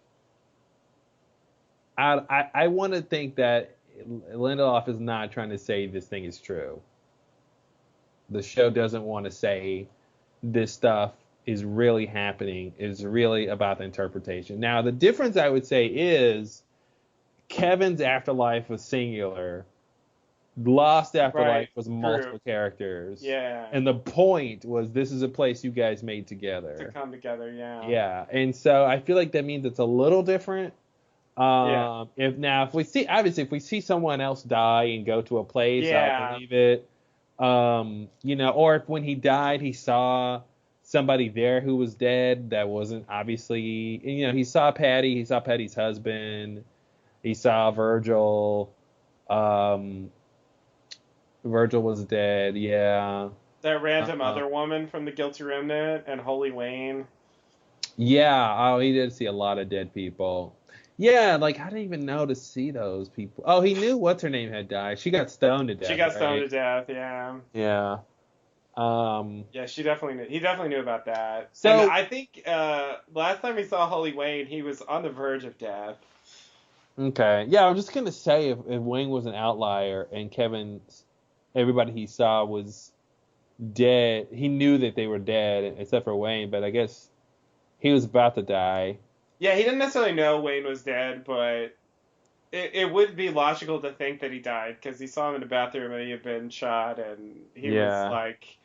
I want to think that Lindelof is not trying to say this thing is true. The show doesn't want to say this stuff is really happening, is really about the interpretation. Now, the difference I would say is Kevin's afterlife was singular. Lost Afterlife was multiple characters. Yeah. And the point was this is a place you guys made together. To come together, yeah. Yeah. And so I feel like that means it's a little different. Yeah. If we see someone else die and go to a place, I'll Yeah. believe it. Or if when he died, he saw somebody there who was dead that wasn't obviously, he saw Patty's husband, he saw Virgil. Um, Virgil was dead, yeah. That random Uh, other woman from the Guilty Remnant and Holy Wayne. yeah, oh, he did see a lot of dead people. Yeah, like I didn't even know to see those people. Oh, he knew what's her name had died. She got stoned to She death, got stoned right? to death, yeah. Yeah. Um, Yeah, she definitely knew. He definitely knew about that. And so I think last time we saw Holy Wayne, he was on the verge of death. okay, yeah, I'm just gonna say if Wayne was an outlier and everybody he saw was dead, he knew that they were dead except for Wayne, but I guess he was about to die. Yeah, he didn't necessarily know Wayne was dead, but it would be logical to think that he died because he saw him in the bathroom and he had been shot, and he was Yeah. like,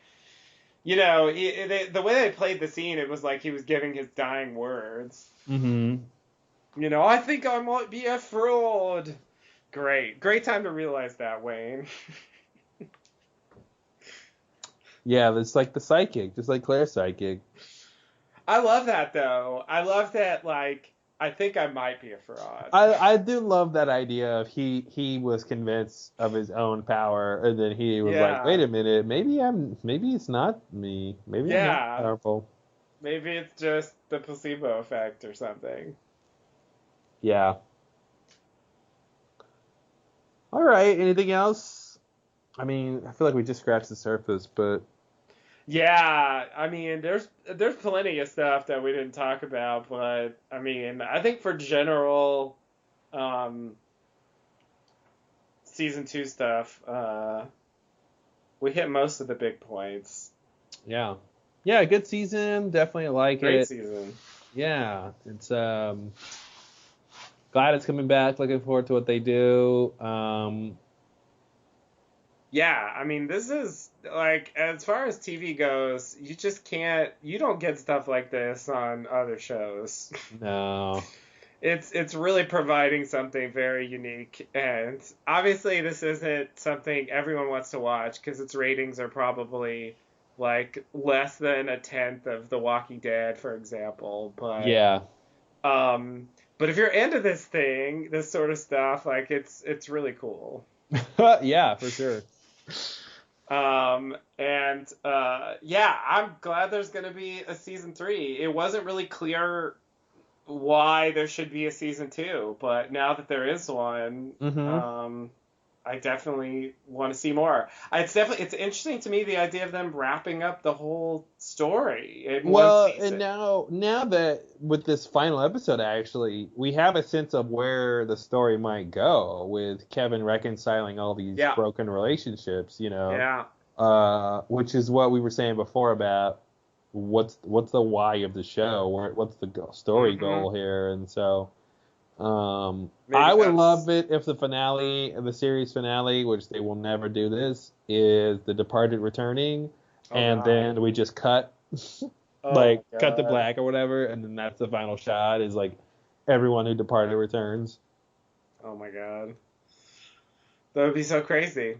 the way they played the scene, it was like he was giving his dying words. Mm-hmm. I think I might be a fraud. Great time to realize that, Wayne. Yeah, it's like the psychic, just like Claire's psychic. I love that though. I love that. Like, I think I might be a fraud. I do love that idea of he was convinced of his own power, and then he was like, Yeah, wait a minute, maybe it's not me, maybe I'm not yeah. powerful. Maybe it's just the placebo effect or something. Yeah. All right. Anything else? I mean, I feel like we just scratched the surface, but Yeah, I mean, there's plenty of stuff that we didn't talk about, but I mean, I think for general um, season two stuff, we hit most of the big points. yeah, yeah, good season. Definitely like Great it. season. Yeah, it's glad it's coming back. Looking forward to what they do. Yeah, I mean, this is like as far as TV goes, you don't get stuff like this on other shows. No. It's really providing something very unique, and obviously this isn't something everyone wants to watch because its ratings are probably like less than a tenth of The Walking Dead, for example. Yeah. Um, but if you're into this sort of stuff, like it's really cool. Yeah, for sure. Yeah, I'm glad there's gonna be a season three. It wasn't really clear why there should be a season two, but now that there is one, Mm-hmm. I definitely want to see more. It's interesting to me the idea of them wrapping up the whole story in one Well, and season. now that with this final episode, actually, we have a sense of where the story might go with Kevin reconciling all these Yeah, broken relationships, yeah. which is what we were saying before about what's the why of the show, what's the story hmm goal here, and so Maybe I would that's. love it if the series finale, which they will never do this, is the Departed returning, Oh and God. then we just cut. Oh Like my cut to God. black or whatever, and then that's the final shot is like everyone who departed returns. Oh my God. That would be so crazy.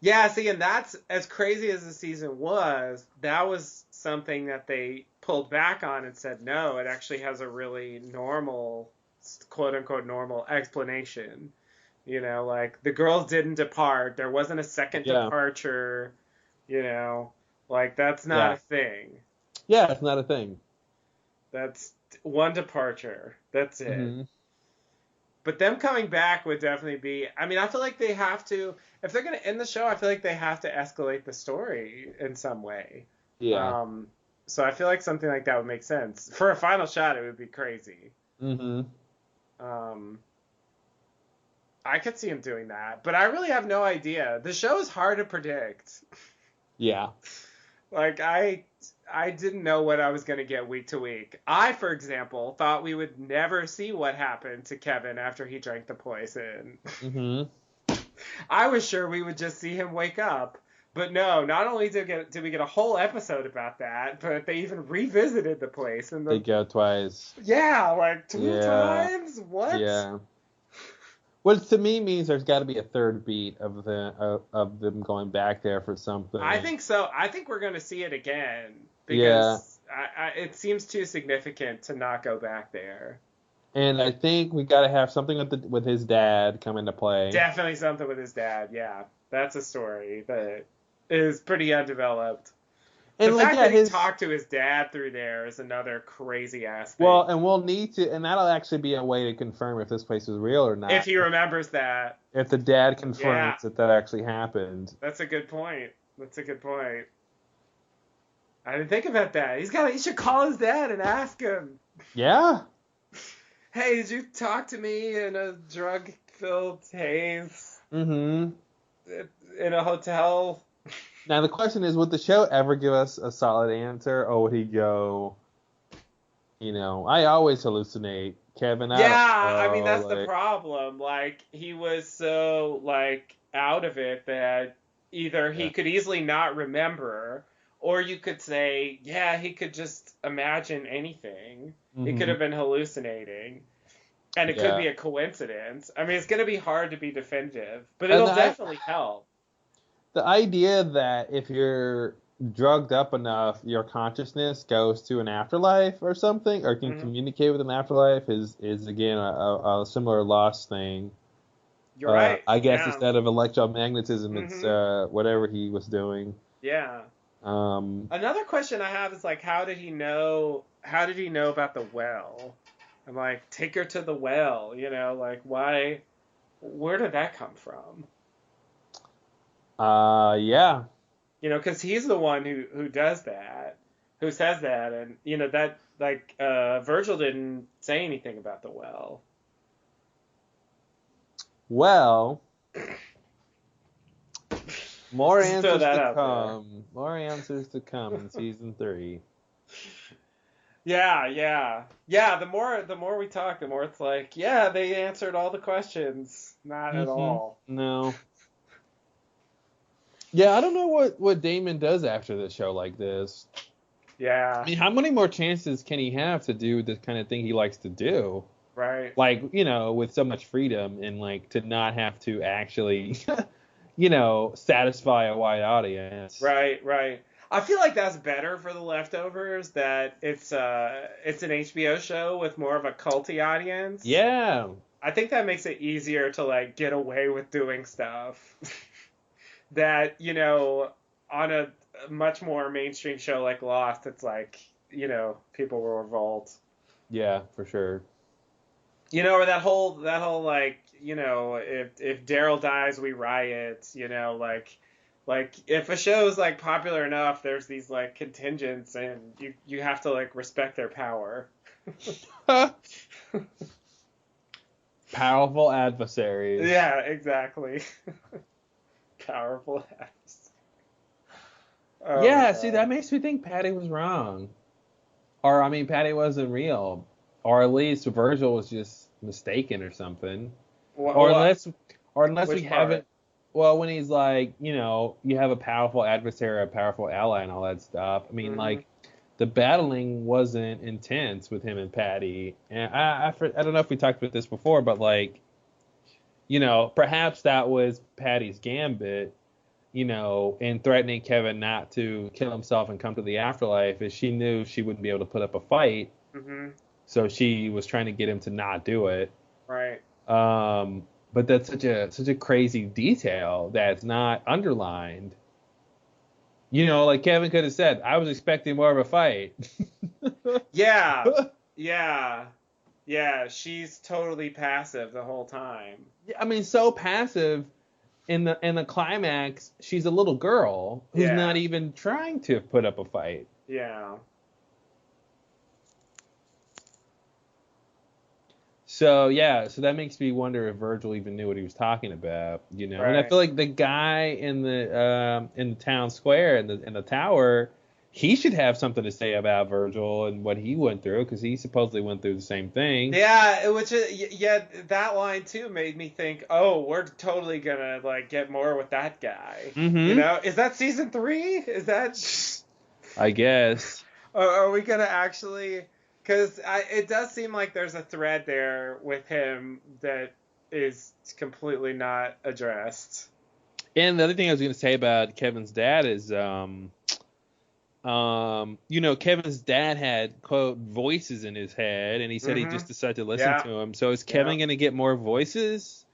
Yeah, see, and that's as crazy as the season was. That was something that they pulled back on and said, no, it actually has a really normal, quote unquote, normal explanation. Like the girls didn't depart. There wasn't a second Yeah, departure. You know, like that's not yeah, a thing. yeah. It's not a thing. That's one departure. That's it. Hmm. But them coming back would definitely be. I mean, I feel like they have to. If they're going to end the show, I feel like they have to escalate the story in some way. Yeah. Um, so I feel like something like that would make sense. For a final shot, it would be crazy. Hmm. Um, I could see him doing that, but I really have no idea. The show is hard to predict. Yeah. Like I didn't know what I was going to get week to week. I, for example, thought we would never see what happened to Kevin after he drank the poison. Hmm. I was sure we would just see him wake up, But no, not only did we get a whole episode about that, but they even revisited the place and They go twice. Yeah, like two Yeah. times. What? Yeah. Which to me means there's got to be a third beat of them going back there for something. I think so. I think we're going to see it again Yeah. because it seems too significant to not go back there. And I think we got to have something with his dad come into play. Definitely something with his dad. Yeah, that's a story that is pretty undeveloped. And the fact that he talked to his dad through there is another crazy aspect. Well, and we'll need to, and that'll actually be a way to confirm if this place is real or not. If he remembers that. If the dad confirms that actually happened. That's a good point. I didn't think about that. He should call his dad and ask him. Yeah. Hey, did you talk to me in a drug-filled haze? Mm-hmm. In a hotel? Now, the question is, would the show ever give us a solid answer, or would he go, I always hallucinate, Kevin? I mean, that's the problem. Like, he was so, out of it that either he could easily not remember, or you could say, he could just imagine anything. Mm-hmm. He could have been hallucinating. And it could be a coincidence. I mean, it's going to be hard to be definitive, but it'll definitely help. The idea that if you're drugged up enough, your consciousness goes to an afterlife or something, or can communicate with an afterlife is again a similar Lost thing. You're right. I guess instead of electromagnetism, it's whatever he was doing. Yeah. Another question I have is how did he know about the well? I'm take her to the well, why? Where did that come from? Yeah. Because he's the one who does that, who says that, and that Virgil didn't say anything about the well. Well, more answers to come. More answers to come in season 3. Yeah. The more we talk, the more it's they answered all the questions. Not at all. No. Yeah, I don't know what Damon does after the show like this. Yeah. I mean, how many more chances can he have to do the kind of thing he likes to do? Right. With so much freedom and to not have to actually, satisfy a wide audience. Right. I feel like that's better for The Leftovers, that it's an HBO show with more of a culty audience. Yeah. I think that makes it easier to get away with doing stuff that, on a much more mainstream show like Lost, it's people will revolt. Yeah, for sure. Or that whole if Daryl dies, we riot, if a show's popular enough, there's these contingents, and you have to respect their power. Powerful adversaries. Yeah, exactly. Powerful adversaries. Oh, yeah, see, that makes me think Patty was wrong. Or, I mean, Patty wasn't real. Or at least Virgil was just mistaken or something. Unless we haven't. Well, when he's you have a powerful adversary, a powerful ally, and all that stuff. I mean, the battling wasn't intense with him and Patty. And I don't know if we talked about this before, but perhaps that was Patty's gambit, in threatening Kevin not to kill himself and come to the afterlife, is she knew she wouldn't be able to put up a fight. Mm-hmm. So she was trying to get him to not do it. Right. But that's such a crazy detail that's not underlined. Kevin could have said, I was expecting more of a fight. Yeah. She's totally passive the whole time. I mean, so passive. In the climax, she's a little girl who's not even trying to put up a fight. Yeah. So that makes me wonder if Virgil even knew what he was talking about, Right. And I feel like the guy in the town square in the tower, he should have something to say about Virgil and what he went through, because he supposedly went through the same thing. Yeah, that line too made me think, oh, we're totally gonna like get more with that guy. Mm-hmm. Is that season 3? Is that? I guess. Are we gonna actually? Because it does seem like there's a thread there with him that is completely not addressed. And the other thing I was going to say about Kevin's dad is, Kevin's dad had, quote, voices in his head, and he said he just decided to listen to him. So is Kevin going to get more voices?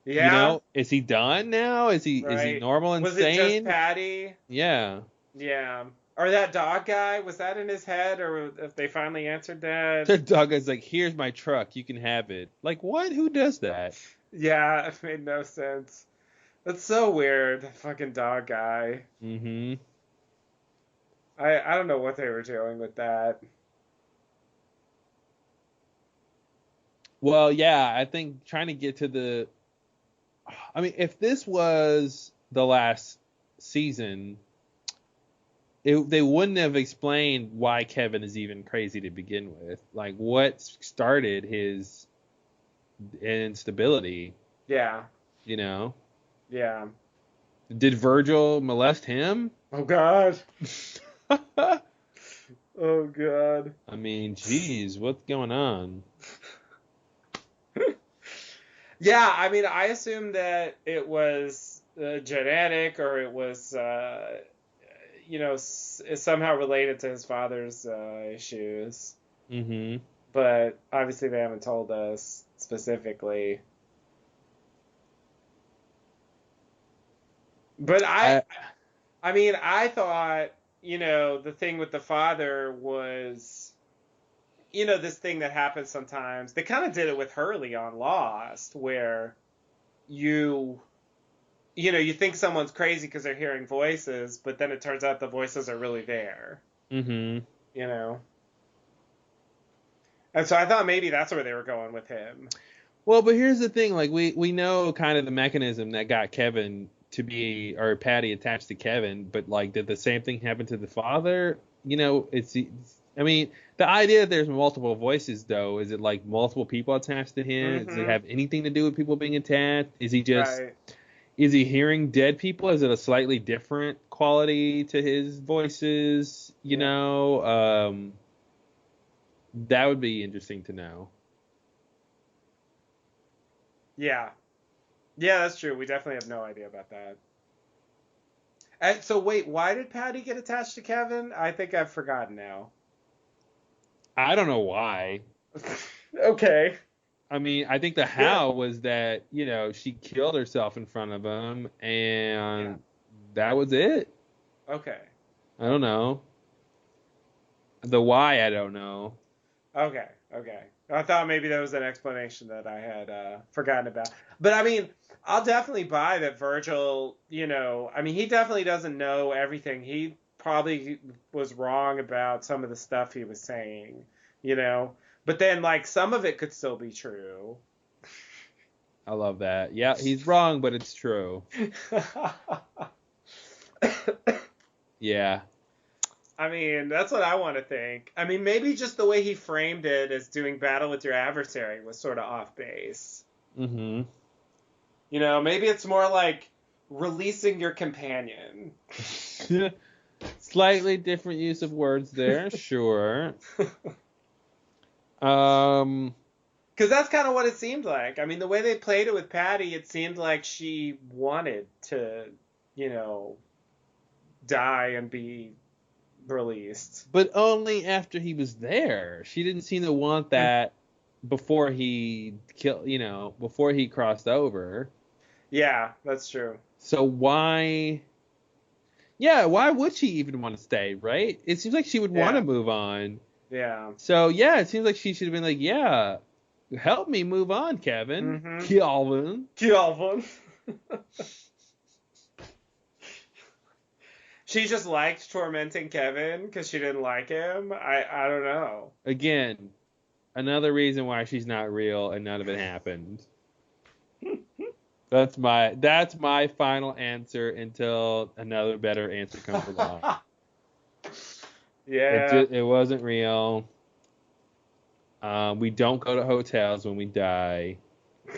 Yeah. Is he done now? Is he normal and sane? Was it just Patty? Yeah. Yeah. Or that dog guy, was that in his head, or if they finally answered that? The dog guy's like, here's my truck, you can have it. Like, what? Who does that? Yeah, it made no sense. That's so weird, the fucking dog guy. Mm-hmm. I don't know what they were doing with that. Well, yeah, I think trying to get to if this was the last season, they wouldn't have explained why Kevin is even crazy to begin with. Like, what started his instability? Yeah. Yeah. Did Virgil molest him? Oh, God. Oh, God. I mean, geez, what's going on? Yeah, I mean, I assume that it was genetic, or it was, somehow related to his father's issues. Mm-hmm. But obviously they haven't told us specifically. But I thought, the thing with the father was, this thing that happens sometimes. They kind of did it with Hurley on Lost, where you think someone's crazy because they're hearing voices, but then it turns out the voices are really there. Mm-hmm. And so I thought maybe that's where they were going with him. Well, but here's the thing. Like, we know kind of the mechanism that got Kevin to be, or Patty attached to Kevin, but like, did the same thing happen to the father? I mean, the idea that there's multiple voices, though, is it like multiple people attached to him? Mm-hmm. Does it have anything to do with people being attached? Is he just, is he hearing dead people? Is it a slightly different quality to his voices? That would be interesting to know. Yeah. Yeah, that's true. We definitely have no idea about that. And so wait, why did Patty get attached to Kevin? I think I've forgotten now. I don't know why. Okay. I mean, I think the how was that, she killed herself in front of him, and that was it. Okay. I don't know. The why, I don't know. Okay. I thought maybe there was an explanation that I had forgotten about. But I mean, I'll definitely buy that Virgil, he definitely doesn't know everything. He probably was wrong about some of the stuff he was saying, But then, like, some of it could still be true. I love that. Yeah, he's wrong, but it's true. Yeah. I mean, that's what I want to think. I mean, maybe just the way he framed it as doing battle with your adversary was sort of off base. Mm-hmm. Maybe it's more like releasing your companion. Slightly different use of words there, sure. Because that's kind of what it seemed like. I mean, the way they played it with Patty, it seemed like she wanted to, die and be released. But only after he was there. She didn't seem to want that before he before he crossed over. Yeah, that's true. So why would she even want to stay, right? It seems like she would want to move on. Yeah. So, it seems like she should have been like, yeah, help me move on, Kevin. Mm-hmm. Kelvin. She just liked tormenting Kevin because she didn't like him. I don't know. Again, another reason why she's not real and none of it happened. That's my final answer until another better answer comes along. Yeah. It wasn't real. We don't go to hotels when we die. I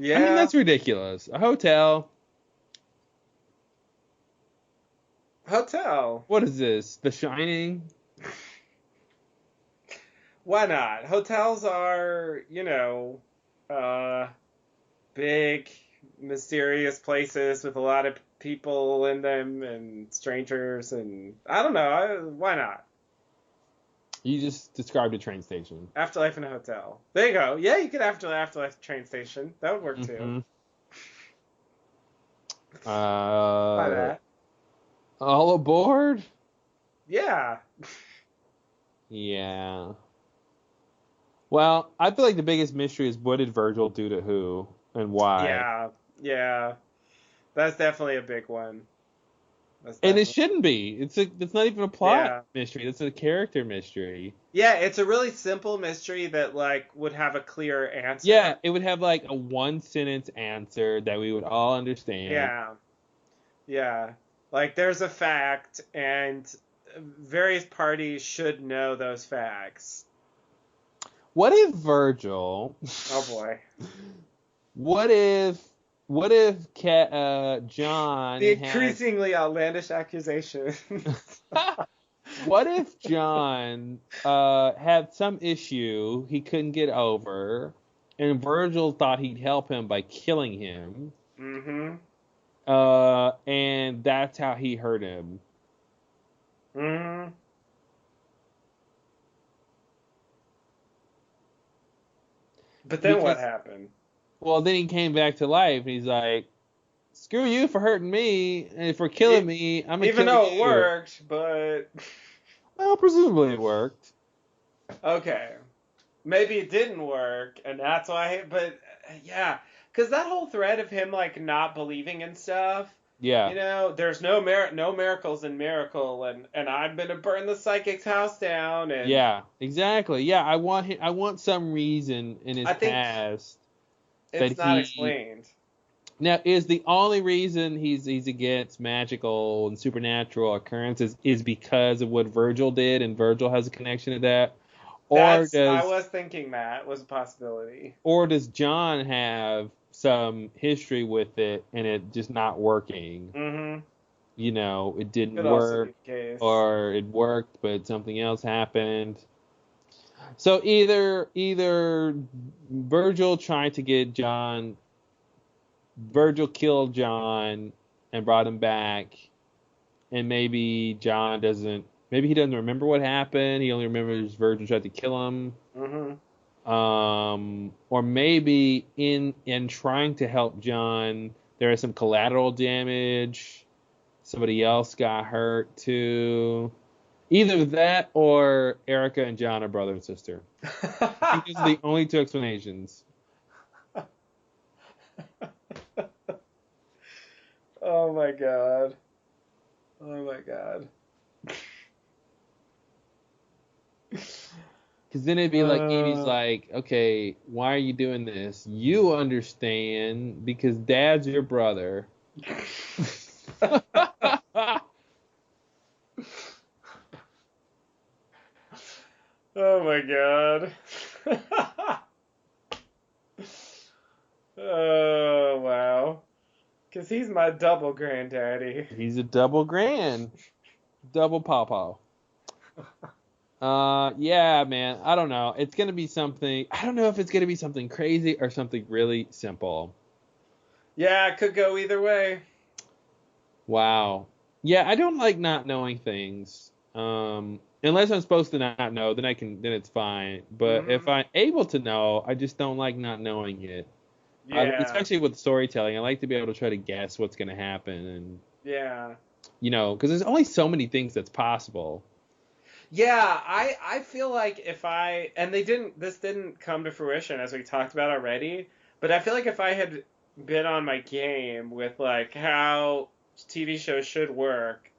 mean, Yeah. that's ridiculous. A hotel. Hotel. What is this? The Shining? Why not? Hotels are, uh, big, mysterious places with a lot of people in them and strangers, and I don't know. Why not? You just described a train station. Afterlife in a hotel. There you go. Yeah, you could afterlife train station. That would work too. Mm-hmm. Why not? All aboard? Yeah. Yeah. Well, I feel like the biggest mystery is what did Virgil do to who and why? Yeah. Yeah. That's definitely a big one. That's And it definitely. shouldn't be. It's not even a plot Yeah. mystery. It's a character mystery. Yeah, it's a really simple mystery that like would have a clear Yeah, answer. it would have like a one sentence answer that we would all understand. Yeah. Yeah. Like there's a fact and various parties should know those facts. What if Virgil? Oh boy. What if John The had increasingly outlandish accusations. what if John had some issue he couldn't get over, and Virgil thought he'd help him by killing him, Mm-hmm. and that's how he hurt him. Mm-hmm. But then what Because, happened? well, then he came back to life, and he's like, "Screw you for hurting me, and for killing E- me, I'm gonna Even kill though it you." worked, but Well, presumably it worked. okay. Maybe it didn't work, and that's why. But yeah, because that whole thread of him like not believing in stuff, Yeah. there's no miracles in Miracle, and I'm gonna burn the psychic's house down, and Yeah, exactly. Yeah, I want some reason in his I think past that it's not he explained. now is the only reason he's against magical and supernatural occurrences is because of what Virgil did, and Virgil has a connection to that, or I does was thinking that was a possibility. John have some history with it and it just not working? Mm-hmm. It didn't Could also be work, the case. or it worked but something else happened. So either Virgil tried to get John, Virgil killed John and brought him back, and maybe he doesn't remember what happened. He only remembers Virgil tried to kill him. Mm-hmm. Or maybe in trying to help John, there is some collateral damage. Somebody else got hurt too. Either that or Erica and John are brother and sister. I think those are the only two explanations. Oh my god. Oh my god. Because then it'd be like Evie's Uh, like, okay, why are you doing this? You understand because Dad's your brother. oh my god. oh wow. Cause he's my double granddaddy. He's a double grand, double pawpaw. Yeah, man. I don't know. It's gonna be something. I don't know if it's gonna be something crazy or something really simple. Yeah, it could go either way. Wow. Yeah, I don't like not knowing things. Unless I'm supposed to not know, then it's fine. But if Hmm. I'm able to know, I just don't like not knowing it. Yeah. Especially with storytelling, I like to be able to try to guess what's gonna happen, and Yeah. because there's only so many things that's possible. Yeah, I feel like if I and this didn't come to fruition as we talked about already, but I feel like if I had been on my game with like how TV shows should work,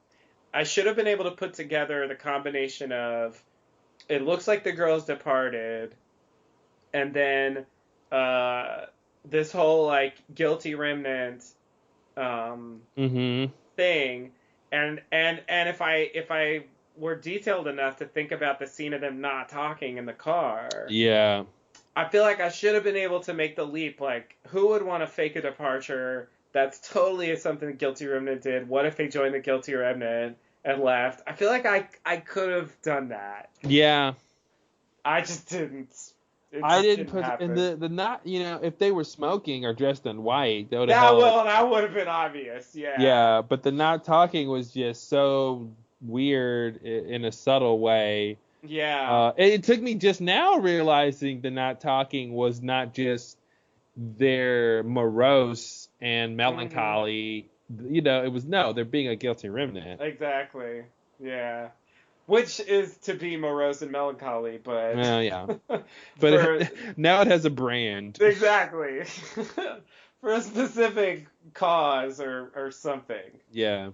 I should have been able to put together the combination of it looks like the girls departed and then uh this whole like guilty remnant um Mm-hmm. thing And if I were detailed enough to think about the scene of them not talking in the car, Yeah. I feel like I should have been able to make the leap. Like, who would want to fake a departure? That's totally something the Guilty Remnant did. What if they joined the Guilty Remnant and left? I feel like I could have done that. Yeah. I just didn't. It I just didn't didn't put happen. and the not, if they were smoking or dressed in white, that would have That would have been obvious. Yeah. Yeah, but the not talking was just so weird in a subtle way. Yeah. It took me just now realizing the not talking was not just their morose and melancholy. It was they're being a guilty remnant. Exactly. Yeah. Which is to be morose and melancholy, but Yeah. But for now it has a brand. exactly for a specific cause or something. Yeah.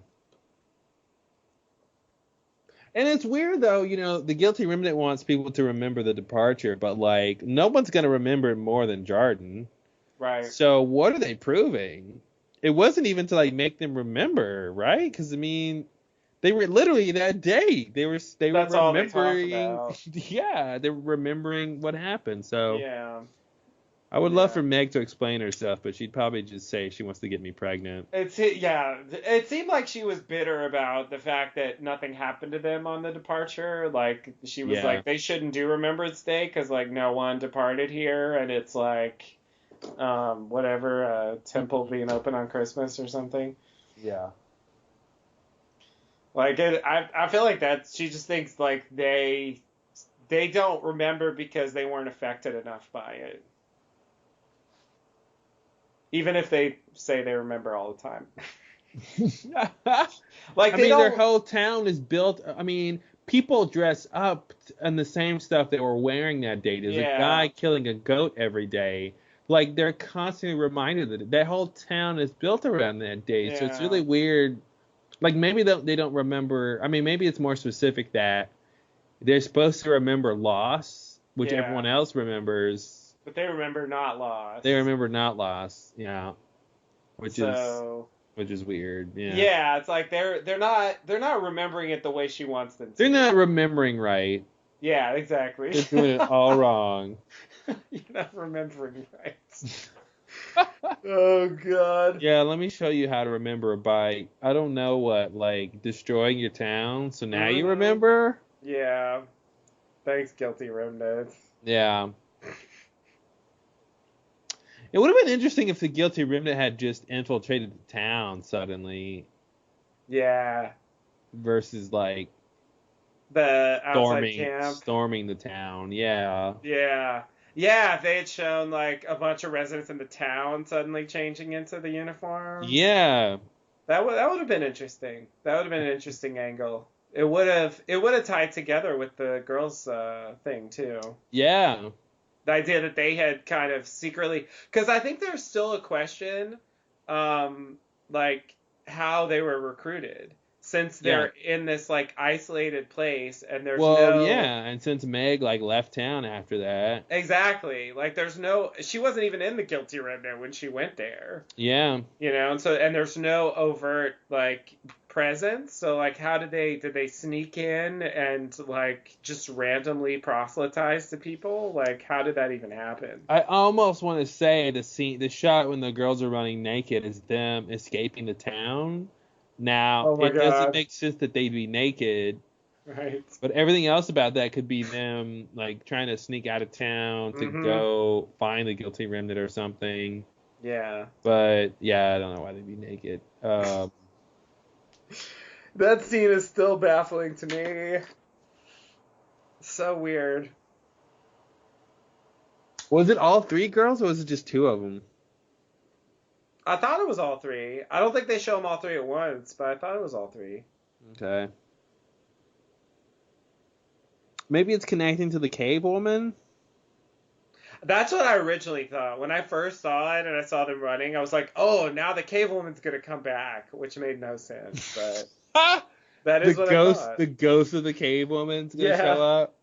And it's weird though, the guilty remnant wants people to remember the departure, but like no one's gonna remember it more than Jordan. Right. So what are they proving? It wasn't even to like make them remember, right? Because I mean, they were literally that day. They were That's all they talk remembering. about. Yeah, they were remembering what happened. So Yeah. I would love for Meg to explain herself, but she'd probably just say she wants to get me pregnant. It seemed like she was bitter about the fact that nothing happened to them on the departure. Like she was like, they shouldn't do Remembrance Day because like no one departed here, and it's like, whatever, temple being open on Christmas or something. Yeah. Like I feel like that she just thinks like they don't remember because they weren't affected enough by it. Even if they say they remember all the time. Like their whole town is built. I mean, people dress up in the same stuff they were wearing that day. There's a guy killing a goat every day. Like they're constantly reminded that whole town is built around that day. So it's really weird. Like maybe they don't remember. I mean, maybe it's more specific that they're supposed to remember loss, which everyone else remembers. But they remember not lost. They remember not lost, yeah. Which is weird. Yeah. Yeah, it's like they're not remembering it the way she wants them to. They're not remembering right. Yeah, exactly. They're doing it all wrong. You're not remembering right. Oh god. Yeah, let me show you how to remember by I don't know what, like destroying your town. So now you remember? Yeah. Thanks, Guilty Remnant. Yeah. It would have been interesting if the Guilty Remnant had just infiltrated the town suddenly. Yeah. Versus like the outside camp. Storming the town. Yeah. Yeah. Yeah, if they had shown like a bunch of residents in the town suddenly changing into the uniforms. Yeah. That would have been interesting. That would have been an interesting angle. It would have tied together with the girls thing too. Yeah. The idea that they had kind of secretly, because I think there's still a question, like how they were recruited, since they're in this like isolated place and there's and since Meg like left town after that. Exactly, like she wasn't even in the Guilty Remnant when she went there. Yeah. And there's no overt like presence, so like how did they sneak in and like just randomly proselytize to people? Like how did that even happen? I almost want to say the shot when the girls are running naked is them escaping the town. Now it doesn't make sense that they'd be naked, right? But everything else about that could be them like trying to sneak out of town to go find the Guilty Remnant or something. Yeah. But yeah, I don't know why they'd be naked. That scene is still baffling to me. So weird. Was it all three girls or was it just two of them? I thought it was all three. I don't think they show them all three at once, but I thought it was all three. Okay. Maybe it's connecting to the cave woman? That's what I originally thought. When I first saw it and I saw them running, I was like, oh, now the cave woman's going to come back, which made no sense. But that is what I thought. The ghost of the cave woman's going to show up?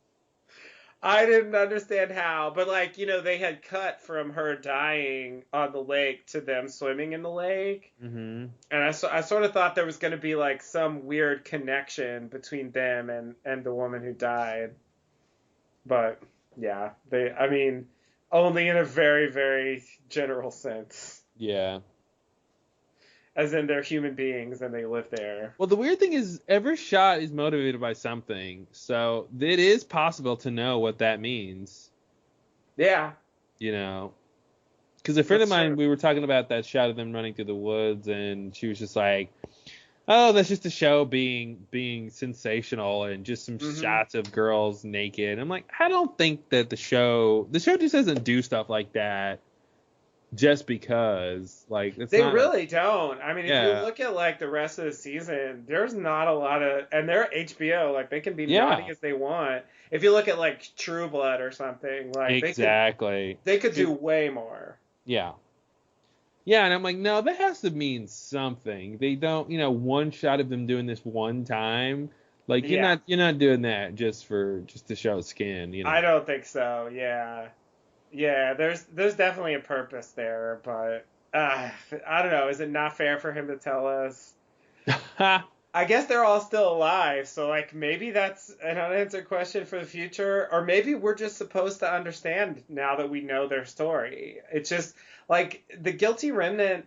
I didn't understand how, but like, they had cut from her dying on the lake to them swimming in the lake. Mm-hmm. And I sort of thought there was going to be like some weird connection between them and the woman who died. But yeah, I mean, only in a very, very general sense. Yeah. As in they're human beings and they live there. Well, the weird thing is every shot is motivated by something. So it is possible to know what that means. Yeah. Because a friend of mine, we were talking about that shot of them running through the woods, and she was just like, oh, that's just a show being sensational and just some shots of girls naked. I'm like, I don't think that the show just doesn't do stuff like that just because. Like, they really don't. I mean, if you look at like the rest of the season, there's not a lot of, and they're HBO, like they can be naughty as they want. If you look at like True Blood or something, like they could do way more. Yeah. Yeah, and I'm like, no, that has to mean something. They don't, one shot of them doing this one time. Like you're not doing that just to show skin, I don't think so. Yeah. Yeah, there's definitely a purpose there, but I don't know. Is it not fair for him to tell us? I guess they're all still alive, so like maybe that's an unanswered question for the future, or maybe we're just supposed to understand now that we know their story. It's just like the guilty remnant,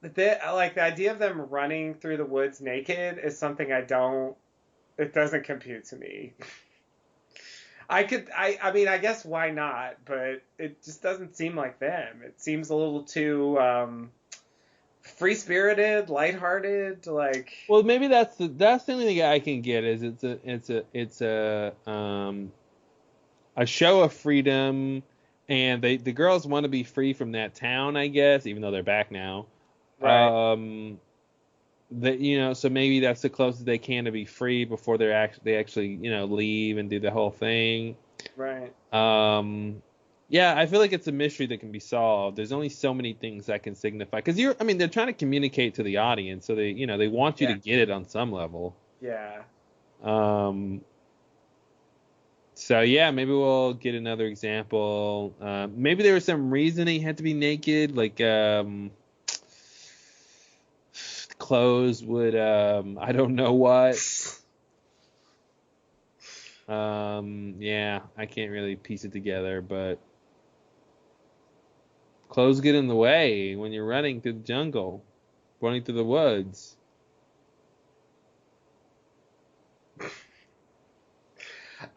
like the idea of them running through the woods naked is something it doesn't compute to me. I mean, I guess why not, but it just doesn't seem like them. It seems a little too free-spirited, lighthearted, like. Well, maybe that's the only thing I can get is it's a show of freedom, and the girls want to be free from that town, I guess, even though they're back now. Right. So maybe that's the closest they can to be free before they actually leave and do the whole thing. Right. Yeah, I feel like it's a mystery that can be solved. There's only so many things that can signify, because they're trying to communicate to the audience, so they want you to get it on some level. Yeah. So yeah, maybe we'll get another example. Maybe there was some reason he had to be naked, like clothes would I don't know what. Yeah, I can't really piece it together, but clothes get in the way when you're running through the jungle, running through the woods.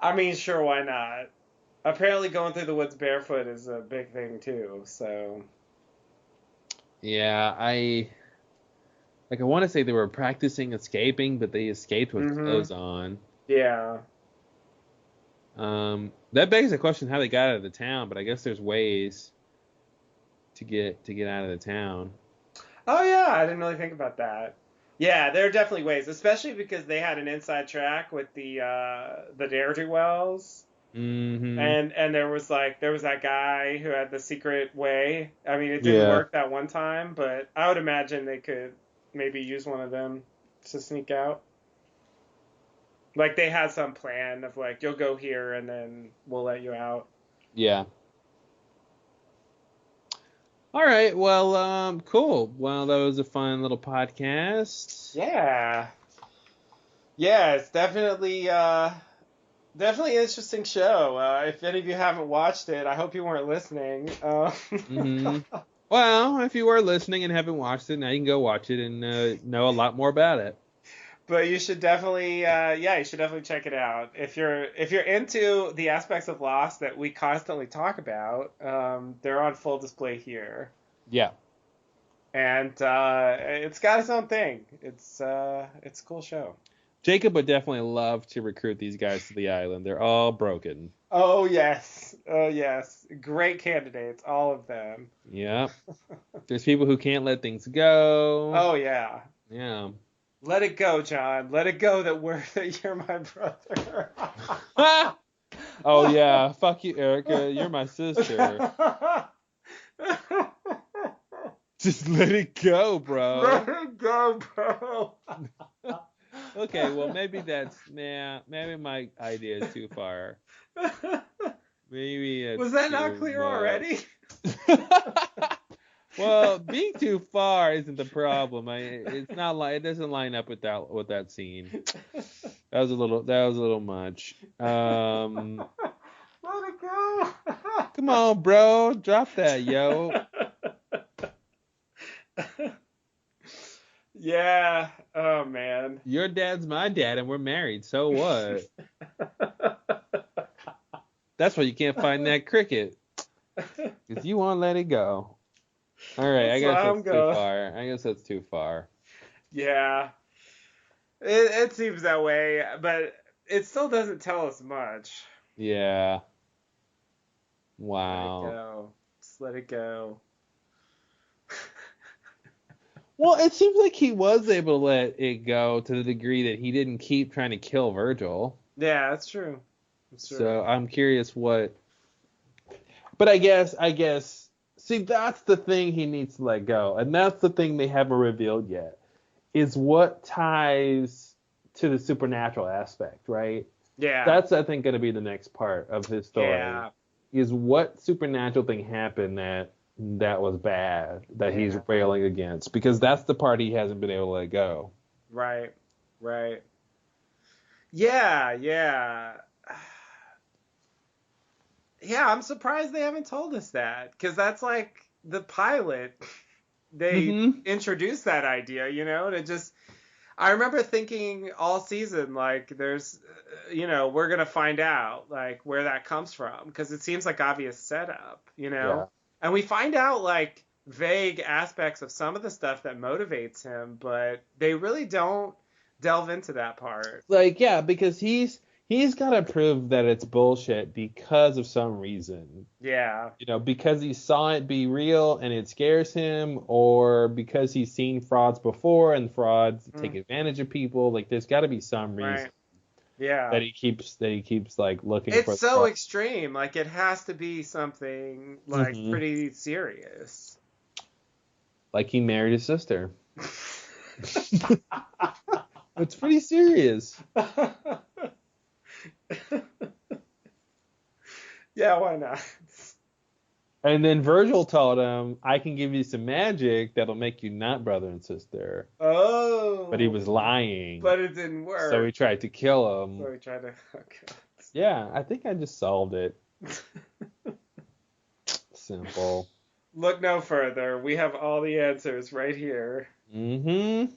I mean, sure, why not? Apparently going through the woods barefoot is a big thing too, so. Yeah, I want to say they were practicing escaping, but they escaped with clothes on. Yeah. That begs the question how they got out of the town, but I guess there's ways to get out of the town. Oh yeah, I didn't really think about that. Yeah, there are definitely ways, especially because they had an inside track with the ne'er-do-wells. Mm-hmm. And there was that guy who had the secret way. I mean, it didn't work that one time, but I would imagine they could maybe use one of them to sneak out. Like they had some plan of like, you'll go here and then we'll let you out. Yeah. All right. Well, cool. Well, that was a fun little podcast. Yeah. Yeah, it's definitely an interesting show. If any of you haven't watched it, I hope you weren't listening. Well, if you were listening and haven't watched it, now you can go watch it and know a lot more about it. But you should definitely, check it out. If you're into the aspects of Lost that we constantly talk about, they're on full display here. Yeah. And it's got its own thing. It's a cool show. Jacob would definitely love to recruit these guys to the island. They're all broken. Oh yes, great candidates, all of them. Yeah. There's people who can't let things go. Oh yeah. Yeah. Let it go, John. Let it go that you're my brother. Oh yeah, fuck you, Erica. You're my sister. Just let it go, bro. Let it go, bro. Okay, well maybe maybe my idea is too far. Maybe it's Was that not too clear much. already? Well, being too far isn't the problem. It's not like it doesn't line up with that scene. That was a little much. Let it go. Come on, bro, drop that, yo. Yeah. Oh man. Your dad's my dad, and we're married. So what? That's why you can't find that cricket. Because you won't let it go. All right, I That's guess why I'm that's too going. far. I guess that's too far. Yeah. It seems that way, but it still doesn't tell us much. Yeah. Let it Wow. go. Just let it go. Well, it seems like he was able to let it go to the degree that he didn't keep trying to kill Virgil. Yeah, that's true. That's true. So I'm curious what. But I guess, see, that's the thing he needs to let go, and that's the thing they haven't revealed yet, is what ties to the supernatural aspect, right? Yeah. That's, I think, going to be the next part of his story. Yeah. Is what supernatural thing happened that was bad, that he's railing against, because that's the part he hasn't been able to let go. Right. Right. Yeah. Yeah. Yeah, I'm surprised they haven't told us that, because that's like the pilot. They introduced that idea, and it just. I remember thinking all season, like, there's, we're gonna find out like where that comes from, because it seems like obvious setup, Yeah. and we find out like vague aspects of some of the stuff that motivates him, but they really don't delve into that part. Like, yeah, because he's got to prove that it's bullshit because of some reason. Yeah. Because he saw it be real and it scares him, or because he's seen frauds before and frauds take advantage of people. Like, there's got to be some reason Right. Yeah. that he keeps like looking for. It's so extreme. Like, it has to be something like pretty serious. Like he married his sister. It's pretty serious. Yeah, why not? And then Virgil told him, I can give you some magic that'll make you not brother and sister. Oh. But he was lying. But it didn't work. So he tried to kill him. So he tried to. Okay. Yeah, I think I just solved it. Simple. Look no further. We have all the answers right here. Mm-hmm.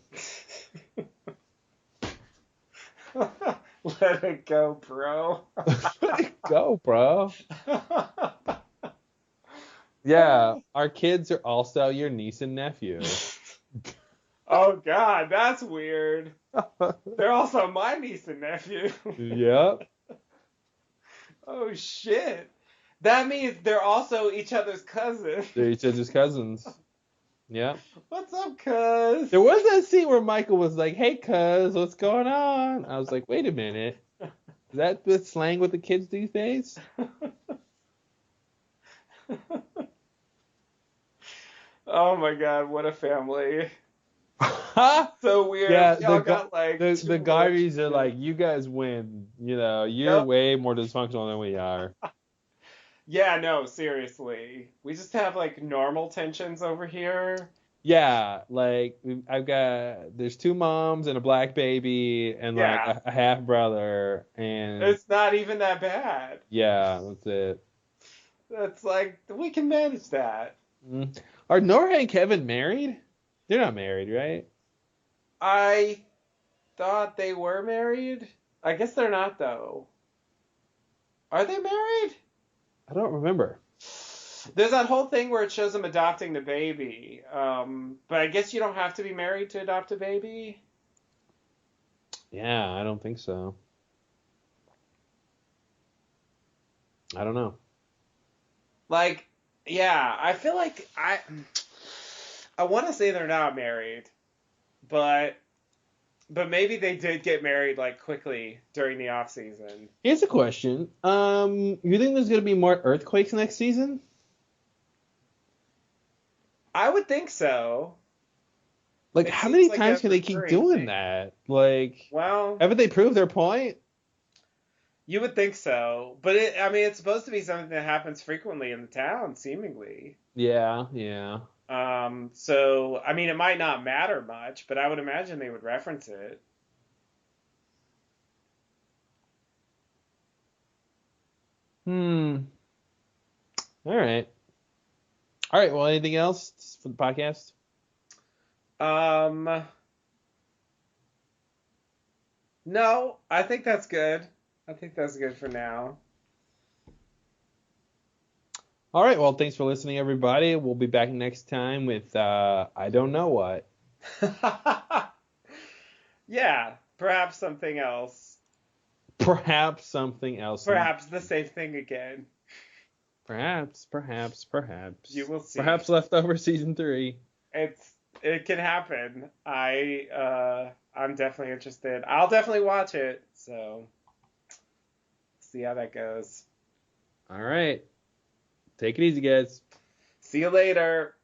Let it go, bro. Let it go, bro. Yeah, our kids are also your niece and nephew. Oh, God, that's weird. They're also my niece and nephew. Yep. Oh, shit. That means they're also each other's cousins. They're each other's cousins. Yeah. What's up, cuz? There was that scene where Michael was like, hey, cuz, what's going on? I was like, wait a minute. Is that the slang with the kids these days? Oh my God, what a family. So weird. Yeah, Y'all got like the Garveys are much. like, you guys win. You're way more dysfunctional than we are. Yeah, no, seriously. We just have like normal tensions over here. Yeah, like there's two moms and a black baby and like a half brother, and it's not even that bad. Yeah, that's it. That's like, we can manage that. Are Nora and Kevin married? They're not married, right? I thought they were married. I guess they're not, though. Are they married? I don't remember. There's that whole thing where it shows them adopting the baby. But I guess you don't have to be married to adopt a baby. Yeah, I don't think so. I don't know. Like, yeah, I feel like I want to say they're not married, but maybe they did get married like quickly during the off season. Here's a question. You think there's gonna be more earthquakes next season? I would think so. Like, how many times can they keep doing that? Like, well, haven't they proved their point? You would think so, but I mean, it's supposed to be something that happens frequently in the town, seemingly. Yeah, yeah. So I mean, it might not matter much, but I would imagine they would reference it. Hmm. All right. All right. Well, anything else for the podcast? Um, no, I think that's good. I think that's good for now. All right. Well, thanks for listening, everybody. We'll be back next time with I don't know what. Yeah, perhaps something else. Perhaps something else. Perhaps the same thing again. Perhaps. You will see. Perhaps leftover season 3. It can happen. I'm definitely interested. I'll definitely watch it. So see how that goes. All right. Take it easy, guys. See you later.